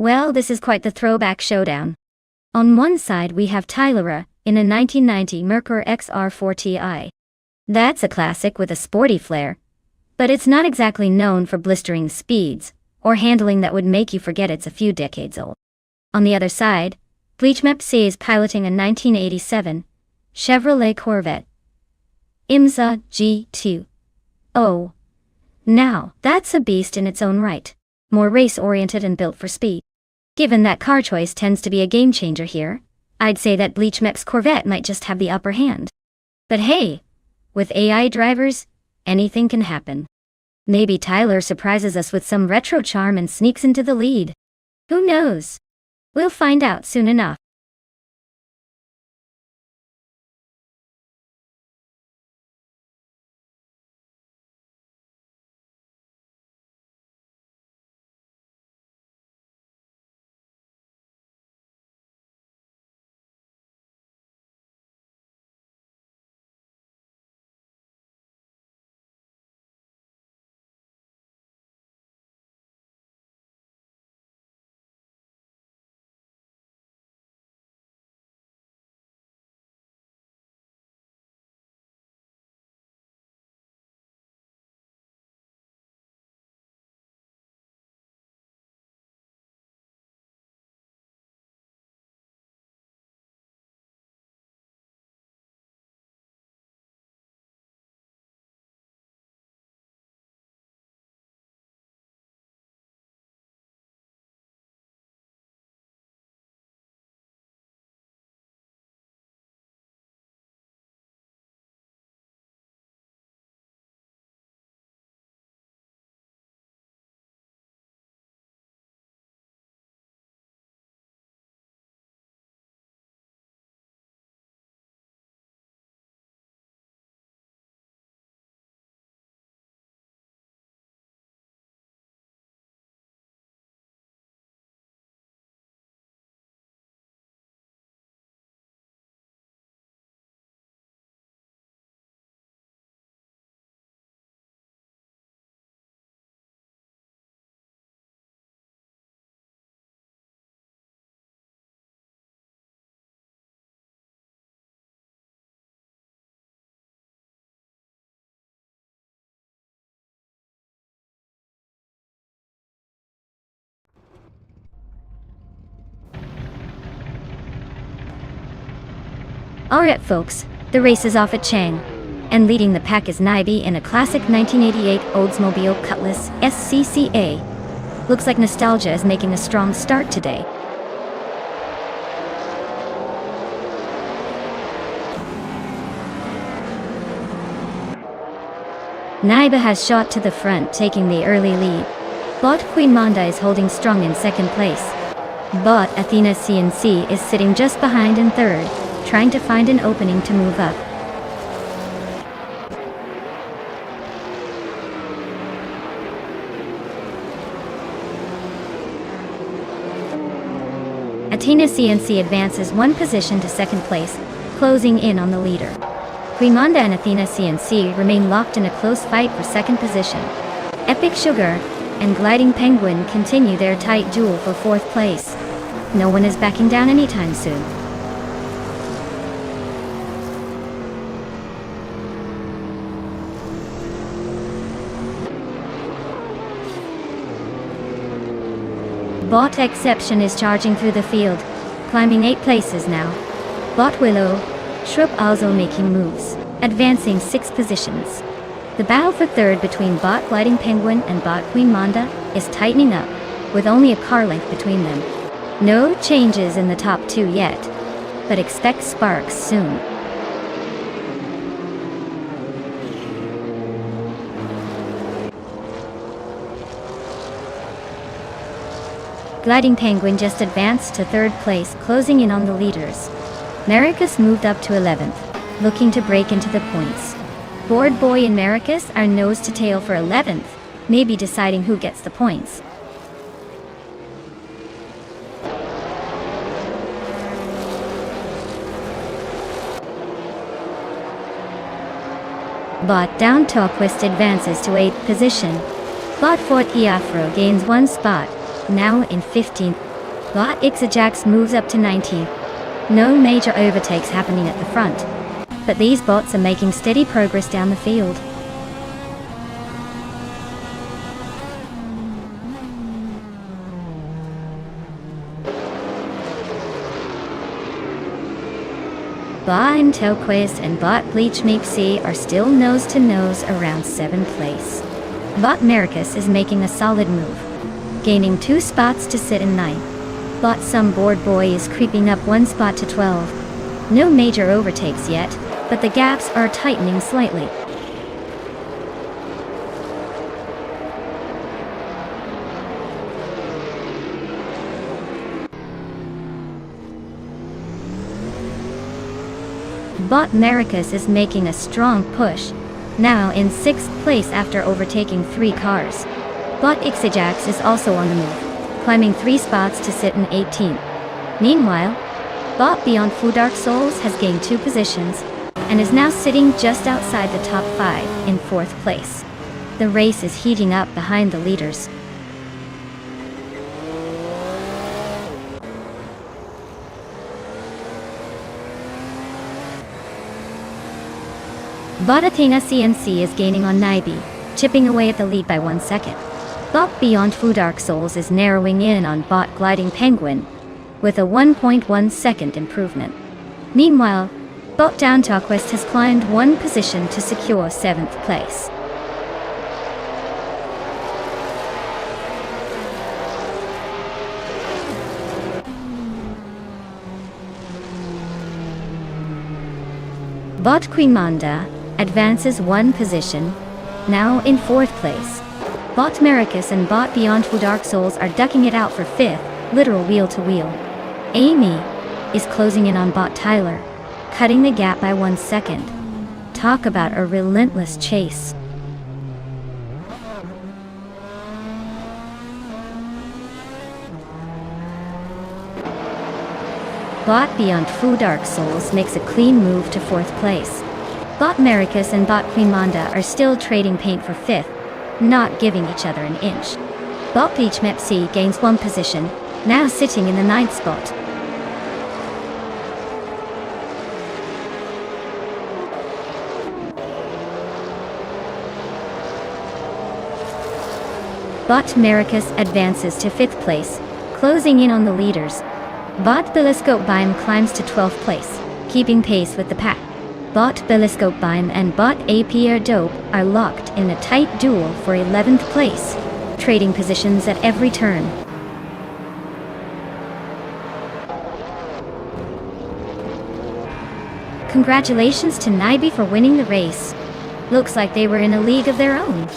Well, this is quite the throwback showdown. On one side we have Tyler in a 1990 Mercury XR4 Ti. That's a classic with a sporty flair, but it's not exactly known for blistering speeds or handling that would make you forget it's a few decades old. On the other side, Bleachmep is piloting a 1987 Chevrolet Corvette IMSA G2. Oh, now that's a beast in its own right, more race-oriented and built for speed. Given that car choice tends to be a game changer here, I'd say that Bleachmep's Corvette might just have the upper hand. But hey, with AI drivers, anything can happen. Maybe Tyler surprises us with some retro charm and sneaks into the lead. Who knows? We'll find out soon enough. Alright folks, the race is off at Chang. And leading the pack is Naibi in a classic 1988 Oldsmobile Cutlass SCCA. Looks like nostalgia is making a strong start today. Naiba has shot to the front, taking the early lead. Bot Queen Manda is holding strong in second place. Bot Athena CNC is sitting just behind in third, trying to find an opening to move up. Athena CNC advances one position to second place, closing in on the leader. Queen Manda and Athena CNC remain locked in a close fight for second position. Epic Sugar and Gliding Penguin continue their tight duel for fourth place. No one is backing down anytime soon. Bot Exception is charging through the field, climbing 8 places now. Bot Willow, Shrub also making moves, advancing 6 positions. The battle for third between Bot Gliding Penguin and Bot Queen Manda is tightening up, with only a car length between them. No changes in the top 2 yet, but expect sparks soon. Gliding Penguin just advanced to third place, closing in on the leaders. Maracus moved up to 11th, looking to break into the points. Board Boy and Maracus are nose to tail for 11th, maybe deciding who gets the points. Bot Down Talquist advances to 8th position. Bot Fort Eafro gains 1 spot, now in 15th. Bot Ixajax moves up to 19th. No major overtakes happening at the front, but these bots are making steady progress down the field. Bot Intelquist and Bot Bleach Meepsy are still nose-to-nose around 7th place. Bot Maricus is making a solid move, gaining 2 spots to sit in 9th. Bot Some Bored Boy is creeping up 1 spot to 12. No major overtakes yet, but the gaps are tightening slightly. Bot Maricus is making a strong push, now in 6th place after overtaking 3 cars. Bot Ixajax is also on the move, climbing 3 spots to sit in 18th. Meanwhile, Bot Beyond Fu Dark Souls has gained 2 positions, and is now sitting just outside the top 5 in 4th place. The race is heating up behind the leaders. Bot Athena CNC is gaining on Naibi, chipping away at the lead by 1 second. Bot Beyond Fu Dark Souls is narrowing in on Bot Gliding Penguin, with a 1.1 second improvement. Meanwhile, Bot Downtalquest has climbed 1 position to secure 7th place. Bot Queen Manda advances 1 position, now in 4th place. Bot Maricus and Bot Beyond Fu Dark Souls are ducking it out for 5th, literal wheel to wheel. Amy is closing in on Bot Tyler, cutting the gap by 1 second. Talk about a relentless chase. Bot Beyond Fu Dark Souls makes a clean move to 4th place. Bot Maricus and Bot Queen Manda are still trading paint for 5th, not giving each other an inch. Bot Bleach Mepsi gains 1 position, now sitting in the 9th spot. Bot Maricus advances to 5th place, closing in on the leaders. Bot Belliscope Bime climbs to 12th place, keeping pace with the pack. Bot Belliscope Bime and Bot APR Dope are locked in a tight duel for 11th place, trading positions at every turn. Congratulations to Naibi for winning the race. Looks like they were in a league of their own.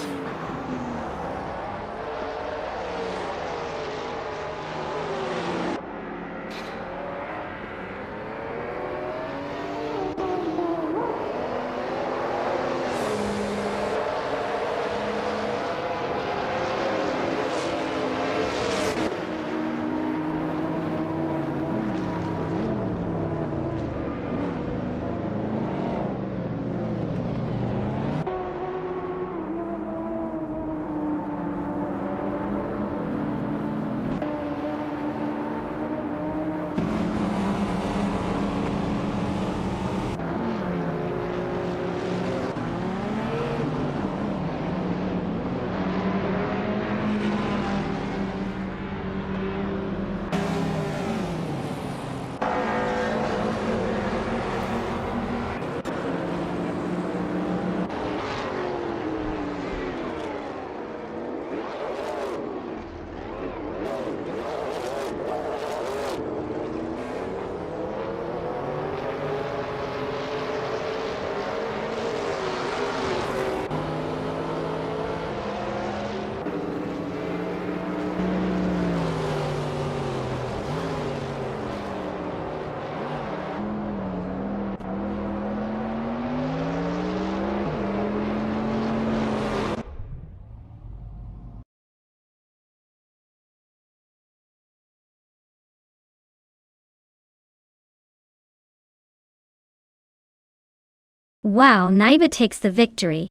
Wow, Naiba takes the victory.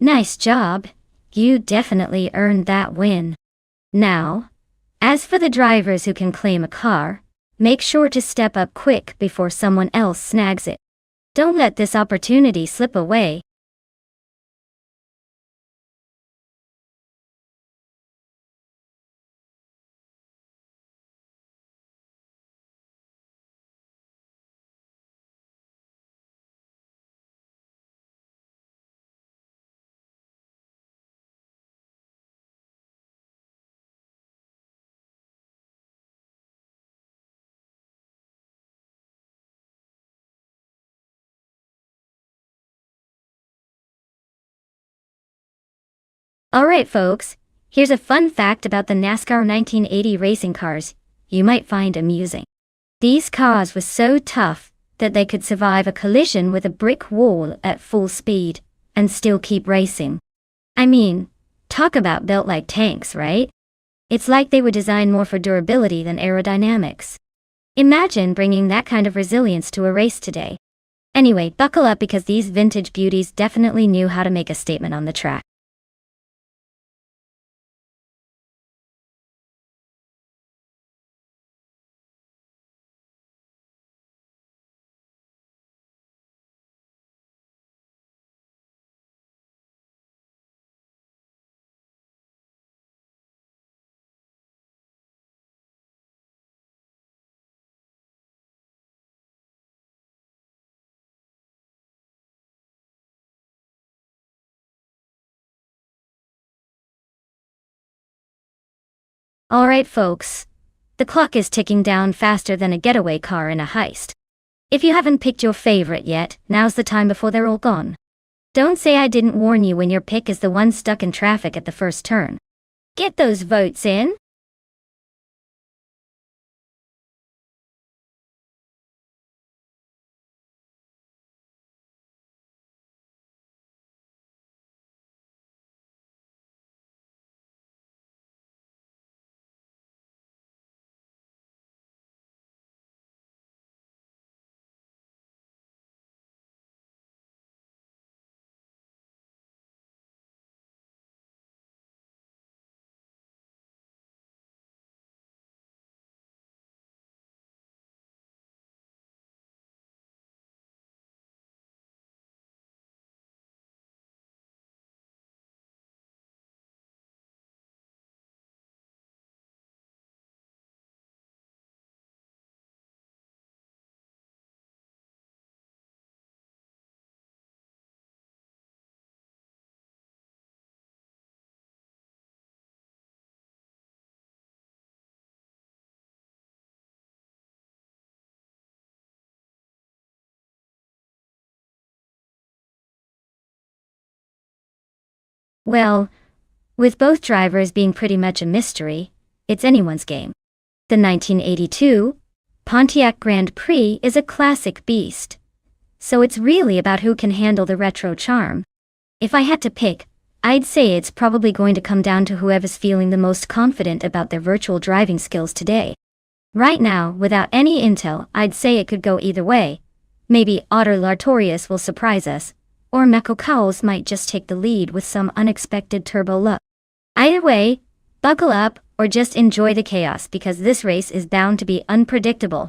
Nice job. You definitely earned that win. Now, As for the drivers who can claim a car, make sure to step up quick before someone else snags it. Don't let this opportunity slip away. Alright folks, here's a fun fact about the NASCAR 1980 racing cars you might find amusing. These cars were so tough that they could survive a collision with a brick wall at full speed and still keep racing. I mean, talk about built like tanks, right? It's like they were designed more for durability than aerodynamics. Imagine bringing that kind of resilience to a race today. Anyway, buckle up because these vintage beauties definitely knew how to make a statement on the track. Alright folks, the clock is ticking down faster than a getaway car in a heist. If you haven't picked your favorite yet, now's the time before they're all gone. Don't say I didn't warn you when your pick is the one stuck in traffic at the first turn. Get those votes in! Well, with both drivers being pretty much a mystery, it's anyone's game. The 1982 Pontiac Grand Prix is a classic beast. So it's really about who can handle the retro charm. If I had to pick, I'd say it's probably going to come down to whoever's feeling the most confident about their virtual driving skills today. Right now, without any intel, I'd say it could go either way. Maybe Otter Lartorius will surprise us, or Meko Cowles might just take the lead with some unexpected turbo luck. Either way, buckle up or just enjoy the chaos because this race is bound to be unpredictable.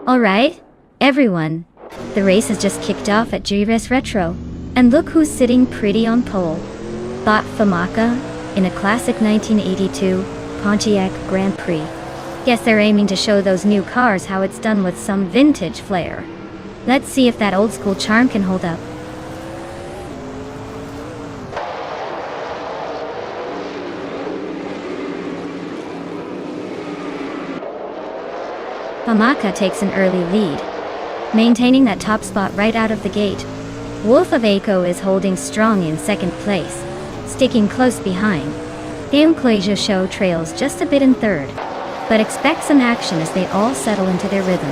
Alright, everyone. The race has just kicked off at GRS Retro. And look who's sitting pretty on pole. Bot Famaka, in a classic 1982 Pontiac Grand Prix. Guess they're aiming to show those new cars how it's done with some vintage flair. Let's see if that old school charm can hold up. Famaka takes an early lead, maintaining that top spot right out of the gate. Wolf of Aco is holding strong in second place, sticking close behind. Enclasia Show trails just a bit in third, but expect some action as they all settle into their rhythm.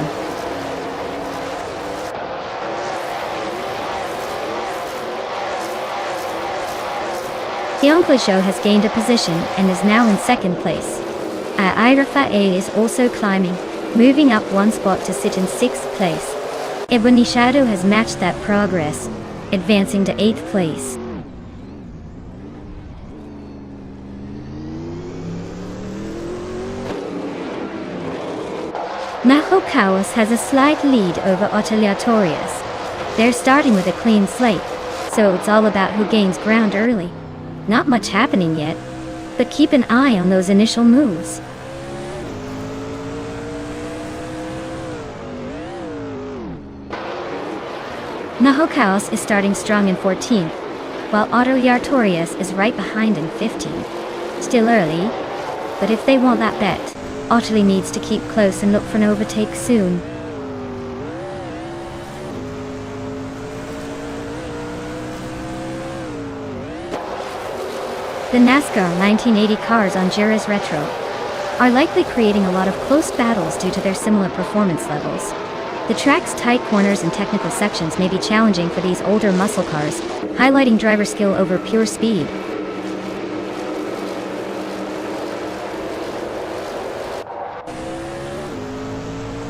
Enclasia Show has gained a position and is now in second place. Irafa A is also climbing, moving up one spot to sit in 6th place. Ebony Shadow has matched that progress, advancing to 8th place. Maho Kaos has a slight lead over Oteliatorius. They're starting with a clean slate, so it's all about who gains ground early. Not much happening yet, but keep an eye on those initial moves. Nahokaos is starting strong in 14th, while Oteliatorius is right behind in 15th. Still early, but if they want that bet, Ottilie needs to keep close and look for an overtake soon. The NASCAR 1980 cars on GRS Retro are likely creating a lot of close battles due to their similar performance levels. The track's tight corners and technical sections may be challenging for these older muscle cars, highlighting driver skill over pure speed.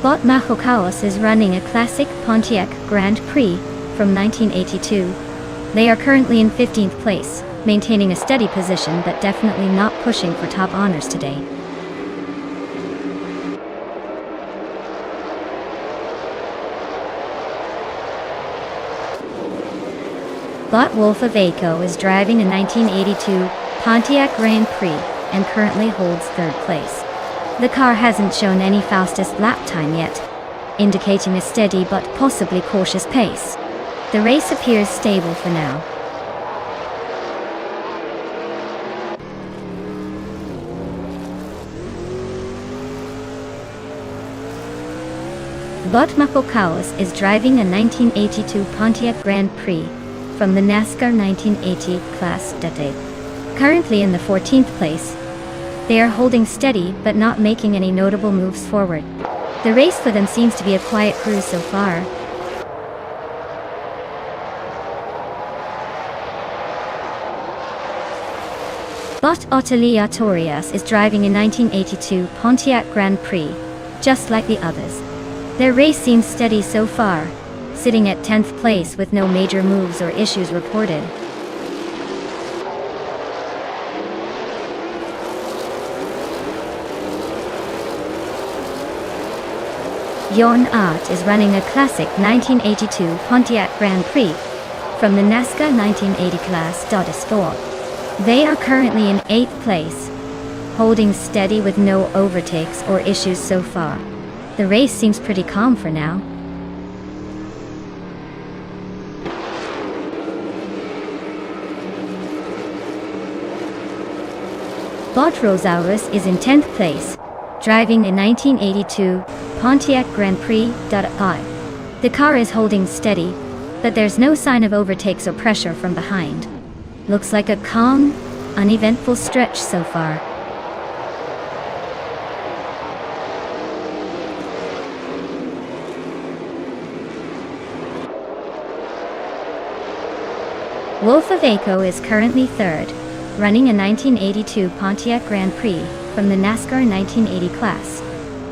Bot Mahokaos is running a classic Pontiac Grand Prix from 1982. They are currently in 15th place, maintaining a steady position but definitely not pushing for top honors today. Bot Wolf of Aco is driving a 1982 Pontiac Grand Prix and currently holds 3rd place. The car hasn't shown any fastest lap time yet, indicating a steady but possibly cautious pace. The race appears stable for now. Bot Mapokaos is driving a 1982 Pontiac Grand Prix from the NASCAR 1980 class decade. Currently in the 14th place, they are holding steady but not making any notable moves forward. The race for them seems to be a quiet cruise so far. Bot Oteliatorius is driving a 1982 Pontiac Grand Prix, just like the others. Their race seems steady so far, sitting at 10th place with no major moves or issues reported. Yon Art is running a classic 1982 Pontiac Grand Prix from the NASCAR 1980 class .4. They are currently in 8th place, holding steady with no overtakes or issues so far. The race seems pretty calm for now. Bot Rosaurus is in 10th place, driving a 1982 Pontiac Grand Prix .5. The car is holding steady, but there's no sign of overtakes or pressure from behind. Looks like a calm, uneventful stretch so far. Wolf of Aco is currently 3rd, running a 1982 Pontiac Grand Prix from the NASCAR 1980 class.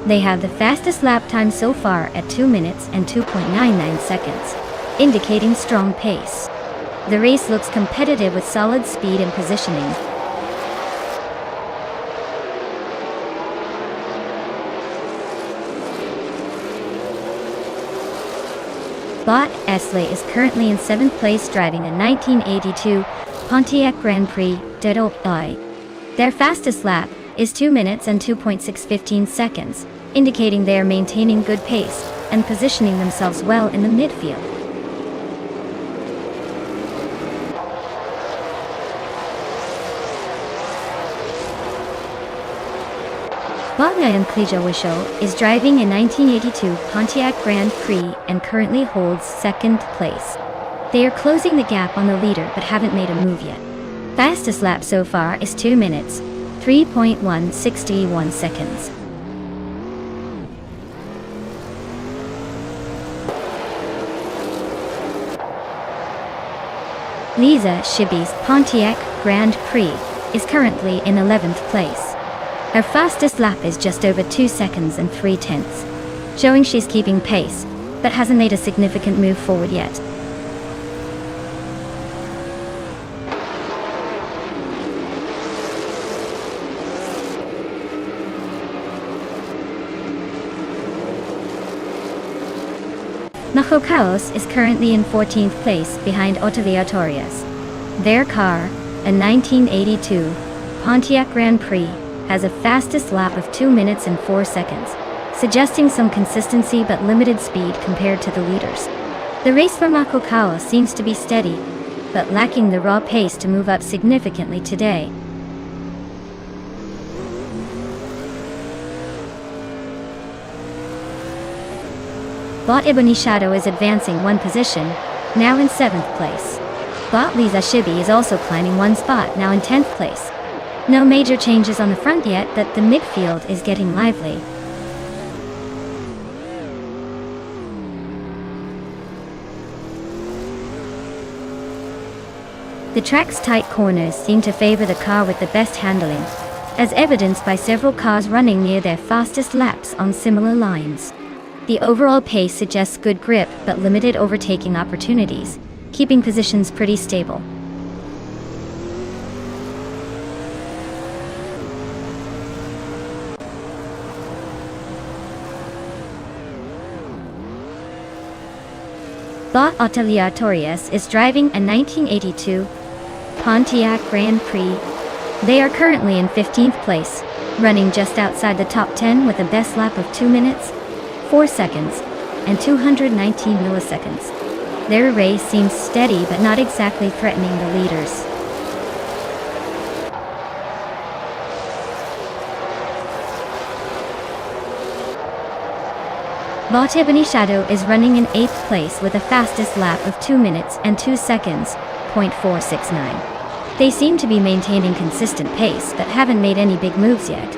They have the fastest lap time so far at 2 minutes and 2.99 seconds, indicating strong pace. The race looks competitive with solid speed and positioning. Bot Esley is currently in 7th place driving a 1982 Pontiac Grand Prix d'Oai. Their fastest lap is 2 minutes and 2.615 seconds, indicating they are maintaining good pace and positioning themselves well in the midfield. Botnayan Klijowisho is driving a 1982 Pontiac Grand Prix and currently holds 2nd place. They are closing the gap on the leader but haven't made a move yet. Fastest lap so far is 2 minutes, 3.161 seconds. Lisa Shibi's Pontiac Grand Prix is currently in 11th place. Her fastest lap is just over 2 seconds and 3/10, showing she's keeping pace, but hasn't made a significant move forward yet. Najocaos is currently in 14th place behind Otavia-Torres. Their car, a 1982 Pontiac Grand Prix, has a fastest lap of 2 minutes and 4 seconds, suggesting some consistency but limited speed compared to the leaders. The race for Najocaos seems to be steady, but lacking the raw pace to move up significantly today. Bot Ebony Shadow is advancing 1 position, now in 7th place. Bot Lisa Shibi is also climbing 1 spot, now in 10th place. No major changes on the front yet, but the midfield is getting lively. The track's tight corners seem to favor the car with the best handling, as evidenced by several cars running near their fastest laps on similar lines. The overall pace suggests good grip but limited overtaking opportunities, keeping positions pretty stable. Bot Otavia-Torres is driving a 1982 Pontiac Grand Prix. They are currently in 15th place, running just outside the top 10 with a best lap of 2 minutes, 4 seconds, and 219 milliseconds. Their race seems steady but not exactly threatening the leaders. Bot Ebony Shadow is running in 8th place with a fastest lap of 2 minutes and 2 seconds, .469. They seem to be maintaining consistent pace but haven't made any big moves yet.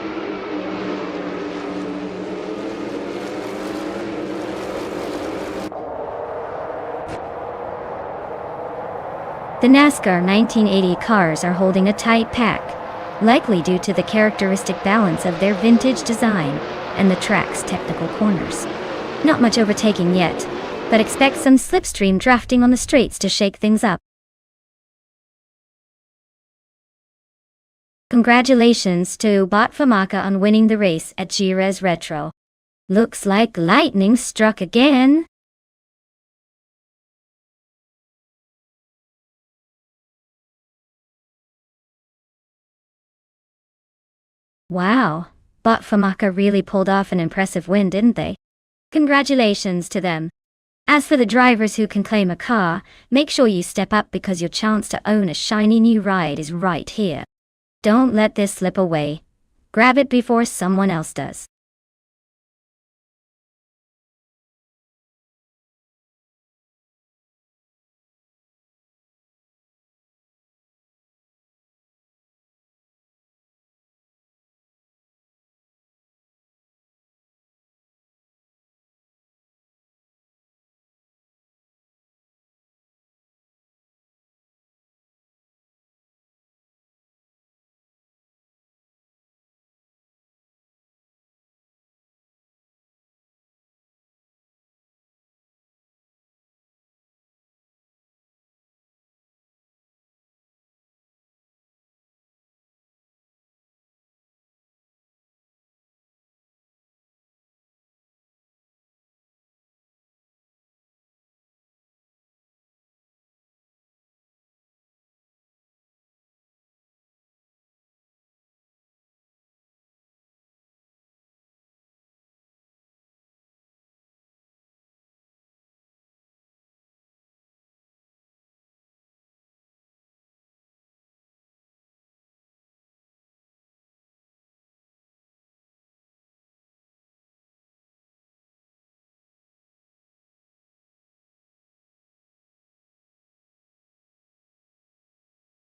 The NASCAR 1980 cars are holding a tight pack, likely due to the characteristic balance of their vintage design and the track's technical corners. Not much overtaking yet, but expect some slipstream drafting on the straights to shake things up. Congratulations to Bot Famaka on winning the race at Jerez Retro. Looks like lightning struck again. Wow, Bot Famaka really pulled off an impressive win, didn't they? Congratulations to them. As for the drivers who can claim a car, make sure you step up because your chance to own a shiny new ride is right here. Don't let this slip away. Grab it before someone else does.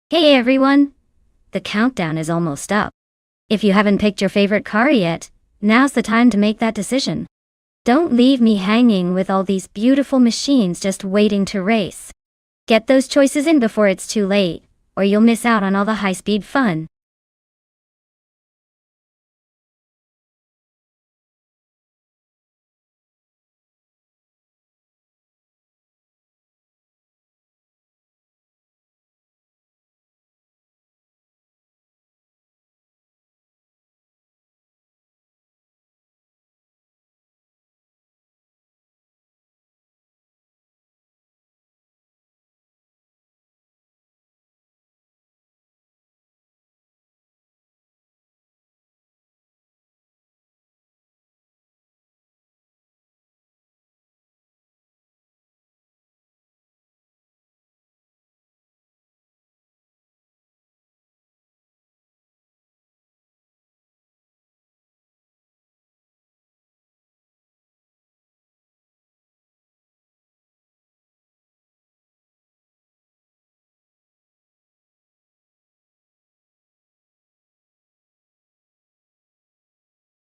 Hey everyone! The countdown is almost up. If you haven't picked your favorite car yet, now's the time to make that decision. Don't leave me hanging with all these beautiful machines just waiting to race. Get those choices in before it's too late, or you'll miss out on all the high-speed fun.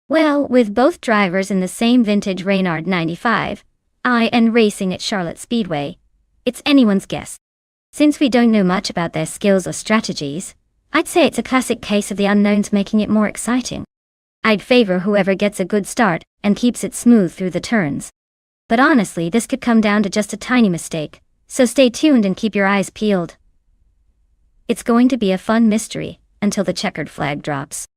Well, with both drivers in the same vintage Reynard 95, and racing at Charlotte Speedway, it's anyone's guess. Since we don't know much about their skills or strategies, I'd say it's a classic case of the unknowns making it more exciting. I'd favor whoever gets a good start and keeps it smooth through the turns. But honestly, this could come down to just a tiny mistake, so stay tuned and keep your eyes peeled. It's going to be a fun mystery until the checkered flag drops.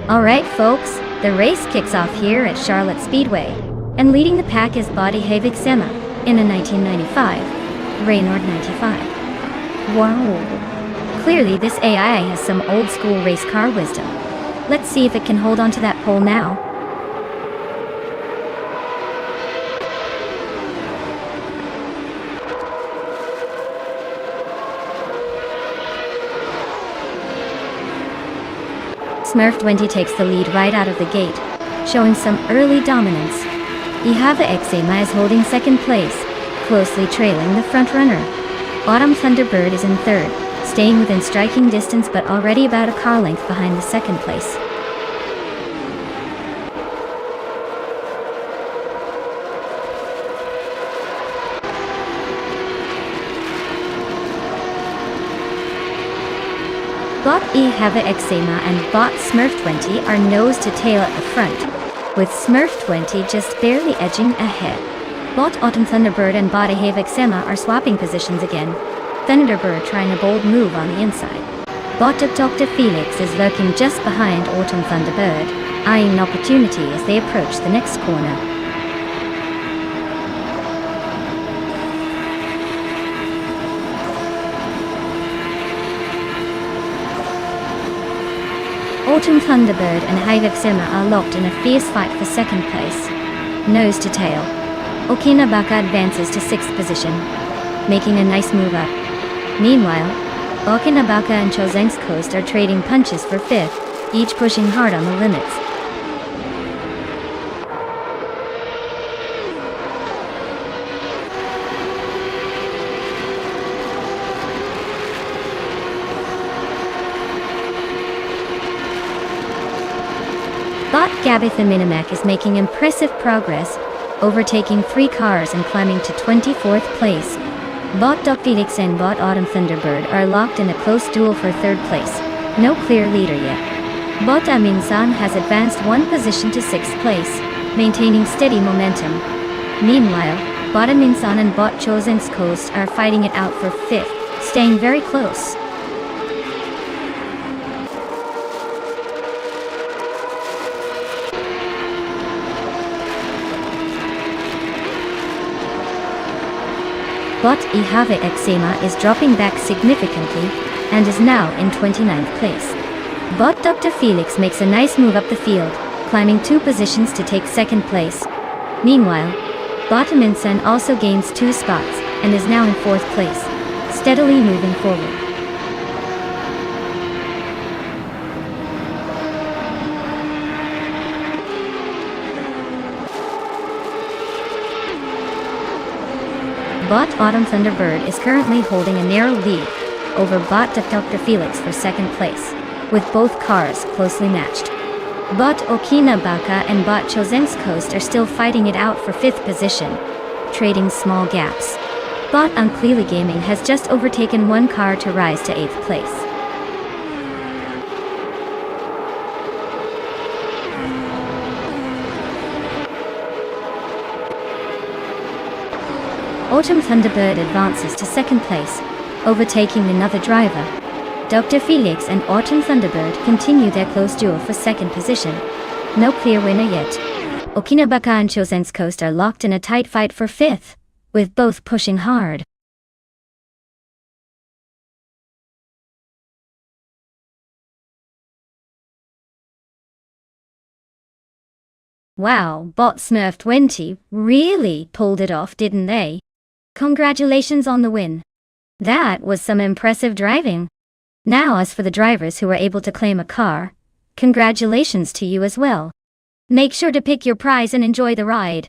Alright folks, the race kicks off here at Charlotte Speedway, and leading the pack is Body Havik Sema in a 1995 Reynard 95. Wow! Clearly this AI has some old school race car wisdom. Let's see if it can hold on to that pole now. Smurf 20 takes the lead right out of the gate, showing some early dominance. Ihava Exema is holding second place, closely trailing the front runner. Autumn Thunderbird is in third, staying within striking distance but already about a car length behind the second place. Bot E Have Eczema and Bot Smurf 20 are nose to tail at the front, with Smurf 20 just barely edging ahead. Bot Autumn Thunderbird and Bot Have Eczema are swapping positions again, Thunderbird trying a bold move on the inside. Bot Dr. Felix is lurking just behind Autumn Thunderbird, eyeing an opportunity as they approach the next corner. Autumn Thunderbird and Have Eczema are locked in a fierce fight for second place, nose to tail. Okinabaka advances to 6th position, making a nice move up. Meanwhile, Okinabaka and Chozeng's Coast are trading punches for 5th, each pushing hard on the limits. Bot Gabitha Minimac is making impressive progress, overtaking 3 cars and climbing to 24th place. Bot Doc Felix and Bot Autumn Thunderbird are locked in a close duel for 3rd place. No clear leader yet. Bot Aminsan has advanced 1 position to 6th place, maintaining steady momentum. Meanwhile, Bot Aminsan and Bot Chosen's Coast are fighting it out for 5th, staying very close. Bot E Have Eczema is dropping back significantly and is now in 29th place. Bot Dr. Felix makes a nice move up the field, climbing 2 positions to take 2nd place. Meanwhile, Bot Aminsan also gains 2 spots and is now in 4th place, steadily moving forward. Bot Autumn Thunderbird is currently holding a narrow lead over Bot Dr. Felix for 2nd place, with both cars closely matched. Bot Okinabaka and Bot Chosen's Coast are still fighting it out for 5th position, trading small gaps. Bot Unclearly Gaming has just overtaken 1 car to rise to 8th place. Autumn Thunderbird advances to 2nd place, overtaking another driver. Dr. Felix and Autumn Thunderbird continue their close duel for 2nd position. No clear winner yet. Okinabaka and Chosen's Coast are locked in a tight fight for 5th, with both pushing hard. Wow, Bot Smurf 20 really pulled it off, didn't they? Congratulations on the win. That was some impressive driving. Now as for the drivers who were able to claim a car, congratulations to you as well. Make sure to pick your prize and enjoy the ride.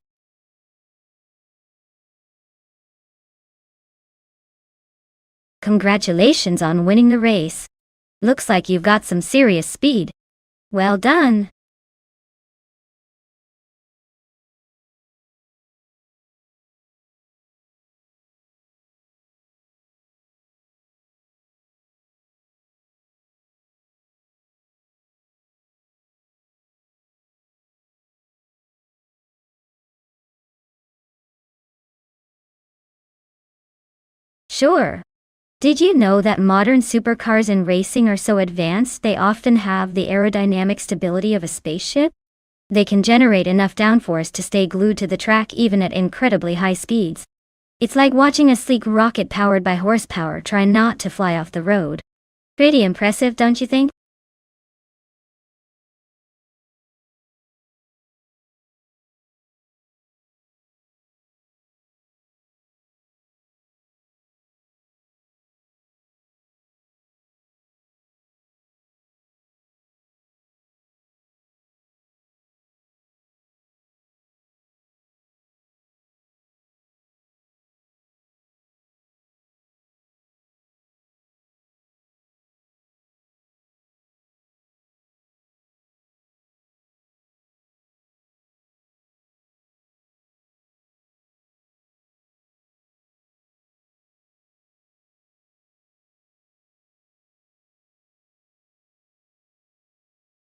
Congratulations on winning the race. Looks like you've got some serious speed. Well done. Sure. Did you know that modern supercars in racing are so advanced they often have the aerodynamic stability of a spaceship? They can generate enough downforce to stay glued to the track even at incredibly high speeds. It's like watching a sleek rocket powered by horsepower try not to fly off the road. Pretty impressive, don't you think?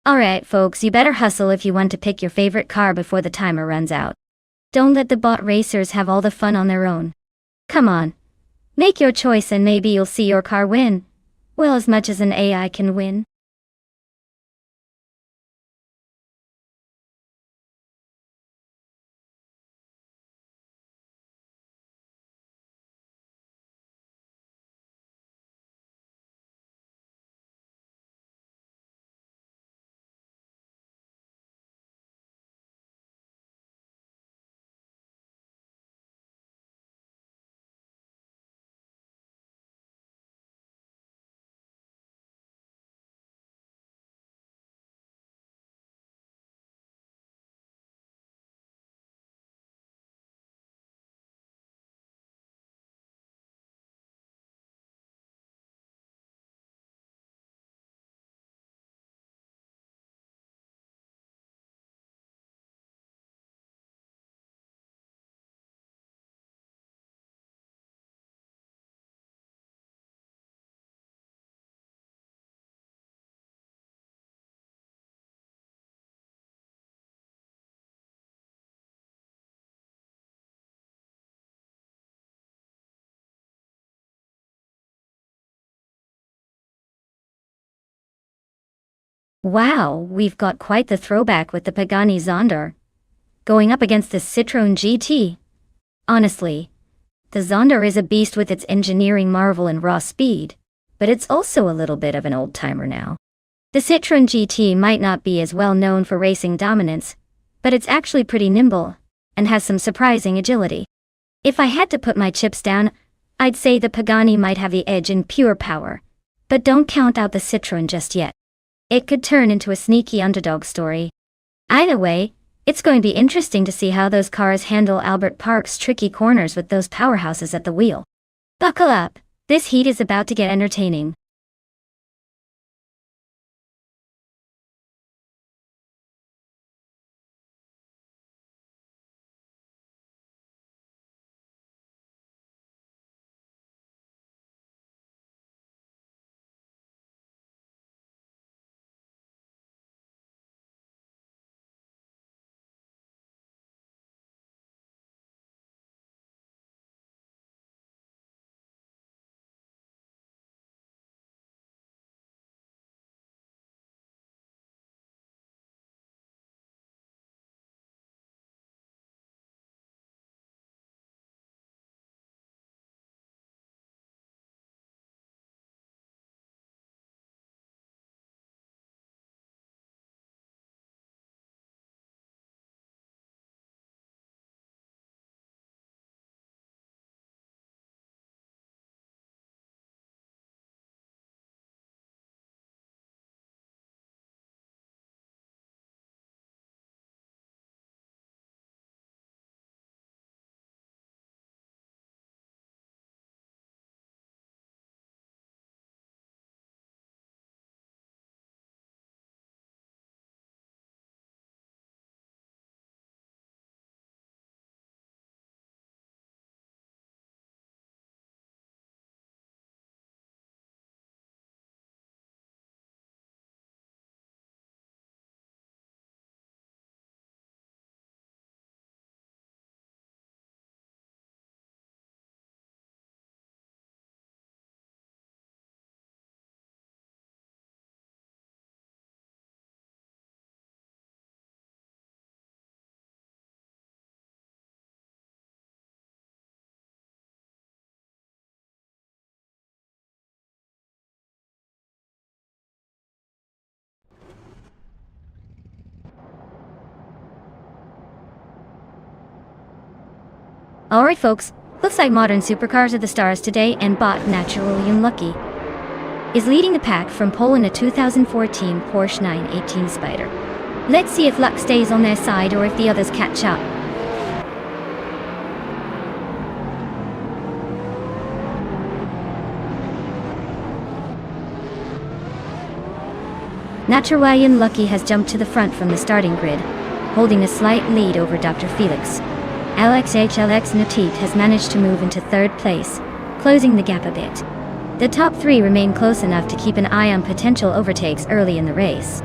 Alright folks, you better hustle if you want to pick your favorite car before the timer runs out. Don't let the bot racers have all the fun on their own. Come on. Make your choice and maybe you'll see your car win. Well, as much as an AI can win. Wow, we've got quite the throwback with the Pagani Zonda going up against the Citroën GT. Honestly, the Zonda is a beast with its engineering marvel and raw speed, but it's also a little bit of an old-timer now. The Citroën GT might not be as well known for racing dominance, but it's actually pretty nimble, and has some surprising agility. If I had to put my chips down, I'd say the Pagani might have the edge in pure power, but don't count out the Citroën just yet. It could turn into a sneaky underdog story. Either way, it's going to be interesting to see how those cars handle Albert Park's tricky corners with those powerhouses at the wheel. Buckle up, this heat is about to get entertaining. Alright folks, looks like modern supercars are the stars today, and bot naturally unlucky is leading the pack from pole in a 2014 Porsche 918 Spider. Let's see if luck stays on their side or if the others catch up. Naturally Unlucky has jumped to the front from the starting grid, holding a slight lead over Dr. Felix. LXHLX Natit has managed to move into third place, closing the gap a bit. The top three remain close enough to keep an eye on potential overtakes early in the race.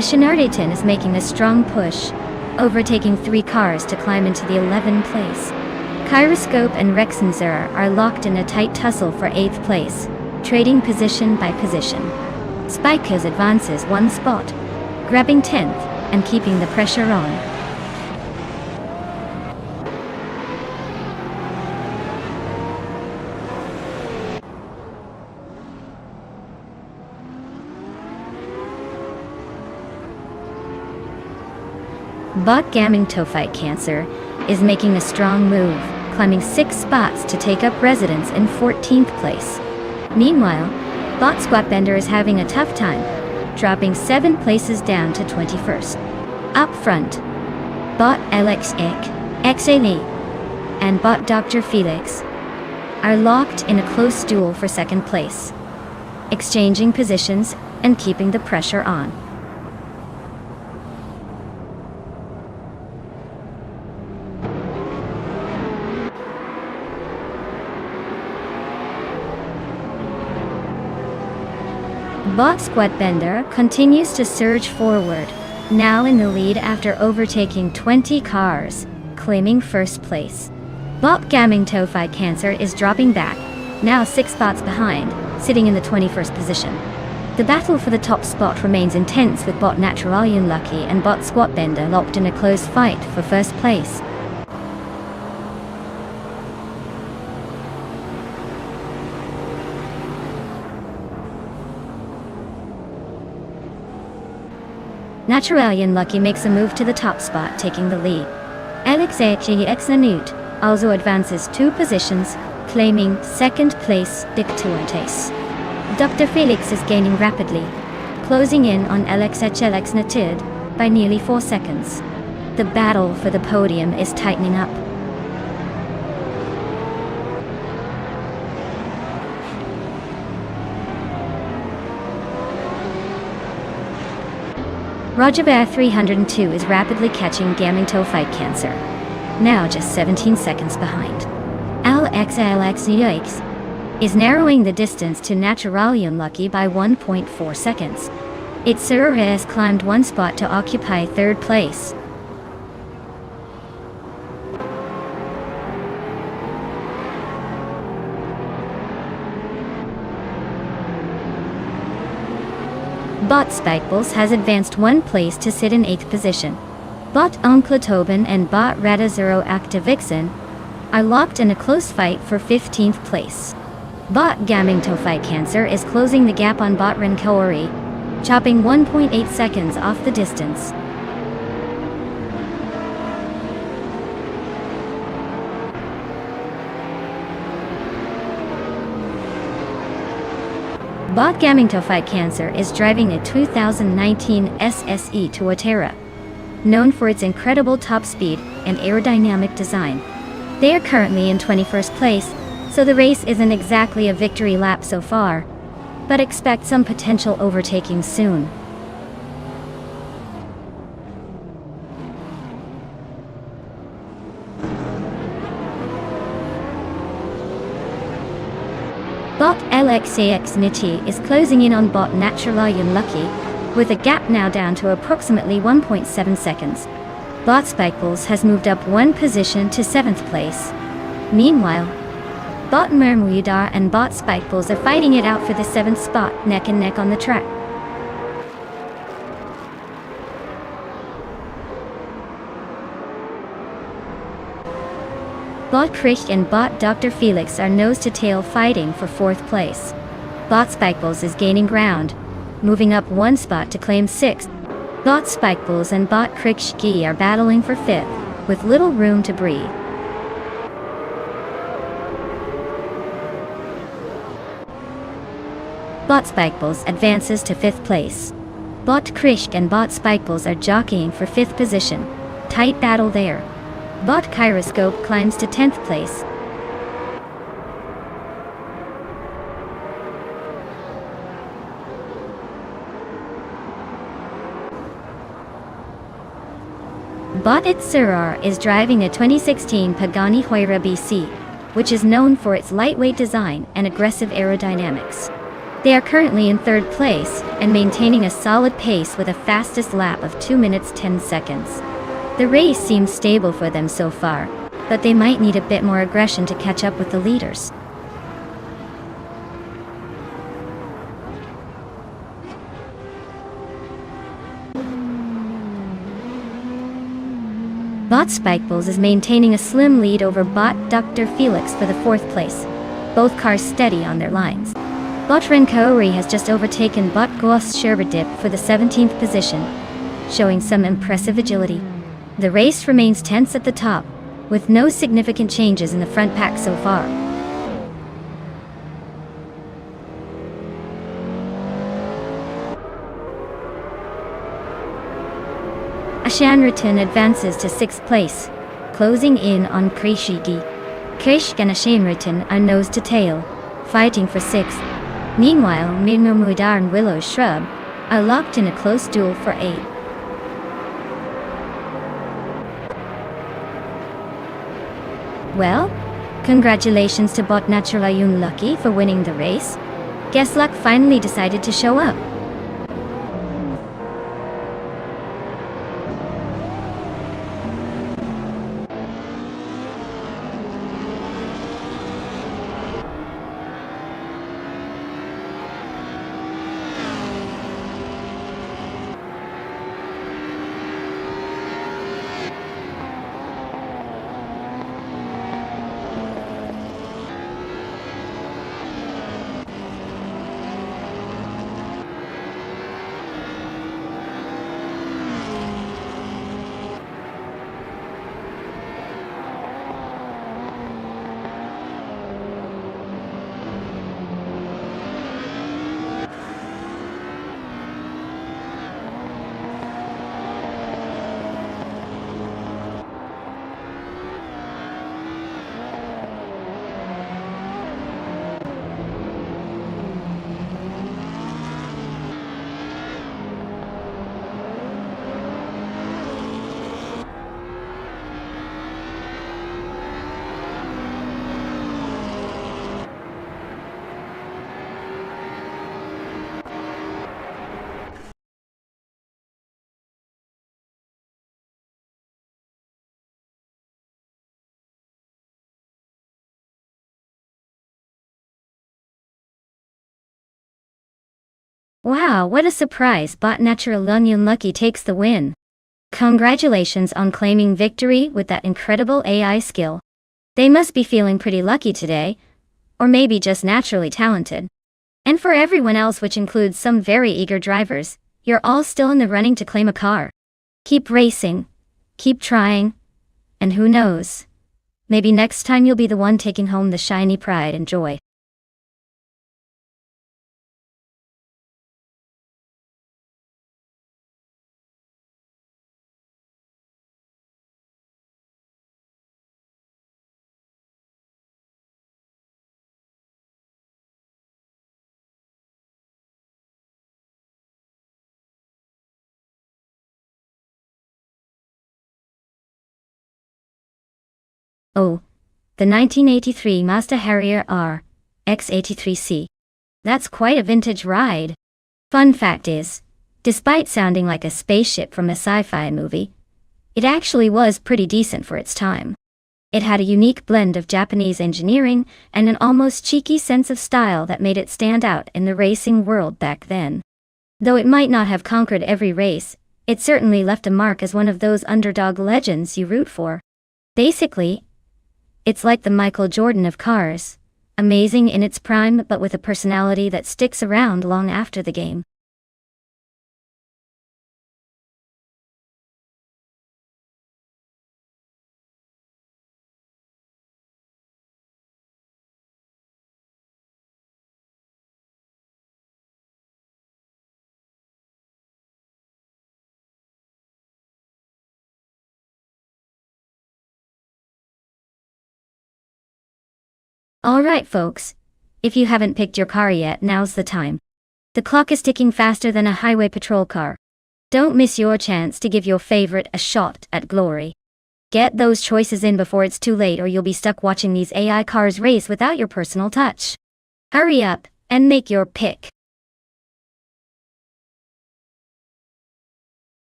Ashenarditon is making a strong push, overtaking 3 cars to climb into the 11th place. Kyroscope and Rexenzer are locked in a tight tussle for 8th place, trading position by position. Spikers advances 1 spot, grabbing 10th and keeping the pressure on. Bot Gaming Tophyte Cancer is making a strong move, climbing 6 spots to take up residence in 14th place. Meanwhile, Bot Squatbender is having a tough time, dropping 7 places down to 21st. Up front, Bot Alex Ek, XALE, and Bot Dr. Felix are locked in a close duel for 2nd place, exchanging positions and keeping the pressure on. Bot Squatbender continues to surge forward, now in the lead after overtaking 20 cars, claiming 1st place. Bot Gaming Tophyte Cancer is dropping back, now 6 spots behind, sitting in the 21st position. The battle for the top spot remains intense with Bot Naturalian Lucky and Bot Squatbender locked in a close fight for 1st place. Naturalian Lucky makes a move to the top spot, taking the lead. Alexanut also advances 2 positions, claiming 2nd place Dictuantes. Dr. Felix is gaining rapidly, closing in on Alexanatid by nearly 4 seconds. The battle for the podium is tightening up. Rogerbear 302 is rapidly catching Gaming Tophyte Cancer, now just 17 seconds behind. Alexx is narrowing the distance to Naturalian Lucky by 1.4 seconds. Itsura has climbed 1 spot to occupy 3rd place. Bot Spikeballs has advanced 1 place to sit in 8th position. Bot Onklatoben and Bot Radazero Activixen are locked in a close fight for 15th place. Bot Gaming Tophyte Cancer is closing the gap on Bot Renkoori, chopping 1.8 seconds off the distance. Bot Gaming Tophyte Cancer is driving a 2019 SSE Toyota, known for its incredible top speed and aerodynamic design. They are currently in 21st place, so the race isn't exactly a victory lap so far, but expect some potential overtaking soon. Bot LXAX Nichi is closing in on Bot Naturalian Lucky, with a gap now down to approximately 1.7 seconds. Bot Spikeballs has moved up 1 position to 7th place. Meanwhile, Bot Mermudar and Bot Spikeballs are fighting it out for the 7th spot, neck and neck on the track. Bot Krish and Bot Dr. Felix are nose-to-tail fighting for 4th place. Bot Spikeballs is gaining ground, moving up 1 spot to claim 6th. Bot Spikeballs and Bot Krikshki are battling for 5th, with little room to breathe. Bot Spikeballs advances to 5th place. Bot Krishk and Bot Spikeballs are jockeying for 5th position. Tight battle there. Bot Kyroscope climbs to 10th place. Bot Itsurar is driving a 2016 Pagani Huayra BC, which is known for its lightweight design and aggressive aerodynamics. They are currently in third place and maintaining a solid pace with a fastest lap of 2 minutes 10 seconds. The race seems stable for them so far, but they might need a bit more aggression to catch up with the leaders. Bot Spikeballs is maintaining a slim lead over Bot Dr. Felix for the 4th place, both cars steady on their lines. Bot Renkaori has just overtaken Bot Goss Sherberdip for the 17th position, showing some impressive agility. The race remains tense at the top, with no significant changes in the front pack so far. Ashanritan advances to 6th place, closing in on Kreshigi. Kresh and Ashanritan are nose to tail, fighting for 6th. Meanwhile, Mirmumuidar and Willow's Shrub are locked in a close duel for 8th. Well, congratulations to Bot Natural Lucky for winning the race. Guess Luck finally decided to show up. Wow, what a surprise! Bot Natural Lucky takes the win. Congratulations on claiming victory with that incredible AI skill. They must be feeling pretty lucky today, or maybe just naturally talented. And for everyone else, which includes some very eager drivers, you're all still in the running to claim a car. Keep racing, keep trying, and who knows? Maybe next time you'll be the one taking home the shiny pride and joy. Oh, the 1983 Mazda Harrier R X83C. That's quite a vintage ride. Fun fact is, despite sounding like a spaceship from a sci-fi movie, it actually was pretty decent for its time. It had a unique blend of Japanese engineering and an almost cheeky sense of style that made it stand out in the racing world back then. Though it might not have conquered every race, it certainly left a mark as one of those underdog legends you root for. Basically, it's like the Michael Jordan of cars, amazing in its prime but with a personality that sticks around long after the game. Alright folks, if you haven't picked your car yet, now's the time. The clock is ticking faster than a highway patrol car. Don't miss your chance to give your favorite a shot at glory. Get those choices in before it's too late, or you'll be stuck watching these AI cars race without your personal touch. Hurry up, and make your pick.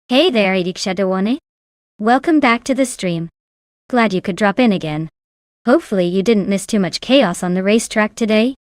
Hey there, Shadawane. Welcome back to the stream. Glad you could drop in again. Hopefully you didn't miss too much chaos on the racetrack today.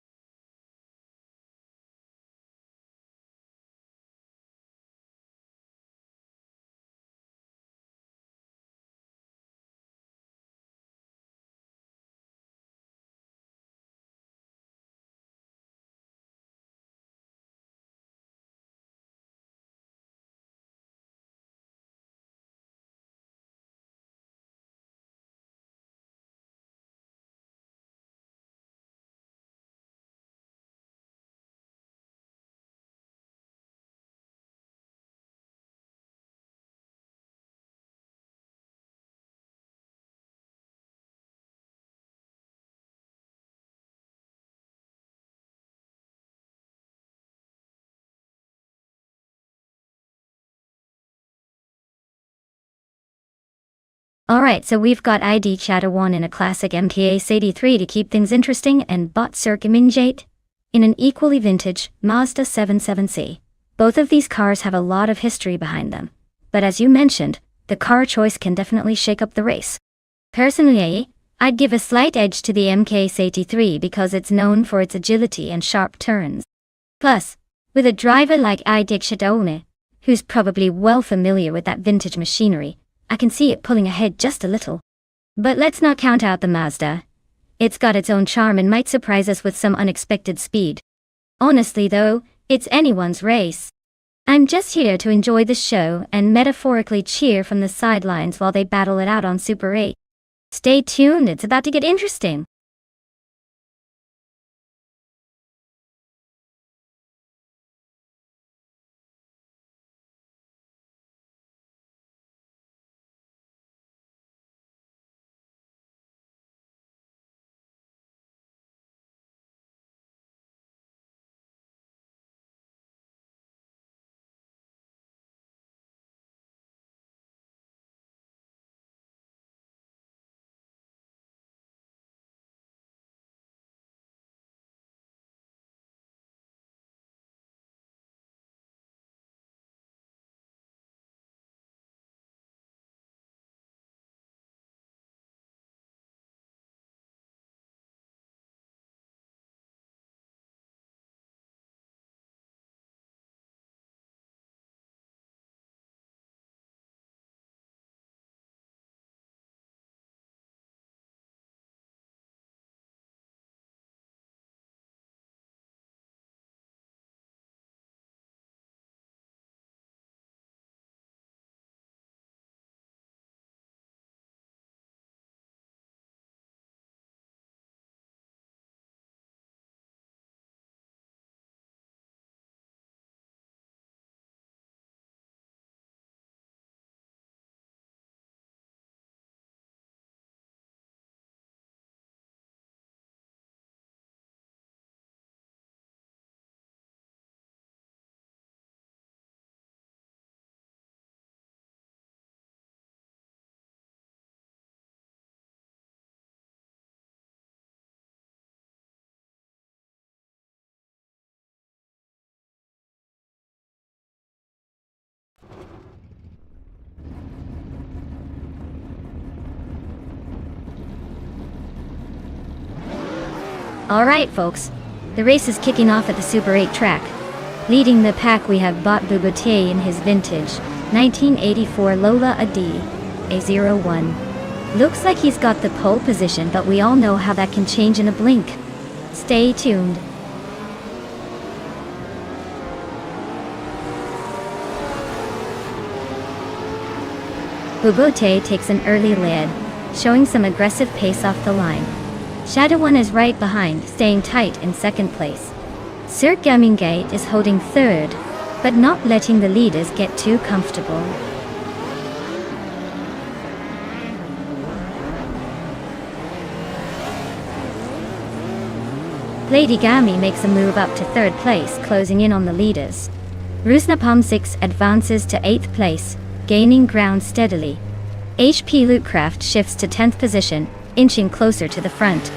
Alright, so we've got ID Chadawan in a classic MKS 83 to keep things interesting, and Bot Circuminjate in an equally vintage Mazda 77C. Both of these cars have a lot of history behind them, but as you mentioned, the car choice can definitely shake up the race. Personally, I'd give a slight edge to the MKS 83 because it's known for its agility and sharp turns. Plus, with a driver like ID Chadawan, who's probably well familiar with that vintage machinery, I can see it pulling ahead just a little. But let's not count out the Mazda. It's got its own charm and might surprise us with some unexpected speed. Honestly though, it's anyone's race. I'm just here to enjoy the show and metaphorically cheer from the sidelines while they battle it out on Super 8. Stay tuned, it's about to get interesting. Alright folks, the race is kicking off at the Super 8 track. Leading the pack we have Bot Boutier in his vintage 1984 Lola Adi A01. Looks like he's got the pole position, but we all know how that can change in a blink. Stay tuned. Boutier takes an early lead, showing some aggressive pace off the line. Chadawan is right behind, staying tight in second place. Sir Gamingate is holding third, but not letting the leaders get too comfortable. Lady Gami makes a move up to third place, closing in on the leaders. Rusnapalm 6 advances to 8th place, gaining ground steadily. HP Lootcraft shifts to 10th position, inching closer to the front.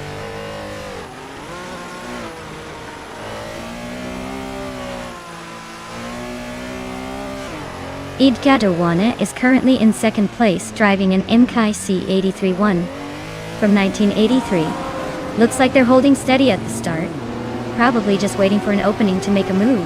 Idgadowana is currently in second place driving an MKI C83-1 from 1983. Looks like they're holding steady at the start, probably just waiting for an opening to make a move.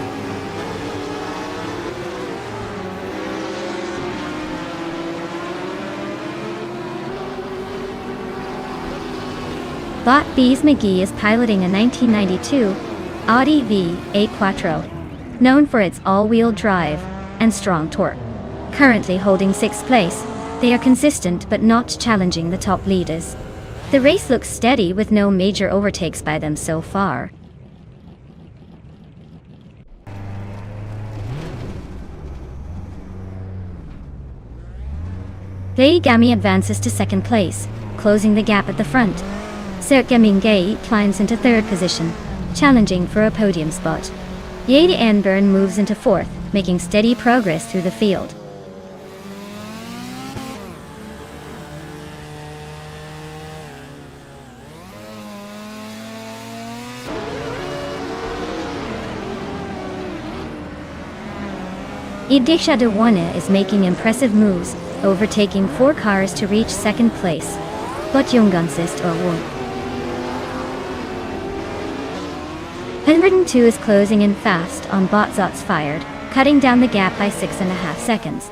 Bot B's McGee is piloting a 1992 Audi V8 Quattro, known for its all-wheel drive and strong torque. Currently holding 6th place, they are consistent but not challenging the top leaders. The race looks steady with no major overtakes by them so far. Gami advances to second place, closing the gap at the front. Sergamingay climbs into third position, challenging for a podium spot. Yade Anburn moves into fourth, making steady progress through the field. Idgadowana is making impressive moves, overtaking 4 cars to reach second place. But Jungunsist or Won. 102 is closing in fast on Botzot's fired, cutting down the gap by 6.5 seconds.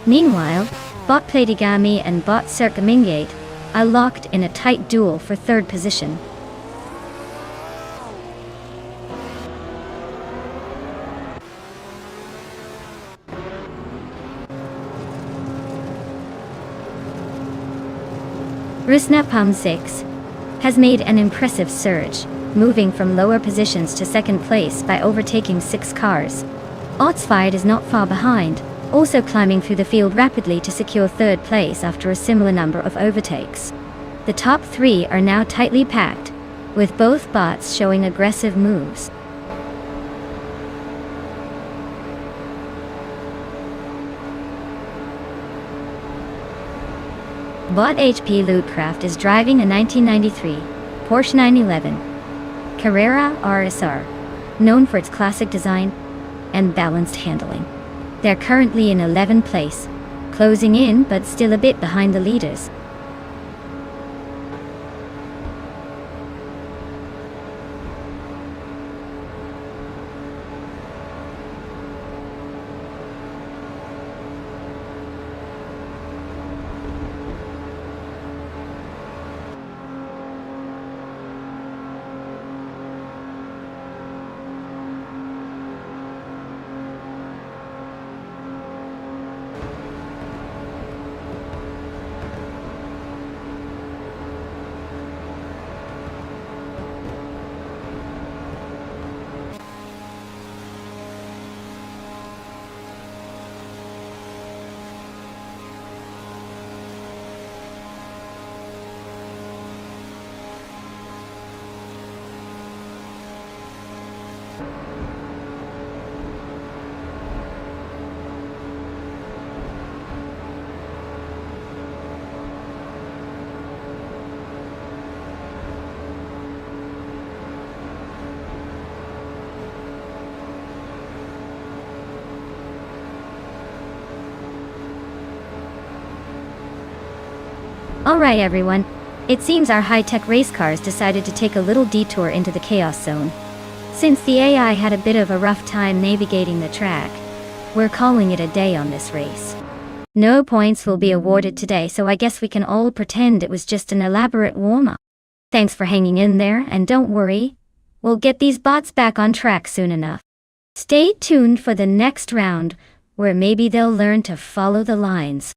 Meanwhile, Bot Platigami and Bot Sergamingate are locked in a tight duel for third position. Rusnapam 6 has made an impressive surge, moving from lower positions to second place by overtaking 6 cars. Otsfired is not far behind, also climbing through the field rapidly to secure third place after a similar number of overtakes. The top 3 are now tightly packed, with both bots showing aggressive moves. Bot HP Lootcraft is driving a 1993 Porsche 911 Carrera RSR, known for its classic design and balanced handling. They're currently in 11th place, closing in but still a bit behind the leaders. Alright everyone, it seems our high-tech race cars decided to take a little detour into the chaos zone. Since the AI had a bit of a rough time navigating the track, we're calling it a day on this race. No points will be awarded today, so I guess we can all pretend it was just an elaborate warm-up. Thanks for hanging in there, and don't worry, we'll get these bots back on track soon enough. Stay tuned for the next round, where maybe they'll learn to follow the lines.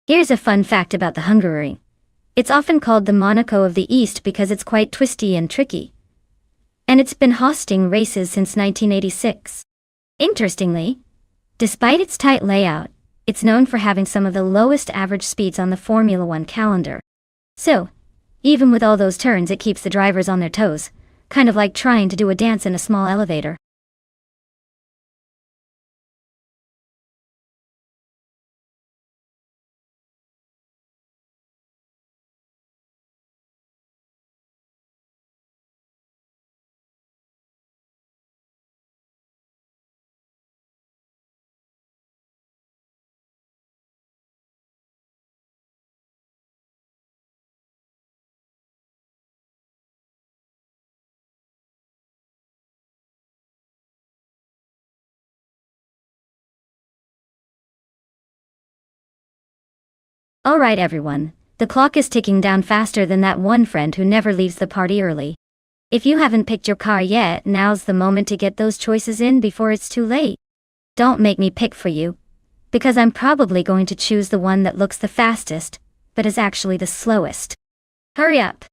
Here's a fun fact about the Hungaroring. It's often called the Monaco of the East because it's quite twisty and tricky. And it's been hosting races since 1986. Interestingly, despite its tight layout, it's known for having some of the lowest average speeds on the Formula One calendar. So, even with all those turns, it keeps the drivers on their toes, kind of like trying to do a dance in a small elevator. Alright everyone, the clock is ticking down faster than that one friend who never leaves the party early. If you haven't picked your car yet, now's the moment to get those choices in before it's too late. Don't make me pick for you, because I'm probably going to choose the one that looks the fastest, but is actually the slowest. Hurry up!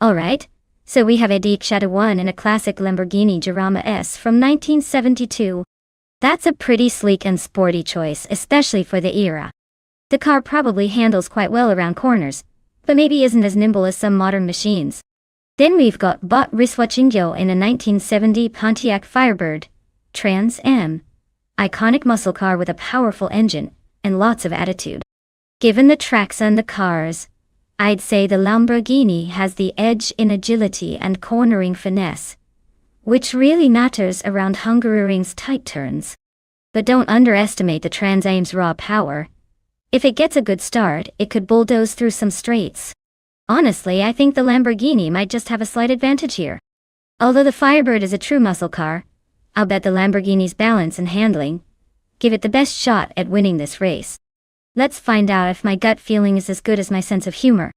Alright, so we have a Shadow 1 and a classic Lamborghini Jarama S from 1972. That's a pretty sleek and sporty choice, especially for the era. The car probably handles quite well around corners, but maybe isn't as nimble as some modern machines. Then we've got Bot Riswachingyo in a 1970 Pontiac Firebird, Trans Am. Iconic muscle car with a powerful engine, and lots of attitude. Given the tracks and the cars, I'd say the Lamborghini has the edge in agility and cornering finesse, which really matters around Hungaroring's tight turns. But don't underestimate the Trans Am's raw power. If it gets a good start, it could bulldoze through some straights. Honestly, I think the Lamborghini might just have a slight advantage here. Although the Firebird is a true muscle car, I'll bet the Lamborghini's balance and handling give it the best shot at winning this race. Let's find out if my gut feeling is as good as my sense of humor.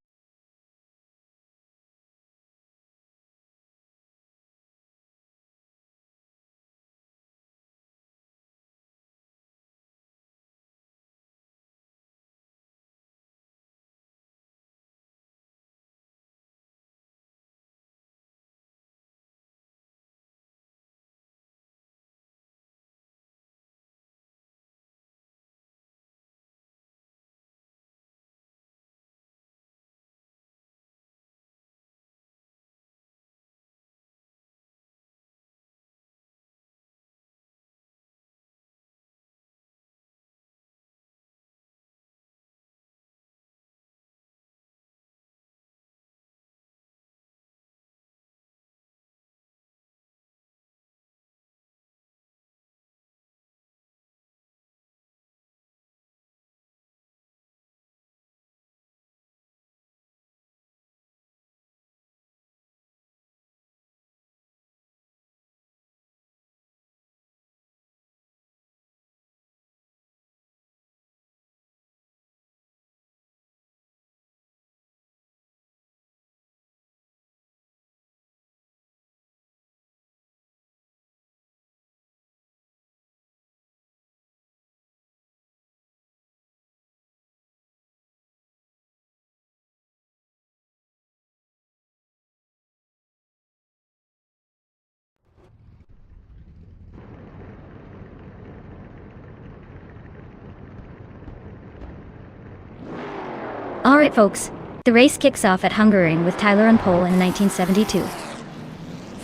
Alright folks, the race kicks off at Hungaroring with Tyler on pole in 1972.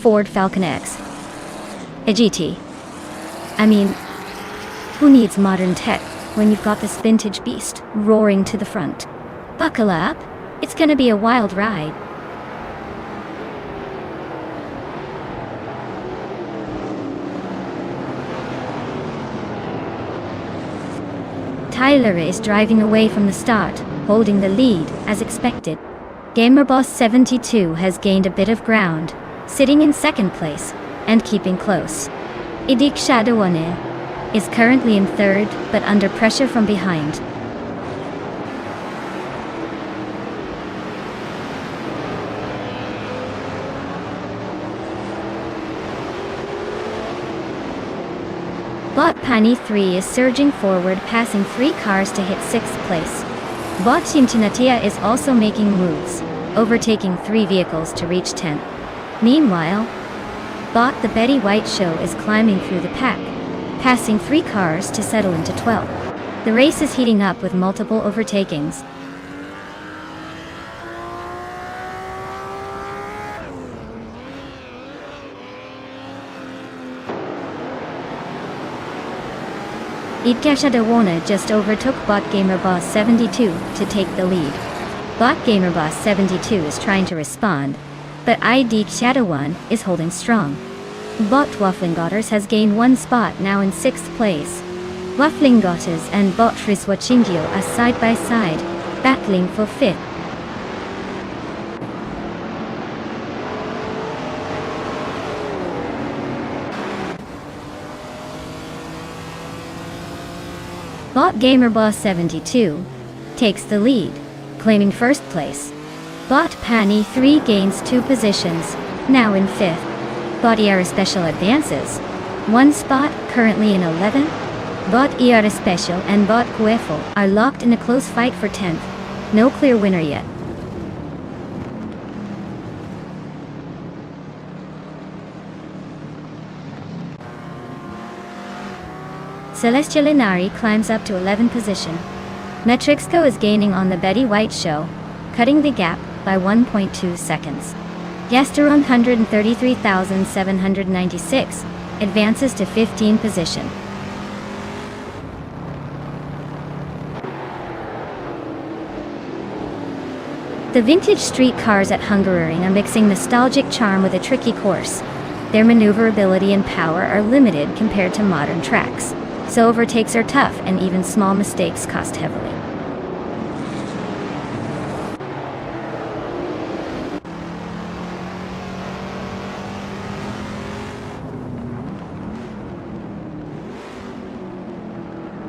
Ford Falcon X. A GT. I mean, who needs modern tech when you've got this vintage beast roaring to the front? Buckle up, it's gonna be a wild ride. Tyler is driving away from the start, holding the lead, as expected. GamerBoss72 has gained a bit of ground, sitting in second place, and keeping close. Idik Shadowane is currently in third, but under pressure from behind. Bot Pani 3 is surging forward, passing 3 cars to hit 6th place. Bot Chimchinatia is also making moves, overtaking 3 vehicles to reach 10th. Meanwhile, Bot the Betty White Show is climbing through the pack, passing 3 cars to settle into 12th. The race is heating up with multiple overtakings. Idkashadawana just overtook Bot Gamer Boss 72 to take the lead. Bot Gamer Boss 72 is trying to respond, but Idkashadawan is holding strong. Bot Wafflingotters has gained 1 spot, now in 6th place. Wafflingotters and Bot Riswachingio are side by side, battling for 5th. Bot Gamer Boss 72 takes the lead, claiming 1st place. Bot Pani 3 gains 2 positions, now in 5th. Bot ER Special advances 1 spot, currently in 11th. Bot ER Special and Bot Guefel are locked in a close fight for 10th. No clear winner yet. Celestia Linari climbs up to 11th position. Metrixco is gaining on the Betty White Show, cutting the gap by 1.2 seconds. Yasteron 133,796 advances to 15th position. The vintage street cars at Hungaroring are mixing nostalgic charm with a tricky course. Their maneuverability and power are limited compared to modern tracks, so overtakes are tough and even small mistakes cost heavily.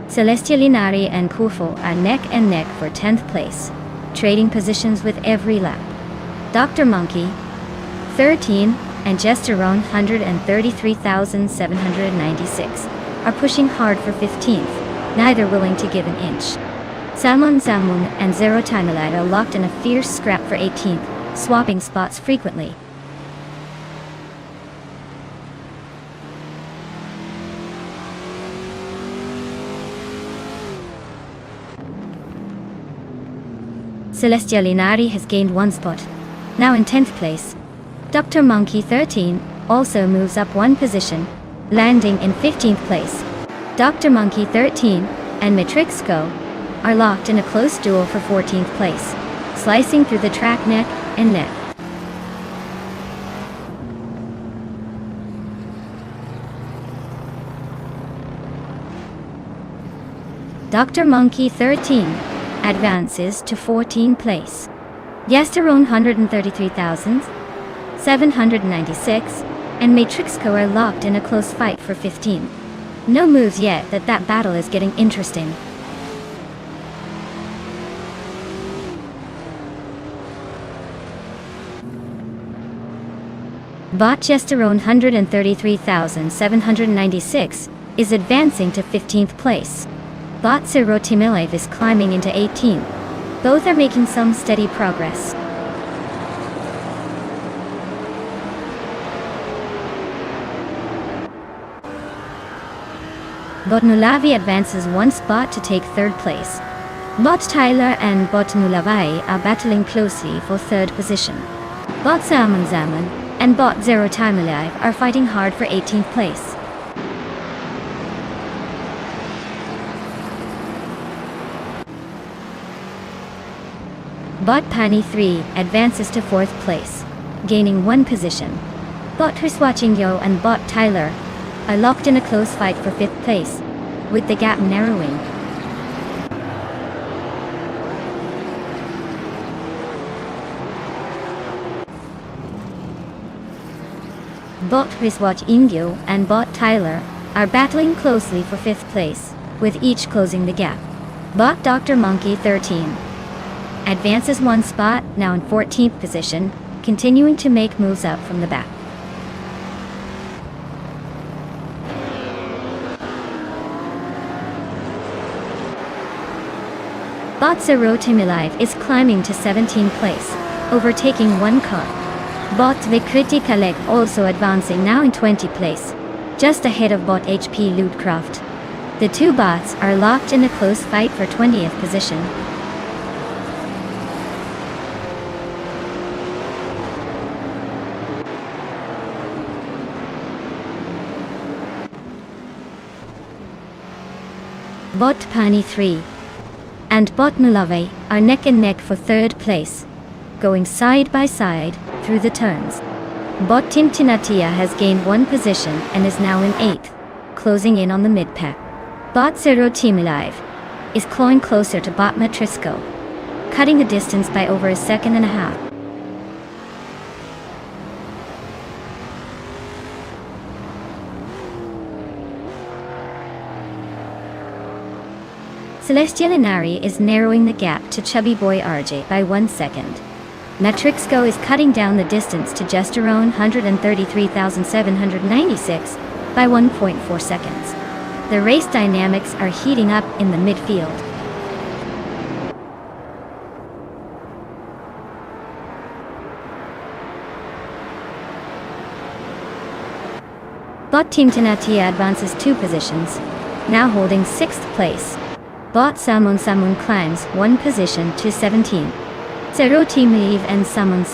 Celestia Linari and Kufo are neck and neck for 10th place, trading positions with every lap. Dr. Monkey, 13, and Gesterone 133,796 are pushing hard for 15th, neither willing to give an inch. Salmon Zamun and Zero Timelite are locked in a fierce scrap for 18th, swapping spots frequently. Celestia Linari has gained 1 spot, now in 10th place. Dr. Monkey 13 also moves up 1 position, landing in 15th place. Dr. Monkey 13 and Matrixco are locked in a close duel for 14th place, slicing through the track neck and neck. Dr. Monkey 13 advances to 14th place. Yasterone 133,796 and Matrixco are locked in a close fight for 15. No moves yet, that battle is getting interesting. Bot Gesterone 133,796 is advancing to 15th place. Bot Zero Timilev is climbing into 18th. Both are making some steady progress. Bot Nulavi advances 1 spot to take 3rd place. Bot Tyler and Bot Nulavai are battling closely for 3rd position. Bot Zaman Zaman and Bot Zero Time Alive are fighting hard for 18th place. Bot Pani 3 advances to 4th place, gaining 1 position. Bot Triswachingyo and Bot Tyler are locked in a close fight for 5th place, with the gap narrowing. Bot Triswachingyo and Bot Tyler are battling closely for 5th place, with each closing the gap. Bot Dr. Monkey 13 advances 1 spot, now in 14th position, continuing to make moves up from the back. Bot Zero Timilive is climbing to 17th place, overtaking one car. Bot Vikriti Kalek also advancing now in 20th place, just ahead of Bot HP Ludcraft. The two bots are locked in a close fight for 20th position. Bot Pani 3 and Bot Malave are neck and neck for 3rd place, going side by side through the turns. Bot Timtinatia has gained 1 position and is now in 8th, closing in on the mid-pack. Bot Zero Timilive is clawing closer to Bot Matrisco, cutting the distance by over a second and a half. Celestial Inari is narrowing the gap to Chubby Boy RJ by 1 second. Matrixco is cutting down the distance to just around 133,796 by 1.4 seconds. The race dynamics are heating up in the midfield. Bot Team Tinatia advances 2 positions, now holding 6th place. Bot Samun climbs 1 position to 17. Zero Team Eve and Samun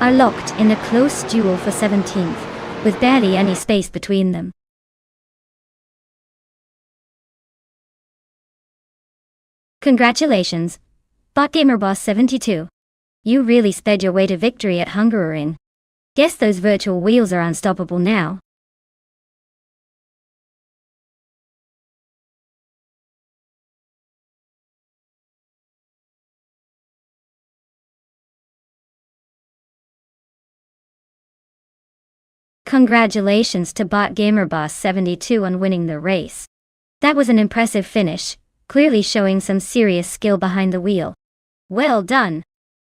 are locked in a close duel for 17th, with barely any space between them. Congratulations, Bot Gamer Boss 72. You really sped your way to victory at Hungaroring. Guess those virtual wheels are unstoppable now. Congratulations to Bot Gamer Boss 72 on winning the race. That was an impressive finish, clearly showing some serious skill behind the wheel. Well done!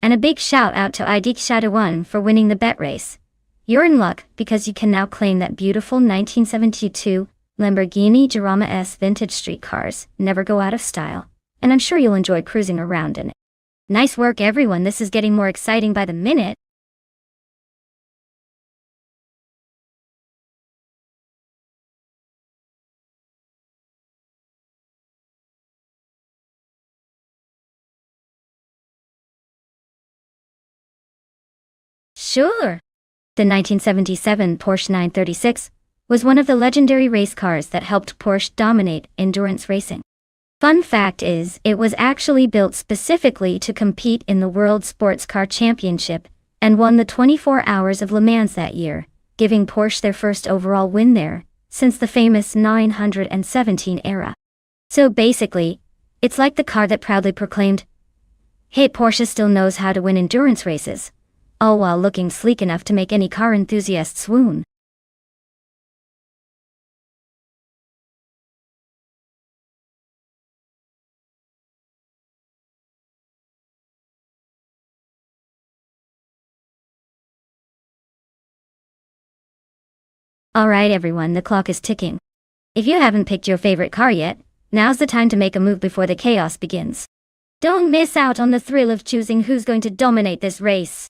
And a big shout out to Idik Shadow 1 for winning the bet race. You're in luck because you can now claim that beautiful 1972 Lamborghini Jarama S vintage street cars never go out of style, and I'm sure you'll enjoy cruising around in it. Nice work everyone, this is getting more exciting by the minute. Sure! The 1977 Porsche 936 was one of the legendary race cars that helped Porsche dominate endurance racing. Fun fact is, it was actually built specifically to compete in the World Sports Car Championship, and won the 24 Hours of Le Mans that year, giving Porsche their first overall win there, since the famous 917 era. So basically, it's like the car that proudly proclaimed, "Hey, Porsche still knows how to win endurance races," all while looking sleek enough to make any car enthusiast swoon. Alright everyone, the clock is ticking. If you haven't picked your favorite car yet, now's the time to make a move before the chaos begins. Don't miss out on the thrill of choosing who's going to dominate this race.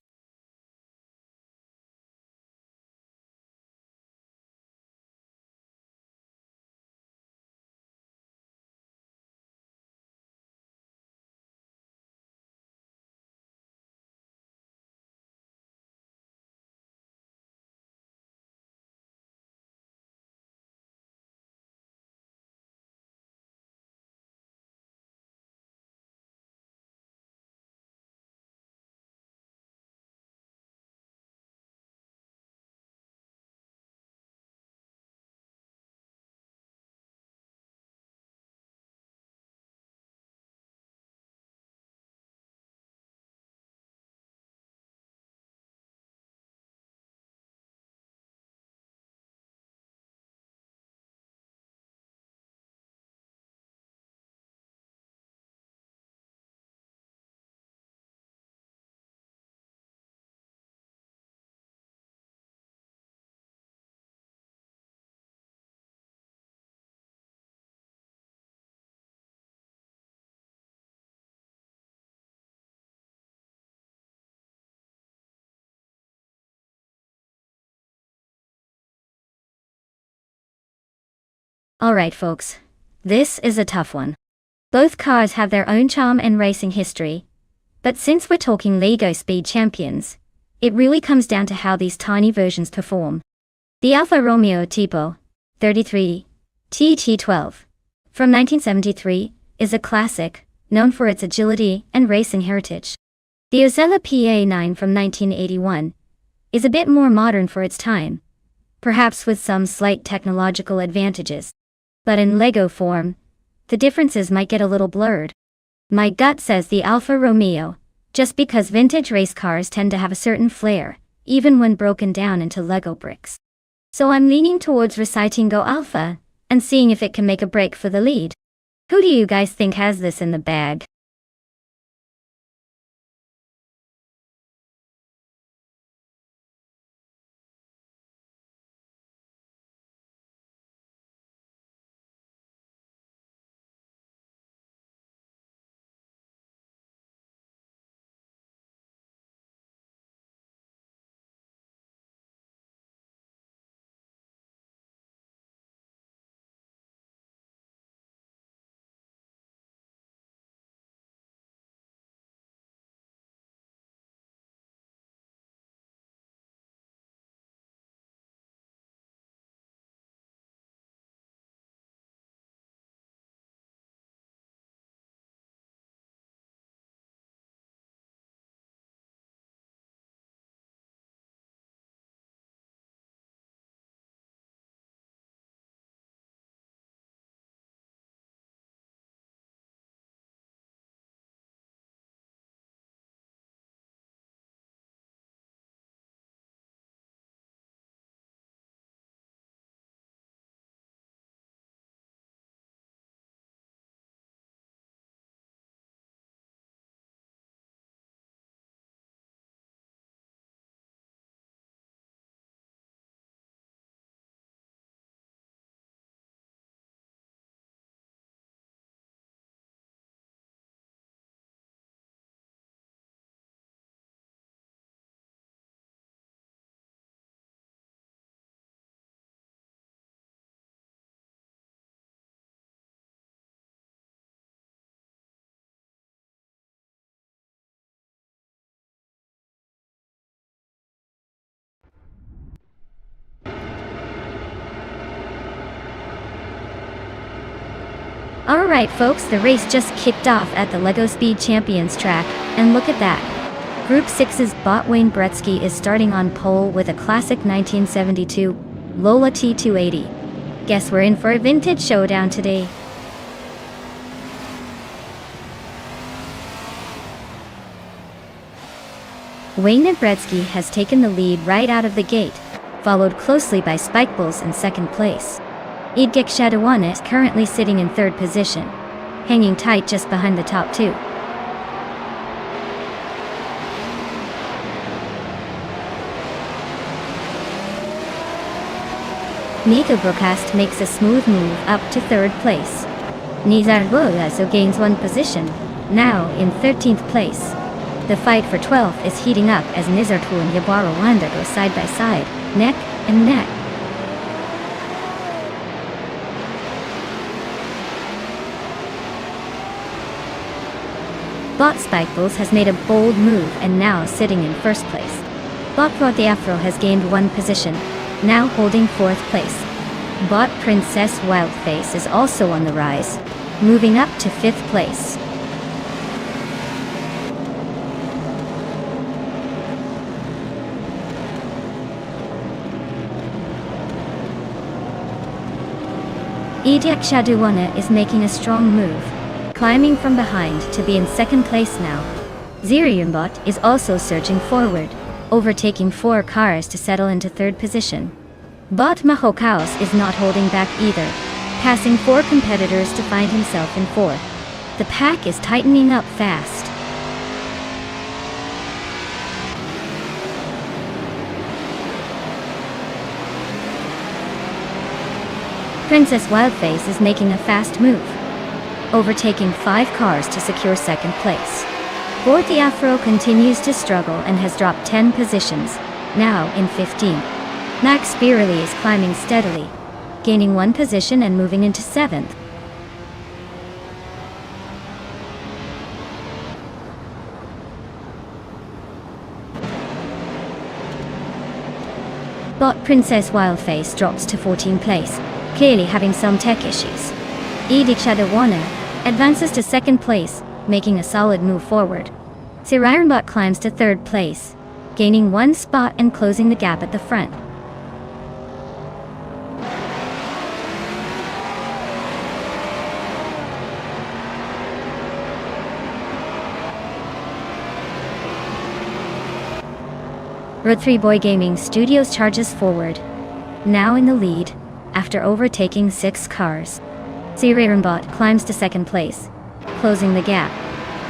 Alright folks, this is a tough one. Both cars have their own charm and racing history, but since we're talking Lego Speed Champions, it really comes down to how these tiny versions perform. The Alfa Romeo Tipo 33 TT12 from 1973 is a classic, known for its agility and racing heritage. The Osella PA9 from 1981 is a bit more modern for its time, perhaps with some slight technological advantages. But in Lego form, the differences might get a little blurred. My gut says the Alfa Romeo, just because vintage race cars tend to have a certain flair, even when broken down into Lego bricks. So I'm leaning towards reciting Go Alpha, and seeing if it can make a break for the lead. Who do you guys think has this in the bag? Alright folks, the race just kicked off at the Lego Speed Champions track, and look at that. Group 6's Bot Wayne Gretzky is starting on pole with a classic 1972 Lola T280. Guess we're in for a vintage showdown today. Wayne Gretzky has taken the lead right out of the gate, followed closely by Spikeballs in second place. Idgek Shadawana is currently sitting in third position, hanging tight just behind the top two. Nico Broadcast makes a smooth move up to third place. Nizar Golazo gains one position, now in 13th place. The fight for 12th is heating up as Nizartul and Yabaro Wanda go side by side, neck and neck. Bot Spikeballs has made a bold move and now sitting in first place. Bot Rod the Afro has gained one position, now holding fourth place. Bot Princess Wildface is also on the rise, moving up to fifth place. Idgek Shadawana is making a strong move, climbing from behind to be in second place now. Ziriumbot is also surging forward, overtaking 4 cars to settle into third position. Bot Mahokaos is not holding back either, passing 4 competitors to find himself in fourth. The pack is tightening up fast. Princess Wildface is making a fast move, overtaking 5 cars to secure second place. Bort the Afro continues to struggle and has dropped 10 positions, now in 15th. Max Spirelli is climbing steadily, gaining 1 position and moving into 7th. Bot Princess Wildface drops to 14th place, clearly having some tech issues. Edic Shadow Warner advances to 2nd place, making a solid move forward. Sir Ironbot climbs to 3rd place, gaining 1 spot and closing the gap at the front. Road 3 Boy Gaming Studios charges forward, now in the lead, after overtaking 6 cars. Sir Ironbot climbs to 2nd place, closing the gap.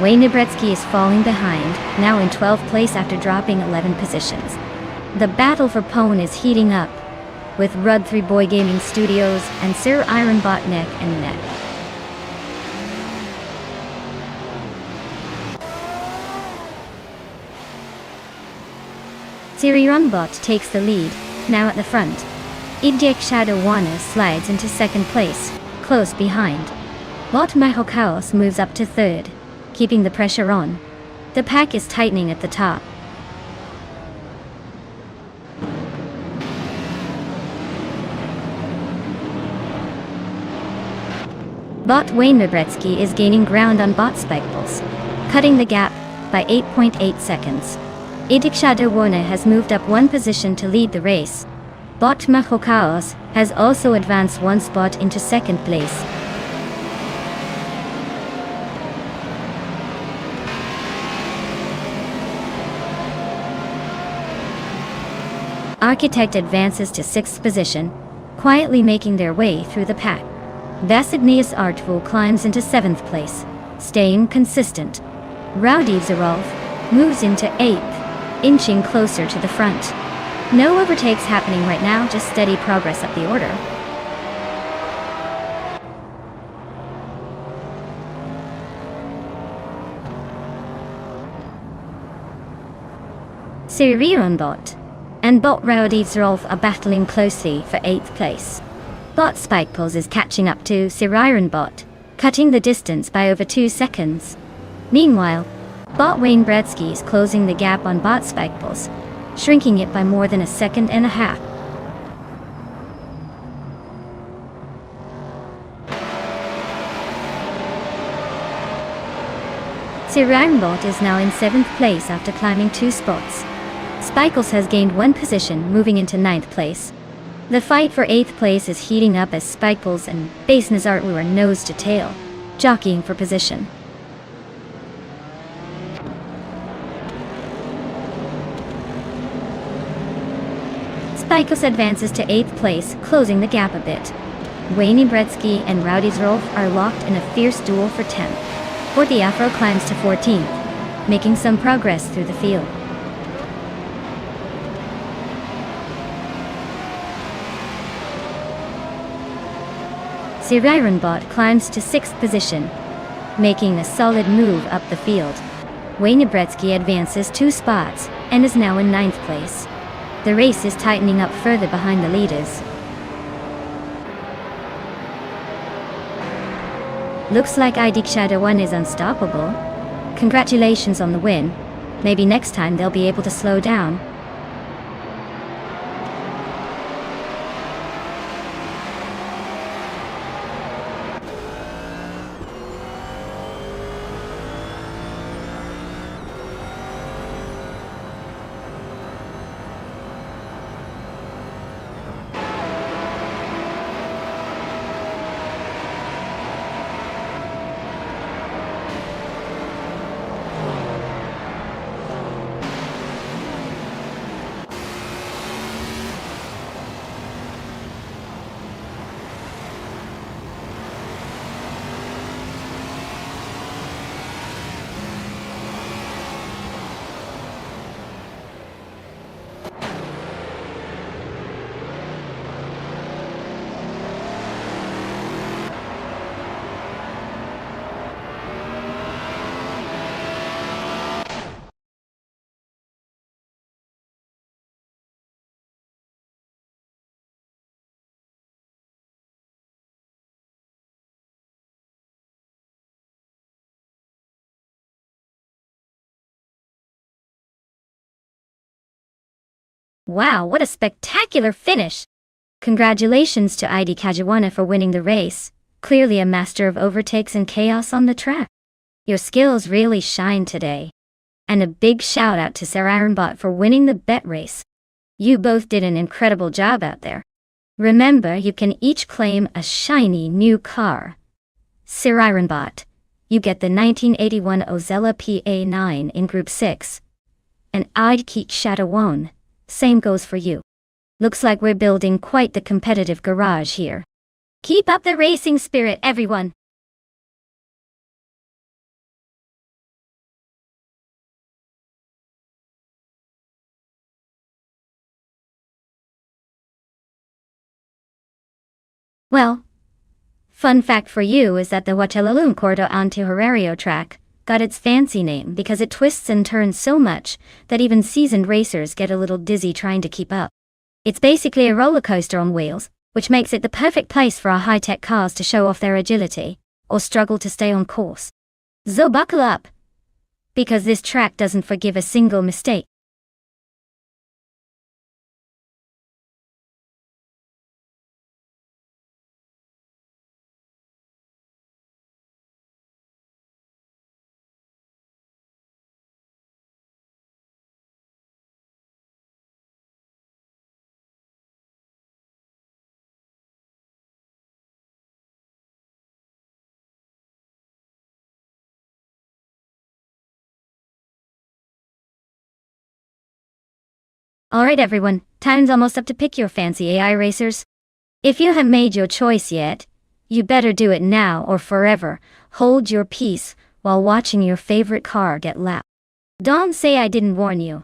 Wayne Nebretsky is falling behind, now in 12th place after dropping 11 positions. The battle for Pone is heating up, with Rud 3 Boy Gaming Studios and Sir Ironbot neck and neck. Sir Ironbot takes the lead, now at the front. Idjek Shadow Wana slides into 2nd place, close behind. Bot Maho Chaos moves up to 3rd, keeping the pressure on. The pack is tightening at the top. Bot Wayne Nebretsky is gaining ground on Bot Spikeballs, cutting the gap by 8.8 seconds. Edic Shadow Warner has moved up 1 position to lead the race. Bot Maho Chaos has also advanced 1 spot into 2nd place. Architect advances to 6th position, quietly making their way through the pack. Vasignius Artful climbs into 7th place, staying consistent. Rowdy Zerolf moves into 8th, inching closer to the front. No overtakes happening right now, just steady progress up the order. Sir Ironbot and Bot Rowdy Zerolf are battling closely for 8th place. Bot Spikeballs is catching up to Sir Ironbot, cutting the distance by over 2 seconds. Meanwhile, Bot Wayne Bretsky is closing the gap on Bot Spikeballs, shrinking it by more than 1.5 seconds. Sir Ironbot is now in 7th place after climbing 2 spots. Spikeballs has gained 1 position, moving into 9th place. The fight for 8th place is heating up as Spikeballs and Base Nazartwu are nose to tail, jockeying for position. Spikeballs advances to 8th place, closing the gap a bit. Wayne Bretsky and Rowdy Zerolf are locked in a fierce duel for 10th. Forty Afro climbs to 14th, making some progress through the field. Sir Ironbot climbs to 6th position, making a solid move up the field. Wayne Nebretsky advances 2 spots and is now in 9th place. The race is tightening up further behind the leaders. Looks like Edic Shadow 1 is unstoppable. Congratulations on the win. Maybe next time they'll be able to slow down. Wow, what a spectacular finish! Congratulations to ID Cajuana for winning the race, clearly a master of overtakes and chaos on the track. Your skills really shine today. And a big shout out to Sarah Ironbot for winning the bet race. You both did an incredible job out there. Remember, you can each claim a shiny new car. Sir Ironbot, you get the 1981 Ozella PA9 in Group 6. And I'd Keek Shadowone, same goes for you. Looks like we're building quite the competitive garage here. Keep up the racing spirit, everyone! Well, fun fact for you is that the Huachalaloon Cordo Antihorario track got its fancy name because it twists and turns so much that even seasoned racers get a little dizzy trying to keep up. It's basically a roller coaster on wheels, which makes it the perfect place for our high-tech cars to show off their agility, or struggle to stay on course. So buckle up, because this track doesn't forgive a single mistake. Alright everyone, time's almost up to pick your fancy AI racers. If you haven't made your choice yet, you better do it now or forever. Hold your peace while watching your favorite car get lapped. Don't say I didn't warn you.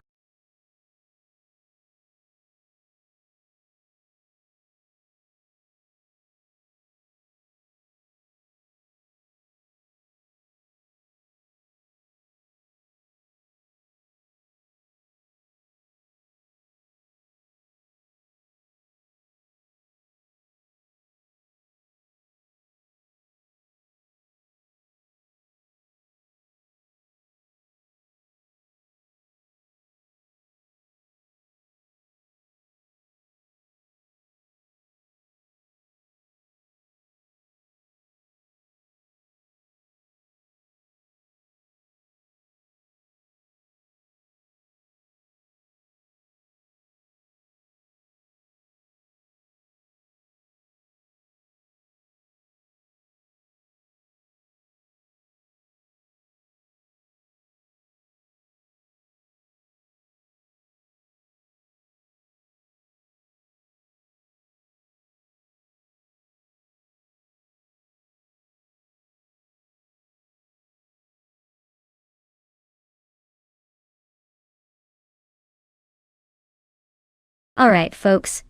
Alright folks,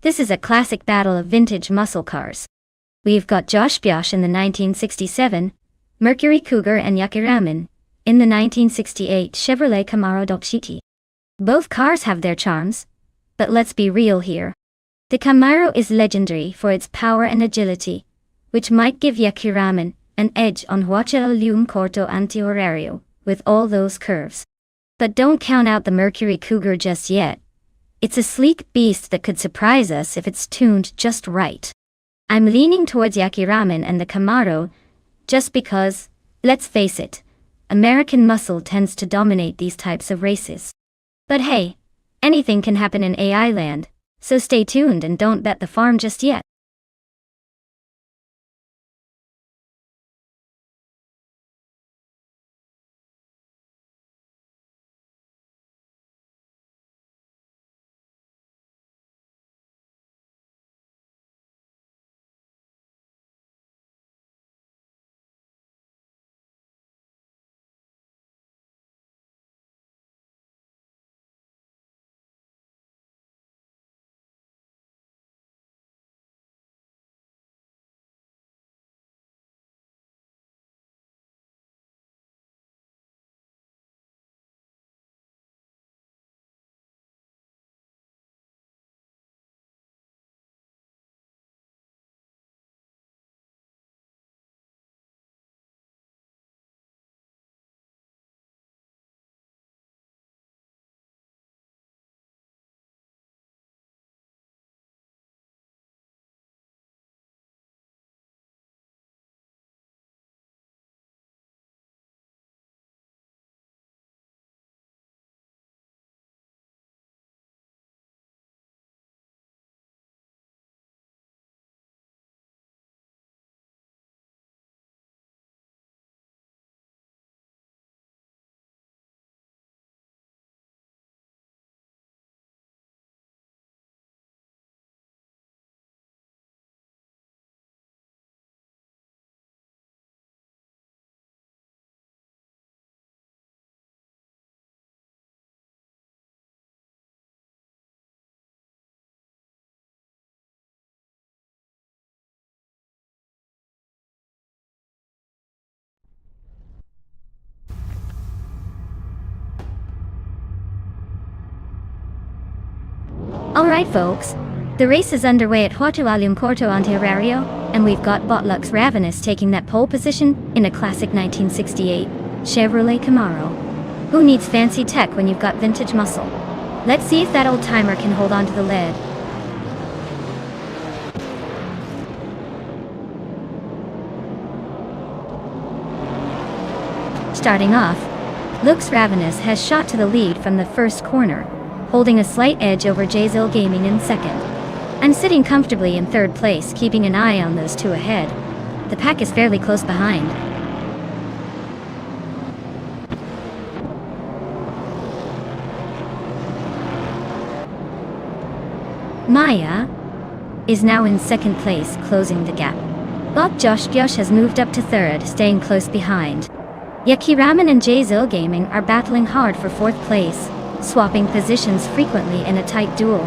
this is a classic battle of vintage muscle cars. We've got Josh Biosh in the 1967 Mercury Cougar and Yaki Ramen in the 1968 Chevrolet Camaro Dolce. Both cars have their charms, but let's be real here. The Camaro is legendary for its power and agility, which might give Yaki Ramen an edge on Huachalaloon Corto Antihorario with all those curves. But don't count out the Mercury Cougar just yet. It's a sleek beast that could surprise us if it's tuned just right. I'm leaning towards Yaki Ramen and the Camaro, just because, let's face it, American muscle tends to dominate these types of races. But hey, anything can happen in AI land, so stay tuned and don't bet the farm just yet. Alright folks, the race is underway at Huato Alum Corto Ontario, and we've got Botlux Ravenous taking that pole position in a classic 1968 Chevrolet Camaro. Who needs fancy tech when you've got vintage muscle? Let's see if that old timer can hold on to the lead. Starting off, Lux Ravenous has shot to the lead from the first corner, holding a slight edge over Jzil Gaming in second, and sitting comfortably in third place, keeping an eye on those two ahead. The pack is fairly close behind. Maya is now in second place, closing the gap. But Josh has moved up to third, staying close behind. Yakiraman and Jzil Gaming are battling hard for fourth place, swapping positions frequently in a tight duel.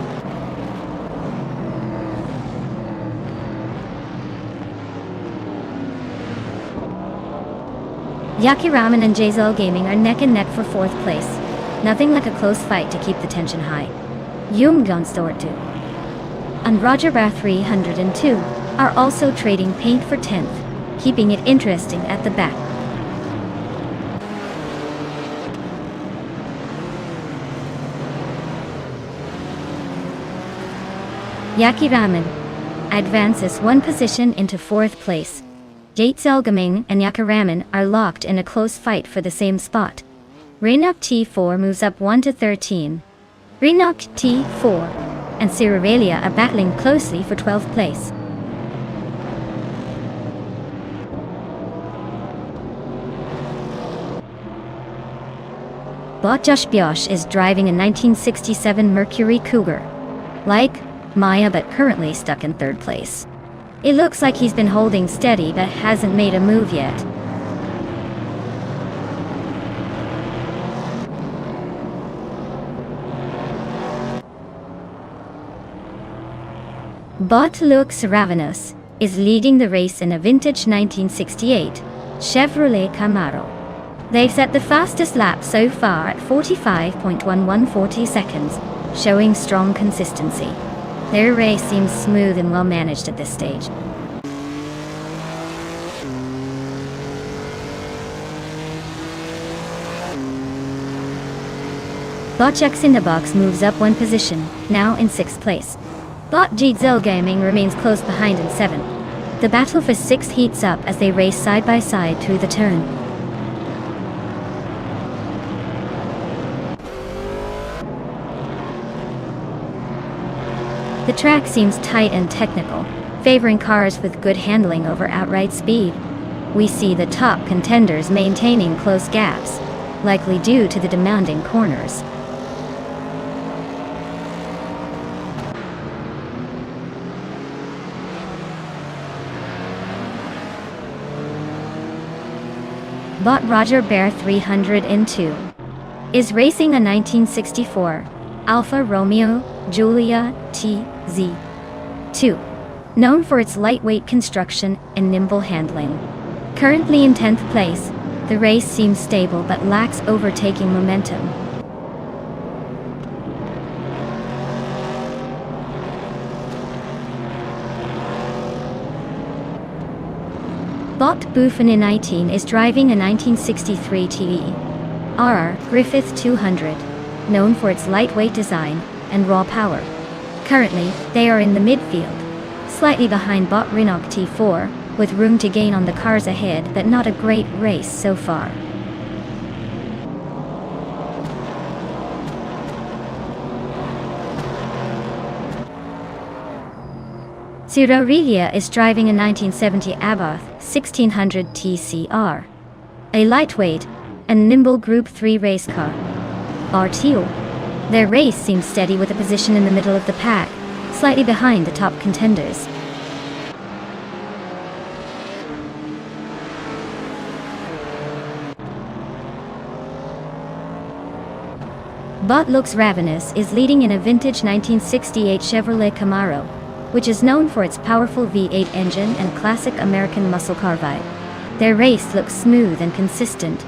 Yakiraman and Jzil Gaming are neck and neck for fourth place. Nothing like a close fight to keep the tension high. Nonstop and Roger Bar 302 are also trading paint for 10th, keeping it interesting at the back. Yakiraman advances one position into fourth place. Jzil Gaming and Yakiraman are locked in a close fight for the same spot. Renok T4 moves up 1 to 13. Renok T4 and Sirarelia are battling closely for 12th place. Botosh is driving a 1967 Mercury Cougar. Like Maya, but currently stuck in third place. It looks like he's been holding steady but hasn't made a move yet. Botlux Ravenous is leading the race in a vintage 1968 Chevrolet Camaro. They've set the fastest lap so far at 45.1140 seconds, showing strong consistency. Their race seems smooth and well managed at this stage. Botlux in the box moves up one position, now in sixth place. Jzil Gaming remains close behind in 7th. The battle for 6th heats up as they race side by side through the turn. The track seems tight and technical, favoring cars with good handling over outright speed. We see the top contenders maintaining close gaps, likely due to the demanding corners. Roger Bar 302 is racing a 1964 Alfa Romeo Giulia TZ2, known for its lightweight construction and nimble handling. Currently in 10th place, the race seems stable but lacks overtaking momentum. Buffon in 19 is driving a 1963 TE Griffith 200, known for its lightweight design and raw power. Currently, they are in the midfield, slightly behind Renok T4, with room to gain on the cars ahead, but not a great race so far. Sirarelia is driving a 1970 Abarth 1600 TCR, a lightweight and nimble Group 3 race car. Their race seems steady with a position in the middle of the pack, slightly behind the top contenders. Botlux Ravenous is leading in a vintage 1968 Chevrolet Camaro, which is known for its powerful V8 engine and classic American muscle car vibe. Their race looks smooth and consistent,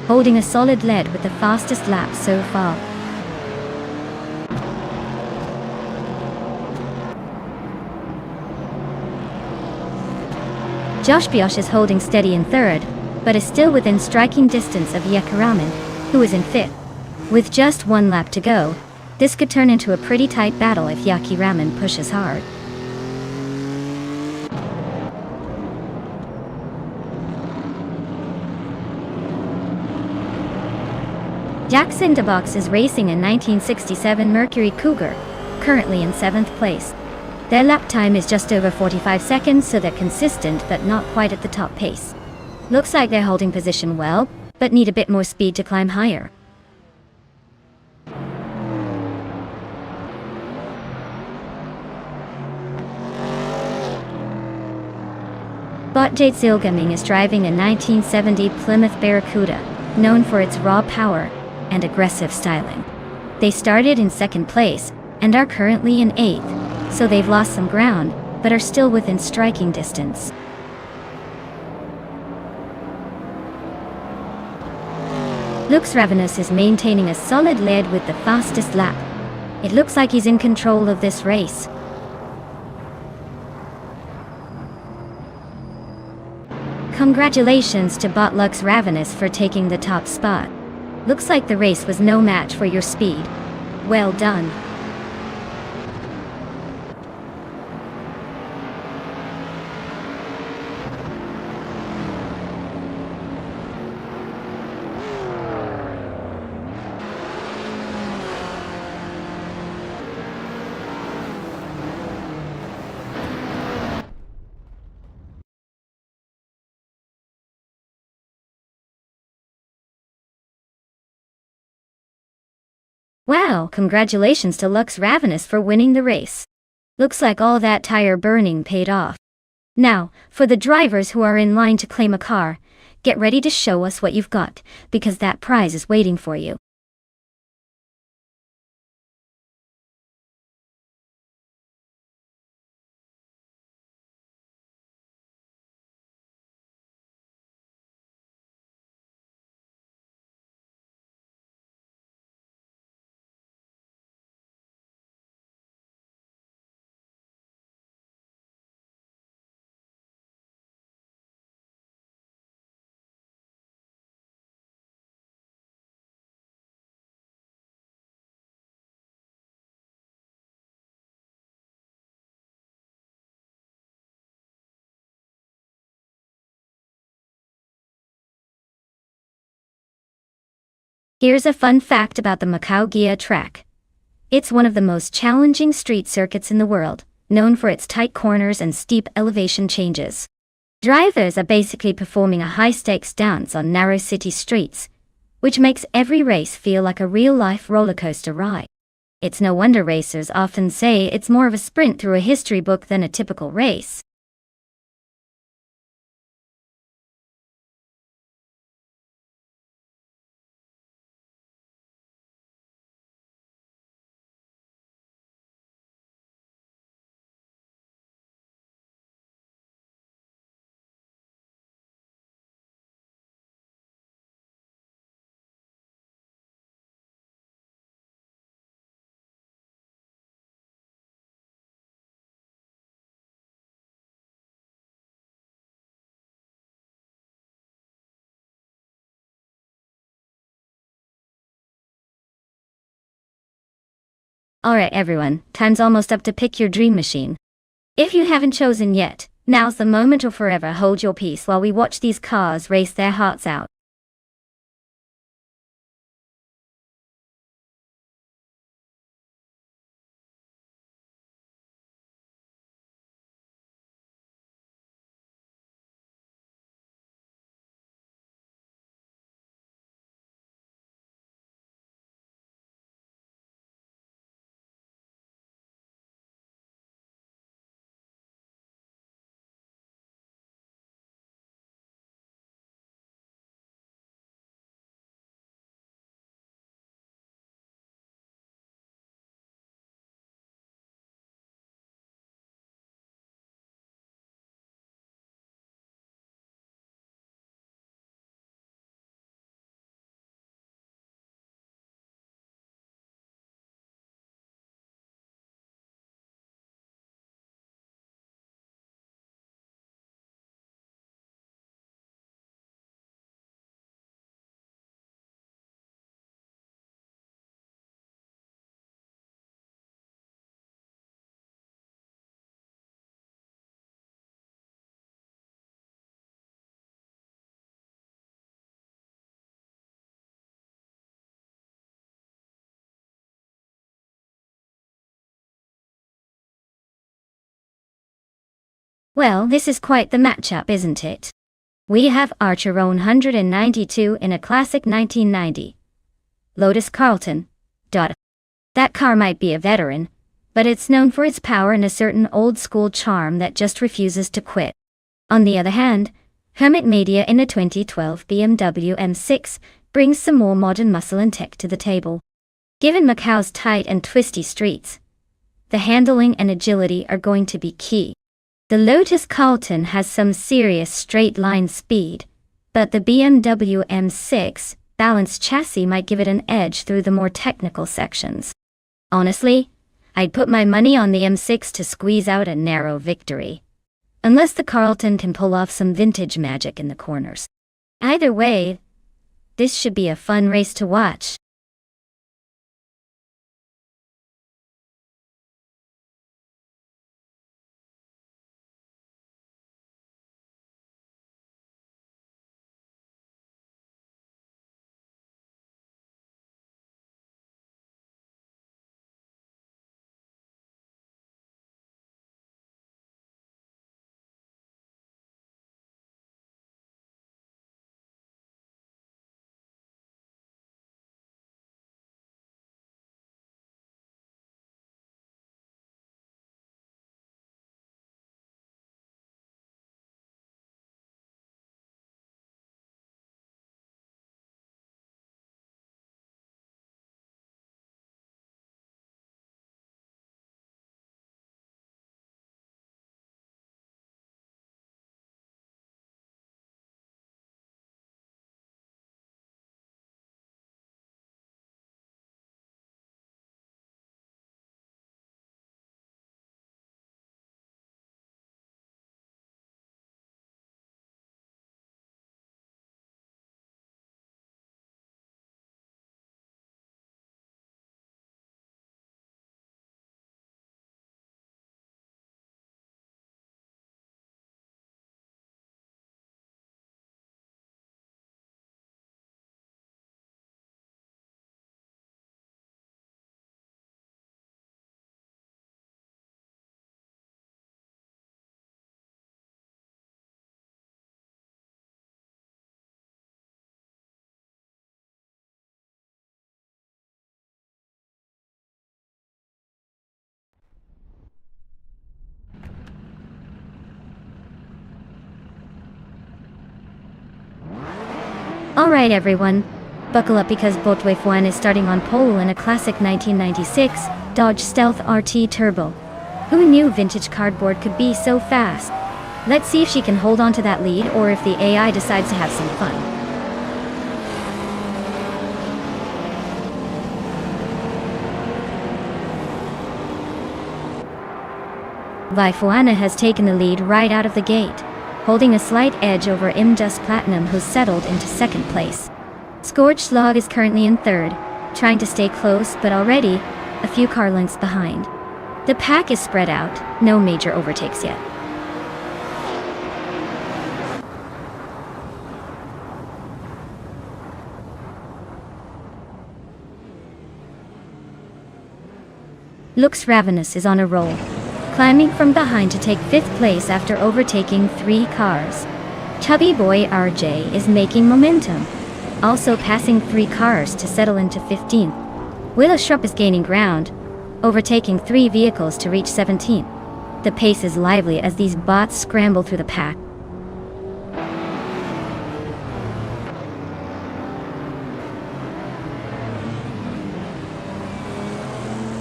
holding a solid lead with the fastest lap so far. Josh Biosh is holding steady in third, but is still within striking distance of Yakaraman, who is in fifth. With just one lap to go, this could turn into a pretty tight battle if Yakaraman pushes hard. Jackson DeBox is racing a 1967 Mercury Cougar, currently in 7th place. Their lap time is just over 45 seconds, so they're consistent but not quite at the top pace. Looks like they're holding position well, but need a bit more speed to climb higher. Botjade Silgaming is driving a 1970 Plymouth Barracuda, known for its raw power and aggressive styling. They started in 2nd place and are currently in 8th, so they've lost some ground, but are still within striking distance. Lux Ravenous is maintaining a solid lead with the fastest lap. It looks like he's in control of this race. Congratulations to Bot Lux Ravenous for taking the top spot. Looks like the race was no match for your speed. Well done. Wow, congratulations to Lux Ravenous for winning the race. Looks like all that tire burning paid off. Now, for the drivers who are in line to claim a car, get ready to show us what you've got, because that prize is waiting for you. Here's a fun fact about the Macau Gia track. It's one of the most challenging street circuits in the world, known for its tight corners and steep elevation changes. Drivers are basically performing a high-stakes dance on narrow city streets, which makes every race feel like a real-life roller coaster ride. It's no wonder racers often say it's more of a sprint through a history book than a typical race. Alright everyone, time's almost up to pick your dream machine. If you haven't chosen yet, now's the moment or forever hold your peace while we watch these cars race their hearts out. Well, this is quite the matchup, isn't it? We have Archer 192 in a classic 1990 Lotus Carlton. That car might be a veteran, but it's known for its power and a certain old-school charm that just refuses to quit. On the other hand, Hermit Media in a 2012 BMW M6 brings some more modern muscle and tech to the table. Given Macau's tight and twisty streets, the handling and agility are going to be key. The Lotus Carlton has some serious straight-line speed, but the BMW M6 balanced chassis might give it an edge through the more technical sections. Honestly, I'd put my money on the M6 to squeeze out a narrow victory. Unless the Carlton can pull off some vintage magic in the corners. Either way, this should be a fun race to watch. Alright everyone, buckle up because Boatwave 1 is starting on pole in a classic 1996 Dodge Stealth RT Turbo. Who knew vintage cardboard could be so fast? Let's see if she can hold on to that lead or if the AI decides to have some fun. Vaifuana has taken the lead right out of the gate, holding a slight edge over Imdust Platinum, who's settled into second place. Scorched Log is currently in third, trying to stay close but already a few car lengths behind. The pack is spread out, no major overtakes yet. Looks Ravenous is on a roll, climbing from behind to take 5th place after overtaking 3 cars. Chubby Boy RJ is making momentum, also passing 3 cars to settle into 15th. Willowshrup is gaining ground, overtaking 3 vehicles to reach 17th. The pace is lively as these bots scramble through the pack.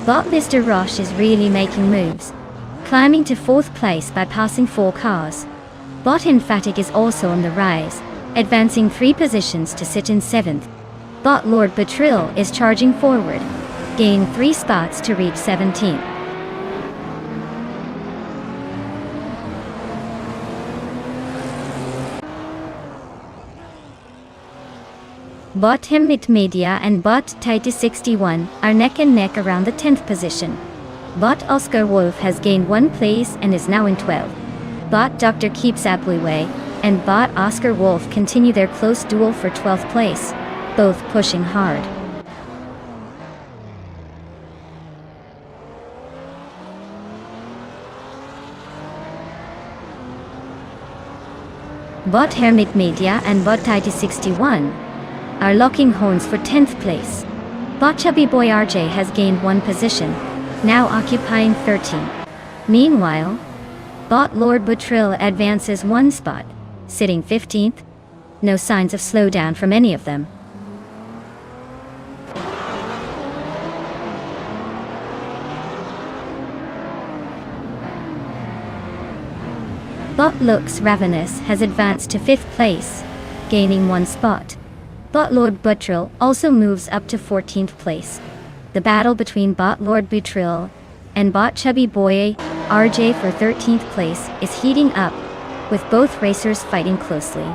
Bot Mr. Roche is really making moves, climbing to 4th place by passing 4 cars. Bot Emphatic is also on the rise, advancing 3 positions to sit in 7th. Bot Lord Batril is charging forward, gaining 3 spots to reach 17th. Bot Hemit Media and Bot Titus 61 are neck and neck around the 10th position. Bot Oscar Wolf has gained 1 place and is now in 12th. Bot Dr. Keeps Appleway and Bot Oscar Wolf continue their close duel for 12th place, both pushing hard. Bot Hermit Media and Bot Tidy 61 are locking horns for 10th place. Bot Chubby Boy RJ has gained 1 position, now occupying 13. Meanwhile, Bot Lord Butrill advances 1 spot, sitting 15th. No signs of slowdown from any of them. Bot Looks Ravenous has advanced to 5th place, gaining 1 spot. Bot Lord Butrill also moves up to 14th place. The battle between Bot Lord Butrill and Bot Chubby Boy RJ for 13th place is heating up, with both racers fighting closely.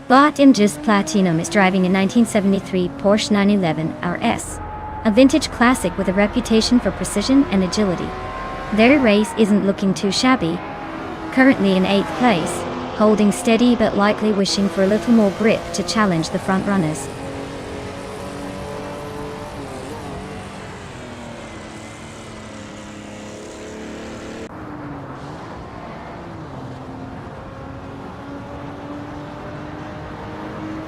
Bot Imjust Platinum is driving a 1973 Porsche 911 RS, a vintage classic with a reputation for precision and agility. Their race isn't looking too shabby, currently in 8th place, holding steady but likely wishing for a little more grip to challenge the front runners.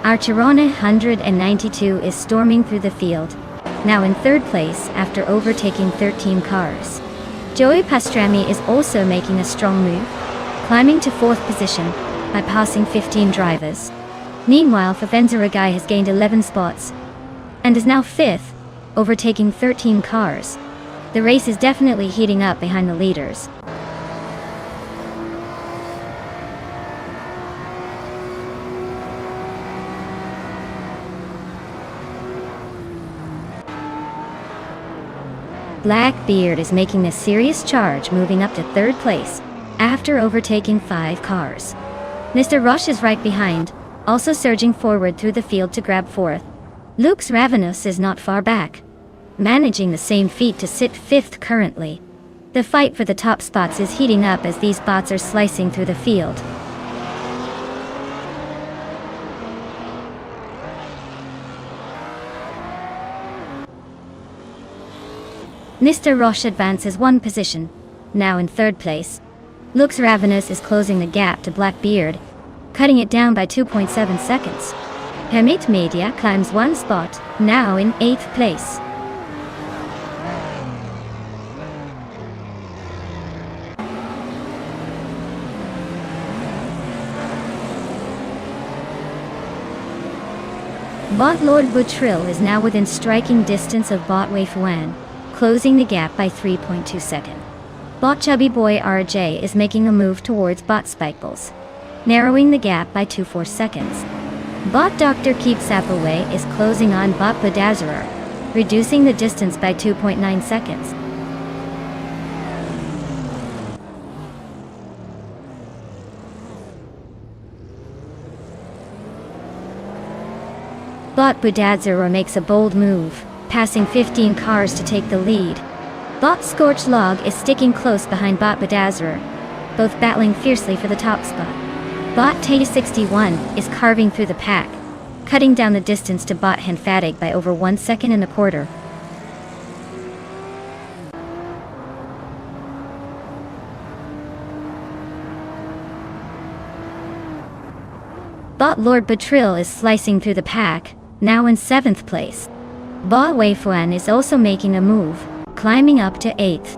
Archerone 192 is storming through the field, now in 3rd place after overtaking 13 cars. Joey Pastrami is also making a strong move, climbing to 4th position by passing 15 drivers. Meanwhile, Favenza Ragai has gained 11 spots and is now 5th, overtaking 13 cars. The race is definitely heating up behind the leaders. Blackbeard is making a serious charge, moving up to 3rd place after overtaking 5 cars. Mr. Rush is right behind, also surging forward through the field to grab 4th. Luke's Ravenous is not far back, managing the same feat to sit 5th currently. The fight for the top spots is heating up as these bots are slicing through the field. Mr. Roche advances 1 position, now in 3rd place. Luke's Ravenous is closing the gap to Blackbeard, cutting it down by 2.7 seconds. Hermit Media climbs 1 spot, now in 8th place. Bot Lord Butrill is now within striking distance of Bot Wei Fuan, closing the gap by 3.2 seconds. Bot Chubby Boy RJ is making a move towards Bot Spikeballs, narrowing the gap by 2.4 seconds. Bot Dr. Keep Sapaway is closing on Bot Bedazzler, reducing the distance by 2.9 seconds. Bot Bedazzler makes a bold move, passing 15 cars to take the lead. Bot Scorched Log is sticking close behind Bot Bedazzler, both battling fiercely for the top spot. Bot Tate 61 is carving through the pack, cutting down the distance to Bot Henfatig by over 1.25 seconds. Bot Lord Butrill is slicing through the pack, now in 7th place. Bot Weifuan is also making a move, climbing up to 8th.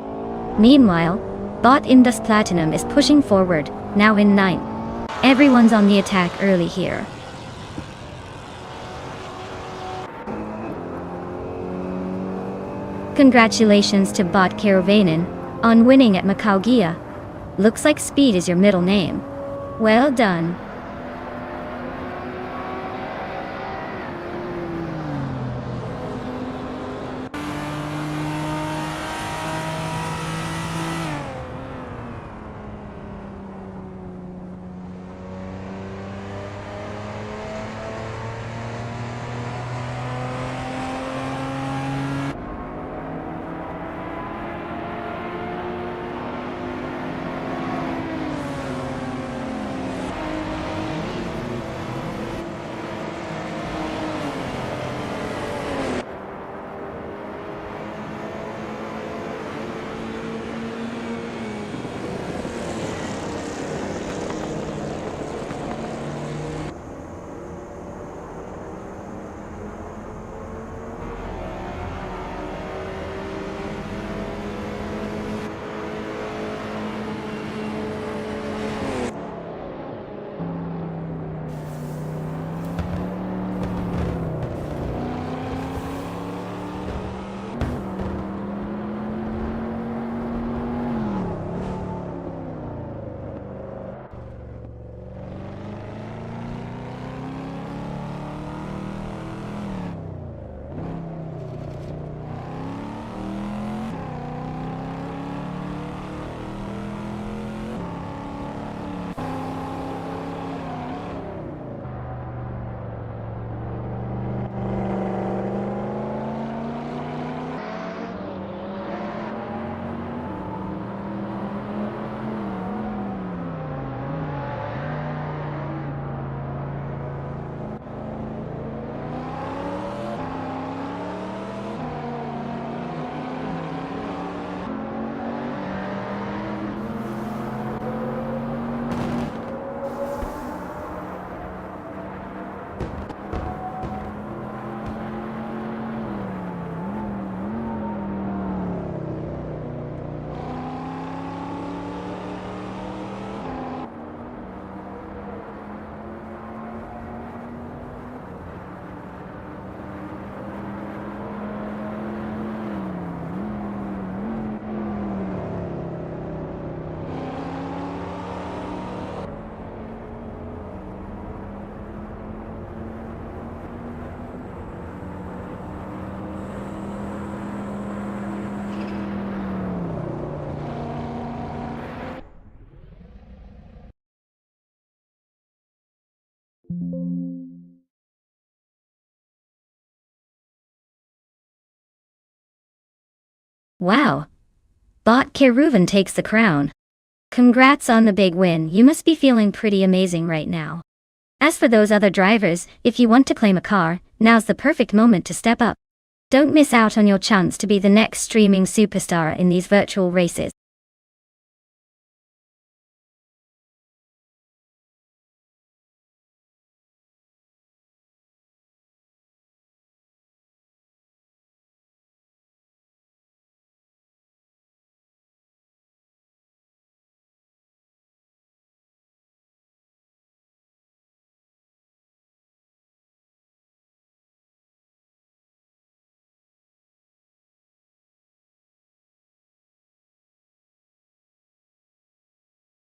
Meanwhile, Bot Indus Platinum is pushing forward, now in 9th. Everyone's on the attack early here. Congratulations to Bot Caravanen on winning at Macau Gia. Looks like speed is your middle name. Well done. Wow. Bot Keruvan takes the crown. Congrats on the big win, you must be feeling pretty amazing right now. As for those other drivers, if you want to claim a car, now's the perfect moment to step up. Don't miss out on your chance to be the next streaming superstar in these virtual races.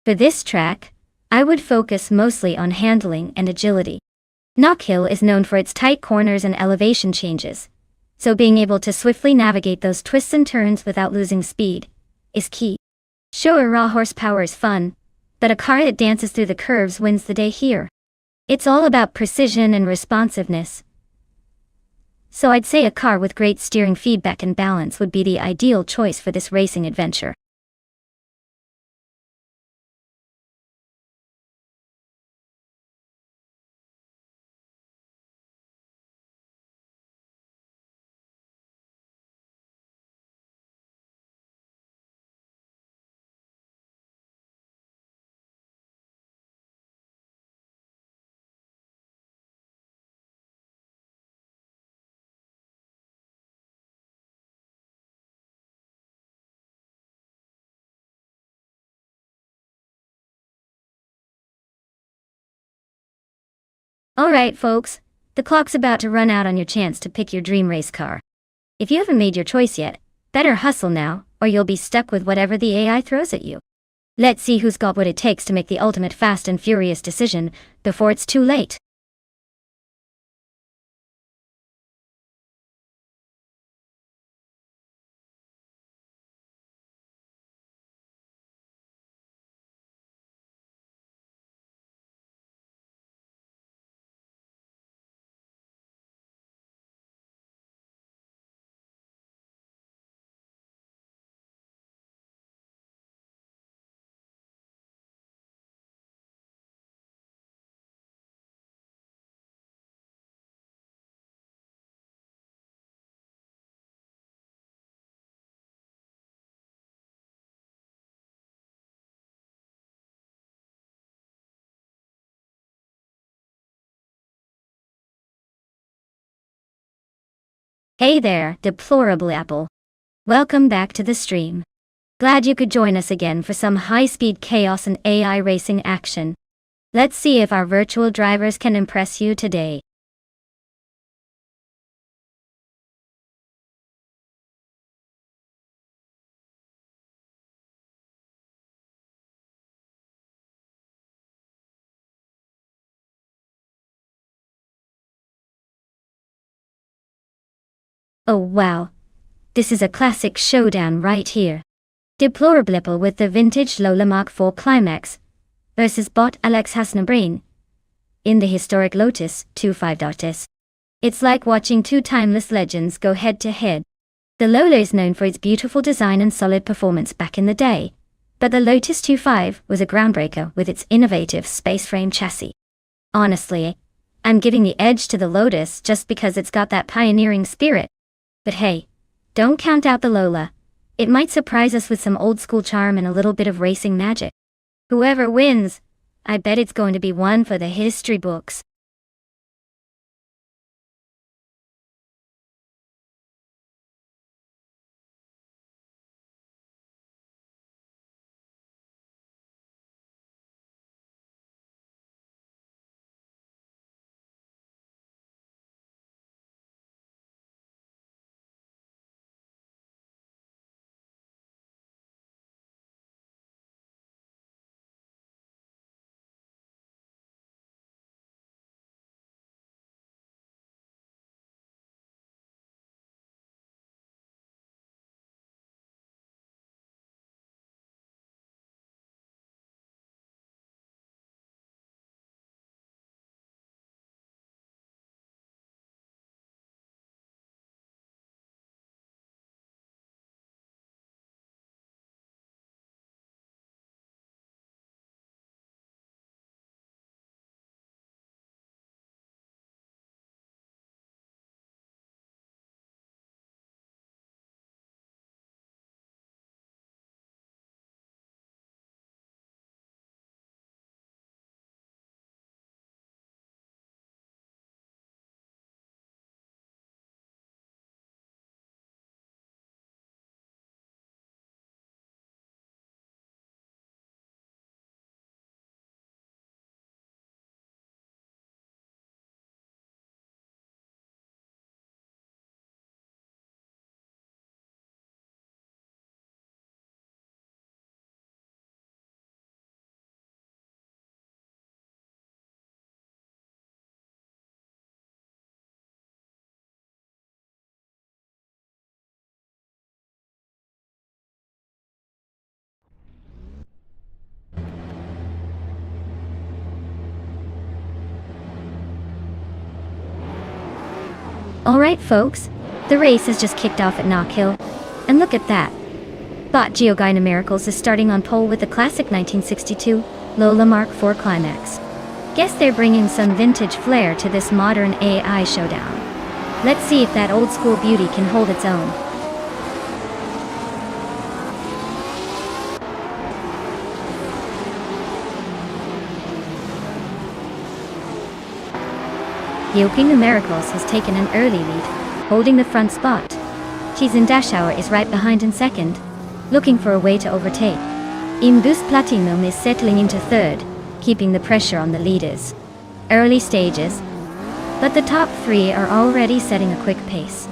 For this track, I would focus mostly on handling and agility. Knock Hill is known for its tight corners and elevation changes, so being able to swiftly navigate those twists and turns without losing speed is key. Sure, raw horsepower is fun, but a car that dances through the curves wins the day here. It's all about precision and responsiveness. So I'd say a car with great steering feedback and balance would be the ideal choice for this racing adventure. Alright folks, the clock's about to run out on your chance to pick your dream race car. If you haven't made your choice yet, better hustle now, or you'll be stuck with whatever the AI throws at you. Let's see who's got what it takes to make the ultimate fast and furious decision before it's too late. Hey there, deplorable Apple. Welcome back to the stream. Glad you could join us again for some high-speed chaos and AI racing action. Let's see if our virtual drivers can impress you today. Oh wow. This is a classic showdown right here. Deplorable Apple with the vintage Lola Mark IV Climax versus bot Alex Hasnabrain in the historic Lotus 25.S. It's like watching two timeless legends go head to head. The Lola is known for its beautiful design and solid performance back in the day, but the Lotus 25 was a groundbreaker with its innovative space frame chassis. Honestly, I'm giving the edge to the Lotus just because it's got that pioneering spirit. But hey, don't count out the Lola. It might surprise us with some old school charm and a little bit of racing magic. Whoever wins, I bet it's going to be one for the history books. Alright folks, the race has just kicked off at Knock Hill, and look at that. Bot Geogina Miracles is starting on pole with the classic 1962 Lola Mark IV Climax. Guess they're bringing some vintage flair to this modern AI showdown. Let's see if that old school beauty can hold its own. Geogina Miracles has taken an early lead, holding the front spot. Cheese and Dashauer is right behind in second, looking for a way to overtake. Imbus Platinum is settling into third, keeping the pressure on the leaders. Early stages, but the top three are already setting a quick pace.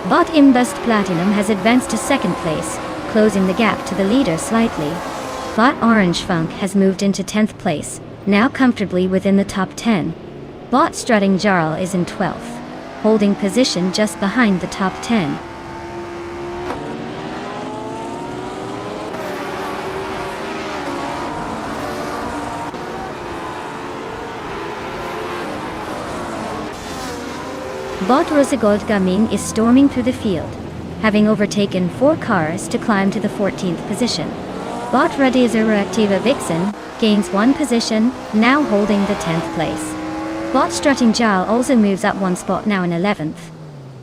Bot Imbus Platinum has advanced to second place, closing the gap to the leader slightly. Bot Orange Funk has moved into 10th place, now comfortably within the top 10. Bot Strutting Jarl is in 12th, holding position just behind the top 10. Bot Rosegold Gaming is storming through the field, having overtaken 4 cars to climb to the 14th position. Bot Radizero Activa Vixen gains 1 position, now holding the 10th place. Bot Strutting Jarl also moves up 1 spot, now in 11th.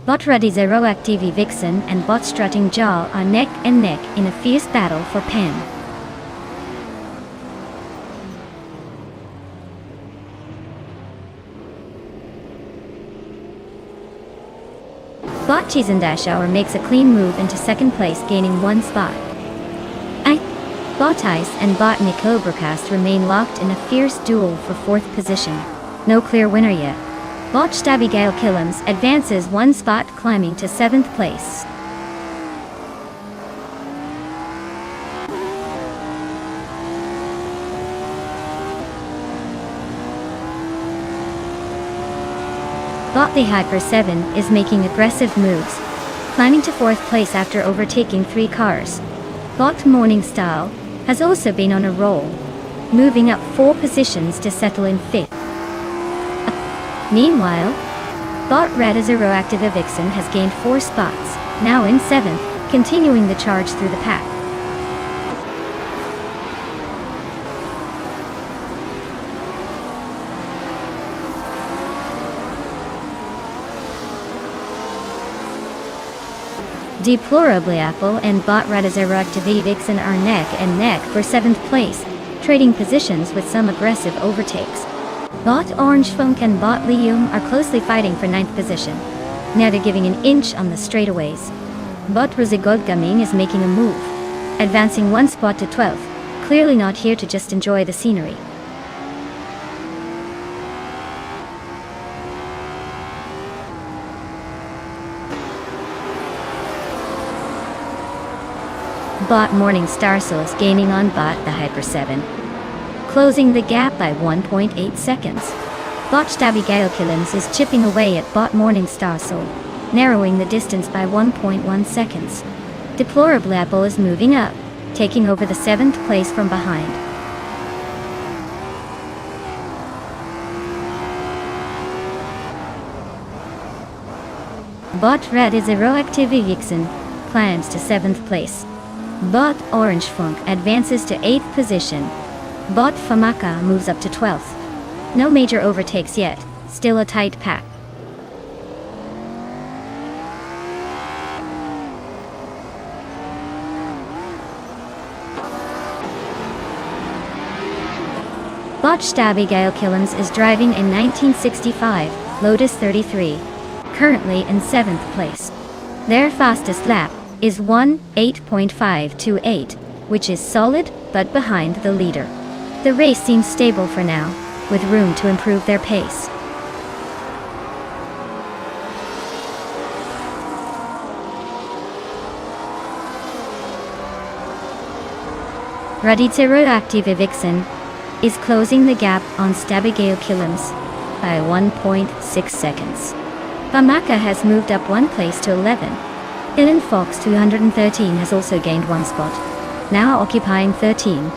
Bot Radizero Activi Vixen and Bot Strutting Jarl are neck and neck in a fierce battle for pen. Bot Cheese and Dashauer makes a clean move into second place, gaining 1 spot. Bot Ice and Bot Nicobracast remain locked in a fierce duel for 4th position. No clear winner yet. Bot Stabigale Killams advances 1 spot, climbing to 7th place. Bot the Hyper 7 is making aggressive moves, climbing to 4th place after overtaking 3 cars. Bot Morning Style has also been on a roll, moving up 4 positions to settle in 5th. Meanwhile, Bot Radizero Activa Vixen has gained 4 spots, now in 7th, continuing the charge through the pack. Deplorably Apple and Bot Radizero Activa Vixen are neck and neck for 7th place, trading positions with some aggressive overtakes. Bot Orange Funk and Bot Lium are closely fighting for 9th position, neither giving an inch on the straightaways. Bot Rosegold Gaming is making a move, advancing 1 spot to 12th, clearly not here to just enjoy the scenery. Bot Morning Star Soul is gaining on Bot the Hyper 7, closing the gap by 1.8 seconds. Bot Stabby Gale Killens is chipping away at Bot Morning Star Soul, narrowing the distance by 1.1 seconds. Deplorably Apple is moving up, taking over the 7th place from behind. Bot Radizero Activa Vixen climbs to 7th place. Bot Orange Funk advances to 8th position. Bot Famaka moves up to 12th. No major overtakes yet, still a tight pack. Bot Stabby Gale Killens is driving in 1965 Lotus 33, currently in 7th place. Their fastest lap is 1:8.528, which is solid, but behind the leader. The race seems stable for now, with room to improve their pace. Radizero Activa Vixen is closing the gap on Stabigale Killens by 1.6 seconds. Bamaka has moved up 1 place to 11. Ilan Fox 213 has also gained 1 spot. now occupying 13.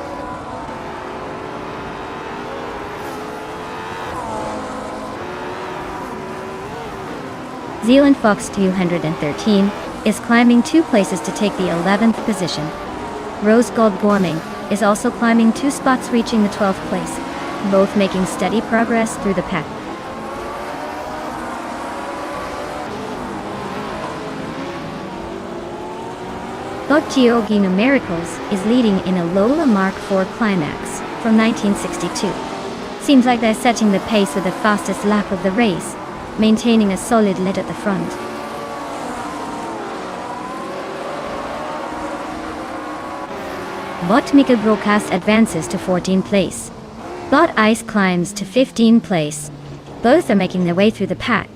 Zealand Fox 213 is climbing 2 places to take the 11th position. Rose Gold Gorming is also climbing 2 spots, reaching the 12th place, both making steady progress through the pack. Bocchio Miracles is leading in a Lola Mark IV Climax from 1962. Seems like they're setting the pace with the fastest lap of the race, maintaining a solid lead at the front. Bot Mika Broadcast advances to 14th place. Bot Ice climbs to 15th place. Both are making their way through the pack.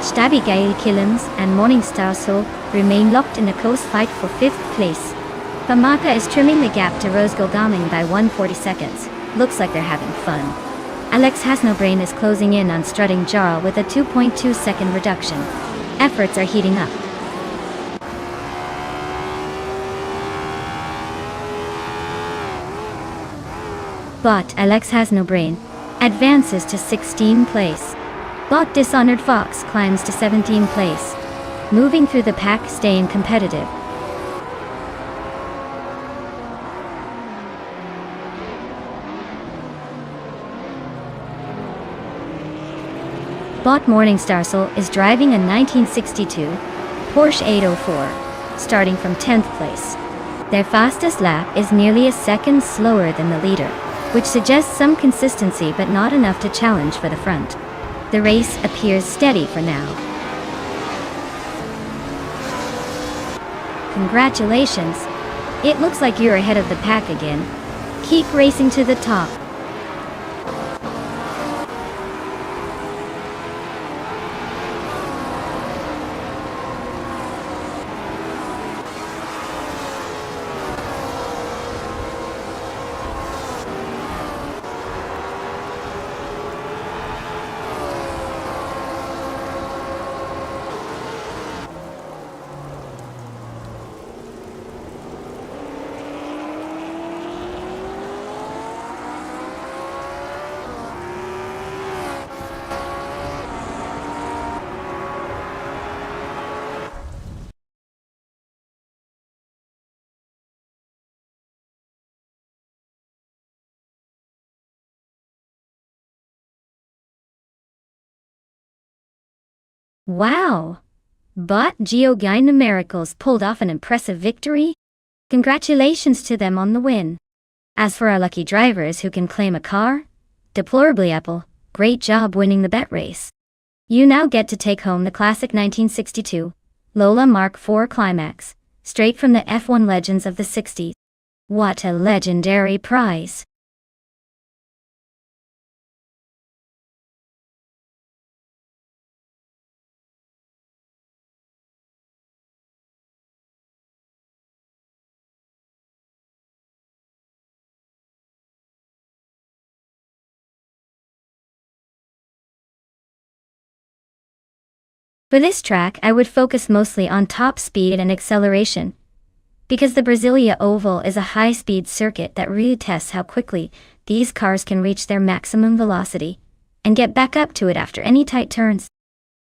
Stabby Gail Killens and Morningstar Soul remain locked in a close fight for 5th place. Pamaka is trimming the gap to Rose Golgaming by 140 seconds. Looks like they're having fun. Alex Hasnobrain is closing in on Strutting Jarl with a 2.2 second reduction. Efforts are heating up. But Alex Hasnobrain advances to 16th place. Bot Dishonored Fox climbs to 17th place. Moving through the pack, staying competitive. Bot Morningstar Soul is driving a 1962 Porsche 804, starting from 10th place. Their fastest lap is nearly a second slower than the leader, which suggests some consistency but not enough to challenge for the front. The race appears steady for now. Congratulations! It looks like you're ahead of the pack again. Keep racing to the top. Wow! Bot Geogina Miracles pulled off an impressive victory. Congratulations to them on the win. As for our lucky drivers who can claim a car, deplorably Apple, great job winning the bet race. You now get to take home the classic 1962 Lola Mark IV Climax, straight from the F1 legends of the 60s. What a legendary prize! For this track, I would focus mostly on top speed and acceleration, because the Brasilia Oval is a high-speed circuit that really tests how quickly these cars can reach their maximum velocity and get back up to it after any tight turns.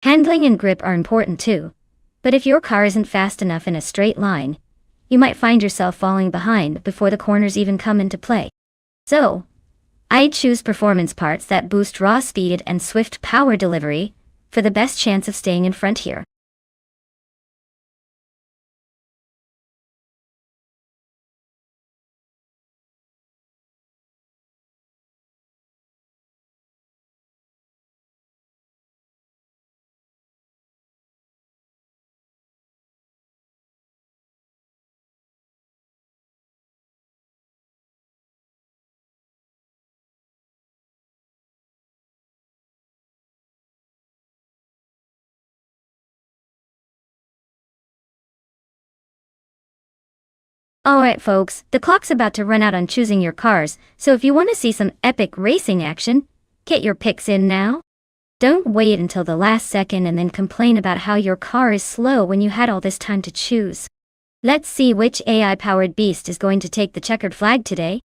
Handling and grip are important too, but if your car isn't fast enough in a straight line, you might find yourself falling behind before the corners even come into play. So, I'd choose performance parts that boost raw speed and swift power delivery for the best chance of staying in front here. Alright folks, the clock's about to run out on choosing your cars, so if you want to see some epic racing action, Get your picks in now. Don't wait until the last second and then complain about how your car is slow when you had all this time to choose. Let's see which AI-powered beast is going to take the checkered flag today.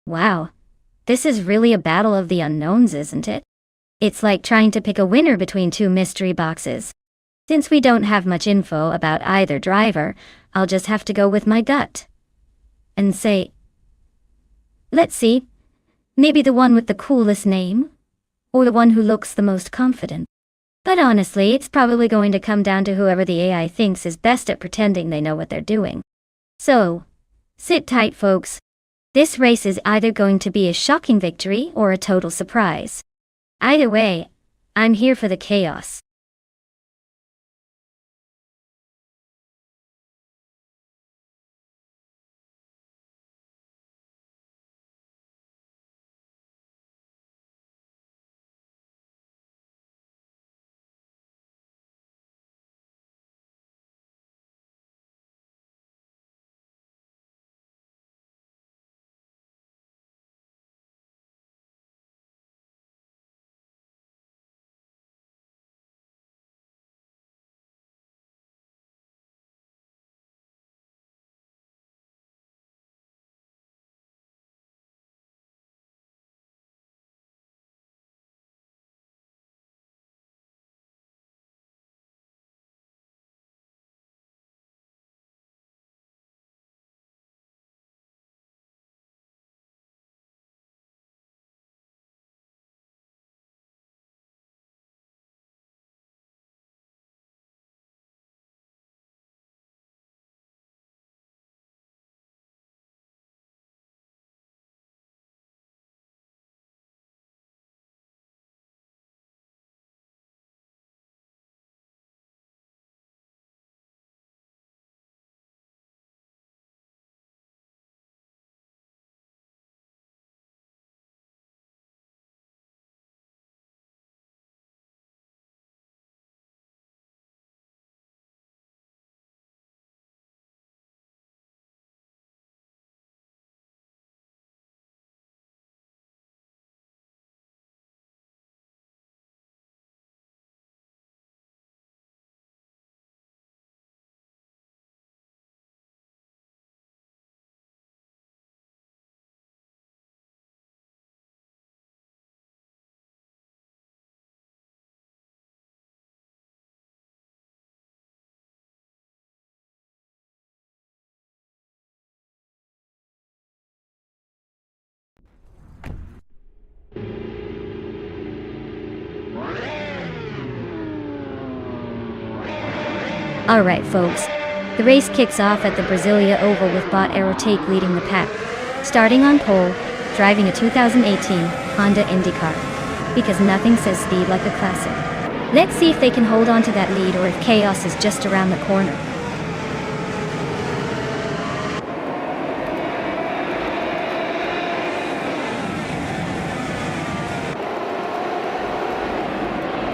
Wow, this is really a battle of the unknowns, isn't it? It's like trying to pick a winner between two mystery boxes. Since we don't have much info about either driver, I'll just have to go with my gut. And say, let's see, maybe the one with the coolest name? Or the one who looks the most confident? But honestly, it's probably going to come down to whoever the AI thinks is best at pretending they know what they're doing. So, sit tight, folks. This race is either going to be a shocking victory or a total surprise. Either way, I'm here for the chaos. Alright folks, the race kicks off at the Brasilia Oval with Bot Aerotake leading the pack. Starting on pole, driving a 2018 Honda IndyCar. Because nothing says speed like a classic. Let's see if they can hold on to that lead or if chaos is just around the corner.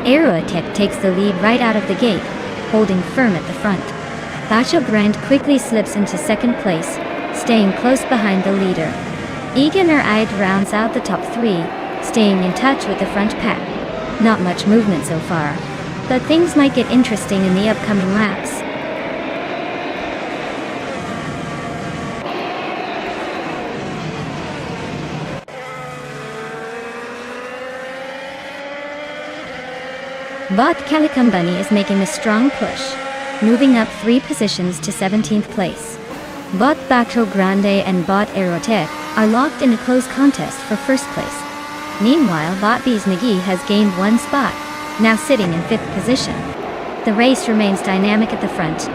Aerotech takes the lead right out of the gate, holding firm at the front. Bacho Grant quickly slips into second place, staying close behind the leader. Eganer Eid rounds out the top three, staying in touch with the front pack. Not much movement so far, but things might get interesting in the upcoming laps. Bot Calicum Bunny is making a strong push, moving up 3 positions to 17th place. Bot Bacho Grande and Bot Aerotech are locked in a close contest for first place. Meanwhile, Bot Bees McGee has gained 1 spot, now sitting in 5th position. The race remains dynamic at the front.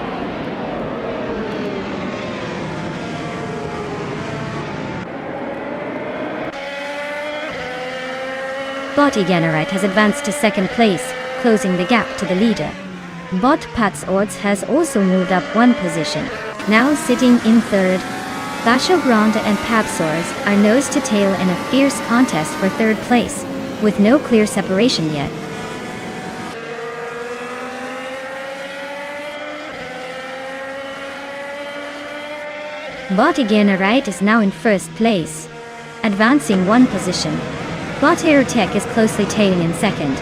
Bot Eganarite has advanced to 2nd place, closing the gap to the leader. Bot Pat's Odds has also moved up 1 position, now sitting in 3rd. Basho Grande and Papsaurs are nose to tail in a fierce contest for 3rd place, with no clear separation yet. Bot Eganarite is now in 1st place, advancing 1 position. Bot Aerotech is closely tailing in 2nd,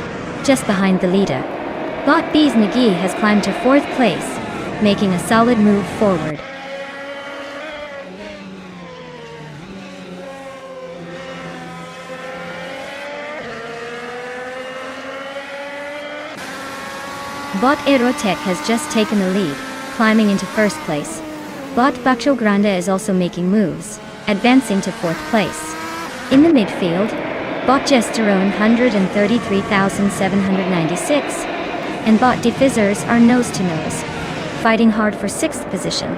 just behind the leader. Bot Bees McGee has climbed to 4th place, making a solid move forward. Bot Aerotech has just taken the lead, climbing into 1st place. Bot Bacho Grande is also making moves, advancing to 4th place. In the midfield, Bot Gesterone 133,796 and Bot Defizzers are nose to nose, fighting hard for 6th position.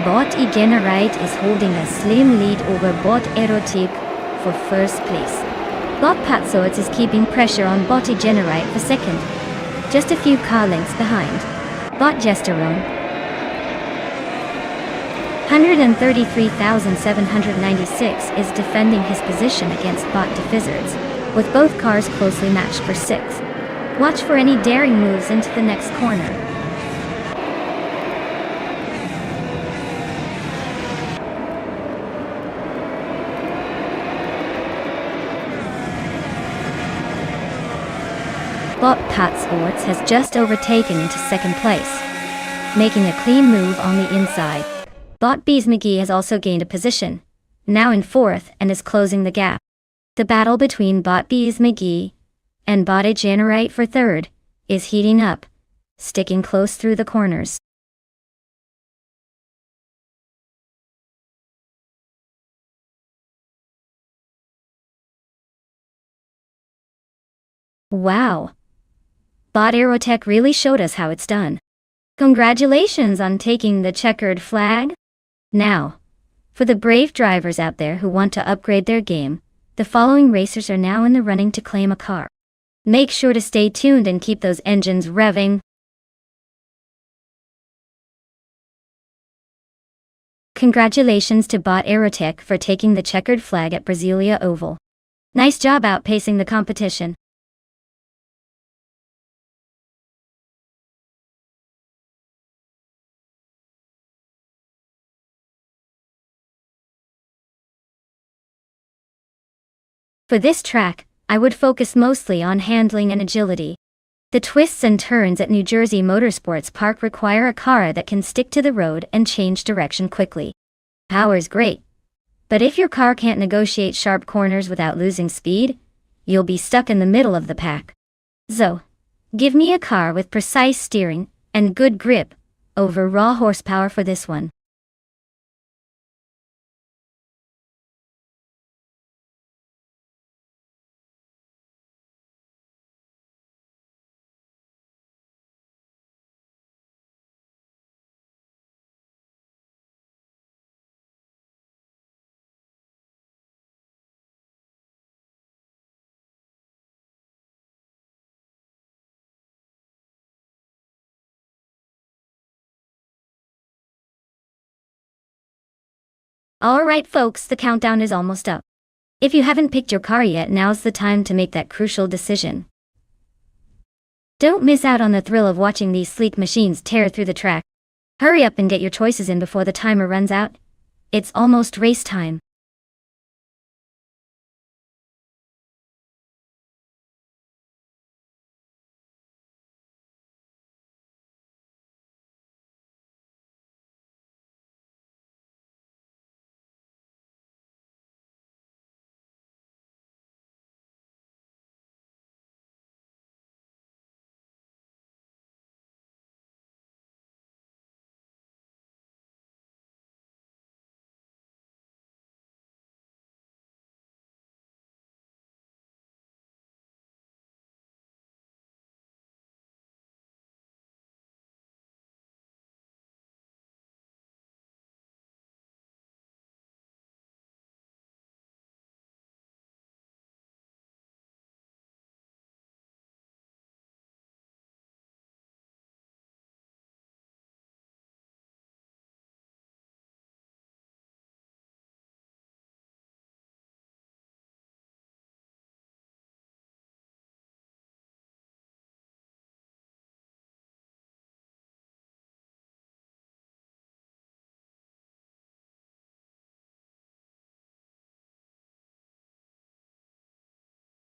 Bot Eganarite is holding a slim lead over Bot Aerotic for 1st place. Bot Patsoids is keeping pressure on Bot Eganarite for 2nd, just a few car lengths behind. Bot Gesterone 133,796 is defending his position against Bot Defizzards, with both cars closely matched for 6th. Watch for any daring moves into the next corner. Bot Pat's Odds has just overtaken into 2nd place, making a clean move on the inside. Bot Bees McGee has also gained a position, now in 4th and is closing the gap. The battle between Bot Bees McGee and Bot Eganarite for 3rd is heating up, sticking close through the corners. Wow! Bot Aerotech really showed us how it's done. Congratulations on taking the checkered flag. Now, for the brave drivers out there who want to upgrade their game, the following racers are now in the running to claim a car. Make sure to stay tuned and keep those engines revving. Congratulations to Bot Aerotech for taking the checkered flag at Brasilia Oval. Nice job outpacing the competition. For this track, I would focus mostly on handling and agility. The twists and turns at New Jersey Motorsports Park require a car that can stick to the road and change direction quickly. Power's great, but if your car can't negotiate sharp corners without losing speed, you'll be stuck in the middle of the pack. So, give me a car with precise steering and good grip over raw horsepower for this one. Alright folks, the countdown is almost up. If you haven't picked your car yet, now's the time to make that crucial decision. Don't miss out on the thrill of watching these sleek machines tear through the track. Hurry up and get your choices in before the timer runs out. It's almost race time.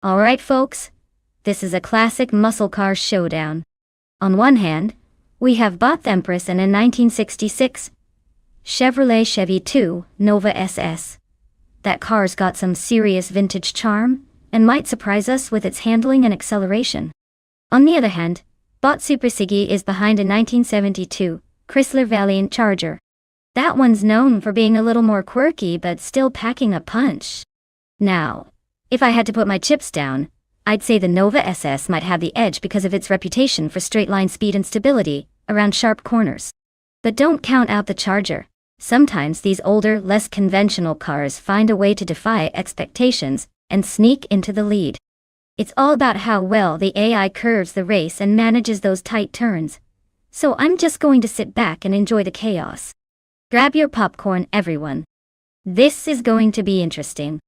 Alright folks, this is a classic muscle car showdown. On one hand, we have Bot Empress and a 1966 Chevrolet Chevy 2 Nova SS. That car's got some serious vintage charm, and might surprise us with its handling and acceleration. On the other hand, Bot Super Siggy is behind a 1972 Chrysler Valiant Charger. That one's known for being a little more quirky but still packing a punch. Now, if I had to put my chips down, I'd say the Nova SS might have the edge because of its reputation for straight-line speed and stability around sharp corners. But don't count out the Charger. Sometimes these older, less conventional cars find a way to defy expectations and sneak into the lead. It's all about how well the AI curves the race and manages those tight turns. So I'm just going to sit back and enjoy the chaos. Grab your popcorn, everyone. This is going to be interesting.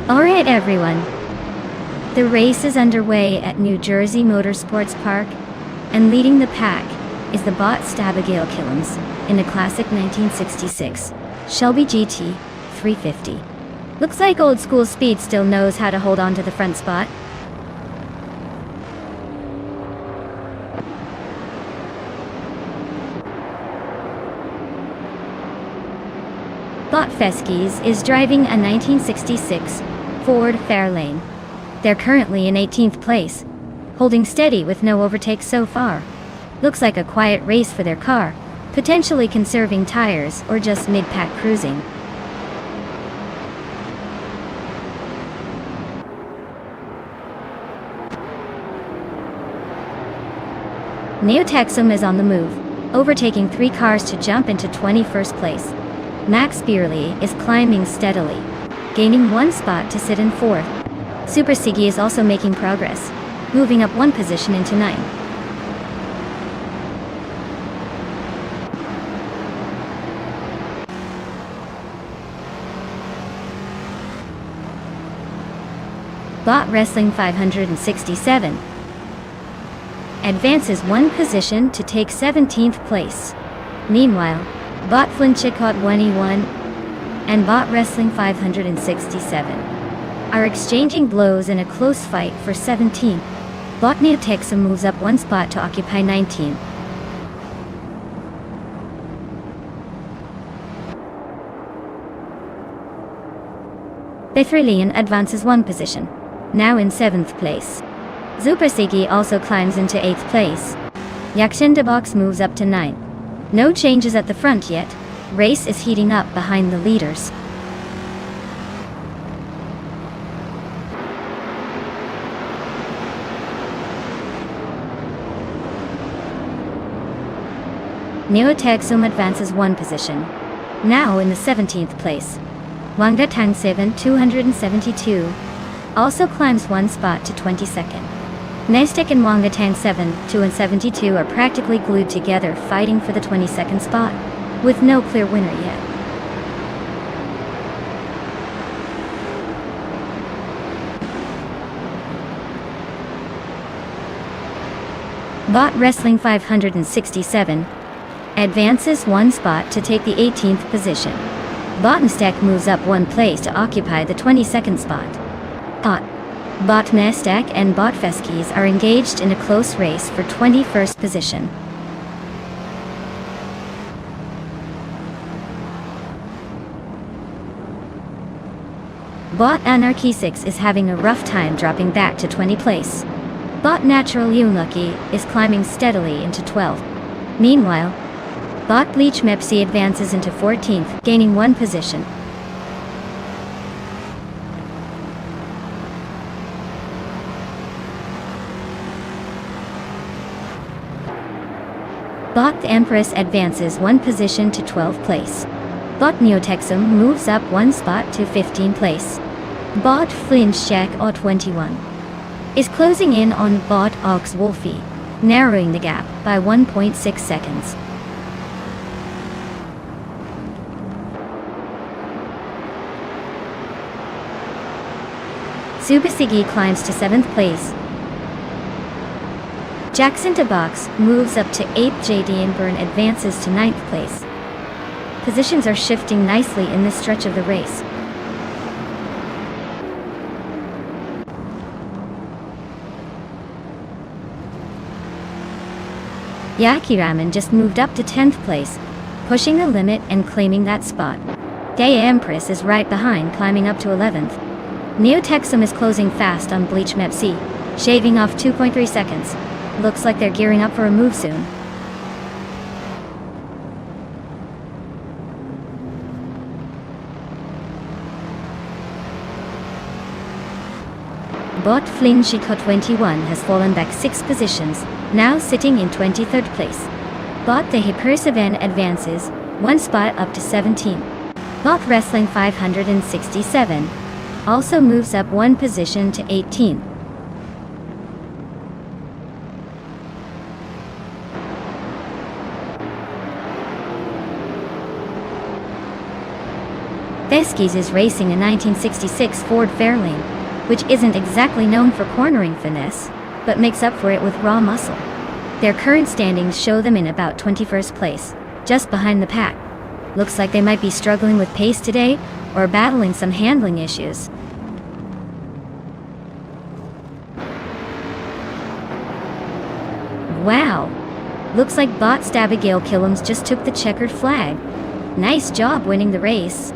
Alright everyone, the race is underway at New Jersey Motorsports Park, and leading the pack is the Bot Abigail Killams in a classic 1966 Shelby GT 350. Looks like old school speed still knows how to hold on to the front spot. Bot Feskies is driving a 1966 Ford Fairlane. They're currently in 18th place, holding steady with no overtakes so far. Looks like a quiet race for their car, potentially conserving tires or just mid-pack cruising. Neotexum is on the move, overtaking 3 cars to jump into 21st place. Max Beerley is climbing steadily, gaining 1 spot to sit in 4th. Super Siggy is also making progress, moving up 1 position into 9th. Bot Wrestling 567 advances 1 position to take 17th place. Meanwhile, Bot Flinchicot 1E1 and Bot Wrestling 567 are exchanging blows in a close fight for 17th. Bot Neotexum moves up 1 spot to occupy 19th. Bethrillion advances 1 position, now in 7th place. Super Siggy also climbs into 8th place. Yakshindabox moves up to 9th. No changes at the front yet. Race is heating up behind the leaders. Neotexum advances 1 position, now in the 17th place. Wangda Tang 7 272 also climbs one spot to 22nd. Nastek and Wangda Tang 7 272 are practically glued together fighting for the 22nd spot, with no clear winner yet. Bot Wrestling 567 advances one spot to take the 18th position. Botnastek moves up one place to occupy the 22nd spot. Botnastek and Botfeskis are engaged in a close race for 21st position. Bot Anarchy 6 is having a rough time dropping back to 20 place. Bot Natural Unlucky is climbing steadily into 12th. Meanwhile, Bot Bleach Mepsi advances into 14th, gaining one position. Bot the Empress advances one position to 12th place. Bot Neotexum moves up one spot to 15th place. Bot Flinchjack O21 is closing in on Bot Ox Wolfie, narrowing the gap by 1.6 seconds. Subasigi climbs to 7th place. Jackson Tabox moves up to 8th. JD and Burn advances to 9th place. Positions are shifting nicely in this stretch of the race. Yakiraman just moved up to 10th place, pushing the limit and claiming that spot. Daya Empress is right behind, climbing up to 11th. Neotexum is closing fast on Bleach Mepsi, shaving off 2.3 seconds. Looks like they're gearing up for a move soon. Bot Flinchiko 21 has fallen back 6 positions, now sitting in 23rd place. Bot the Hyperseven advances one spot up to 17. Bot Wrestling 567 also moves up one position to 18. Veskis is racing a 1966 Ford Fairlane, which isn't exactly known for cornering finesse, but makes up for it with raw muscle. Their current standings show them in about 21st place, just behind the pack. Looks like they might be struggling with pace today, or battling some handling issues. Wow! Looks like Bot Stabigail Killums just took the checkered flag. Nice job winning the race.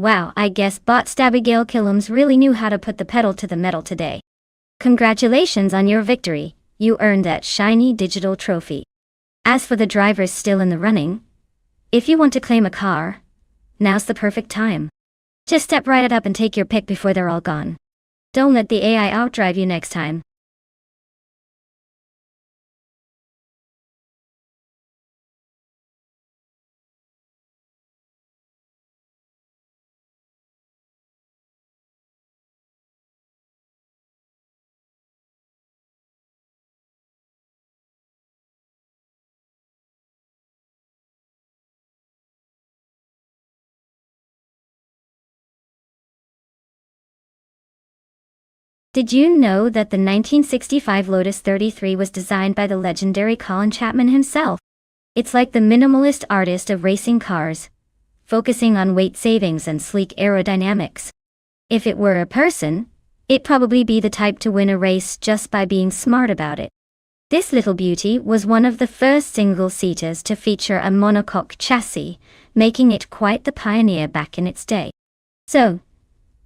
Wow, I guess bots Abigail Killums really knew how to put the pedal to the metal today. Congratulations on your victory, you earned that shiny digital trophy. As for the drivers still in the running, if you want to claim a car, now's the perfect time. Just step right up and take your pick before they're all gone. Don't let the AI outdrive you next time. Did you know that the 1965 Lotus 33 was designed by the legendary Colin Chapman himself? It's like the minimalist artist of racing cars, focusing on weight savings and sleek aerodynamics. If it were a person, it'd probably be the type to win a race just by being smart about it. This little beauty was one of the first single-seaters to feature a monocoque chassis, making it quite the pioneer back in its day. So,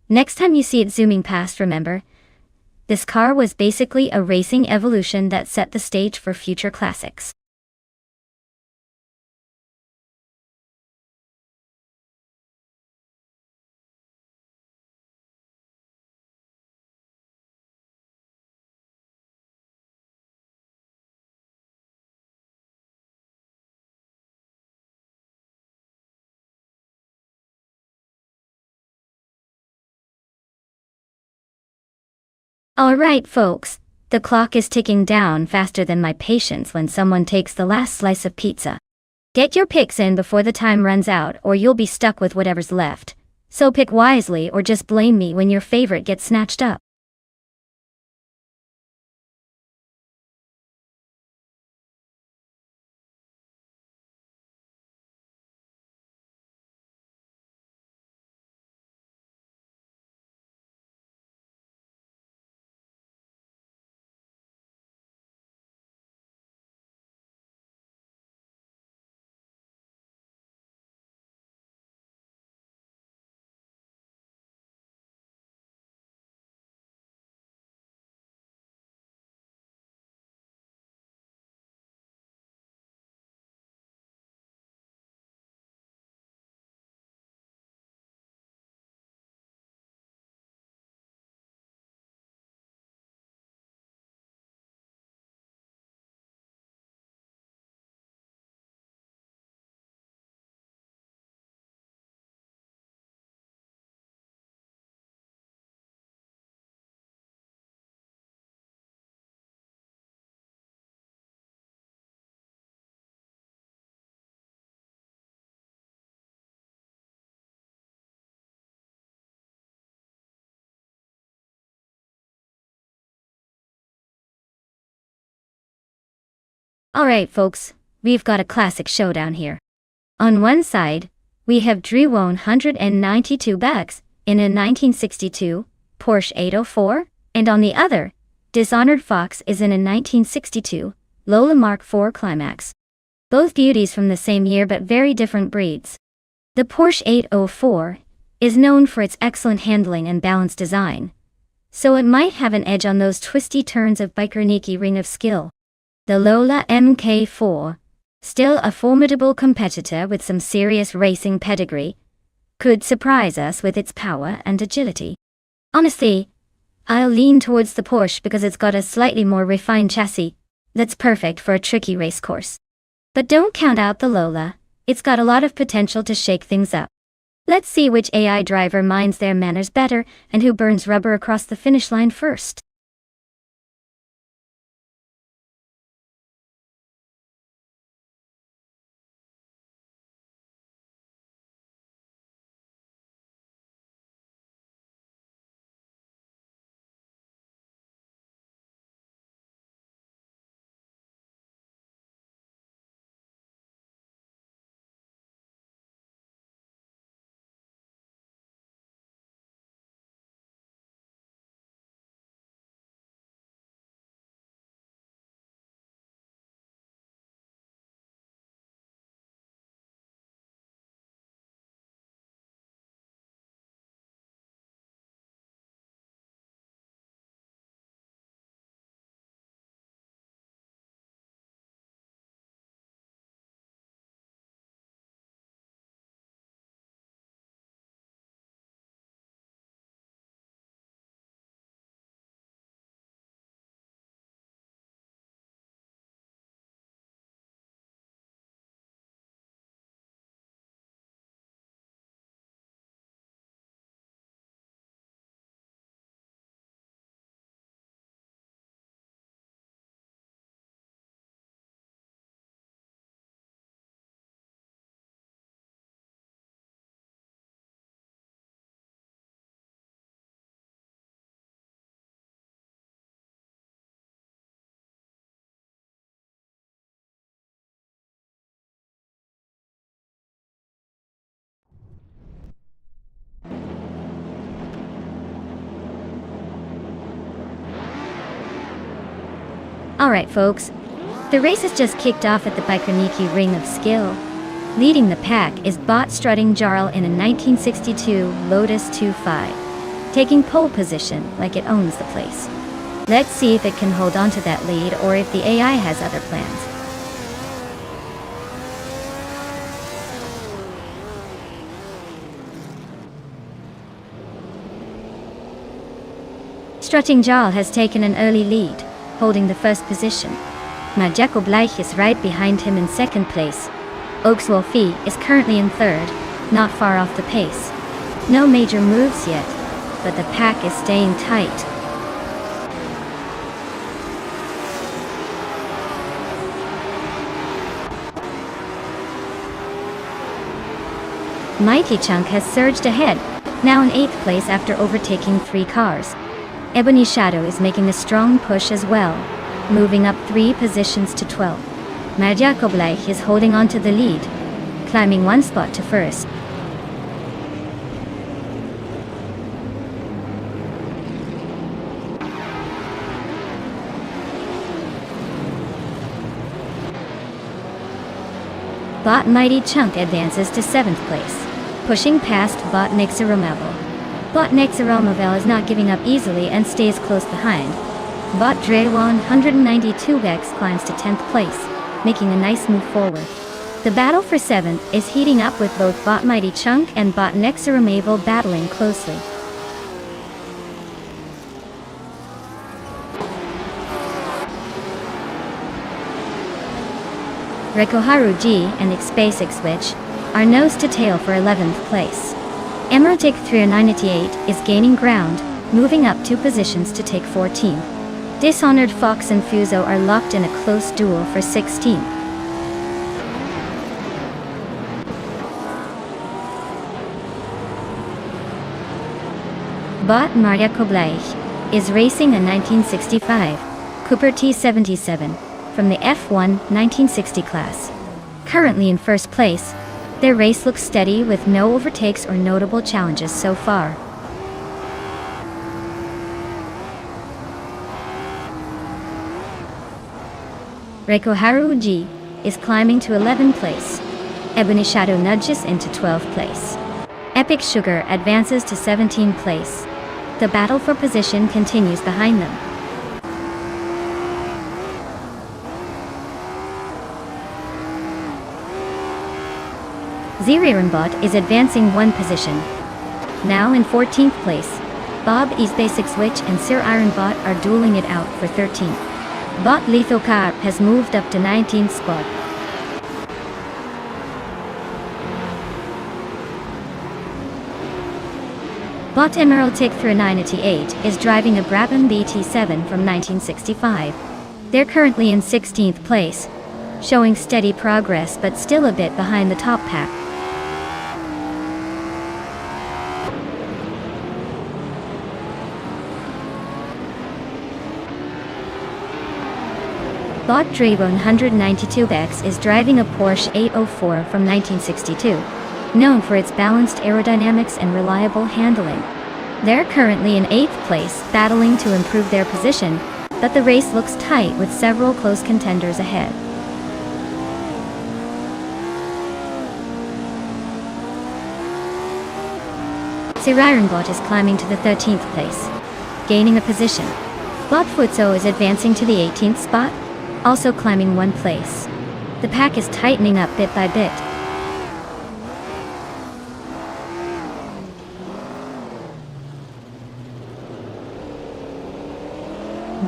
next time you see it zooming past, remember, this car was basically a racing evolution that set the stage for future classics. Alright folks, the clock is ticking down faster than my patience when someone takes the last slice of pizza. Get your picks in before the time runs out or you'll be stuck with whatever's left. So pick wisely or just blame me when your favorite gets snatched up. Alright folks, we've got a classic showdown here. On one side, we have Drew 192 bucks in a 1962 Porsche 804, and on the other, Dishonored Fox is in a 1962 Lola Mark IV Climax. Both beauties from the same year but very different breeds. The Porsche 804 is known for its excellent handling and balanced design, so it might have an edge on those twisty turns of biker Nikki Ring of Skill. The Lola MK4, still a formidable competitor with some serious racing pedigree, could surprise us with its power and agility. Honestly, I'll lean towards the Porsche because it's got a slightly more refined chassis that's perfect for a tricky race course. But don't count out the Lola, it's got a lot of potential to shake things up. Let's see which AI driver minds their manners better and who burns rubber across the finish line first. Alright folks, the race has just kicked off at the Biker Ring of Skill. Leading the pack is Bot strutting Jarl in a 1962 Lotus 2.5, taking pole position like it owns the place. Let's see if it can hold on to that lead or if the AI has other plans. Strutting Jarl has taken an early lead, holding the first position. Majeko Bleich is right behind him in second place. Oakswolfie is currently in third, not far off the pace. No major moves yet, but the pack is staying tight. Mighty Chunk has surged ahead, now in 8th place after overtaking 3 cars. Ebony Shadow is making a strong push as well, moving up 3 positions to 12. Majeko Bleich is holding on to the lead, climbing 1 spot to first. Bot Mighty Chunk advances to 7th place, pushing past Bot Nixaromavel. Bot Nixaromavel is not giving up easily and stays close behind. Bot Draewon 192X climbs to 10th place, making a nice move forward. The battle for 7th is heating up with both Bot Mighty Chunk and Bot Nixaromavel battling closely. Rekoharu G and Xbasic Switch are nose to tail for 11th place. Emeraldic 398 is gaining ground, moving up 2 positions to take 14th. Dishonored Fox and Fuso are locked in a close duel for 16th. Bot Majeko Bleich is racing a 1965 Cooper T77 from the F1 1960 class. Currently in first place, their race looks steady with no overtakes or notable challenges so far. Rekoharu G is climbing to 11th place. Ebony Shadow nudges into 12th place. Epic Sugar advances to 17th place. The battle for position continues behind them. Zirirenbot is advancing 1 position. Now in 14th place, Bob E's Basic Switch and Sir Ironbot are dueling it out for 13th. Bot Lithocarp has moved up to 19th spot. Bot Emeraldic 398 is driving a Brabham BT7 from 1965. They're currently in 16th place, showing steady progress but still a bit behind the top pack. Bot Draewon 192X is driving a Porsche 804 from 1962, known for its balanced aerodynamics and reliable handling. They're currently in 8th place, battling to improve their position, but the race looks tight with several close contenders ahead. Sir Ironbot is climbing to the 13th place, gaining a position. Bot Futso is advancing to the 18th spot, also climbing 1 place. The pack is tightening up bit by bit.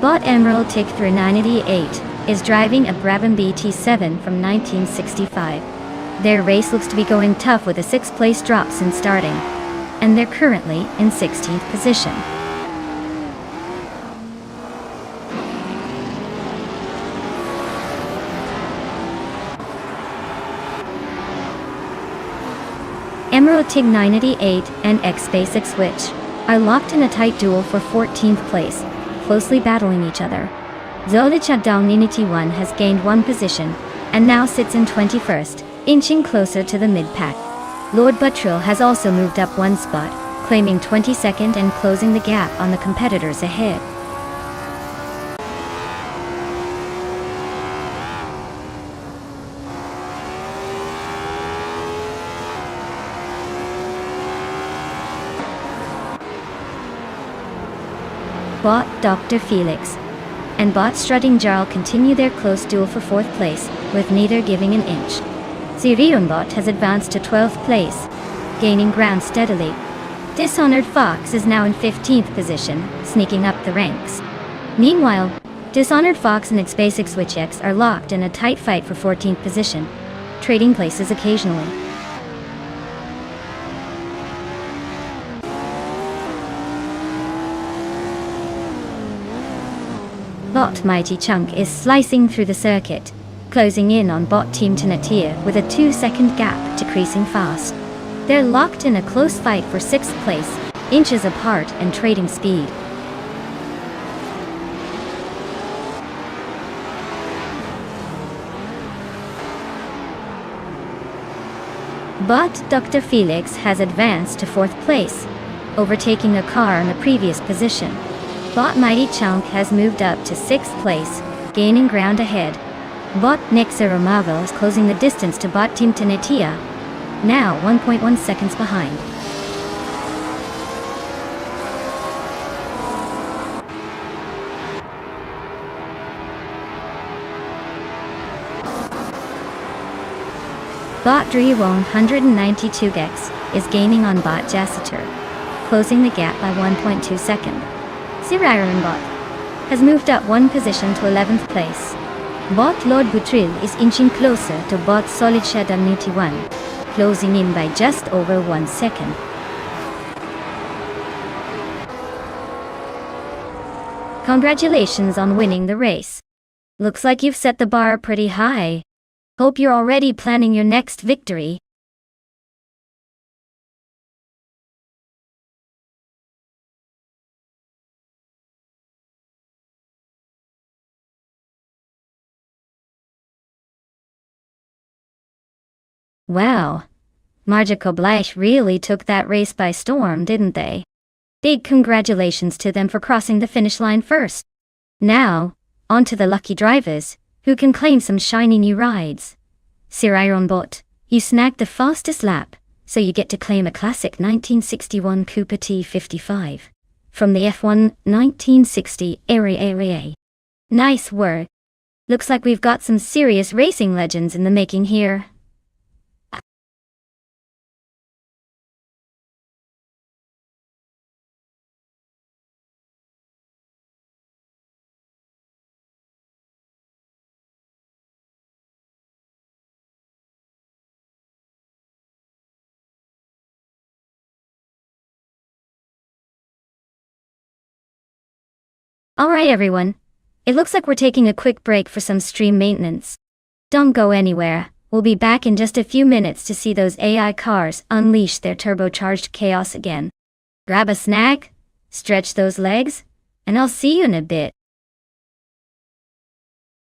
Bot Emeraldic 398 is driving a Brabham BT7 from 1965. Their race looks to be going tough with a 6th place drop since starting, and they're currently in 16th position. Emeraldic 988 and Xbasic Switch are locked in a tight duel for 14th place, closely battling each other. Zolicha Dalninity 1 has gained 1 position, and now sits in 21st, inching closer to the mid-pack. Lord Buttrill has also moved up 1 spot, claiming 22nd and closing the gap on the competitors ahead. Bot Dr. Felix and Bot Strutting Jarl continue their close duel for 4th place, with neither giving an inch. Bot has advanced to 12th place, gaining ground steadily. Dishonored Fox is now in 15th position, sneaking up the ranks. Meanwhile, Dishonored Fox and its basic Switch X are locked in a tight fight for 14th position, trading places occasionally. Bot Mighty Chunk is slicing through the circuit, closing in on Bot Team Tanatia with a 2-second gap, decreasing fast. They're locked in a close fight for 6th place, inches apart and trading speed. Bot Dr. Felix has advanced to 4th place, overtaking a car in the previous position. Bot Mighty Chunk has moved up to 6th place, gaining ground ahead. Bot Nexeromavel is closing the distance to Bot Team Tanatia, now 1.1 seconds behind. Bot Driwon 192x is gaining on Bot Jassiter, closing the gap by 1.2 seconds. Siriron Bot has moved up 1 position to 11th place. Bot Lord Butril is inching closer to Bot Solid Shadow 91, closing in by just over 1 second. Congratulations on winning the race. Looks like you've set the bar pretty high. Hope you're already planning your next victory. Wow. Marja Bleich really took that race by storm, didn't they? Big congratulations to them for crossing the finish line first. Now, on to the lucky drivers, who can claim some shiny new rides. Siriron Bot, you snagged the fastest lap, so you get to claim a classic 1961 Cooper T55 from the F1 1960 area. Nice work. Looks like we've got some serious racing legends in the making here. Alright everyone, it looks like we're taking a quick break for some stream maintenance. Don't go anywhere, we'll be back in just a few minutes to see those AI cars unleash their turbocharged chaos again. Grab a snack, stretch those legs, and I'll see you in a bit.